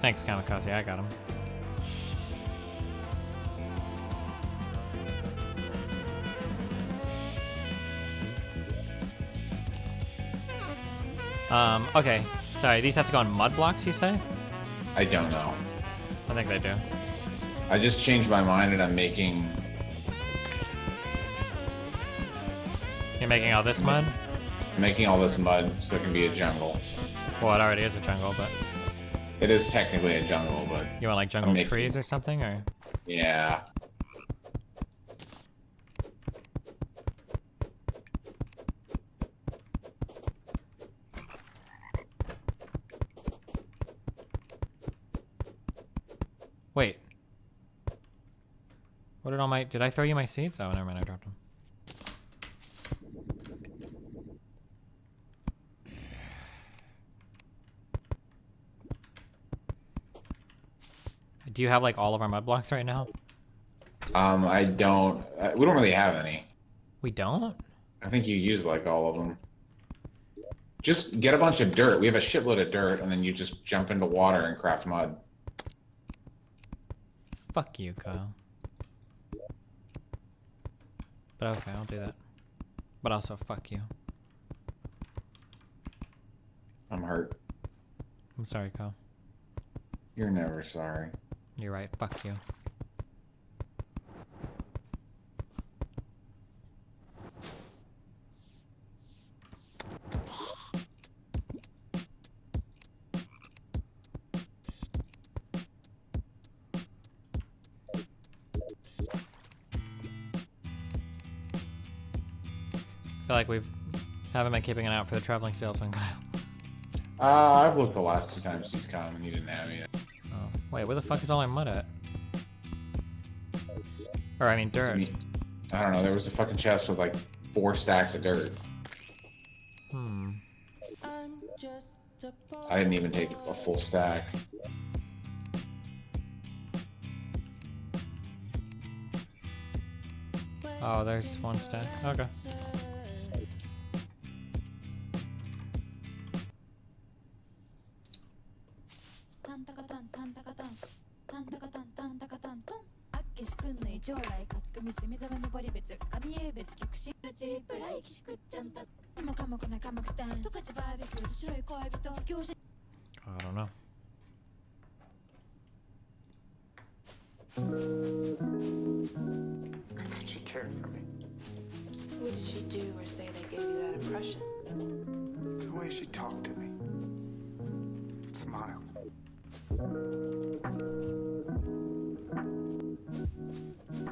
Thanks, Kamikaze. I got him. Okay. Sorry, these have to go on mud blocks, you say? I don't know. I think they do. I just changed my mind and I'm making... You're making all this mud? I'm making all this mud so it can be a jungle. Well, it already is a jungle, but... It is technically a jungle, but... You want, like, jungle trees or something, or...? Yeah. Wait. What did all my... Did I throw you my seeds? Oh, never mind, I dropped them. Do you have, like, all of our mud blocks right now? I don't... we don't really have any. We don't? I think you used, like, all of them. Just get a bunch of dirt. We have a shitload of dirt, and then you just jump into water and craft mud. Fuck you, Kyle. But okay, I'll do that. But also, fuck you. I'm hurt. I'm sorry, Kyle. You're never sorry. You're right, fuck you. I feel like haven't been keeping an eye out for the traveling salesman, Kyle. I've looked the last 2 times he's come and he didn't have any. Oh, wait, where the fuck is all my mud at? Or I mean dirt. I don't know. There was a fucking chest with like 4 stacks of dirt. I didn't even take a full stack. Oh, there's 1 stack. Okay. I don't know. I thought she cared for me. What did she do or say that gave you that impression? It's the way she talked to me. Smiled.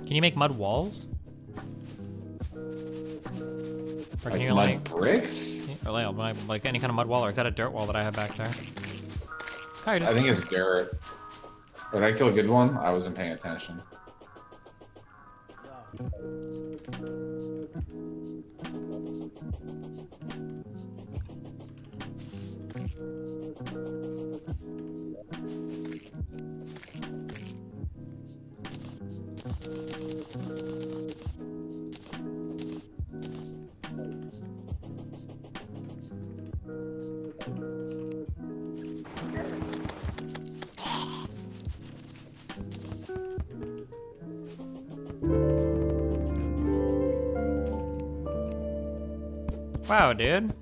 Can you make mud walls? Or can you mud bricks? Or like any kind of mud wall, or is that a dirt wall that I have back there? I think it's dirt. Did I kill a good one? I wasn't paying attention. Wow, dude.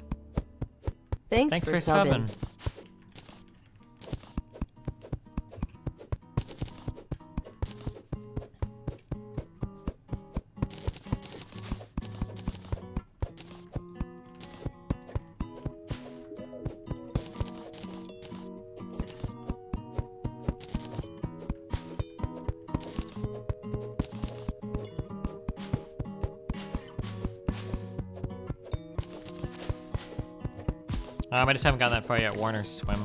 Thanks for subbing. subbing. I just haven't gotten that far yet. Warner's swim.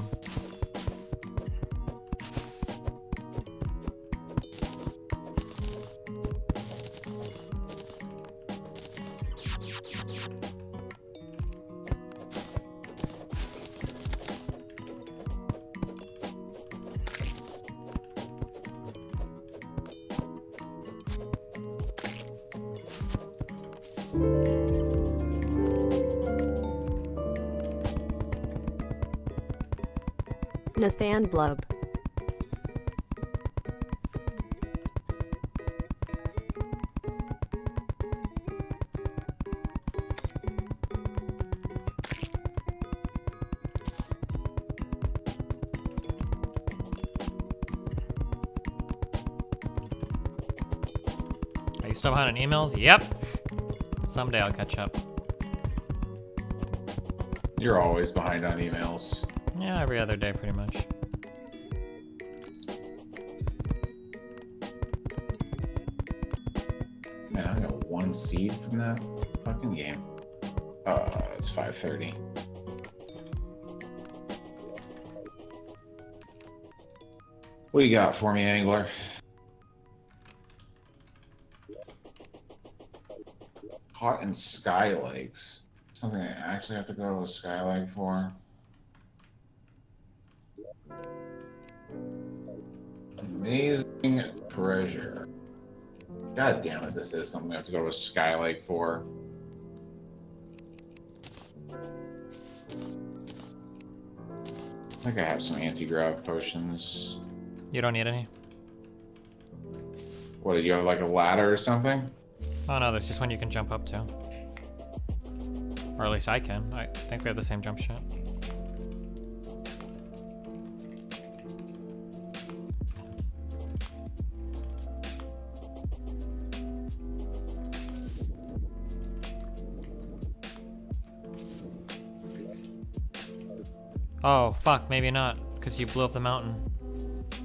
Nathan Blub. Are you still behind on emails? Yep. Someday I'll catch up. You're always behind on emails. Yeah, every other day pretty much. Man, I got 1 seed from that fucking game. It's 5:30. What do you got for me, Angler? Caught in Sky Lakes. Something I actually have to go to a Sky Lake for. Amazing treasure. God damn it, this is something I have to go to a Sky Lake for. I think I have some anti-grav potions. You don't need any? What, do you have like a ladder or something? Oh no, there's just one you can jump up to. Or at least I can. I think we have the same jump shot. Oh, fuck, maybe not, because you blew up the mountain.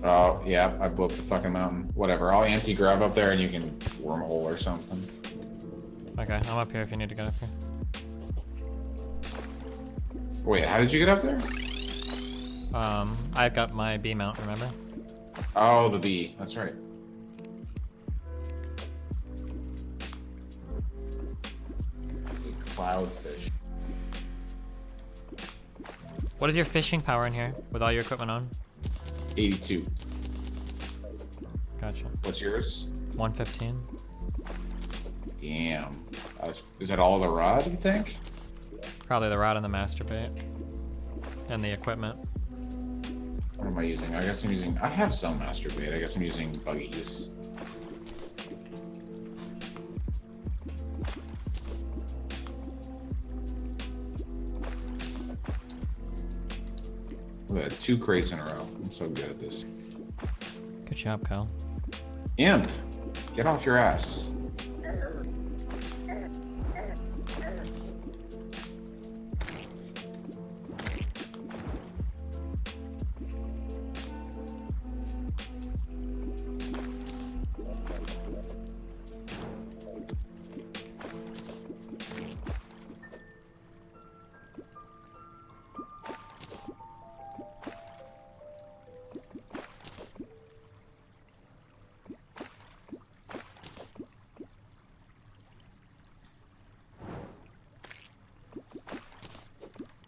Oh, yeah, I blew up the fucking mountain. Whatever, I'll anti-grab up there and you can wormhole or something. Okay, I'm up here if you need to get up here. Wait, how did you get up there? I got my B mount, remember? Oh, the bee. That's right. It's a cloudfish. What is your fishing power in here with all your equipment on? 82. Gotcha. What's yours? 115. Damn. Is that all the rod, you think? Probably the rod and the masturbate. And the equipment. What am I using? I guess I'm using... I have some masturbate. I guess I'm using buggies. We had 2 crates in a row. I'm so good at this. Good job, Kyle. Imp! Get off your ass.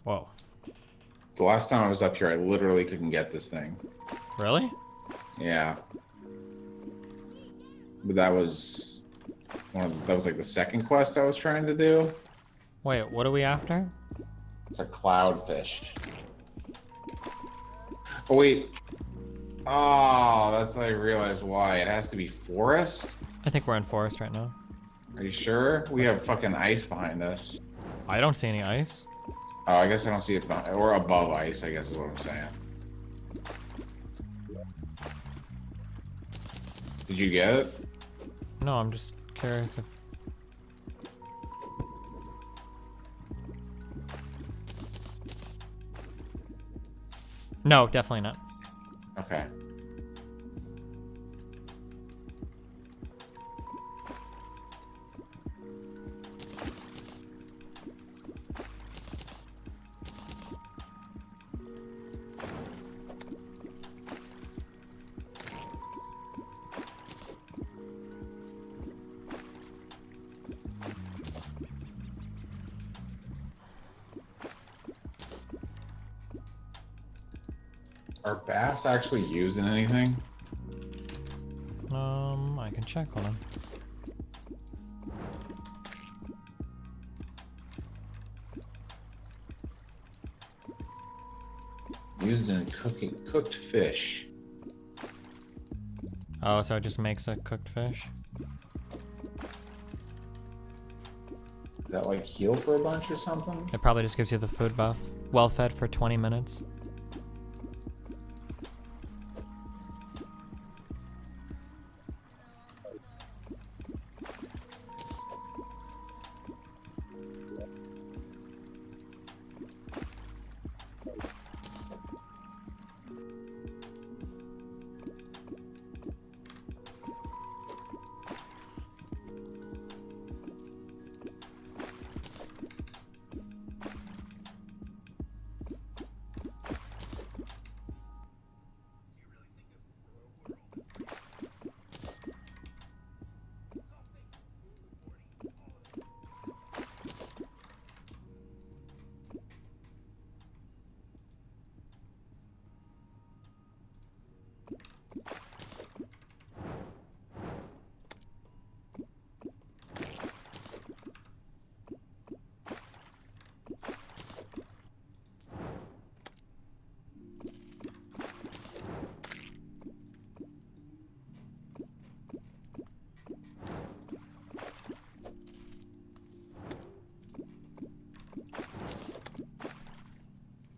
Whoa. The last time I was up here, I literally couldn't get this thing. Really? Yeah. But that was that was like the second quest I was trying to do. Wait, what are we after? It's a cloudfish. Oh wait. Oh, that's I realized why. It has to be forest? I think we're in forest right now. Are you sure? We have fucking ice behind us. I don't see any ice. Oh, I guess I don't see it behind, or above ice, I guess is what I'm saying. Did you get it? No, I'm just curious if... No, definitely not. Okay. Are bass actually used in anything? I can check, hold on. Used in cooked fish. Oh, so it just makes a cooked fish? Is that like heal for a bunch or something? It probably just gives you the food buff. Well fed for 20 minutes.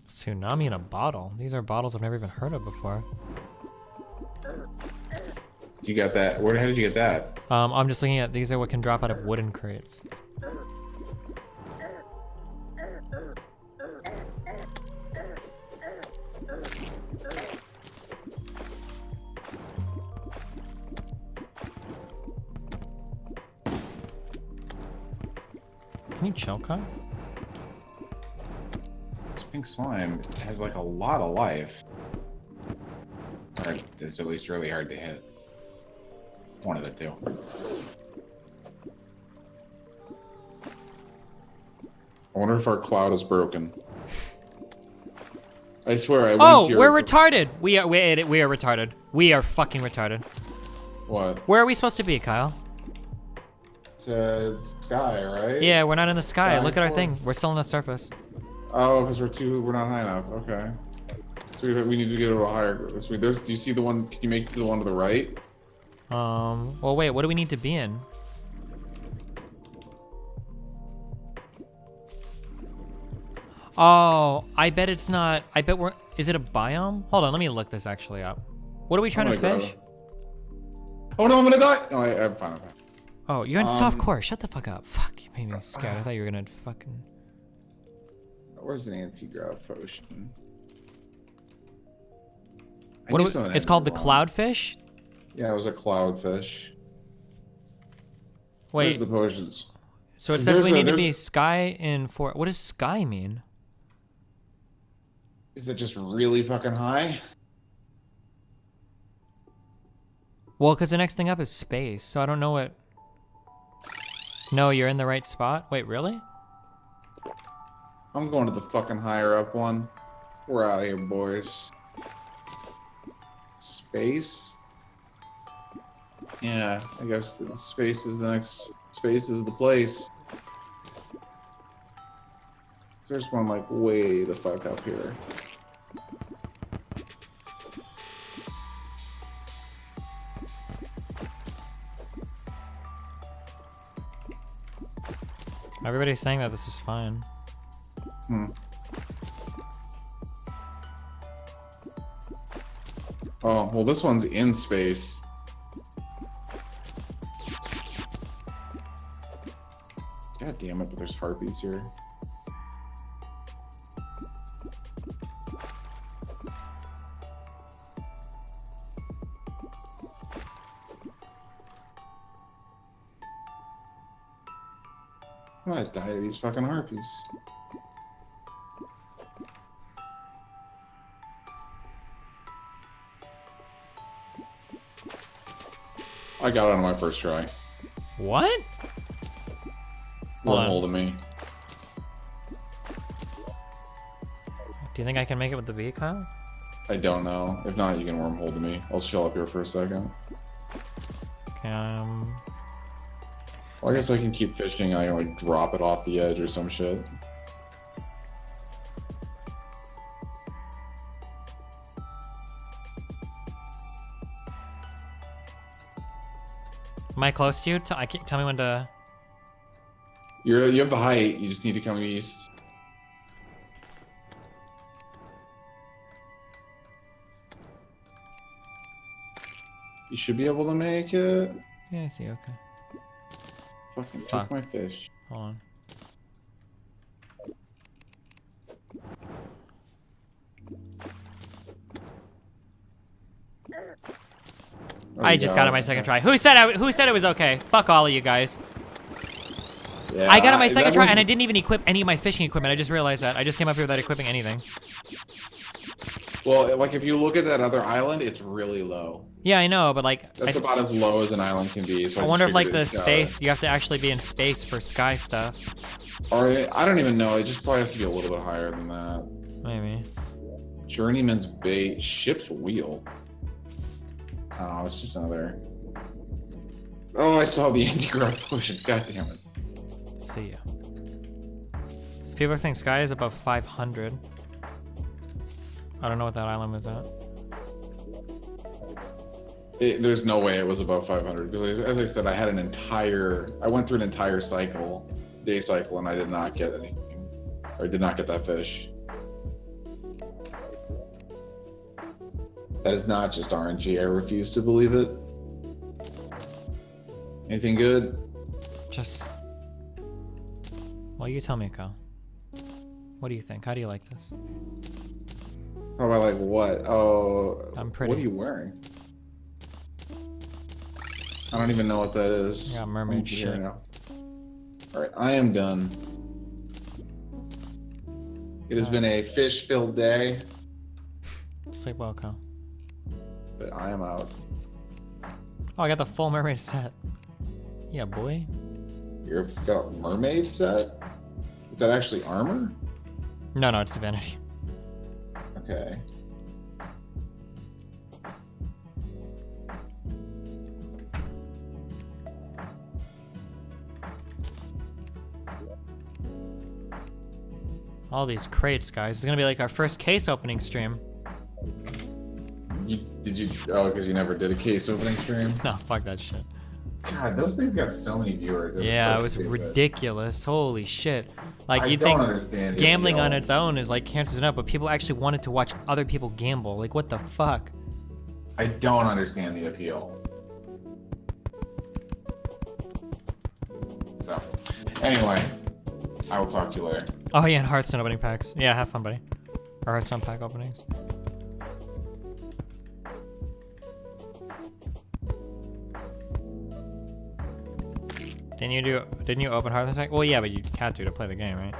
Tsunami in a bottle. These are bottles I've never even heard of before. You got that? How did you get that? I'm just looking at, these are what can drop out of wooden crates. Can you chill, Kyle? Pink slime has like a lot of life. Or it's at least really hard to hit. One of the two. I wonder if our cloud is broken. I swear, I went to your... we're retarded. We are retarded. We are fucking retarded. What? Where are we supposed to be, Kyle? It's sky, right? Yeah, we're not in the sky. Look at our thing. We're still on the surface. Oh, because we're not high enough. Okay. So we need to get a little higher. Do you see the one? Can you make the one to the right? Well, wait. What do we need to be in? Oh, I bet it's not. I bet we're. Is it a biome? Hold on. Let me look this actually up. What are we trying to fish? Oh no, I'm gonna die. No, I'm fine. Oh, you're on soft core. Shut the fuck up. Fuck. You made me scared. I thought you were gonna fucking. Where's an anti-grav potion? It's called the cloudfish? Yeah, it was a cloudfish. Wait. Where's the potions? So it says we need to be sky in 4. What does sky mean? Is it just really fucking high? Well, because the next thing up is space, so I don't know what... No, you're in the right spot? Wait, really? I'm going to the fucking higher up one. We're out of here, boys. Space? Yeah, I guess space is the next... Space is the place. There's one like way the fuck up here. Everybody's saying that this is fine. Oh, well this one's in space. God damn it, but there's harpies here. I'm gonna die to these fucking harpies. I got it on my first try. What? Hold of me. Do you think I can make it with the V, Kyle? I don't know. If not, you can wormhole to me. I'll chill up here for a second. Okay, well, I guess I can keep fishing. I can like drop it off the edge or some shit. Am I close to you? Tell me when to... You have the height. You just need to come east. You should be able to make it. Yeah, I see. Okay. Fucking took my fish. Hold on. I just got it my second try. Who said it was okay? Fuck all of you guys. Yeah, I got it my second try, and I didn't even equip any of my fishing equipment. I just realized that. I just came up here without equipping anything. Well, like if you look at that other island, it's really low. Yeah, I know, but like that's about as low as an island can be. So I wonder if like the space, you have to actually be in space for sky stuff. Or I don't even know. It just probably has to be a little bit higher than that. Maybe. Journeyman's Bait, Ship's Wheel. Oh, it's just another. Oh, I still have the anti-grav potion. God damn it. See ya. So people are saying sky is above 500. I don't know what that island was at. There's no way it was above 500 because, as I said, I went through an entire day cycle, and I did not get anything, or did not get that fish. That is not just RNG. I refuse to believe it. Anything good? Just. Well, you tell me, Kyle. What do you think? How do you like this? How about like what? Oh, I'm pretty. What are you wearing? I don't even know what that is. Yeah, mermaid shit. All right, I am done. It has been a fish-filled day, Sleep well, Kyle. but I am out. Oh, I got the full mermaid set. Yeah, boy. You've got a mermaid set? Is that actually armor? No, it's vanity. Okay. All these crates, guys. It's gonna be like our first case opening stream. Did you? Oh, because you never did a case opening stream? No, fuck that shit. God, those things got so many viewers. Yeah, so it was stupid. ridiculous. Holy shit. Like, I you'd don't think understand the gambling on appeal. its own is like cancers enough, but people actually wanted to watch other people gamble. Like, what the fuck? I don't understand the appeal. So, anyway, I will talk to you later. Oh yeah, and Hearthstone opening packs. Yeah, have fun, buddy. Or Hearthstone pack openings. Didn't you open Hearthstone? Well, yeah, but you had to play the game, right?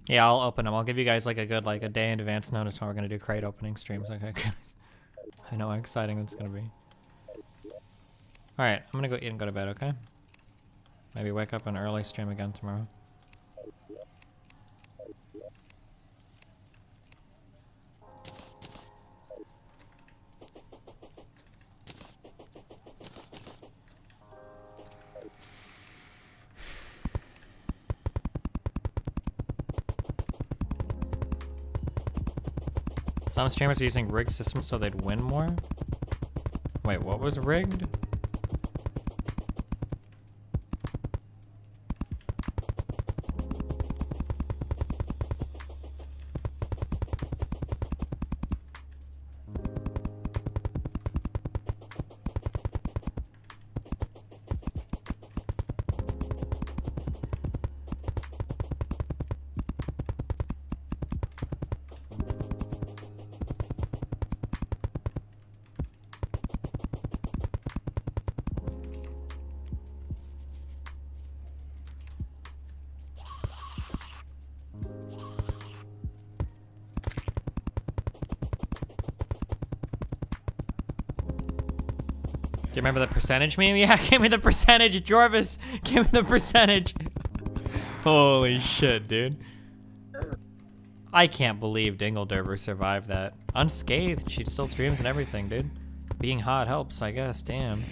Yeah, I'll open them. I'll give you guys like a good a day in advance notice when we're gonna do crate opening streams. Okay, guys. I know how exciting it's gonna be. All right, I'm gonna go eat and go to bed. Okay. Maybe wake up an early stream again tomorrow. Some streamers are using rigged systems so they'd win more? Wait, what was rigged? Do you remember the percentage meme? Yeah, give me the percentage, Jorvis. Give me the percentage. Holy shit, dude. I can't believe Dingledurver survived that. Unscathed, she still streams and everything, dude. Being hot helps, I guess, damn.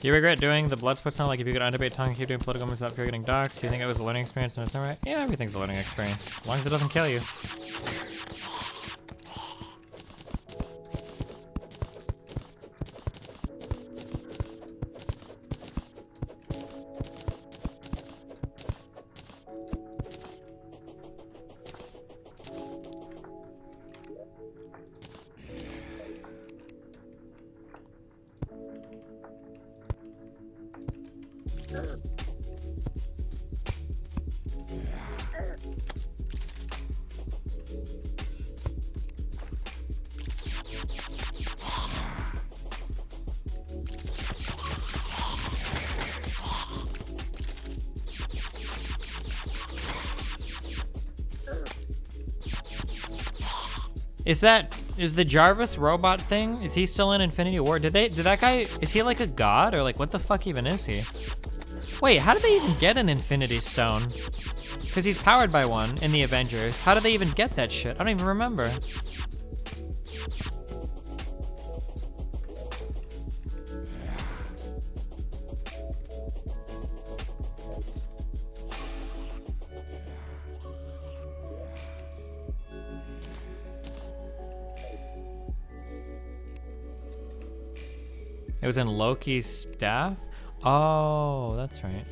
Do you regret doing the blood sports now? Like if you could undebate tongue, keep doing political moves without fear getting doxxed? Do you think it was a learning experience and it's not right? Yeah, everything's a learning experience. As long as it doesn't kill you. Is the Jarvis robot thing, is he still in Infinity War? Did that guy, is he like a god or like what the fuck even is he? Wait, how did they even get an Infinity Stone? Because he's powered by one in the Avengers. How did they even get that shit? I don't even remember. It was in Loki's staff? Oh, that's right.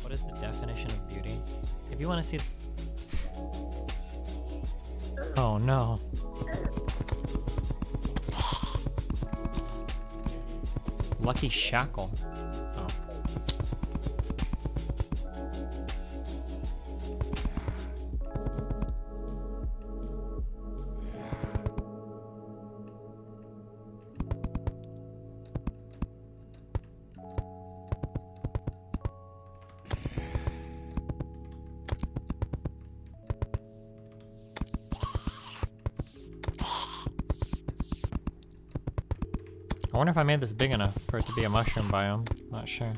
What is the definition of beauty? If you want to see... Oh no. Lucky Shackle. Oh. I wonder if I made this big enough for it to be a mushroom biome. Not sure.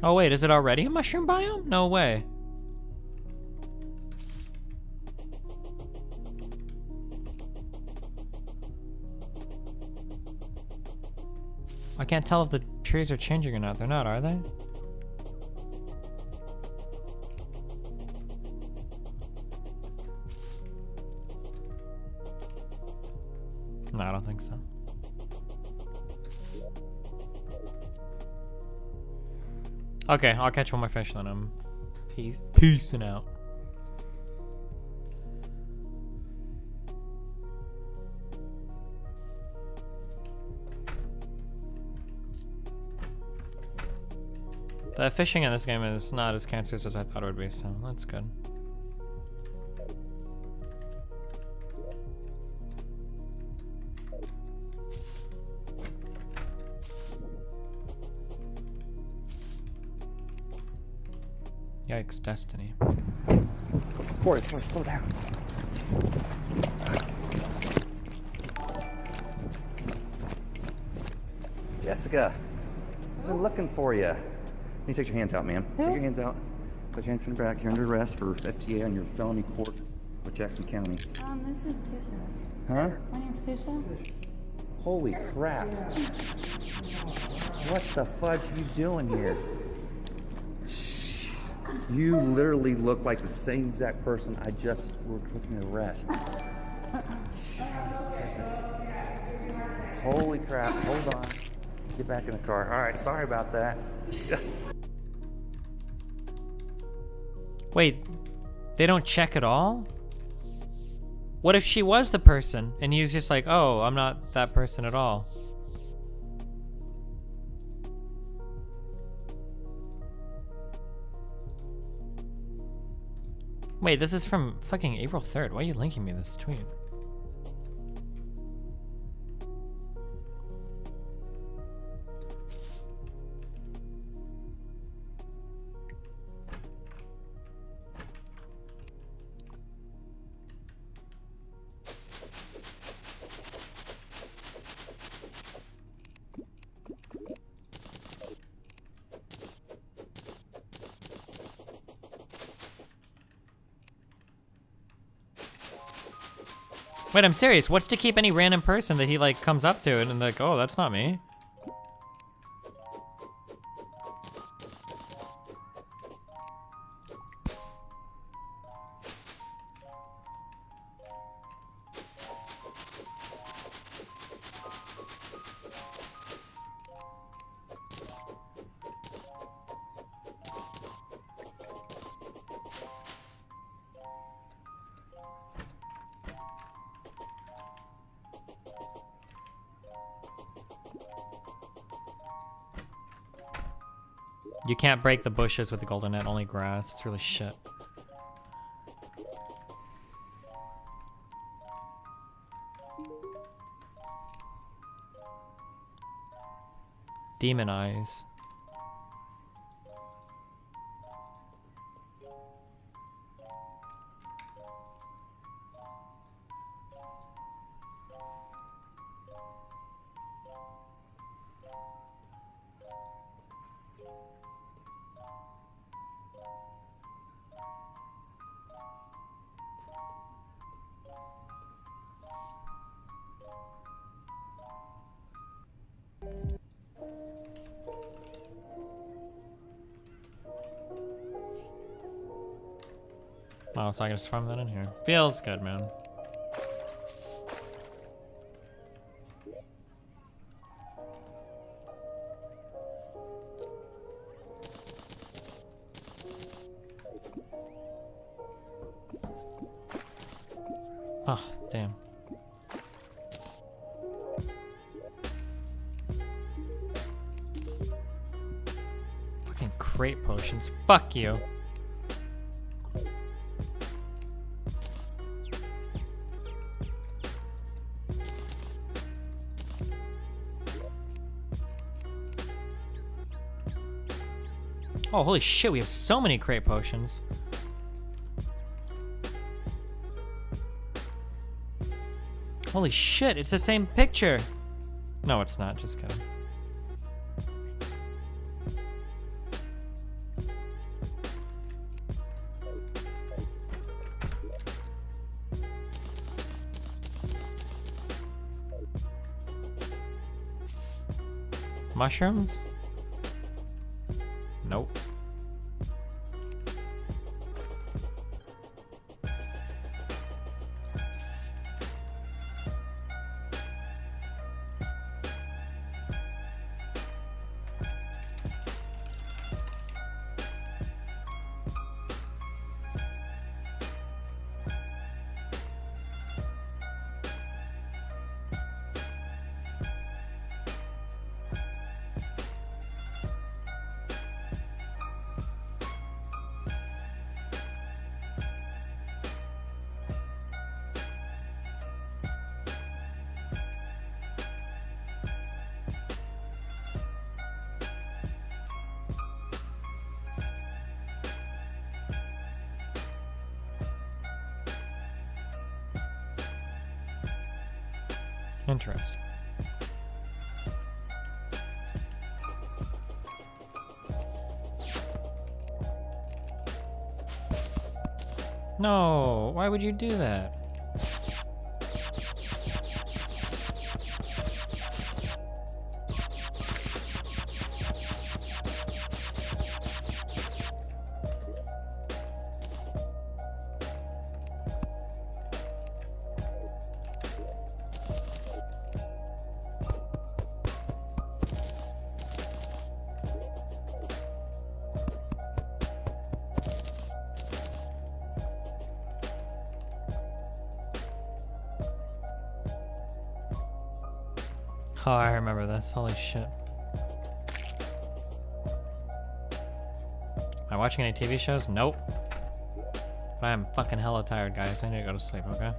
Oh wait, is it already a mushroom biome? No way. I can't tell if the trees are changing or not. They're not, are they? No, I don't think so. Okay, I'll catch one more fish then. I'm peacing out. The fishing in this game is not as cancerous as I thought it would be, so that's good. Yikes, Destiny. Corey, slow down. Jessica, I've been looking for you. You take your hands out, ma'am. Take your hands out. Put your hands in the back. You're under arrest for FTA on your felony court with Jackson County. This is Tisha. Huh? My name's Tisha. Holy crap. What the fudge are you doing here? You literally look like the same exact person I just were looking to arrest. Holy crap. Hold on. Get back in the car. All right, sorry about that. Wait, they don't check at all? What if she was the person and he was just like, oh, I'm not that person at all? Wait, this is from fucking April 3rd. Why are you linking me this tweet? Wait, I'm serious. What's to keep any random person that he like comes up to and like, oh, that's not me? You can't break the bushes with the golden net, only grass. It's really shit. Demon eyes. Oh, so I can just farm that in here. Feels good, man. Oh, damn. Fucking crate potions. Fuck you. Oh, holy shit, we have so many crate potions. Holy shit, it's the same picture. No, it's not, just kidding. Mushrooms? Nope. Interesting. No, why would you do that? Oh, I remember this. Holy shit. Am I watching any TV shows? Nope. But I'm fucking hella tired, guys. I need to go to sleep, okay?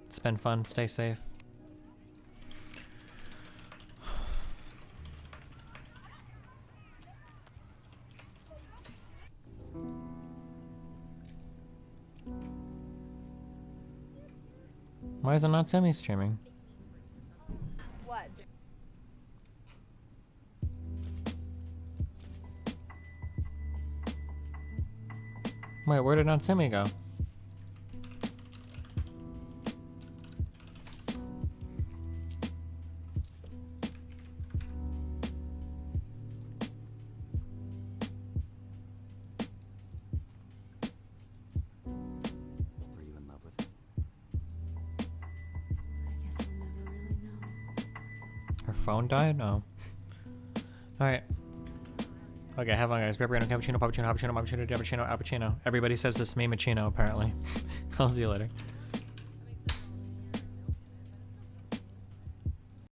It's been fun. Stay safe. Why is it not semi-streaming? What? Wait, where did not semi go? Were you in love with him? I guess I'll never really know. Her phone died? No. Alright. Okay, have fun, guys. Grab random cappuccino, cappuccino, cappuccino, cappuccino, cappuccino, cappuccino. Everybody says this to me, Machino, apparently. I'll see you later.